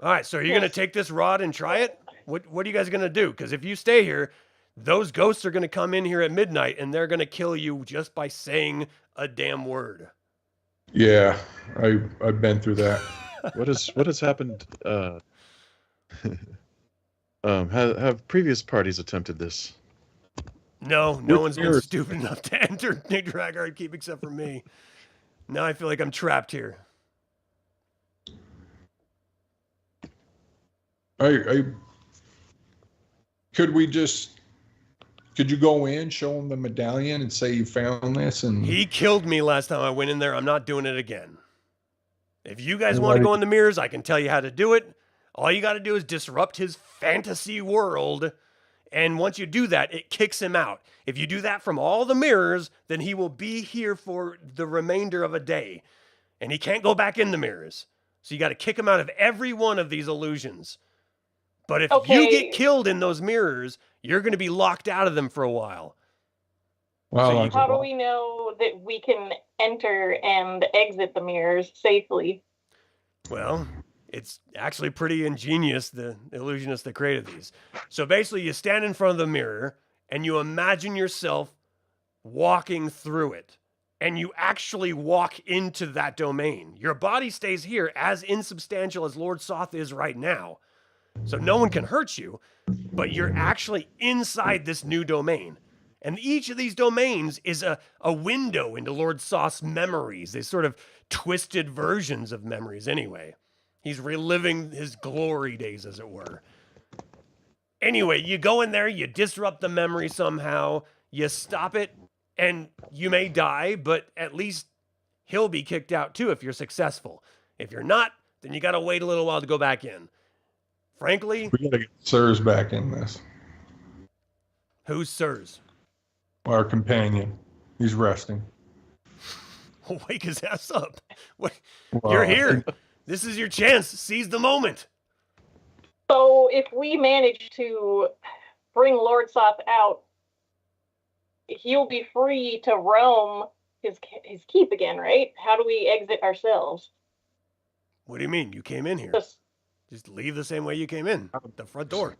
[SPEAKER 1] All right, so are you going to take this rod and try it? What are you guys going to do? Because if you stay here, those ghosts are going to come in here at midnight, and they're going to kill you just by saying a damn word.
[SPEAKER 2] Yeah, I've been through that.
[SPEAKER 4] What has happened? Have previous parties attempted this?
[SPEAKER 1] No
[SPEAKER 2] Which
[SPEAKER 1] one's been
[SPEAKER 2] mirrors?
[SPEAKER 1] stupid enough to enter Negragaard Keep except for me. Now I feel like I'm trapped here.
[SPEAKER 2] Could you go in, show him the medallion, and say you found this? And
[SPEAKER 1] He killed me last time I went in there. I'm not doing it again. If you guys
[SPEAKER 2] Then
[SPEAKER 1] want to
[SPEAKER 2] why
[SPEAKER 1] go
[SPEAKER 2] did-
[SPEAKER 1] in the mirrors, I can tell you how to do it. All you got to do is disrupt his fantasy world. And once you do that, it kicks him out. If you do that from all the mirrors, then he will be here for the remainder of a day. And he can't go back in the mirrors. So you got to kick him out of every one of these illusions. But if you
[SPEAKER 5] Okay.
[SPEAKER 1] get killed in those mirrors, you're going to be locked out of them for a while.
[SPEAKER 2] Wow,
[SPEAKER 1] So you-
[SPEAKER 2] that's a
[SPEAKER 5] How do
[SPEAKER 2] lot.
[SPEAKER 5] we know that we can enter and exit the mirrors safely?
[SPEAKER 1] Well, It's actually pretty ingenious, the illusionist that created these. So basically, you stand in front of the mirror and you imagine yourself walking through it. And you actually walk into that domain. Your body stays here as insubstantial as Lord Soth is right now. So no one can hurt you, but you're actually inside this new domain. And each of these domains is a window into Lord Soth's memories. They sort of twisted versions of memories anyway. He's reliving his glory days, as it were. Anyway, you go in there, you disrupt the memory somehow, you stop it, and you may die, but at least he'll be kicked out too if you're successful. If you're not, then you got to wait a little while to go back in. Frankly,
[SPEAKER 2] We got to get Sirs back in this.
[SPEAKER 1] who's Sirs?
[SPEAKER 2] Our companion. He's resting.
[SPEAKER 1] Wake his ass up. What? You're here. This is your chance. Seize the moment.
[SPEAKER 5] So if we manage to bring Lord Soth out, he'll be free to roam his keep again, right? How do we exit ourselves?
[SPEAKER 1] What do you mean? You came in here. Just leave the same way you came in, the front door.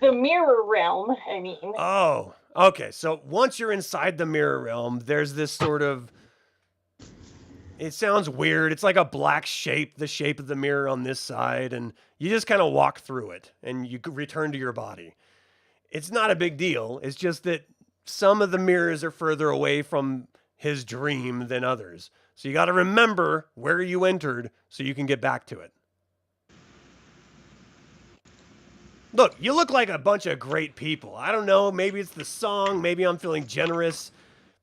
[SPEAKER 5] The mirror realm, I mean.
[SPEAKER 1] Oh, okay. So once you're inside the mirror realm, there's this sort of, it sounds weird. It's like a black shape, the shape of the mirror on this side, and you just kind of walk through it and you return to your body. It's not a big deal. It's just that some of the mirrors are further away from his dream than others. So you got to remember where you entered so you can get back to it. Look, you look like a bunch of great people. I don't know, maybe it's the song, maybe I'm feeling generous,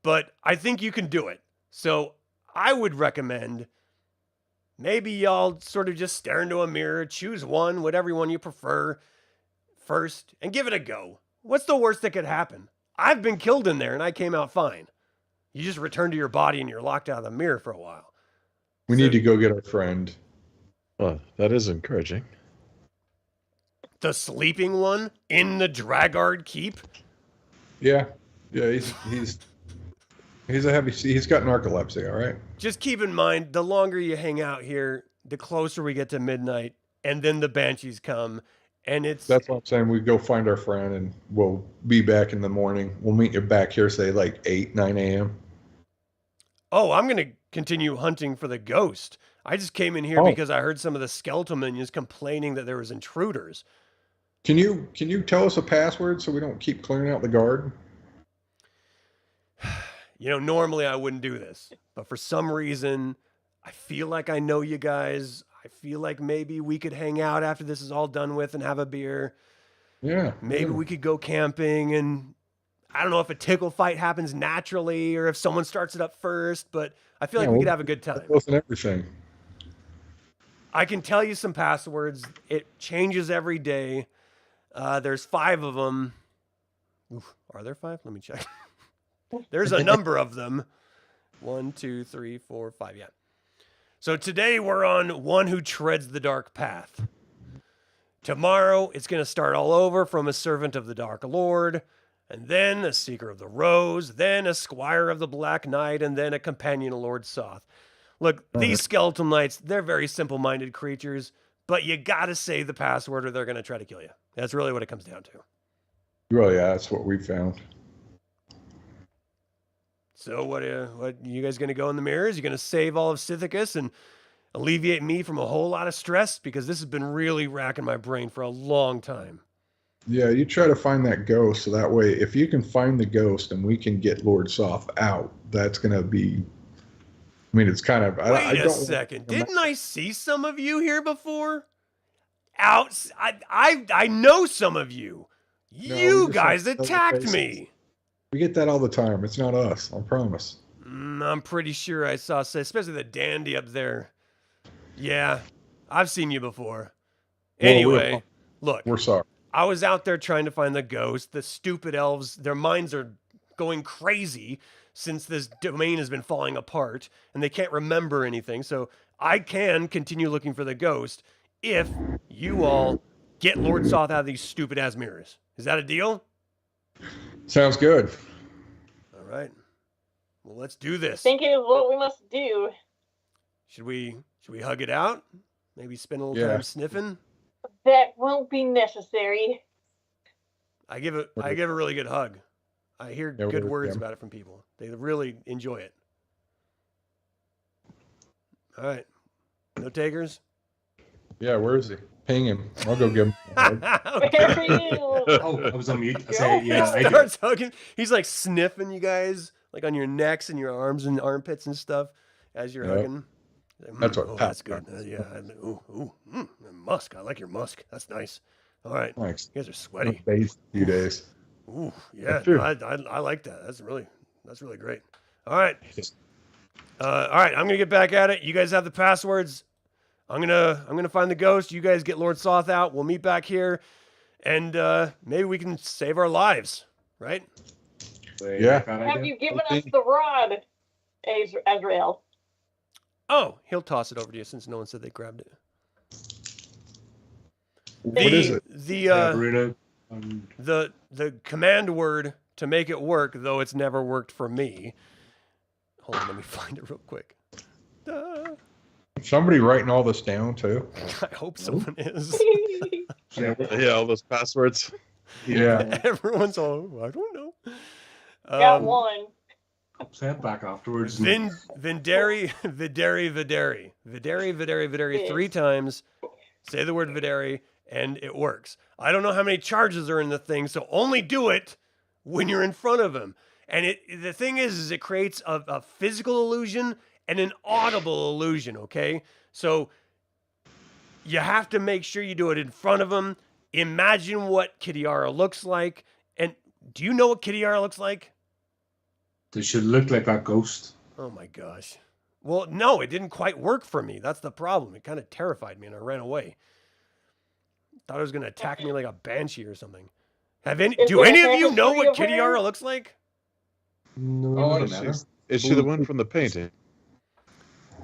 [SPEAKER 1] but I think you can do it. So I would recommend maybe y'all sort of just stare into a mirror, choose one, whatever one you prefer first, and give it a go. What's the worst that could happen? I've been killed in there and I came out fine. You just return to your body and you're locked out of the mirror for a while.
[SPEAKER 2] We need to go get our friend.
[SPEAKER 4] Well, that is encouraging.
[SPEAKER 1] The sleeping one in the Negragaard keep?
[SPEAKER 2] Yeah. Yeah, he's a heavy, he's got narcolepsy, all right?
[SPEAKER 1] Just keep in mind, the longer you hang out here, the closer we get to midnight, and then the banshees come, and it's...
[SPEAKER 2] That's what I'm saying. We go find our friend, and we'll be back in the morning. We'll meet you back here, say, like 8, 9 a.m.
[SPEAKER 1] Oh, I'm going to continue hunting for the ghost. I just came in here because I heard some of the skeletal minions complaining that there was intruders.
[SPEAKER 2] Can you tell us a password so we don't keep clearing out the garden?
[SPEAKER 1] You know, normally I wouldn't do this, but for some reason, I feel like I know you guys. I feel like maybe we could hang out after this is all done with and have a beer.
[SPEAKER 2] Yeah.
[SPEAKER 1] Maybe we could go camping, and I don't know if a tickle fight happens naturally or if someone starts it up first, but I feel like we could have a good time.
[SPEAKER 2] Listen, everything.
[SPEAKER 1] I can tell you some passwords. It changes every day. There's 5 of them. Oof, are there 5? Let me check. There's a number of them. 1, 2, 3, 4, 5. Yeah. So today we're on One Who Treads the Dark Path. Tomorrow it's going to start all over from a servant of the Dark Lord, and then a seeker of the Rose, then a squire of the Black Knight, and then a companion of Lord Soth. Look, these skeletal knights, they're very simple-minded creatures, but you got to say the password or they're going to try to kill you. That's really what it comes down to.
[SPEAKER 2] Well, yeah, that's what we found.
[SPEAKER 1] So what you guys going to go in the mirrors? You going to save all of Sithicus and alleviate me from a whole lot of stress? Because this has been really racking my brain for a long time.
[SPEAKER 2] Yeah, you try to find that ghost, so that way, if you can find the ghost and we can get Lord Soth out, that's going to be... I mean, it's kind of...
[SPEAKER 1] Wait a second. Didn't I see some of you here before? I know some of you. You guys attacked me.
[SPEAKER 2] We get that all the time. It's not us, I promise.
[SPEAKER 1] I'm pretty sure I saw, especially the dandy up there. Yeah, I've seen you before.
[SPEAKER 2] Well,
[SPEAKER 1] Anyway, look.
[SPEAKER 2] We're sorry.
[SPEAKER 1] I was out there trying to find the ghost. The stupid elves, their minds are going crazy since this domain has been falling apart, and they can't remember anything. So I can continue looking for the ghost if you all get Lord Soth out of these stupid-ass mirrors. Is that a deal?
[SPEAKER 2] Sounds good.
[SPEAKER 1] All right. Well, let's do this.
[SPEAKER 5] Think it is what we must do.
[SPEAKER 1] Should we hug it out? Maybe spend a little
[SPEAKER 2] Yeah.
[SPEAKER 1] time sniffing.
[SPEAKER 5] That won't be necessary.
[SPEAKER 1] I give it a really good hug. I hear
[SPEAKER 2] Yeah,
[SPEAKER 1] good
[SPEAKER 2] we're-
[SPEAKER 1] words
[SPEAKER 2] yeah.
[SPEAKER 1] about it from people. They really enjoy it. All right. No takers?
[SPEAKER 2] Yeah, where is he? Ping him. I'll go give him a hug.
[SPEAKER 5] Where are you?
[SPEAKER 3] Oh, I was on mute. I say,
[SPEAKER 1] He
[SPEAKER 3] yeah, I do.
[SPEAKER 1] starts hugging. He's like sniffing you guys, like on your necks and your arms and armpits and stuff as you're
[SPEAKER 2] Yep.
[SPEAKER 1] hugging. Like,
[SPEAKER 2] That's what
[SPEAKER 1] oh,
[SPEAKER 2] Pat
[SPEAKER 1] that's good. Yeah. Musk. I like your musk. That's nice. All right.
[SPEAKER 2] Thanks.
[SPEAKER 1] You guys are sweaty.
[SPEAKER 2] A few days.
[SPEAKER 1] Ooh, yeah.
[SPEAKER 2] true.
[SPEAKER 1] I like that. That's really great. All right. All right. I'm gonna get back at it. You guys have the passwords. I'm gonna find the ghost. You guys get Lord Soth out. We'll meet back here, and maybe we can save our lives. Right?
[SPEAKER 2] Yeah.
[SPEAKER 5] Have you given us the rod, Azrael?
[SPEAKER 1] Oh, he'll toss it over to you since no one said they grabbed it.
[SPEAKER 2] What is it?
[SPEAKER 3] Viruna,
[SPEAKER 1] The command word to make it work, though it's never worked for me. Hold on, let me find it real quick.
[SPEAKER 2] Somebody writing all this down too.
[SPEAKER 1] I hope someone is.
[SPEAKER 4] Yeah, all those passwords.
[SPEAKER 2] Yeah.
[SPEAKER 1] Everyone's all, I don't know.
[SPEAKER 5] Got one.
[SPEAKER 3] say it back afterwards.
[SPEAKER 1] Videri,
[SPEAKER 5] Yes.
[SPEAKER 1] 3 times. Say the word Videri, and it works. I don't know how many charges are in the thing, so only do it when you're in front of him. And the thing is it creates a physical illusion and an audible illusion, okay? So you have to make sure you do it in front of him. Imagine what Kitiara looks like. And do you know what Kitiara looks like?
[SPEAKER 3] They should look like that ghost.
[SPEAKER 1] Oh my gosh. Well, no, it didn't quite work for me. That's the problem. It kind of terrified me and I ran away. Thought it was going to attack me like a banshee or something. Do any of you know what Kitiara looks like?
[SPEAKER 3] No,
[SPEAKER 2] Oh,
[SPEAKER 3] doesn't matter.
[SPEAKER 4] Is she the one from the painting?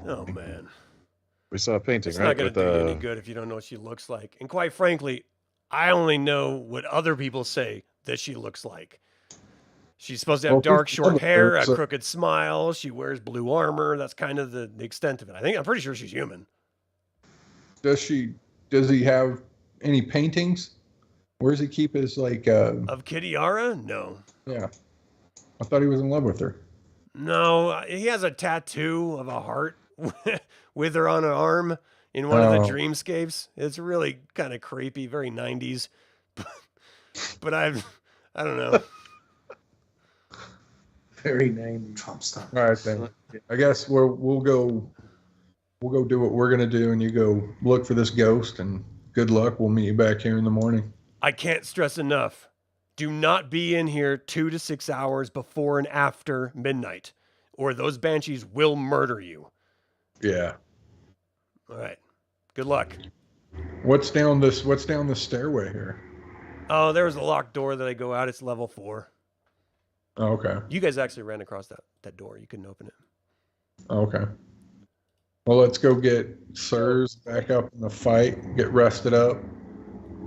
[SPEAKER 1] Oh man.
[SPEAKER 4] We saw a painting,
[SPEAKER 1] It's
[SPEAKER 4] right?
[SPEAKER 1] not going to do you any
[SPEAKER 4] With,
[SPEAKER 1] good if you don't know what she looks like. And quite frankly, I only know what other people say that she looks like. She's supposed to have
[SPEAKER 2] Well,
[SPEAKER 1] dark,
[SPEAKER 2] who's
[SPEAKER 1] short
[SPEAKER 2] the
[SPEAKER 1] hair, a
[SPEAKER 2] other-
[SPEAKER 1] crooked smile. She wears blue armor. That's kind of the extent of it. I'm pretty sure she's human.
[SPEAKER 2] Does he have any paintings? Where does he keep his like
[SPEAKER 1] Of Kitiara? No.
[SPEAKER 2] yeah. I thought he was in love with her.
[SPEAKER 1] No, he has a tattoo of a heart with her on an arm in one of the
[SPEAKER 2] Oh.
[SPEAKER 1] dreamscapes. It's really kind of creepy, very 90s. But I don't know.
[SPEAKER 6] Very name.
[SPEAKER 3] Trump star.
[SPEAKER 2] All right then. I guess we'll go do what we're gonna do, and you go look for this ghost. And good luck. We'll meet you back here in the morning.
[SPEAKER 1] I can't stress enough. Do not be in here 2 to 6 hours before and after midnight, or those banshees will murder you.
[SPEAKER 2] Yeah.
[SPEAKER 1] All right. Good luck.
[SPEAKER 2] What's down this stairway here?
[SPEAKER 1] Oh, there was a locked door that I go out. It's level 4.
[SPEAKER 2] Oh, okay.
[SPEAKER 1] You guys actually ran across that door. You couldn't open it.
[SPEAKER 2] Okay. Well, let's go get Sirs back up in the fight. Get rested up.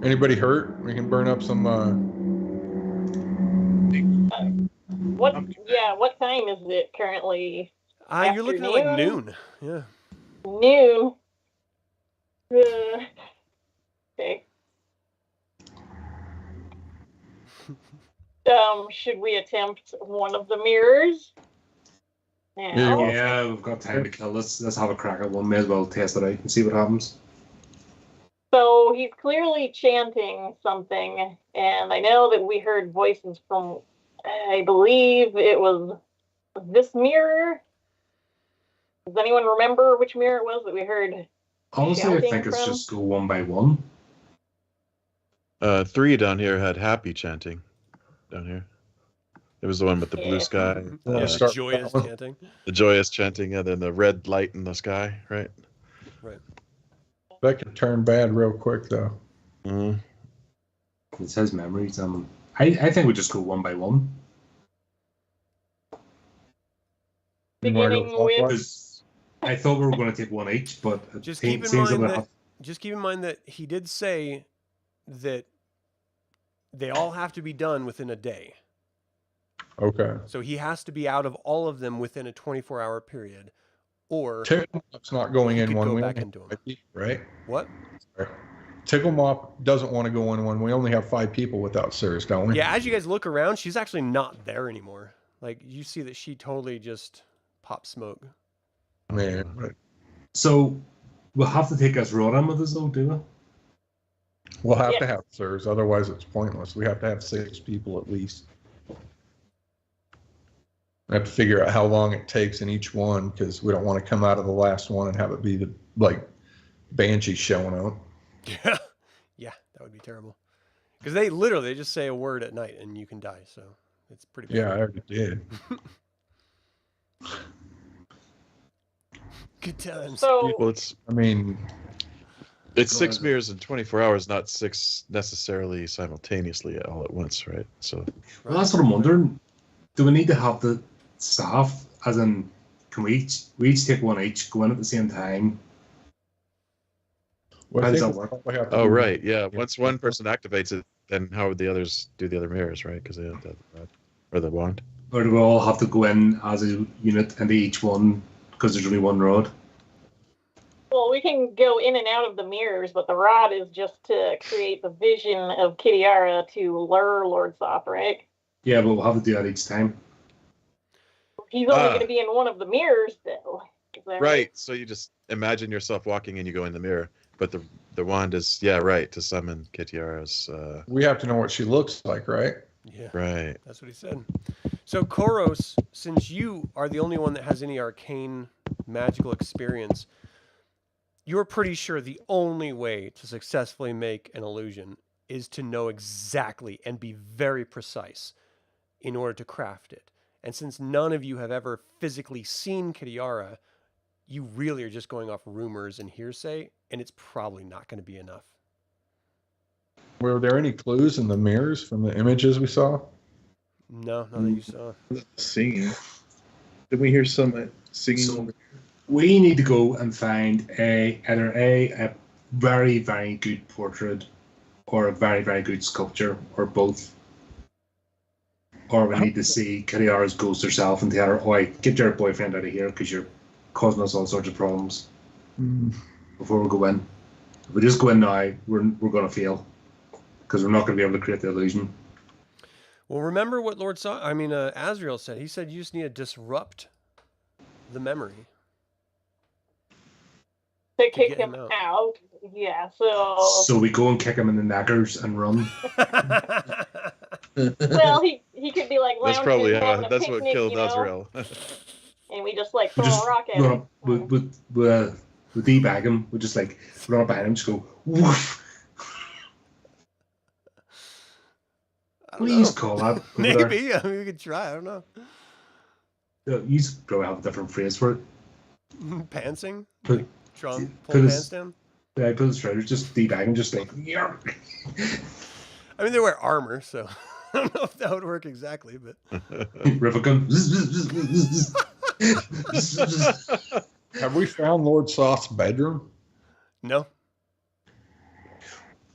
[SPEAKER 2] Anybody hurt? We can burn up some.
[SPEAKER 5] What time is it currently?
[SPEAKER 1] You're looking at like noon. Yeah.
[SPEAKER 5] Noon. Okay. Should we attempt one of the mirrors? Now?
[SPEAKER 3] Yeah, we've got time to kill. Let's have a crack at one. May as well test it out and see what happens.
[SPEAKER 5] So he's clearly chanting something, and I know that we heard voices from, I believe it was this mirror. Does anyone remember which mirror it was that we heard?
[SPEAKER 3] Honestly, I
[SPEAKER 5] Shouting
[SPEAKER 3] think it's
[SPEAKER 5] from?
[SPEAKER 3] just go one by one.
[SPEAKER 4] 3 down here had happy chanting. Down here. It was the one with the blue
[SPEAKER 5] Yeah.
[SPEAKER 4] sky.
[SPEAKER 2] Wanna
[SPEAKER 1] Yeah,
[SPEAKER 2] start
[SPEAKER 1] joyous
[SPEAKER 2] that one?
[SPEAKER 1] chanting.
[SPEAKER 4] The joyous chanting, and then the red light in the sky, right?
[SPEAKER 1] Right.
[SPEAKER 2] That can turn bad real quick, though.
[SPEAKER 4] Mm-hmm.
[SPEAKER 3] It says memories. I think we just go one by one.
[SPEAKER 2] You wanna go
[SPEAKER 5] Beginning with
[SPEAKER 3] Because I thought we were going to take one each, but it
[SPEAKER 1] Just
[SPEAKER 3] seems
[SPEAKER 1] keep in
[SPEAKER 3] that
[SPEAKER 1] mind
[SPEAKER 3] we'll
[SPEAKER 1] that
[SPEAKER 3] have-
[SPEAKER 1] just keep in mind that he did say that they all have to be done within a day.
[SPEAKER 2] Okay.
[SPEAKER 1] So he has to be out of all of them within a 24-hour period, or
[SPEAKER 2] Ticklemop's not going
[SPEAKER 1] you
[SPEAKER 2] in
[SPEAKER 1] could
[SPEAKER 2] one.
[SPEAKER 1] go
[SPEAKER 2] We
[SPEAKER 1] back
[SPEAKER 2] only
[SPEAKER 1] into him.
[SPEAKER 2] have 5 people, right?
[SPEAKER 1] What?
[SPEAKER 2] Sorry. Ticklemop doesn't want to go in one. We only have 5 people without Sirs, don't we?
[SPEAKER 1] Yeah, as you guys look around, she's actually not there anymore. Like, you see that she totally just popped smoke.
[SPEAKER 2] Man,
[SPEAKER 3] So we'll have to take Ezrodan with us, though, do we?
[SPEAKER 2] we'll have
[SPEAKER 5] Yeah.
[SPEAKER 2] to have Sirs, otherwise it's pointless. We have to have 6 people at least. We have to figure out how long it takes in each one because we don't want to come out of the last one and have it be the Banshee showing up.
[SPEAKER 1] Yeah. Yeah, that would be terrible. Because they just say a word at night and you can die, so it's pretty bad.
[SPEAKER 2] Yeah, I already did.
[SPEAKER 1] Good times.
[SPEAKER 5] So
[SPEAKER 4] Well, it's
[SPEAKER 2] I mean,
[SPEAKER 4] 6 mirrors in 24 hours, not 6 necessarily simultaneously all at once, right? So
[SPEAKER 3] Well, that's what I'm wondering. Do we need to have the staff, as in, can we each take one each, go in at the same time?
[SPEAKER 2] well,
[SPEAKER 3] How
[SPEAKER 2] I
[SPEAKER 3] does
[SPEAKER 2] think
[SPEAKER 3] that
[SPEAKER 2] we'll
[SPEAKER 3] work?
[SPEAKER 2] probably have to
[SPEAKER 4] oh
[SPEAKER 2] do-
[SPEAKER 4] right, yeah. Once one person activates it, then how would the others do the other mirrors, right? Because they have the rod or the wand.
[SPEAKER 3] Or do we all have to go in as a unit into each one because there's only one rod?
[SPEAKER 5] well, we can go in and out of the mirrors, but the rod is just to create the vision of Kitiara to lure Lord Soth, right?
[SPEAKER 3] Yeah, but we'll have to do that each time.
[SPEAKER 5] He's only
[SPEAKER 4] Ah.
[SPEAKER 5] going to be in one of the mirrors, though. Is that
[SPEAKER 4] Right. So you just imagine yourself walking and you go in the mirror, but the wand is to summon Kitiara's.
[SPEAKER 2] We have to know what she looks like, right?
[SPEAKER 1] Yeah,
[SPEAKER 4] Right.
[SPEAKER 1] that's what he said. So, Corros, since you are the only one that has any arcane magical experience, you're pretty sure the only way to successfully make an illusion is to know exactly and be very precise in order to craft it. And since none of you have ever physically seen Kitiara, you really are just going off rumors and hearsay, and it's probably not going to be enough.
[SPEAKER 2] Were there any clues in the mirrors from the images we saw?
[SPEAKER 1] No, not that you saw.
[SPEAKER 6] Singing. Did we hear some singing?
[SPEAKER 3] So we need to go and find either a very, very good portrait or a very, very good sculpture, or both. Or we need to see Kitiara's ghost herself and tell her, "Oi, get your boyfriend out of here because you're causing us all sorts of problems." Before we go in. If we just go in now, we're going to fail because we're not going to be able to create the illusion.
[SPEAKER 1] Well, remember what Azrael said. He said you just need to disrupt the memory.
[SPEAKER 5] To kick
[SPEAKER 1] get him
[SPEAKER 5] him
[SPEAKER 1] out.
[SPEAKER 5] out. Yeah, so...
[SPEAKER 3] So we go and kick him in the knackers and run.
[SPEAKER 5] Well, he could be like
[SPEAKER 4] That's
[SPEAKER 5] lounging
[SPEAKER 4] probably
[SPEAKER 5] and having a
[SPEAKER 4] that's what
[SPEAKER 5] picnic,
[SPEAKER 4] killed
[SPEAKER 5] you know?
[SPEAKER 4] Azrael.
[SPEAKER 5] And we just like
[SPEAKER 3] We
[SPEAKER 5] throw
[SPEAKER 3] just
[SPEAKER 5] a rock at
[SPEAKER 3] run
[SPEAKER 5] him.
[SPEAKER 3] up, we debag him. We just like run up behind him, just go woof.
[SPEAKER 1] I
[SPEAKER 3] What
[SPEAKER 1] don't
[SPEAKER 3] do you
[SPEAKER 1] know.
[SPEAKER 3] call that? over there?
[SPEAKER 1] Maybe. I mean, we could try. I don't know.
[SPEAKER 3] You probably have a different phrase for it.
[SPEAKER 1] Pantsing?
[SPEAKER 3] Put-
[SPEAKER 1] Like, Tron,
[SPEAKER 3] put
[SPEAKER 1] pull
[SPEAKER 3] his-
[SPEAKER 1] pants down?
[SPEAKER 3] Yeah, I put his trousers, just debag him, just like yeah.
[SPEAKER 1] I mean, they wear armor, so I don't know if that would work exactly, but
[SPEAKER 3] Rivican.
[SPEAKER 2] Have we found Lord Soth's bedroom?
[SPEAKER 1] no.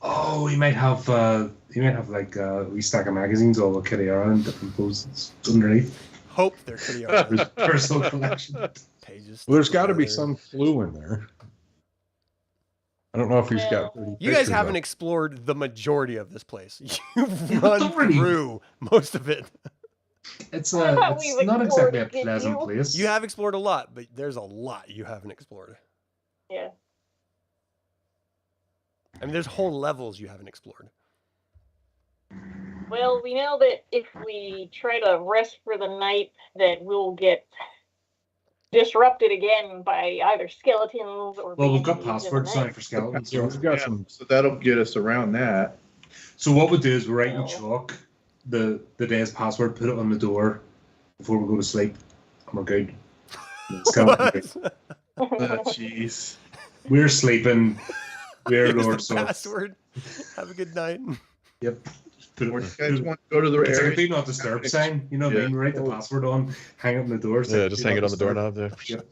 [SPEAKER 3] Oh, he might have like a wee stack of magazines all with Kitiara and different poses underneath.
[SPEAKER 1] Hope they're pretty armor
[SPEAKER 3] His personal collection.
[SPEAKER 1] pages.
[SPEAKER 2] Well, there's got to be
[SPEAKER 1] together.
[SPEAKER 2] some clue in there. I don't know if he's got 30
[SPEAKER 1] You guys
[SPEAKER 2] pictures
[SPEAKER 1] haven't
[SPEAKER 2] of-
[SPEAKER 1] explored the majority of this place. You've run
[SPEAKER 3] don't really-
[SPEAKER 1] through most of it.
[SPEAKER 3] It's
[SPEAKER 5] I thought
[SPEAKER 3] it's
[SPEAKER 5] we've
[SPEAKER 3] not exactly a
[SPEAKER 5] explored it,
[SPEAKER 3] pleasant
[SPEAKER 5] you?
[SPEAKER 3] place.
[SPEAKER 1] You have explored a lot, but there's a lot you haven't explored.
[SPEAKER 5] Yeah.
[SPEAKER 1] I mean, there's whole levels you haven't explored.
[SPEAKER 5] Well, we know that if we try to rest for the night, that we'll get disrupted again by either skeletons or...
[SPEAKER 3] Well, we've got
[SPEAKER 5] banshees in the
[SPEAKER 3] passwords
[SPEAKER 5] night.
[SPEAKER 3] now for skeletons.
[SPEAKER 2] Yeah, we've got
[SPEAKER 6] Yeah,
[SPEAKER 2] some.
[SPEAKER 6] so that'll get us around that.
[SPEAKER 3] So what we do is we write in
[SPEAKER 5] Well.
[SPEAKER 3] chalk the day's password, put it on the door before we go to sleep, and we're good. The skeleton-
[SPEAKER 1] What?
[SPEAKER 6] Jeez.
[SPEAKER 3] We're sleeping. We're
[SPEAKER 1] Here's
[SPEAKER 3] Lord
[SPEAKER 1] the
[SPEAKER 3] Soth.
[SPEAKER 1] password. Have a good night.
[SPEAKER 3] Yep. Put
[SPEAKER 6] Or
[SPEAKER 3] it,
[SPEAKER 6] you guys want to go to the
[SPEAKER 3] it's like a
[SPEAKER 6] area?
[SPEAKER 3] do not disturb sign. You know what I mean? We write the password on, hang it on the door.
[SPEAKER 4] Yeah, just hang it on the doorknob there.
[SPEAKER 3] Yep.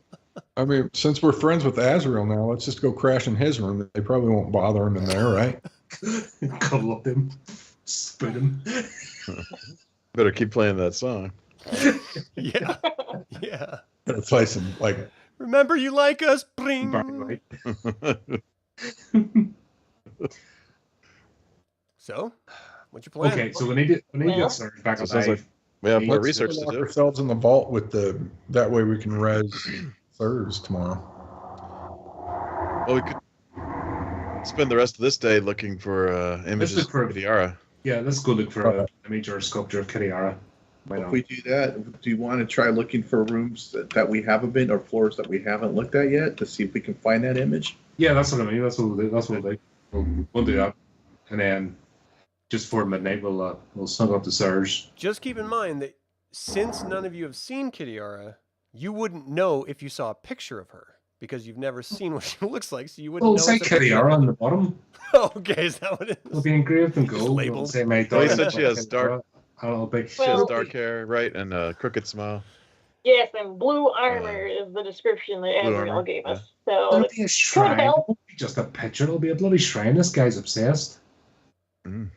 [SPEAKER 2] I mean, since we're friends with Azrael now, let's just go crash in his room. They probably won't bother him in there, right?
[SPEAKER 3] Cuddle up him. Spoon him.
[SPEAKER 4] Better keep playing that song.
[SPEAKER 1] Yeah. Yeah.
[SPEAKER 2] Gotta play some like
[SPEAKER 1] Remember you like us. Bring.
[SPEAKER 3] Barley.
[SPEAKER 1] So, what's your plan?
[SPEAKER 3] Okay, so we need to get Surge back
[SPEAKER 4] So it sounds
[SPEAKER 3] alive.
[SPEAKER 4] like we have more
[SPEAKER 3] Let's
[SPEAKER 4] research to
[SPEAKER 2] Lock
[SPEAKER 4] do.
[SPEAKER 2] ourselves in the vault with the. That way we can res Thurs tomorrow.
[SPEAKER 4] Well, we could spend the rest of this day looking for images
[SPEAKER 3] look for-
[SPEAKER 4] of Kitiara.
[SPEAKER 3] Yeah, let's go look for a image or a sculpture of Kitiara. Why
[SPEAKER 6] If
[SPEAKER 3] not?
[SPEAKER 6] we do that, do you want to try looking for rooms that we haven't been or floors that we haven't looked at yet to see if we can find that image?
[SPEAKER 3] Yeah, that's what I mean. That's what we'll do. We'll do that, and then just before midnight, we'll snuggle up the Surge.
[SPEAKER 1] Just keep in mind that since none of you have seen Kitiara, you wouldn't know if you saw a picture of her because you've never seen what she looks like, so you wouldn't
[SPEAKER 3] Well,
[SPEAKER 1] know.
[SPEAKER 3] say
[SPEAKER 1] it's a picture.
[SPEAKER 3] Kitiara on the bottom.
[SPEAKER 1] Okay, is that what it
[SPEAKER 3] It'll
[SPEAKER 1] is?
[SPEAKER 3] be engraved in gold.
[SPEAKER 1] labeled.
[SPEAKER 3] It'll say my
[SPEAKER 4] Well, he
[SPEAKER 3] daughter.
[SPEAKER 4] said she has dark-
[SPEAKER 3] I don't know, big.
[SPEAKER 4] She has
[SPEAKER 5] Well-
[SPEAKER 4] dark hair, right, and a crooked smile.
[SPEAKER 5] Yes, and blue armor is the description that
[SPEAKER 4] blue
[SPEAKER 5] Azrael
[SPEAKER 4] armor,
[SPEAKER 5] gave
[SPEAKER 4] yeah.
[SPEAKER 5] us. So
[SPEAKER 3] It'll be a shrine. It
[SPEAKER 5] help.
[SPEAKER 3] won't be just a picture. It'll be a bloody shrine. This guy's obsessed.
[SPEAKER 4] Mm.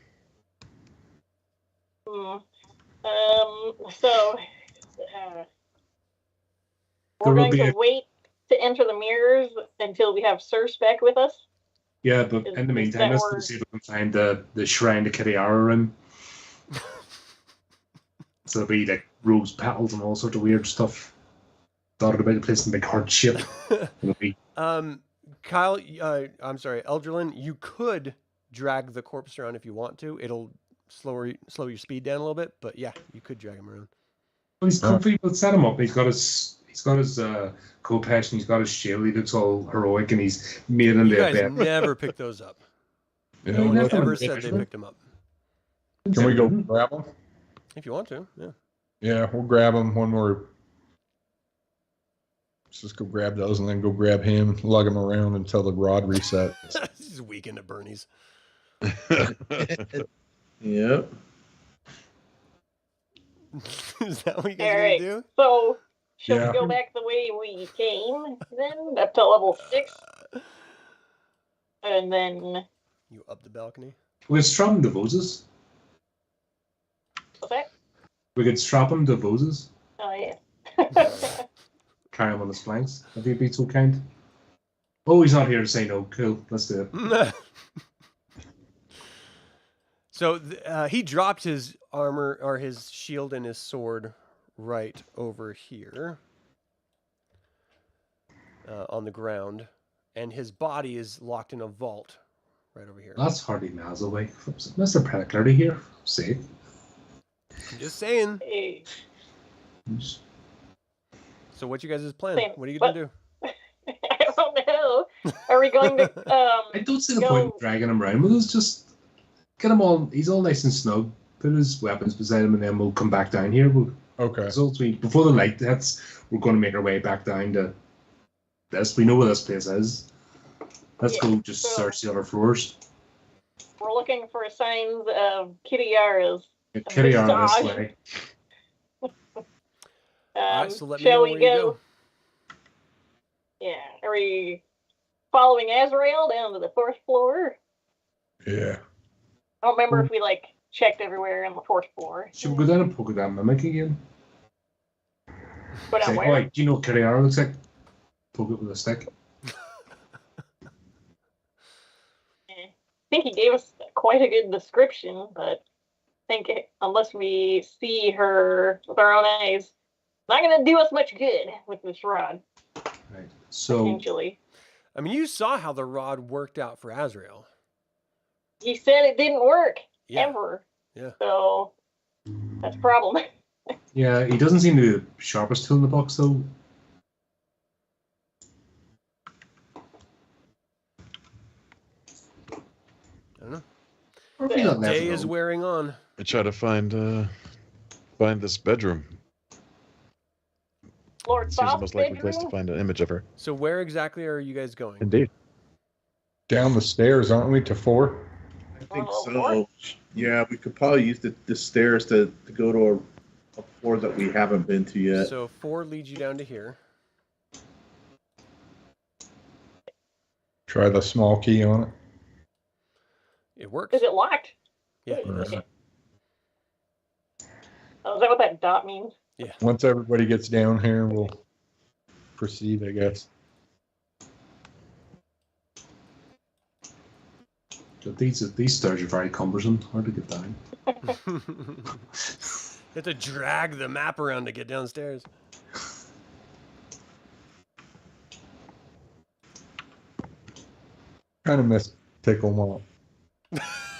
[SPEAKER 5] So
[SPEAKER 3] There
[SPEAKER 5] we're
[SPEAKER 3] will
[SPEAKER 5] going
[SPEAKER 3] be
[SPEAKER 5] to
[SPEAKER 3] a-
[SPEAKER 5] wait to enter the mirrors until we have Circe back with us.
[SPEAKER 3] Yeah, but
[SPEAKER 5] Is-
[SPEAKER 3] in the
[SPEAKER 5] is
[SPEAKER 3] meantime,
[SPEAKER 5] that
[SPEAKER 3] let's
[SPEAKER 5] where-
[SPEAKER 3] go see if we can find the shrine to Kitiara room. So there'll be like rose petals and all sorts of weird stuff dotted about the place in big heart shape. It'll be
[SPEAKER 1] Kyle, I'm sorry, Eldralin, you could drag the corpse around if you want to. It'll slow your speed down a little bit, but yeah, you could drag him around.
[SPEAKER 3] well, he's comfy. We'll set him up. He's got his Kopech and he's got his shield. He looks all heroic and he's made
[SPEAKER 1] You
[SPEAKER 3] into a
[SPEAKER 1] guys
[SPEAKER 3] bed.
[SPEAKER 1] never picked those up.
[SPEAKER 2] Yeah,
[SPEAKER 1] No one
[SPEAKER 3] left them in
[SPEAKER 1] ever
[SPEAKER 3] the
[SPEAKER 1] said they
[SPEAKER 3] picture.
[SPEAKER 1] picked them up.
[SPEAKER 2] can we go grab them?
[SPEAKER 1] If you want to, yeah.
[SPEAKER 2] Yeah, we'll grab them when we're. Let's just go grab those and then go grab him, lug him around until the rod resets.
[SPEAKER 1] This is weekend at Bernie's.
[SPEAKER 6] Yep.
[SPEAKER 1] Is that what you guys
[SPEAKER 5] All
[SPEAKER 1] are
[SPEAKER 5] right.
[SPEAKER 1] gonna do?
[SPEAKER 5] So should
[SPEAKER 2] Yeah.
[SPEAKER 5] we go back the way we came then, up to level 6, and then
[SPEAKER 1] You up the balcony?
[SPEAKER 3] We could strap him to Vozus.
[SPEAKER 5] what's that?
[SPEAKER 3] We could strap him to Vozus.
[SPEAKER 5] Oh yeah.
[SPEAKER 3] Carry him on his flanks. If he'd be so kind. Oh, he's not here to say no. Cool. Let's do it.
[SPEAKER 1] So he dropped his armor or his shield and his sword right over here on the ground, and his body is locked in a vault right over here.
[SPEAKER 3] That's hardly miles away. Mr. Prediclarity here. See.
[SPEAKER 1] I'm just saying.
[SPEAKER 5] Hey,
[SPEAKER 1] So what's you guys' plan?
[SPEAKER 5] Same.
[SPEAKER 1] What are you gonna do?
[SPEAKER 5] I don't know. Are we going to
[SPEAKER 3] I don't see the
[SPEAKER 5] Go-
[SPEAKER 3] point in dragging him around with us. Just get him all. He's all nice and snug. Put his weapons beside him, and then we'll come back down here.
[SPEAKER 2] Okay.
[SPEAKER 3] So before the light hits, we're going to make our way back down to this. We know where this place is. Let's
[SPEAKER 5] Yeah,
[SPEAKER 3] go just
[SPEAKER 5] so-
[SPEAKER 3] search the other floors.
[SPEAKER 5] we're looking for signs of Kitiara's.
[SPEAKER 3] Get Kitty out of this
[SPEAKER 5] Visage.
[SPEAKER 3] way.
[SPEAKER 1] All right, so let me know
[SPEAKER 5] Shall
[SPEAKER 1] where
[SPEAKER 5] we
[SPEAKER 1] you
[SPEAKER 5] go?
[SPEAKER 1] go.
[SPEAKER 5] Yeah. Are we following Azrael down to the 4th floor?
[SPEAKER 2] Yeah.
[SPEAKER 5] I don't remember if we checked everywhere on the 4th floor.
[SPEAKER 3] Should we go down and poke at that mimic again?
[SPEAKER 5] But
[SPEAKER 3] Say,
[SPEAKER 5] I'm
[SPEAKER 3] oh,
[SPEAKER 5] where?
[SPEAKER 3] wait, do you know what Kitty looks like? Poke it with a stick.
[SPEAKER 5] I think he gave us quite a good description, but I think unless we see her with our own eyes, not going to do us much good with this rod,
[SPEAKER 3] Right. So
[SPEAKER 5] potentially.
[SPEAKER 1] I mean, you saw how the rod worked out for Azrael.
[SPEAKER 5] He said it didn't work,
[SPEAKER 1] Yeah.
[SPEAKER 5] ever.
[SPEAKER 1] Yeah.
[SPEAKER 5] So, that's a problem.
[SPEAKER 3] yeah, he doesn't seem to be the sharpest tool in the box, though.
[SPEAKER 1] I don't know.
[SPEAKER 3] Or maybe not
[SPEAKER 1] Day
[SPEAKER 3] never
[SPEAKER 1] is
[SPEAKER 3] know.
[SPEAKER 1] wearing on.
[SPEAKER 4] I try to find this bedroom.
[SPEAKER 5] Lord
[SPEAKER 4] Seems the
[SPEAKER 5] Soth's
[SPEAKER 4] most likely place to
[SPEAKER 5] bedroom?
[SPEAKER 4] find an image of her.
[SPEAKER 1] So where exactly are you guys going?
[SPEAKER 4] Indeed.
[SPEAKER 2] Down the stairs, aren't we, to 4?
[SPEAKER 6] I think
[SPEAKER 5] Oh,
[SPEAKER 6] so. Yeah, we could probably use the stairs to go to a floor that we haven't been to yet.
[SPEAKER 1] So 4 leads you down to here.
[SPEAKER 2] Try the small key on it.
[SPEAKER 1] It works.
[SPEAKER 5] Is it locked?
[SPEAKER 1] Yeah.
[SPEAKER 5] Okay. Oh, is that what that dot means?
[SPEAKER 2] Once everybody gets down here, we'll proceed, I guess.
[SPEAKER 3] But these stairs are very cumbersome, hard to get down.
[SPEAKER 1] You have to drag the map around to get downstairs.
[SPEAKER 2] Kind of miss Tickle Mop.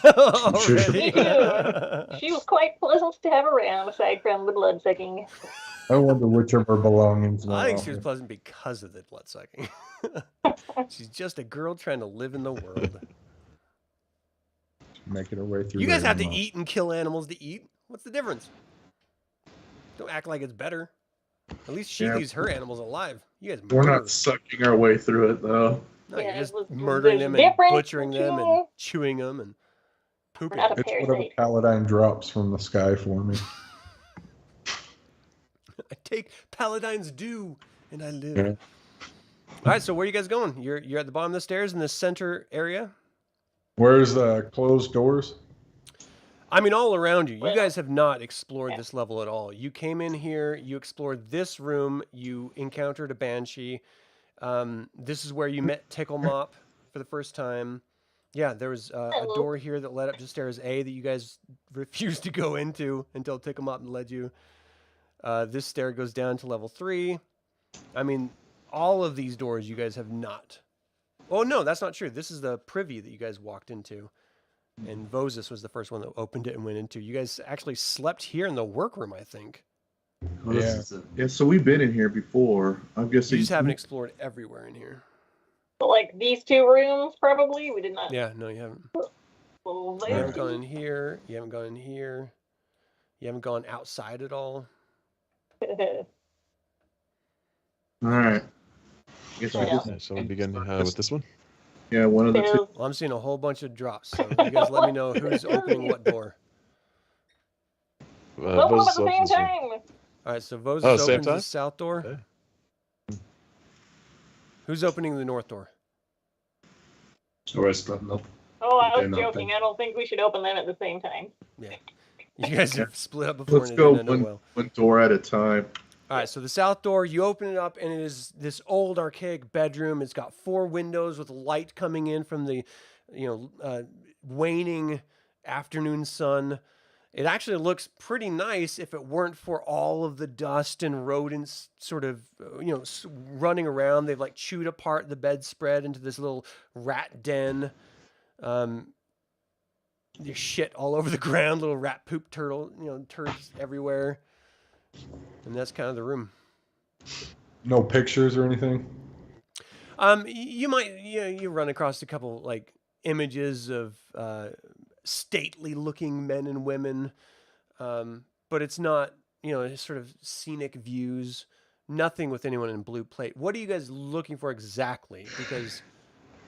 [SPEAKER 1] Already?
[SPEAKER 5] Me too. She was quite pleasant to have around, aside from the blood sucking.
[SPEAKER 2] I wonder which of her belongings.
[SPEAKER 1] I think she was pleasant because of the blood sucking. She's just a girl trying to live in the world.
[SPEAKER 2] Making her way through.
[SPEAKER 1] You guys have to
[SPEAKER 2] Ravenloft.
[SPEAKER 1] eat and kill animals to eat. What's the difference? Don't act like it's better. At least she
[SPEAKER 6] Yeah.
[SPEAKER 1] leaves her animals alive. You guys
[SPEAKER 6] We're
[SPEAKER 1] murder
[SPEAKER 6] not sucking our way through it though.
[SPEAKER 1] No,
[SPEAKER 5] Yeah,
[SPEAKER 1] you're just
[SPEAKER 5] there's
[SPEAKER 1] murdering them and
[SPEAKER 5] difference
[SPEAKER 1] butchering them and
[SPEAKER 5] between-
[SPEAKER 1] chewing them and pooping.
[SPEAKER 5] We're not a
[SPEAKER 2] It's whatever
[SPEAKER 5] parasite.
[SPEAKER 2] Paladine drops from the sky for me.
[SPEAKER 1] I take Paladine's due and I live.
[SPEAKER 2] Yeah.
[SPEAKER 1] All right, so where are you guys going? You're at the bottom of the stairs in the center area?
[SPEAKER 2] Where's the closed doors?
[SPEAKER 1] I mean, all around you. You
[SPEAKER 5] Well,
[SPEAKER 1] guys have not explored
[SPEAKER 5] yeah.
[SPEAKER 1] this level at all. You came in here, you explored this room, you encountered a banshee. This is where you met Tickle Mop for the first time. Yeah, there was a
[SPEAKER 5] Hello.
[SPEAKER 1] door here that led up to stairs A that you guys refused to go into until Tickle Mop led you. This stair goes down to level 3. I mean, all of these doors you guys have not. Oh, no, that's not true. This is the privy that you guys walked into. And Vozus was the first one that opened it and went into. You guys actually slept here in the workroom, I think.
[SPEAKER 3] Well, this
[SPEAKER 2] Yeah.
[SPEAKER 3] is a-
[SPEAKER 6] Yeah, so we've been in here before. I'm
[SPEAKER 1] You
[SPEAKER 6] guessing
[SPEAKER 1] just haven't explored everywhere in here.
[SPEAKER 5] But like these two rooms, probably we did not.
[SPEAKER 1] Yeah, no, you haven't.
[SPEAKER 5] Well,
[SPEAKER 1] You haven't
[SPEAKER 5] there.
[SPEAKER 1] gone in here. You haven't gone in here. You haven't gone outside at all.
[SPEAKER 6] All right. Guess we
[SPEAKER 5] Yeah.
[SPEAKER 6] just,
[SPEAKER 4] Yeah, so we begin with this one.
[SPEAKER 6] yeah, one of the two.
[SPEAKER 5] There's-
[SPEAKER 1] Well, I'm seeing a whole bunch of drops, so you guys let me know who's opening what door.
[SPEAKER 5] Both of them at
[SPEAKER 4] Vozus
[SPEAKER 5] the same
[SPEAKER 4] opens
[SPEAKER 5] time.
[SPEAKER 1] All right, so Vozus
[SPEAKER 4] Oh, same
[SPEAKER 1] opens the
[SPEAKER 4] time?
[SPEAKER 1] south door.
[SPEAKER 4] Okay.
[SPEAKER 1] Who's opening the north door?
[SPEAKER 3] So we're splitting up.
[SPEAKER 5] Oh, I
[SPEAKER 3] Okay,
[SPEAKER 5] was
[SPEAKER 3] no,
[SPEAKER 5] joking.
[SPEAKER 3] thanks.
[SPEAKER 5] I don't think we should open them at the same time.
[SPEAKER 1] You guys have split up before
[SPEAKER 6] Let's
[SPEAKER 1] and it
[SPEAKER 6] go
[SPEAKER 1] didn't end well.
[SPEAKER 6] one door at a time.
[SPEAKER 1] All right, so the south door, you open it up, and it is this old archaic bedroom. It's got 4 windows with light coming in from the, waning afternoon sun. It actually looks pretty nice if it weren't for all of the dust and rodents sort of, running around. They've like chewed apart the bedspread into this little rat den. There's shit all over the ground, little rat poop turds everywhere. And that's kind of the room.
[SPEAKER 2] No pictures or anything?
[SPEAKER 1] You might you run across a couple like images of stately looking men and women, but it's not sort of scenic views. Nothing with anyone in blue plate. What are you guys looking for exactly? Because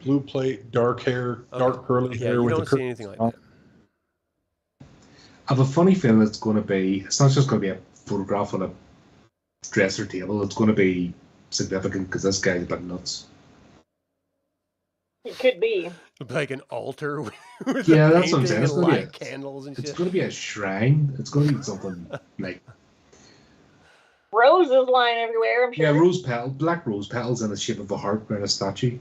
[SPEAKER 2] Blue plate, dark hair, dark curly
[SPEAKER 1] yeah,
[SPEAKER 2] hair
[SPEAKER 1] you
[SPEAKER 2] with
[SPEAKER 1] don't
[SPEAKER 2] the
[SPEAKER 1] see anything like
[SPEAKER 2] curtains
[SPEAKER 1] that.
[SPEAKER 3] I have a funny feeling it's going to be. It's not just going to be a photograph on a dresser table. It's going to be significant because this guy's a bit nuts.
[SPEAKER 5] It could be.
[SPEAKER 1] Like an altar with
[SPEAKER 3] Yeah,
[SPEAKER 1] a
[SPEAKER 3] that's what I'm
[SPEAKER 1] painting
[SPEAKER 3] saying.
[SPEAKER 1] and
[SPEAKER 3] It's gonna be
[SPEAKER 1] light
[SPEAKER 3] a-
[SPEAKER 1] candles and
[SPEAKER 3] It's
[SPEAKER 1] shit.
[SPEAKER 3] going to be a shrine. It's going to be something like
[SPEAKER 5] Roses lying everywhere, I'm sure.
[SPEAKER 3] yeah, black rose petals in the shape of a heart around a statue.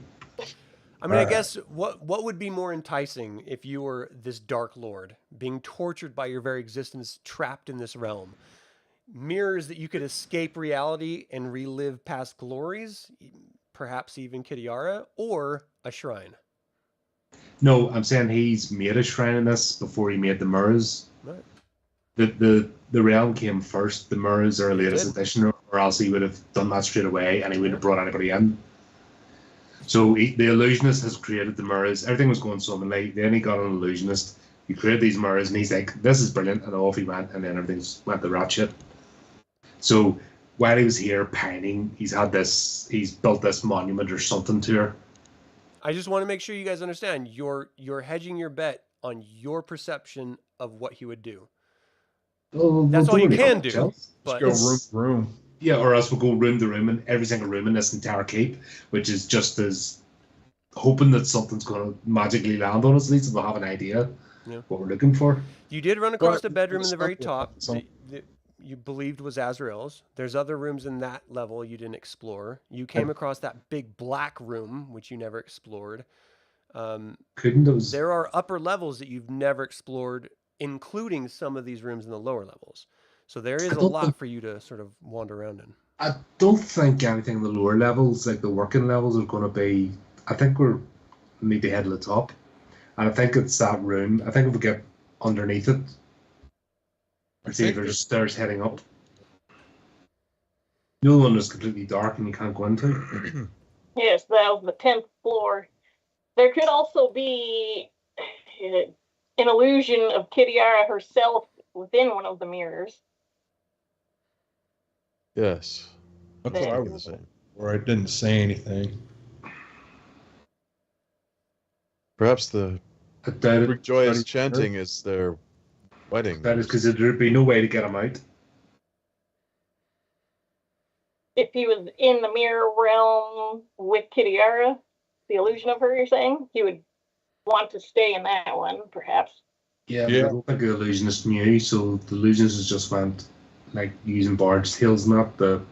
[SPEAKER 1] I mean, I
[SPEAKER 2] Uh,
[SPEAKER 1] guess what would be more enticing if you were this dark lord being tortured by your very existence, trapped in this realm? Mirrors that you could escape reality and relive past glories, perhaps even Kitiara, or a shrine.
[SPEAKER 3] No, I'm saying he's made a shrine in this before he made the mirrors.
[SPEAKER 1] Right.
[SPEAKER 3] The realm came first. The mirrors are a latest
[SPEAKER 1] did.
[SPEAKER 3] edition, or else he would have done that straight away, and he wouldn't have brought anybody in. So the illusionist has created the mirrors. Everything was going swimmingly. Then he got an illusionist. He created these mirrors, and he's like, "This is brilliant," and off he went, and then everything's went to rat shit. So while he was here pining, he's built this monument or something to her.
[SPEAKER 1] I just want to make sure you guys understand you're hedging your bet on your perception of what he would do.
[SPEAKER 3] Oh,
[SPEAKER 1] That's all you can do.
[SPEAKER 2] Let's
[SPEAKER 1] But
[SPEAKER 2] go room to room.
[SPEAKER 3] Yeah, or else we'll go room to room, and every single room in this entire keep, which is just as hoping that something's going to magically land on us, at least we'll have an idea
[SPEAKER 1] Yeah.
[SPEAKER 3] what we're looking for.
[SPEAKER 1] you did run across
[SPEAKER 2] But
[SPEAKER 1] the bedroom in the very
[SPEAKER 2] it's
[SPEAKER 1] top.
[SPEAKER 2] not-
[SPEAKER 1] you believed was Azrael's. There's other rooms in that level you didn't explore. You came across that big black room, which you never explored.
[SPEAKER 3] Couldn't those?
[SPEAKER 1] There are upper levels that you've never explored, including some of these rooms in the lower levels. So there is a lot for you to sort of wander around in.
[SPEAKER 3] I don't think anything in the lower levels, like the working levels, are going to be. I think we need to head to the top, and I think it's that room. I think if we get underneath it, and see if there's stairs heading up. The other one is completely dark and you can't go into.
[SPEAKER 5] Yes, that was the 10th floor. There could also be an illusion of Kitiara herself within one of the mirrors.
[SPEAKER 4] Yes.
[SPEAKER 2] That's what I was saying. Or I didn't say anything.
[SPEAKER 4] Perhaps the
[SPEAKER 3] That
[SPEAKER 4] joyous chanting is their wedding.
[SPEAKER 3] That is because there'd be no way to get him out.
[SPEAKER 5] If he was in the mirror realm with Kitiara, the illusion of her, you're saying? He would want to stay in that one, perhaps.
[SPEAKER 3] Yeah. I don't think the illusionist knew, so the illusionist just went like using Bard's tales, not of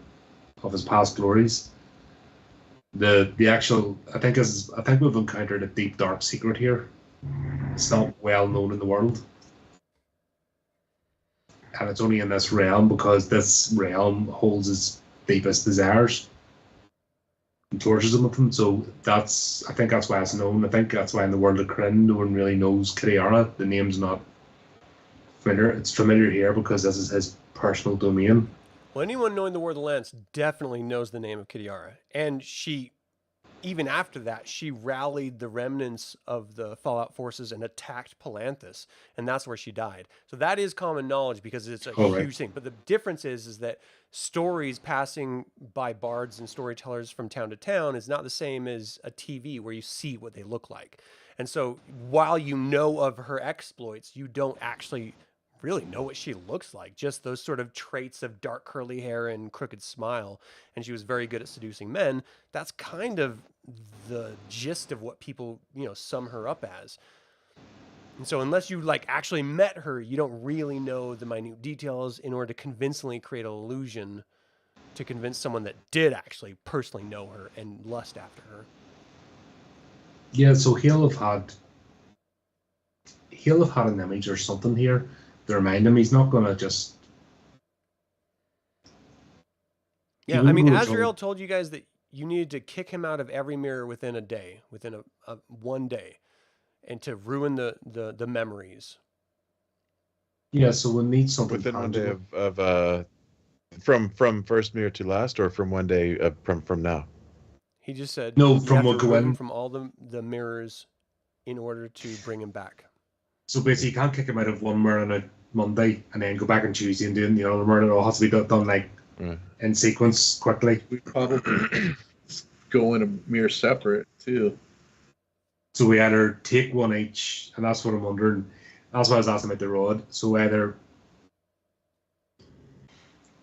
[SPEAKER 3] his past glories. The actual I think we've encountered a deep dark secret here. It's not well known in the world. And it's only in this realm because this realm holds its deepest desires and tortures them with them. So I think that's why it's known. I think that's why in the world of Krynn no one really knows Kitiara. The name's not familiar. It's familiar here because this is his personal domain.
[SPEAKER 1] Well, anyone knowing the World of Lance definitely knows the name of Kitiara. And she, even after that, she rallied the remnants of the Fallout forces and attacked Palanthas. And that's where she died. So that is common knowledge because it's a huge thing. But the difference is that stories passing by bards and storytellers from town to town is not the same as a TV where you see what they look like. And so while you know of her exploits, you don't actually really know what she looks like, just those sort of traits of dark curly hair and crooked smile. And she was very good at seducing men. That's kind of the gist of what people, sum her up as. And so unless you actually met her, you don't really know the minute details in order to convincingly create an illusion to convince someone that did actually personally know her and lust after her.
[SPEAKER 3] Yeah, so he'll have had an image or something here to remind him. He's not gonna just.
[SPEAKER 1] Yeah, I mean, Azrael told you guys that you needed to kick him out of every mirror within a day, within a 1 day, and to ruin the memories.
[SPEAKER 3] Yeah, so we'll need something
[SPEAKER 4] within 1 day of from first mirror to last, or from 1 day from now.
[SPEAKER 1] He just said
[SPEAKER 3] no,
[SPEAKER 1] you
[SPEAKER 3] from
[SPEAKER 1] have
[SPEAKER 3] what
[SPEAKER 1] to
[SPEAKER 3] go
[SPEAKER 1] remove
[SPEAKER 3] in
[SPEAKER 1] him from all the mirrors in order to bring him back.
[SPEAKER 3] So basically, you can't kick him out of one mirror on a Monday and then go back on Tuesday and do the other mirror. It all has to be done in sequence quickly.
[SPEAKER 6] We probably go in a mirror separate too.
[SPEAKER 3] So we either take one each, and that's what I'm wondering. That's why I was asking about the rod. So either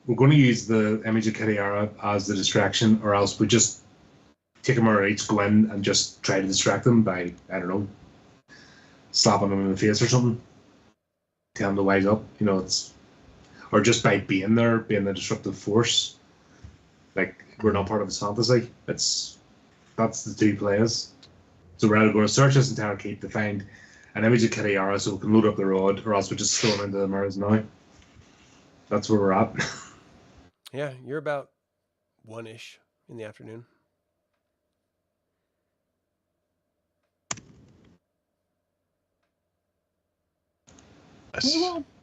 [SPEAKER 3] we're going to use the image of Kitiara as the distraction, or else we just take a mirror each, go in, and just try to distract them by, I don't know, slapping them in the face or something. Tell them to wise up. Or just by being there, being the disruptive force. Like, we're not part of his fantasy. That's the two plays. So we're either going to search this entire keep to find an image of Kitiara so we can load up the rod, or else we just throw them into the mirrors now. That's where we're at.
[SPEAKER 1] Yeah, you're about 1-ish in the afternoon.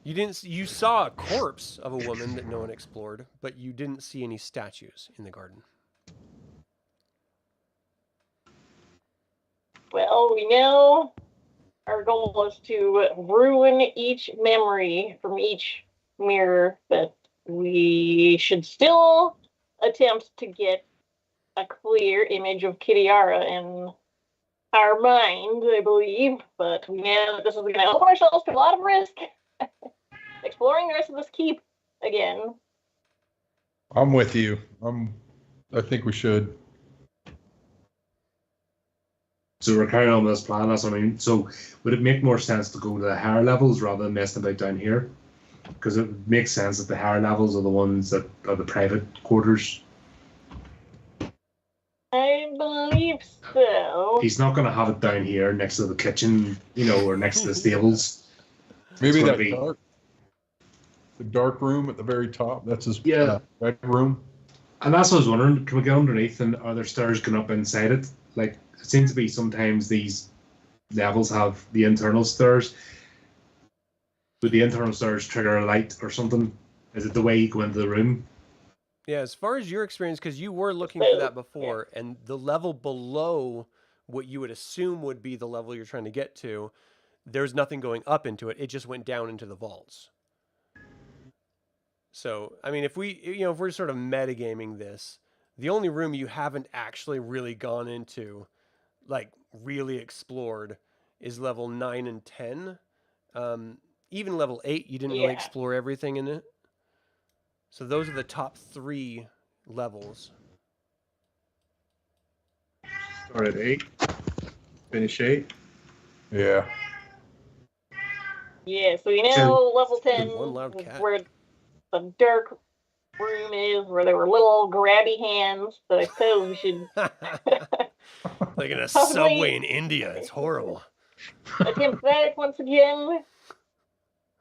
[SPEAKER 1] You saw a corpse of a woman that no one explored, but you didn't see any statues in the garden.
[SPEAKER 5] Well, we know our goal is to ruin each memory from each mirror, but we should still attempt to get a clear image of Kitiara in our mind, I believe, but we know that this is going to open ourselves to a lot of risk. Exploring the rest of this keep again.
[SPEAKER 2] I'm with you. I think we should.
[SPEAKER 3] So we're carrying on with this plan, that's what I mean. So would it make more sense to go to the higher levels rather than messing about down here? Because it makes sense that the higher levels are the ones that are the private quarters.
[SPEAKER 5] I believe so.
[SPEAKER 3] He's not going to have it down here next to the kitchen, or next to the stables.
[SPEAKER 2] Maybe
[SPEAKER 3] It's
[SPEAKER 2] that
[SPEAKER 3] gonna be-
[SPEAKER 2] the dark room at the very top. That's his
[SPEAKER 3] Yeah.
[SPEAKER 2] red room.
[SPEAKER 3] And that's what I was wondering. Can we get underneath, and are there stairs going up inside it? Like, it seems to be sometimes these levels have the internal stairs. Would the internal stairs trigger a light or something? Is it the way you go into the room?
[SPEAKER 1] Yeah, as far as your experience, because you were looking for that before, and the level below what you would assume would be the level you're trying to get to, there's nothing going up into it. It just went down into the vaults. So, I mean, if we're sort of metagaming this, the only room you haven't actually really gone into, like really explored, is level 9 and 10. Even level 8, you didn't really explore everything in it. So those are the top 3 levels.
[SPEAKER 6] Start at 8. Finish 8.
[SPEAKER 2] Yeah.
[SPEAKER 5] Yeah, so level 10
[SPEAKER 1] One loud
[SPEAKER 5] is
[SPEAKER 1] cat.
[SPEAKER 5] where the dark room is, where there were little grabby hands. So I suppose we should
[SPEAKER 1] Like in a
[SPEAKER 5] Probably-
[SPEAKER 1] subway in India. It's horrible.
[SPEAKER 5] attempt that once again.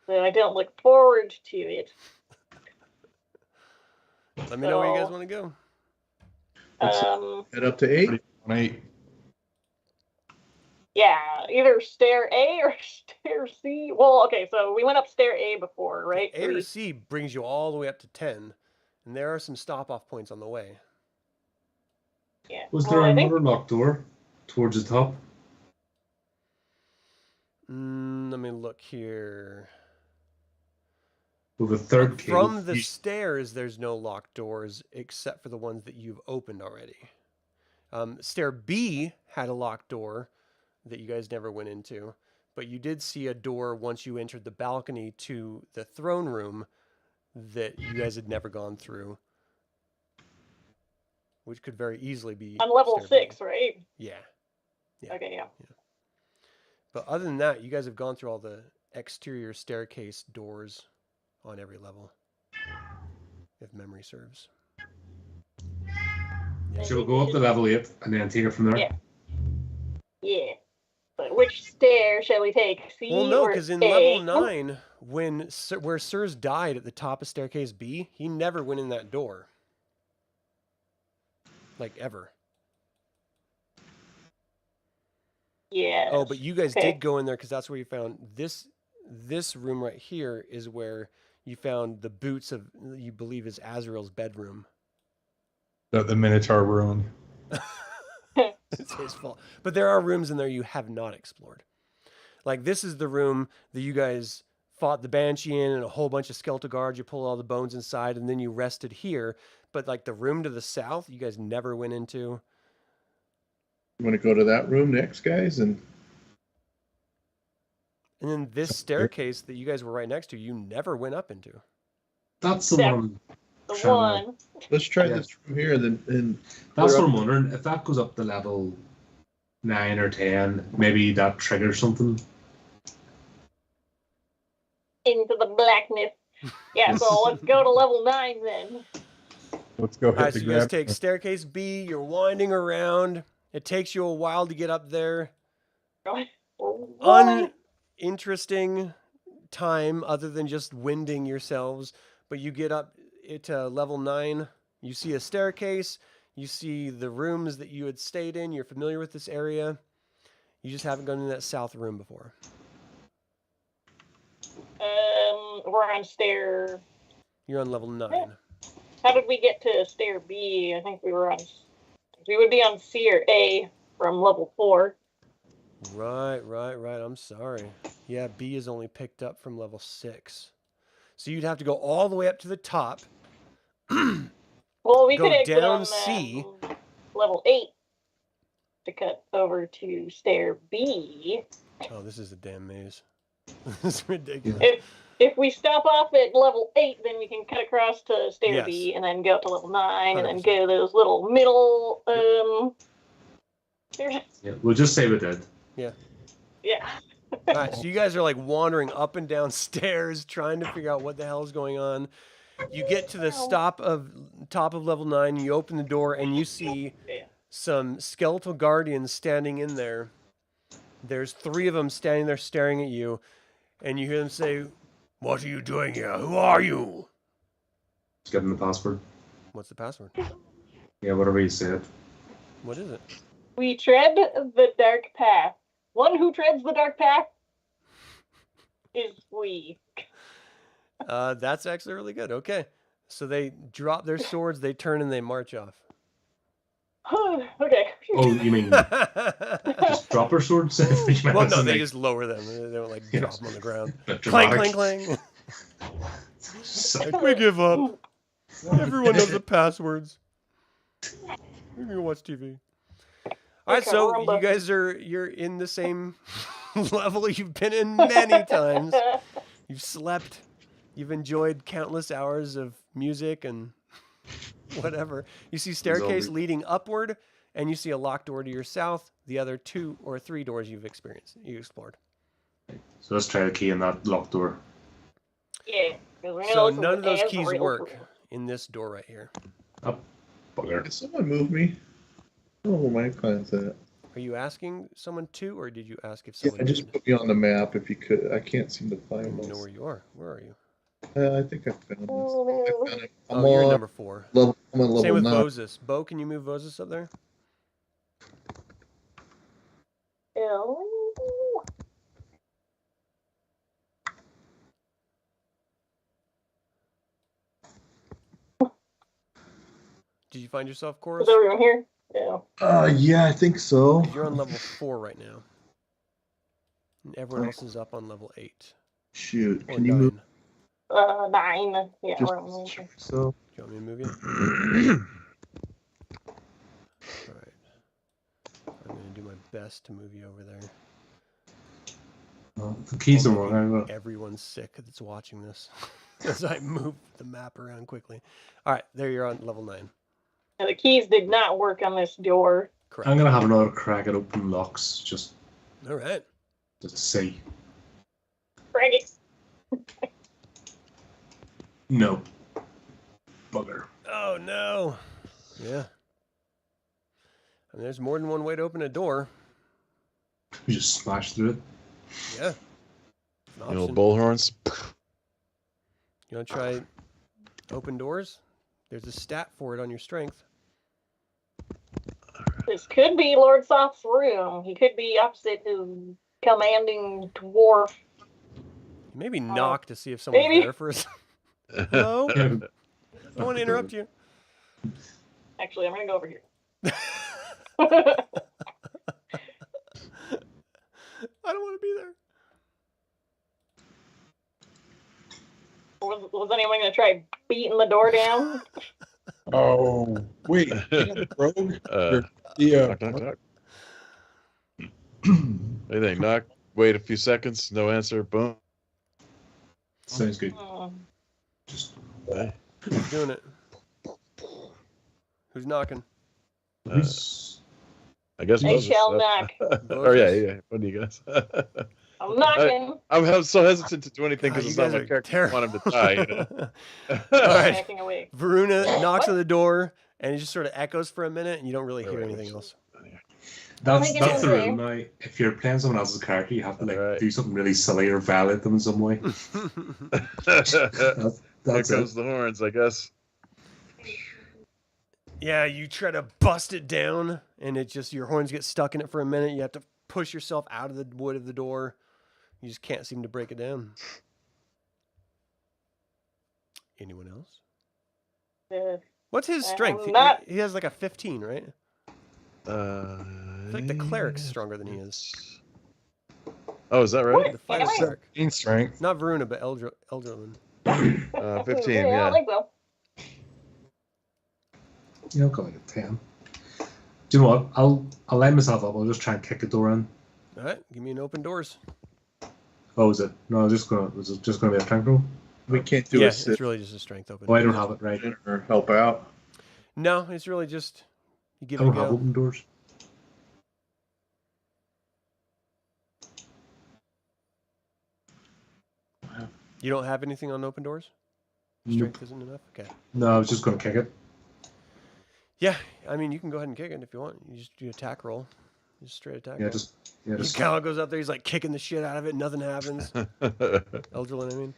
[SPEAKER 5] So I don't look forward to it.
[SPEAKER 1] Let me know where you guys
[SPEAKER 5] So-
[SPEAKER 1] want to go.
[SPEAKER 6] Head up to 8.
[SPEAKER 2] 8.
[SPEAKER 5] Yeah, either stair A or stair C. Well, okay, so we went up stair A before, right?
[SPEAKER 1] A or C brings you all the way up to 10, and there are some stop-off points on the way.
[SPEAKER 5] Yeah.
[SPEAKER 3] Was there
[SPEAKER 5] Well, I think
[SPEAKER 3] another locked door towards the top?
[SPEAKER 1] Let me look here.
[SPEAKER 3] With a third cave?
[SPEAKER 1] From the stairs, there's no locked doors except for the ones that you've opened already. Stair B had a locked door that you guys never went into, but you did see a door once you entered the balcony to the throne room that you guys had never gone through, which could very easily be
[SPEAKER 5] on level
[SPEAKER 1] stair B.
[SPEAKER 5] 6, right?
[SPEAKER 1] Yeah. Yeah.
[SPEAKER 5] Okay, yeah.
[SPEAKER 1] But other than that, you guys have gone through all the exterior staircase doors on every level, if memory serves. Yeah.
[SPEAKER 3] Should we go up to level 8 and then take it from there?
[SPEAKER 5] Yeah. Yeah. But which stair shall we take? C
[SPEAKER 1] Well, no,
[SPEAKER 5] or
[SPEAKER 1] because in
[SPEAKER 5] A?
[SPEAKER 1] level 9, where Sirs died at the top of staircase B, he never went in that door. Like, ever.
[SPEAKER 5] Yeah.
[SPEAKER 1] Oh, but you guys
[SPEAKER 5] Okay.
[SPEAKER 1] did go in there because that's where you found this room right here is where you found the boots of, you believe, is Azrael's bedroom.
[SPEAKER 2] That the Minotaur ruined.
[SPEAKER 1] It's his fault. But there are rooms in there you have not explored. Like, this is the room that you guys fought the Banshee in and a whole bunch of skeletal guards. You pulled all the bones inside, and then you rested here. But, like, the room to the south, you guys never went into.
[SPEAKER 6] You want to go to that room next, guys? And
[SPEAKER 1] And then this staircase that you guys were right next to, you never went up into.
[SPEAKER 3] That's the
[SPEAKER 5] Yeah.
[SPEAKER 3] one.
[SPEAKER 5] The
[SPEAKER 3] Trying
[SPEAKER 5] one.
[SPEAKER 6] let's try
[SPEAKER 3] Yeah.
[SPEAKER 6] this room here. And
[SPEAKER 3] That's
[SPEAKER 6] We're
[SPEAKER 3] what
[SPEAKER 6] up-
[SPEAKER 3] I'm wondering. If that goes up to level 9 or 10, maybe that triggers something.
[SPEAKER 5] Into the blackness. Yeah, so let's go to level 9 then.
[SPEAKER 2] Let's go
[SPEAKER 1] All
[SPEAKER 2] hit
[SPEAKER 1] right,
[SPEAKER 2] the
[SPEAKER 1] so you guys
[SPEAKER 2] grab.
[SPEAKER 1] take staircase B. You're winding around. It takes you a while to get up there.
[SPEAKER 5] What?
[SPEAKER 1] Uninteresting time other than just winding yourselves. But you get up to level 9. You see a staircase. You see the rooms that you had stayed in. You're familiar with this area. You just haven't gone in that south room before.
[SPEAKER 5] We're on stair.
[SPEAKER 1] You're on level 9.
[SPEAKER 5] How did we get to stair B? I think we were on. We would be on C or A from level 4.
[SPEAKER 1] Right. I'm sorry. Yeah, B is only picked up from level 6. So you'd have to go all the way up to the top.
[SPEAKER 5] Well, we
[SPEAKER 1] Go
[SPEAKER 5] could exit
[SPEAKER 1] down
[SPEAKER 5] on
[SPEAKER 1] C.
[SPEAKER 5] level 8 to cut over to stair B.
[SPEAKER 1] Oh, this is a damn maze. This is ridiculous.
[SPEAKER 5] If we stop off at level 8, then we can cut across to stair
[SPEAKER 1] Yes.
[SPEAKER 5] B and then go up to level 9 and then
[SPEAKER 1] 100%.
[SPEAKER 5] go to those little middle stairs.
[SPEAKER 3] Yeah, we'll just say we did.
[SPEAKER 5] Yeah.
[SPEAKER 1] All right, so you guys are like wandering up and down stairs, trying to figure out what the hell is going on. You get to the top of level 9. You open the door and you see some skeletal guardians standing in there. There's 3 of them standing there staring at you, and you hear them say, "What are you doing here? Who are you?"
[SPEAKER 3] Just give them the password.
[SPEAKER 1] What's the password?
[SPEAKER 3] Yeah, whatever you said.
[SPEAKER 1] What is it?
[SPEAKER 5] We tread the dark path. One who treads the dark path is we.
[SPEAKER 1] That's actually really good. Okay. So they drop their swords, they turn, and they march off.
[SPEAKER 5] Okay.
[SPEAKER 3] Oh, you mean just drop our swords?
[SPEAKER 1] Well, no, they just lower them. They don't like drop them on the ground. Clang,
[SPEAKER 3] Dramatic.
[SPEAKER 1] clang, clang.
[SPEAKER 3] So-
[SPEAKER 1] Like, we give up. Everyone knows the passwords. We can watch TV. All right,
[SPEAKER 5] Okay,
[SPEAKER 1] so
[SPEAKER 5] Rumba.
[SPEAKER 1] you guys you're in the same level you've been in many times. You've slept. You've enjoyed countless hours of music and whatever. You see staircase leading upward, and you see a locked door to your south. The other 2 or 3 doors you explored.
[SPEAKER 3] So let's try the key in that locked door.
[SPEAKER 5] Yeah. 'cause we know
[SPEAKER 1] So
[SPEAKER 5] this is
[SPEAKER 1] none of those
[SPEAKER 5] as
[SPEAKER 1] keys
[SPEAKER 5] real
[SPEAKER 1] work
[SPEAKER 5] door.
[SPEAKER 1] in this door right here.
[SPEAKER 3] Up. Bugger.
[SPEAKER 6] Can someone move me? I don't know where my plan's at.
[SPEAKER 1] Are you asking someone to, or did you ask if
[SPEAKER 6] Yeah,
[SPEAKER 1] someone
[SPEAKER 6] just put me on the map if you could. I can't seem to
[SPEAKER 1] I
[SPEAKER 6] find
[SPEAKER 1] don't know
[SPEAKER 6] this.
[SPEAKER 1] where you are. Where are you?
[SPEAKER 6] I think I found this. I found it. I'm
[SPEAKER 1] Oh, you're
[SPEAKER 6] on
[SPEAKER 1] number 4.
[SPEAKER 6] level. I'm on level
[SPEAKER 1] Same with
[SPEAKER 6] 9.
[SPEAKER 1] Vozus. Bo, can you move Vozus up there?
[SPEAKER 5] Ew.
[SPEAKER 1] Did you find yourself,
[SPEAKER 5] Is
[SPEAKER 1] Corros?
[SPEAKER 5] everyone here? Yeah.
[SPEAKER 6] Yeah, I think so.
[SPEAKER 1] You're on level 4 right now. And everyone else is up on level 8.
[SPEAKER 6] Shoot,
[SPEAKER 1] Or
[SPEAKER 6] can you
[SPEAKER 1] 9.
[SPEAKER 6] move?
[SPEAKER 5] 9. Yeah,
[SPEAKER 6] Just
[SPEAKER 5] we're on
[SPEAKER 6] check so.
[SPEAKER 1] Do you want me to move you? Alright. I'm going to do my best to move you over there.
[SPEAKER 3] Oh, the keys
[SPEAKER 1] While
[SPEAKER 3] are wrong.
[SPEAKER 1] making everyone's sick that's watching this. As I move the map around quickly. Alright, there you're on level 9.
[SPEAKER 5] Now, the keys did not work on this door.
[SPEAKER 1] Correct.
[SPEAKER 3] I'm gonna have another crack at open locks just
[SPEAKER 1] Alright.
[SPEAKER 3] to see.
[SPEAKER 5] Craig it.
[SPEAKER 3] No. Bugger.
[SPEAKER 1] Oh no. Yeah. I mean, there's more than one way to open a door.
[SPEAKER 3] We just smashed through it.
[SPEAKER 1] Yeah. It's an
[SPEAKER 4] You know,
[SPEAKER 1] option.
[SPEAKER 4] bullhorns.
[SPEAKER 1] You want to try open doors? There's a stat for it on your strength.
[SPEAKER 5] This could be Lord Soth's room. He could be opposite his commanding dwarf.
[SPEAKER 1] Maybe knock to see if someone's
[SPEAKER 5] maybe.
[SPEAKER 1] there for us. Hello? I don't want to interrupt you.
[SPEAKER 5] Actually, I'm gonna go over here.
[SPEAKER 1] I don't want to be there.
[SPEAKER 5] Was anyone gonna try beating the door down?
[SPEAKER 2] Oh, wait. Rogue? Yeah.
[SPEAKER 4] Knock, knock, knock. What do you think? Knock. Wait a few seconds. No answer. Boom.
[SPEAKER 3] Sounds good. Just
[SPEAKER 4] Hey.
[SPEAKER 1] Who's doing it? Who's knocking?
[SPEAKER 3] who's
[SPEAKER 4] I guess.
[SPEAKER 5] I
[SPEAKER 4] Moses.
[SPEAKER 5] shall knock.
[SPEAKER 4] Oh yeah. What do you guys?
[SPEAKER 5] I'm knocking.
[SPEAKER 4] I'm so hesitant to do anything
[SPEAKER 1] God,
[SPEAKER 4] because
[SPEAKER 1] you
[SPEAKER 4] it's not
[SPEAKER 1] guys
[SPEAKER 4] my
[SPEAKER 1] are
[SPEAKER 4] character. I want him to die. You know?
[SPEAKER 1] All right.
[SPEAKER 5] Backing away.
[SPEAKER 1] Viruna knocks on the door, and it just sort of echoes for a minute, and you don't really hear anything else.
[SPEAKER 3] that's
[SPEAKER 5] Make it
[SPEAKER 3] that's the
[SPEAKER 5] okay.
[SPEAKER 3] rule now. If you're playing someone else's character, you have to like
[SPEAKER 4] Alright.
[SPEAKER 3] do something really silly or violate them in some way. That's
[SPEAKER 4] Here
[SPEAKER 3] it.
[SPEAKER 4] comes the horns, I guess.
[SPEAKER 1] Yeah, you try to bust it down, and it just your horns get stuck in it for a minute. You have to push yourself out of the wood of the door. You just can't seem to break it down. Anyone else? What's his strength?
[SPEAKER 5] I'm not-
[SPEAKER 1] He has like a 15, right?
[SPEAKER 4] I
[SPEAKER 1] I feel like the cleric's stronger than he is.
[SPEAKER 4] Oh, is that right?
[SPEAKER 1] The fighter
[SPEAKER 5] Am I?
[SPEAKER 1] cleric.
[SPEAKER 2] In strength.
[SPEAKER 1] Not Viruna, but Eldralin.
[SPEAKER 4] 15.
[SPEAKER 5] I
[SPEAKER 4] Yeah.
[SPEAKER 5] think so.
[SPEAKER 3] Yeah, I'll go like a 10. Do you know what? I'll line myself up. I'll just try and kick the door in.
[SPEAKER 1] All right, give me an open doors.
[SPEAKER 3] Oh, is it? No, was it just gonna be a strength roll?
[SPEAKER 6] We can't do
[SPEAKER 1] Yeah,
[SPEAKER 6] a
[SPEAKER 1] it's
[SPEAKER 6] sit
[SPEAKER 1] really just a strength open.
[SPEAKER 3] Oh, I don't have it right.
[SPEAKER 6] or help out.
[SPEAKER 1] No, it's really just you give
[SPEAKER 3] I
[SPEAKER 1] it a
[SPEAKER 3] don't have
[SPEAKER 1] go.
[SPEAKER 3] open doors.
[SPEAKER 1] You don't have anything on open doors? Strength isn't enough? Okay.
[SPEAKER 3] No, I was just going to kick it.
[SPEAKER 1] Yeah, I mean, you can go ahead and kick it if you want. You just do attack roll. Just straight attack
[SPEAKER 3] Yeah,
[SPEAKER 1] roll.
[SPEAKER 3] just
[SPEAKER 1] Cal goes out there, he's like kicking the shit out of it, nothing happens. Eldralin, I mean.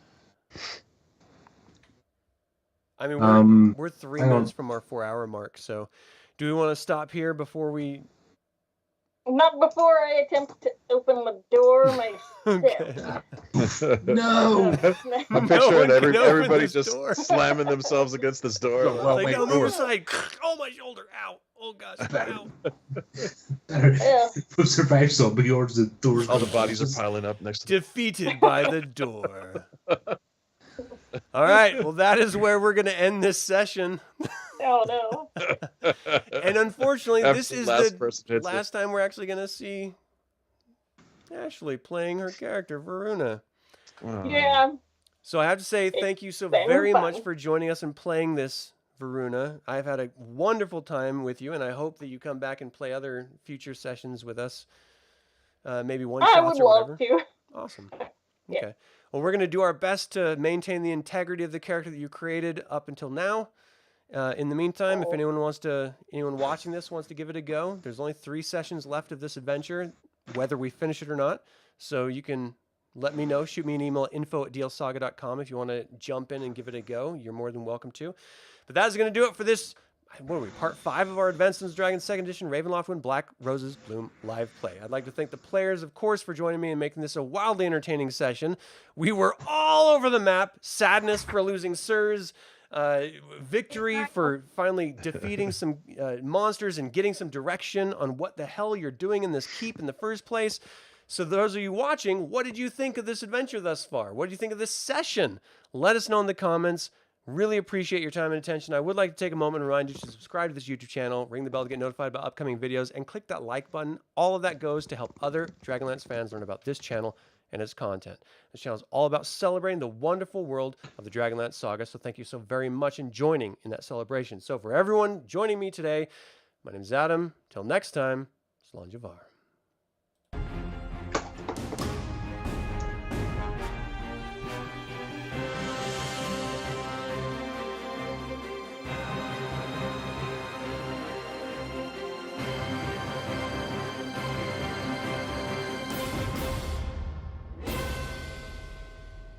[SPEAKER 1] I mean, we're 3 minutes from our 4-hour mark, so do we want to stop here before we...
[SPEAKER 5] Not before I attempt to open the door myself.
[SPEAKER 3] No!
[SPEAKER 4] I'm picturing
[SPEAKER 1] one can open
[SPEAKER 4] everybody
[SPEAKER 1] this
[SPEAKER 4] just
[SPEAKER 1] door.
[SPEAKER 4] slamming themselves against this door.
[SPEAKER 3] Well,
[SPEAKER 1] like,
[SPEAKER 3] wait,
[SPEAKER 1] on the
[SPEAKER 3] door.
[SPEAKER 1] other side, oh, my shoulder, ow. Oh, gosh, ow.
[SPEAKER 5] Yeah.
[SPEAKER 3] We'll survive zombie hordes. The doors.
[SPEAKER 4] All the bodies are piling up next to
[SPEAKER 1] Defeated by the door. All right, well, that is where we're going to end this session.
[SPEAKER 5] Oh no.
[SPEAKER 1] And unfortunately,
[SPEAKER 4] After
[SPEAKER 1] this is
[SPEAKER 4] last
[SPEAKER 1] the
[SPEAKER 4] person hits it.
[SPEAKER 1] last time we're actually going to see Ashley playing her character, Viruna.
[SPEAKER 5] Yeah.
[SPEAKER 1] So I have to say thank you so
[SPEAKER 5] been
[SPEAKER 1] very
[SPEAKER 5] fun.
[SPEAKER 1] much for joining us and playing this, Viruna. I've had a wonderful time with you, and I hope that you come back and play other future sessions with us. Maybe one
[SPEAKER 5] I
[SPEAKER 1] shots
[SPEAKER 5] would
[SPEAKER 1] or
[SPEAKER 5] love
[SPEAKER 1] whatever.
[SPEAKER 5] to.
[SPEAKER 1] Awesome.
[SPEAKER 5] Yeah.
[SPEAKER 1] Okay. Well, we're going to do our best to maintain the integrity of the character that you created up until now. In the meantime, if anyone watching this wants to give it a go, there's only 3 sessions left of this adventure, whether we finish it or not. So you can let me know. Shoot me an email at info@dlsaga.com if you want to jump in and give it a go. You're more than welcome to. But that's going to do it for this. What are we? Part 5 of our Advanced Dungeons & Dragons 2nd Edition Ravenloft Wind Black Roses Bloom live play. I'd like to thank the players, of course, for joining me and making this a wildly entertaining session. We were all over the map. Sadness for losing Sirs. Victory for finally defeating some monsters and getting some direction on what the hell you're doing in this keep in the first place. So those of you watching, what did you think of this adventure thus far? What did you think of this session? Let us know in the comments. Really appreciate your time and attention. I would like to take a moment and remind you to subscribe to this YouTube channel, ring the bell to get notified about upcoming videos, and click that like button. All of that goes to help other Dragonlance fans learn about this channel and its content. This channel is all about celebrating the wonderful world of the Dragonlance Saga, so thank you so very much in joining in that celebration. So for everyone joining me today, my name is Adam. Till next time, Slanjavar.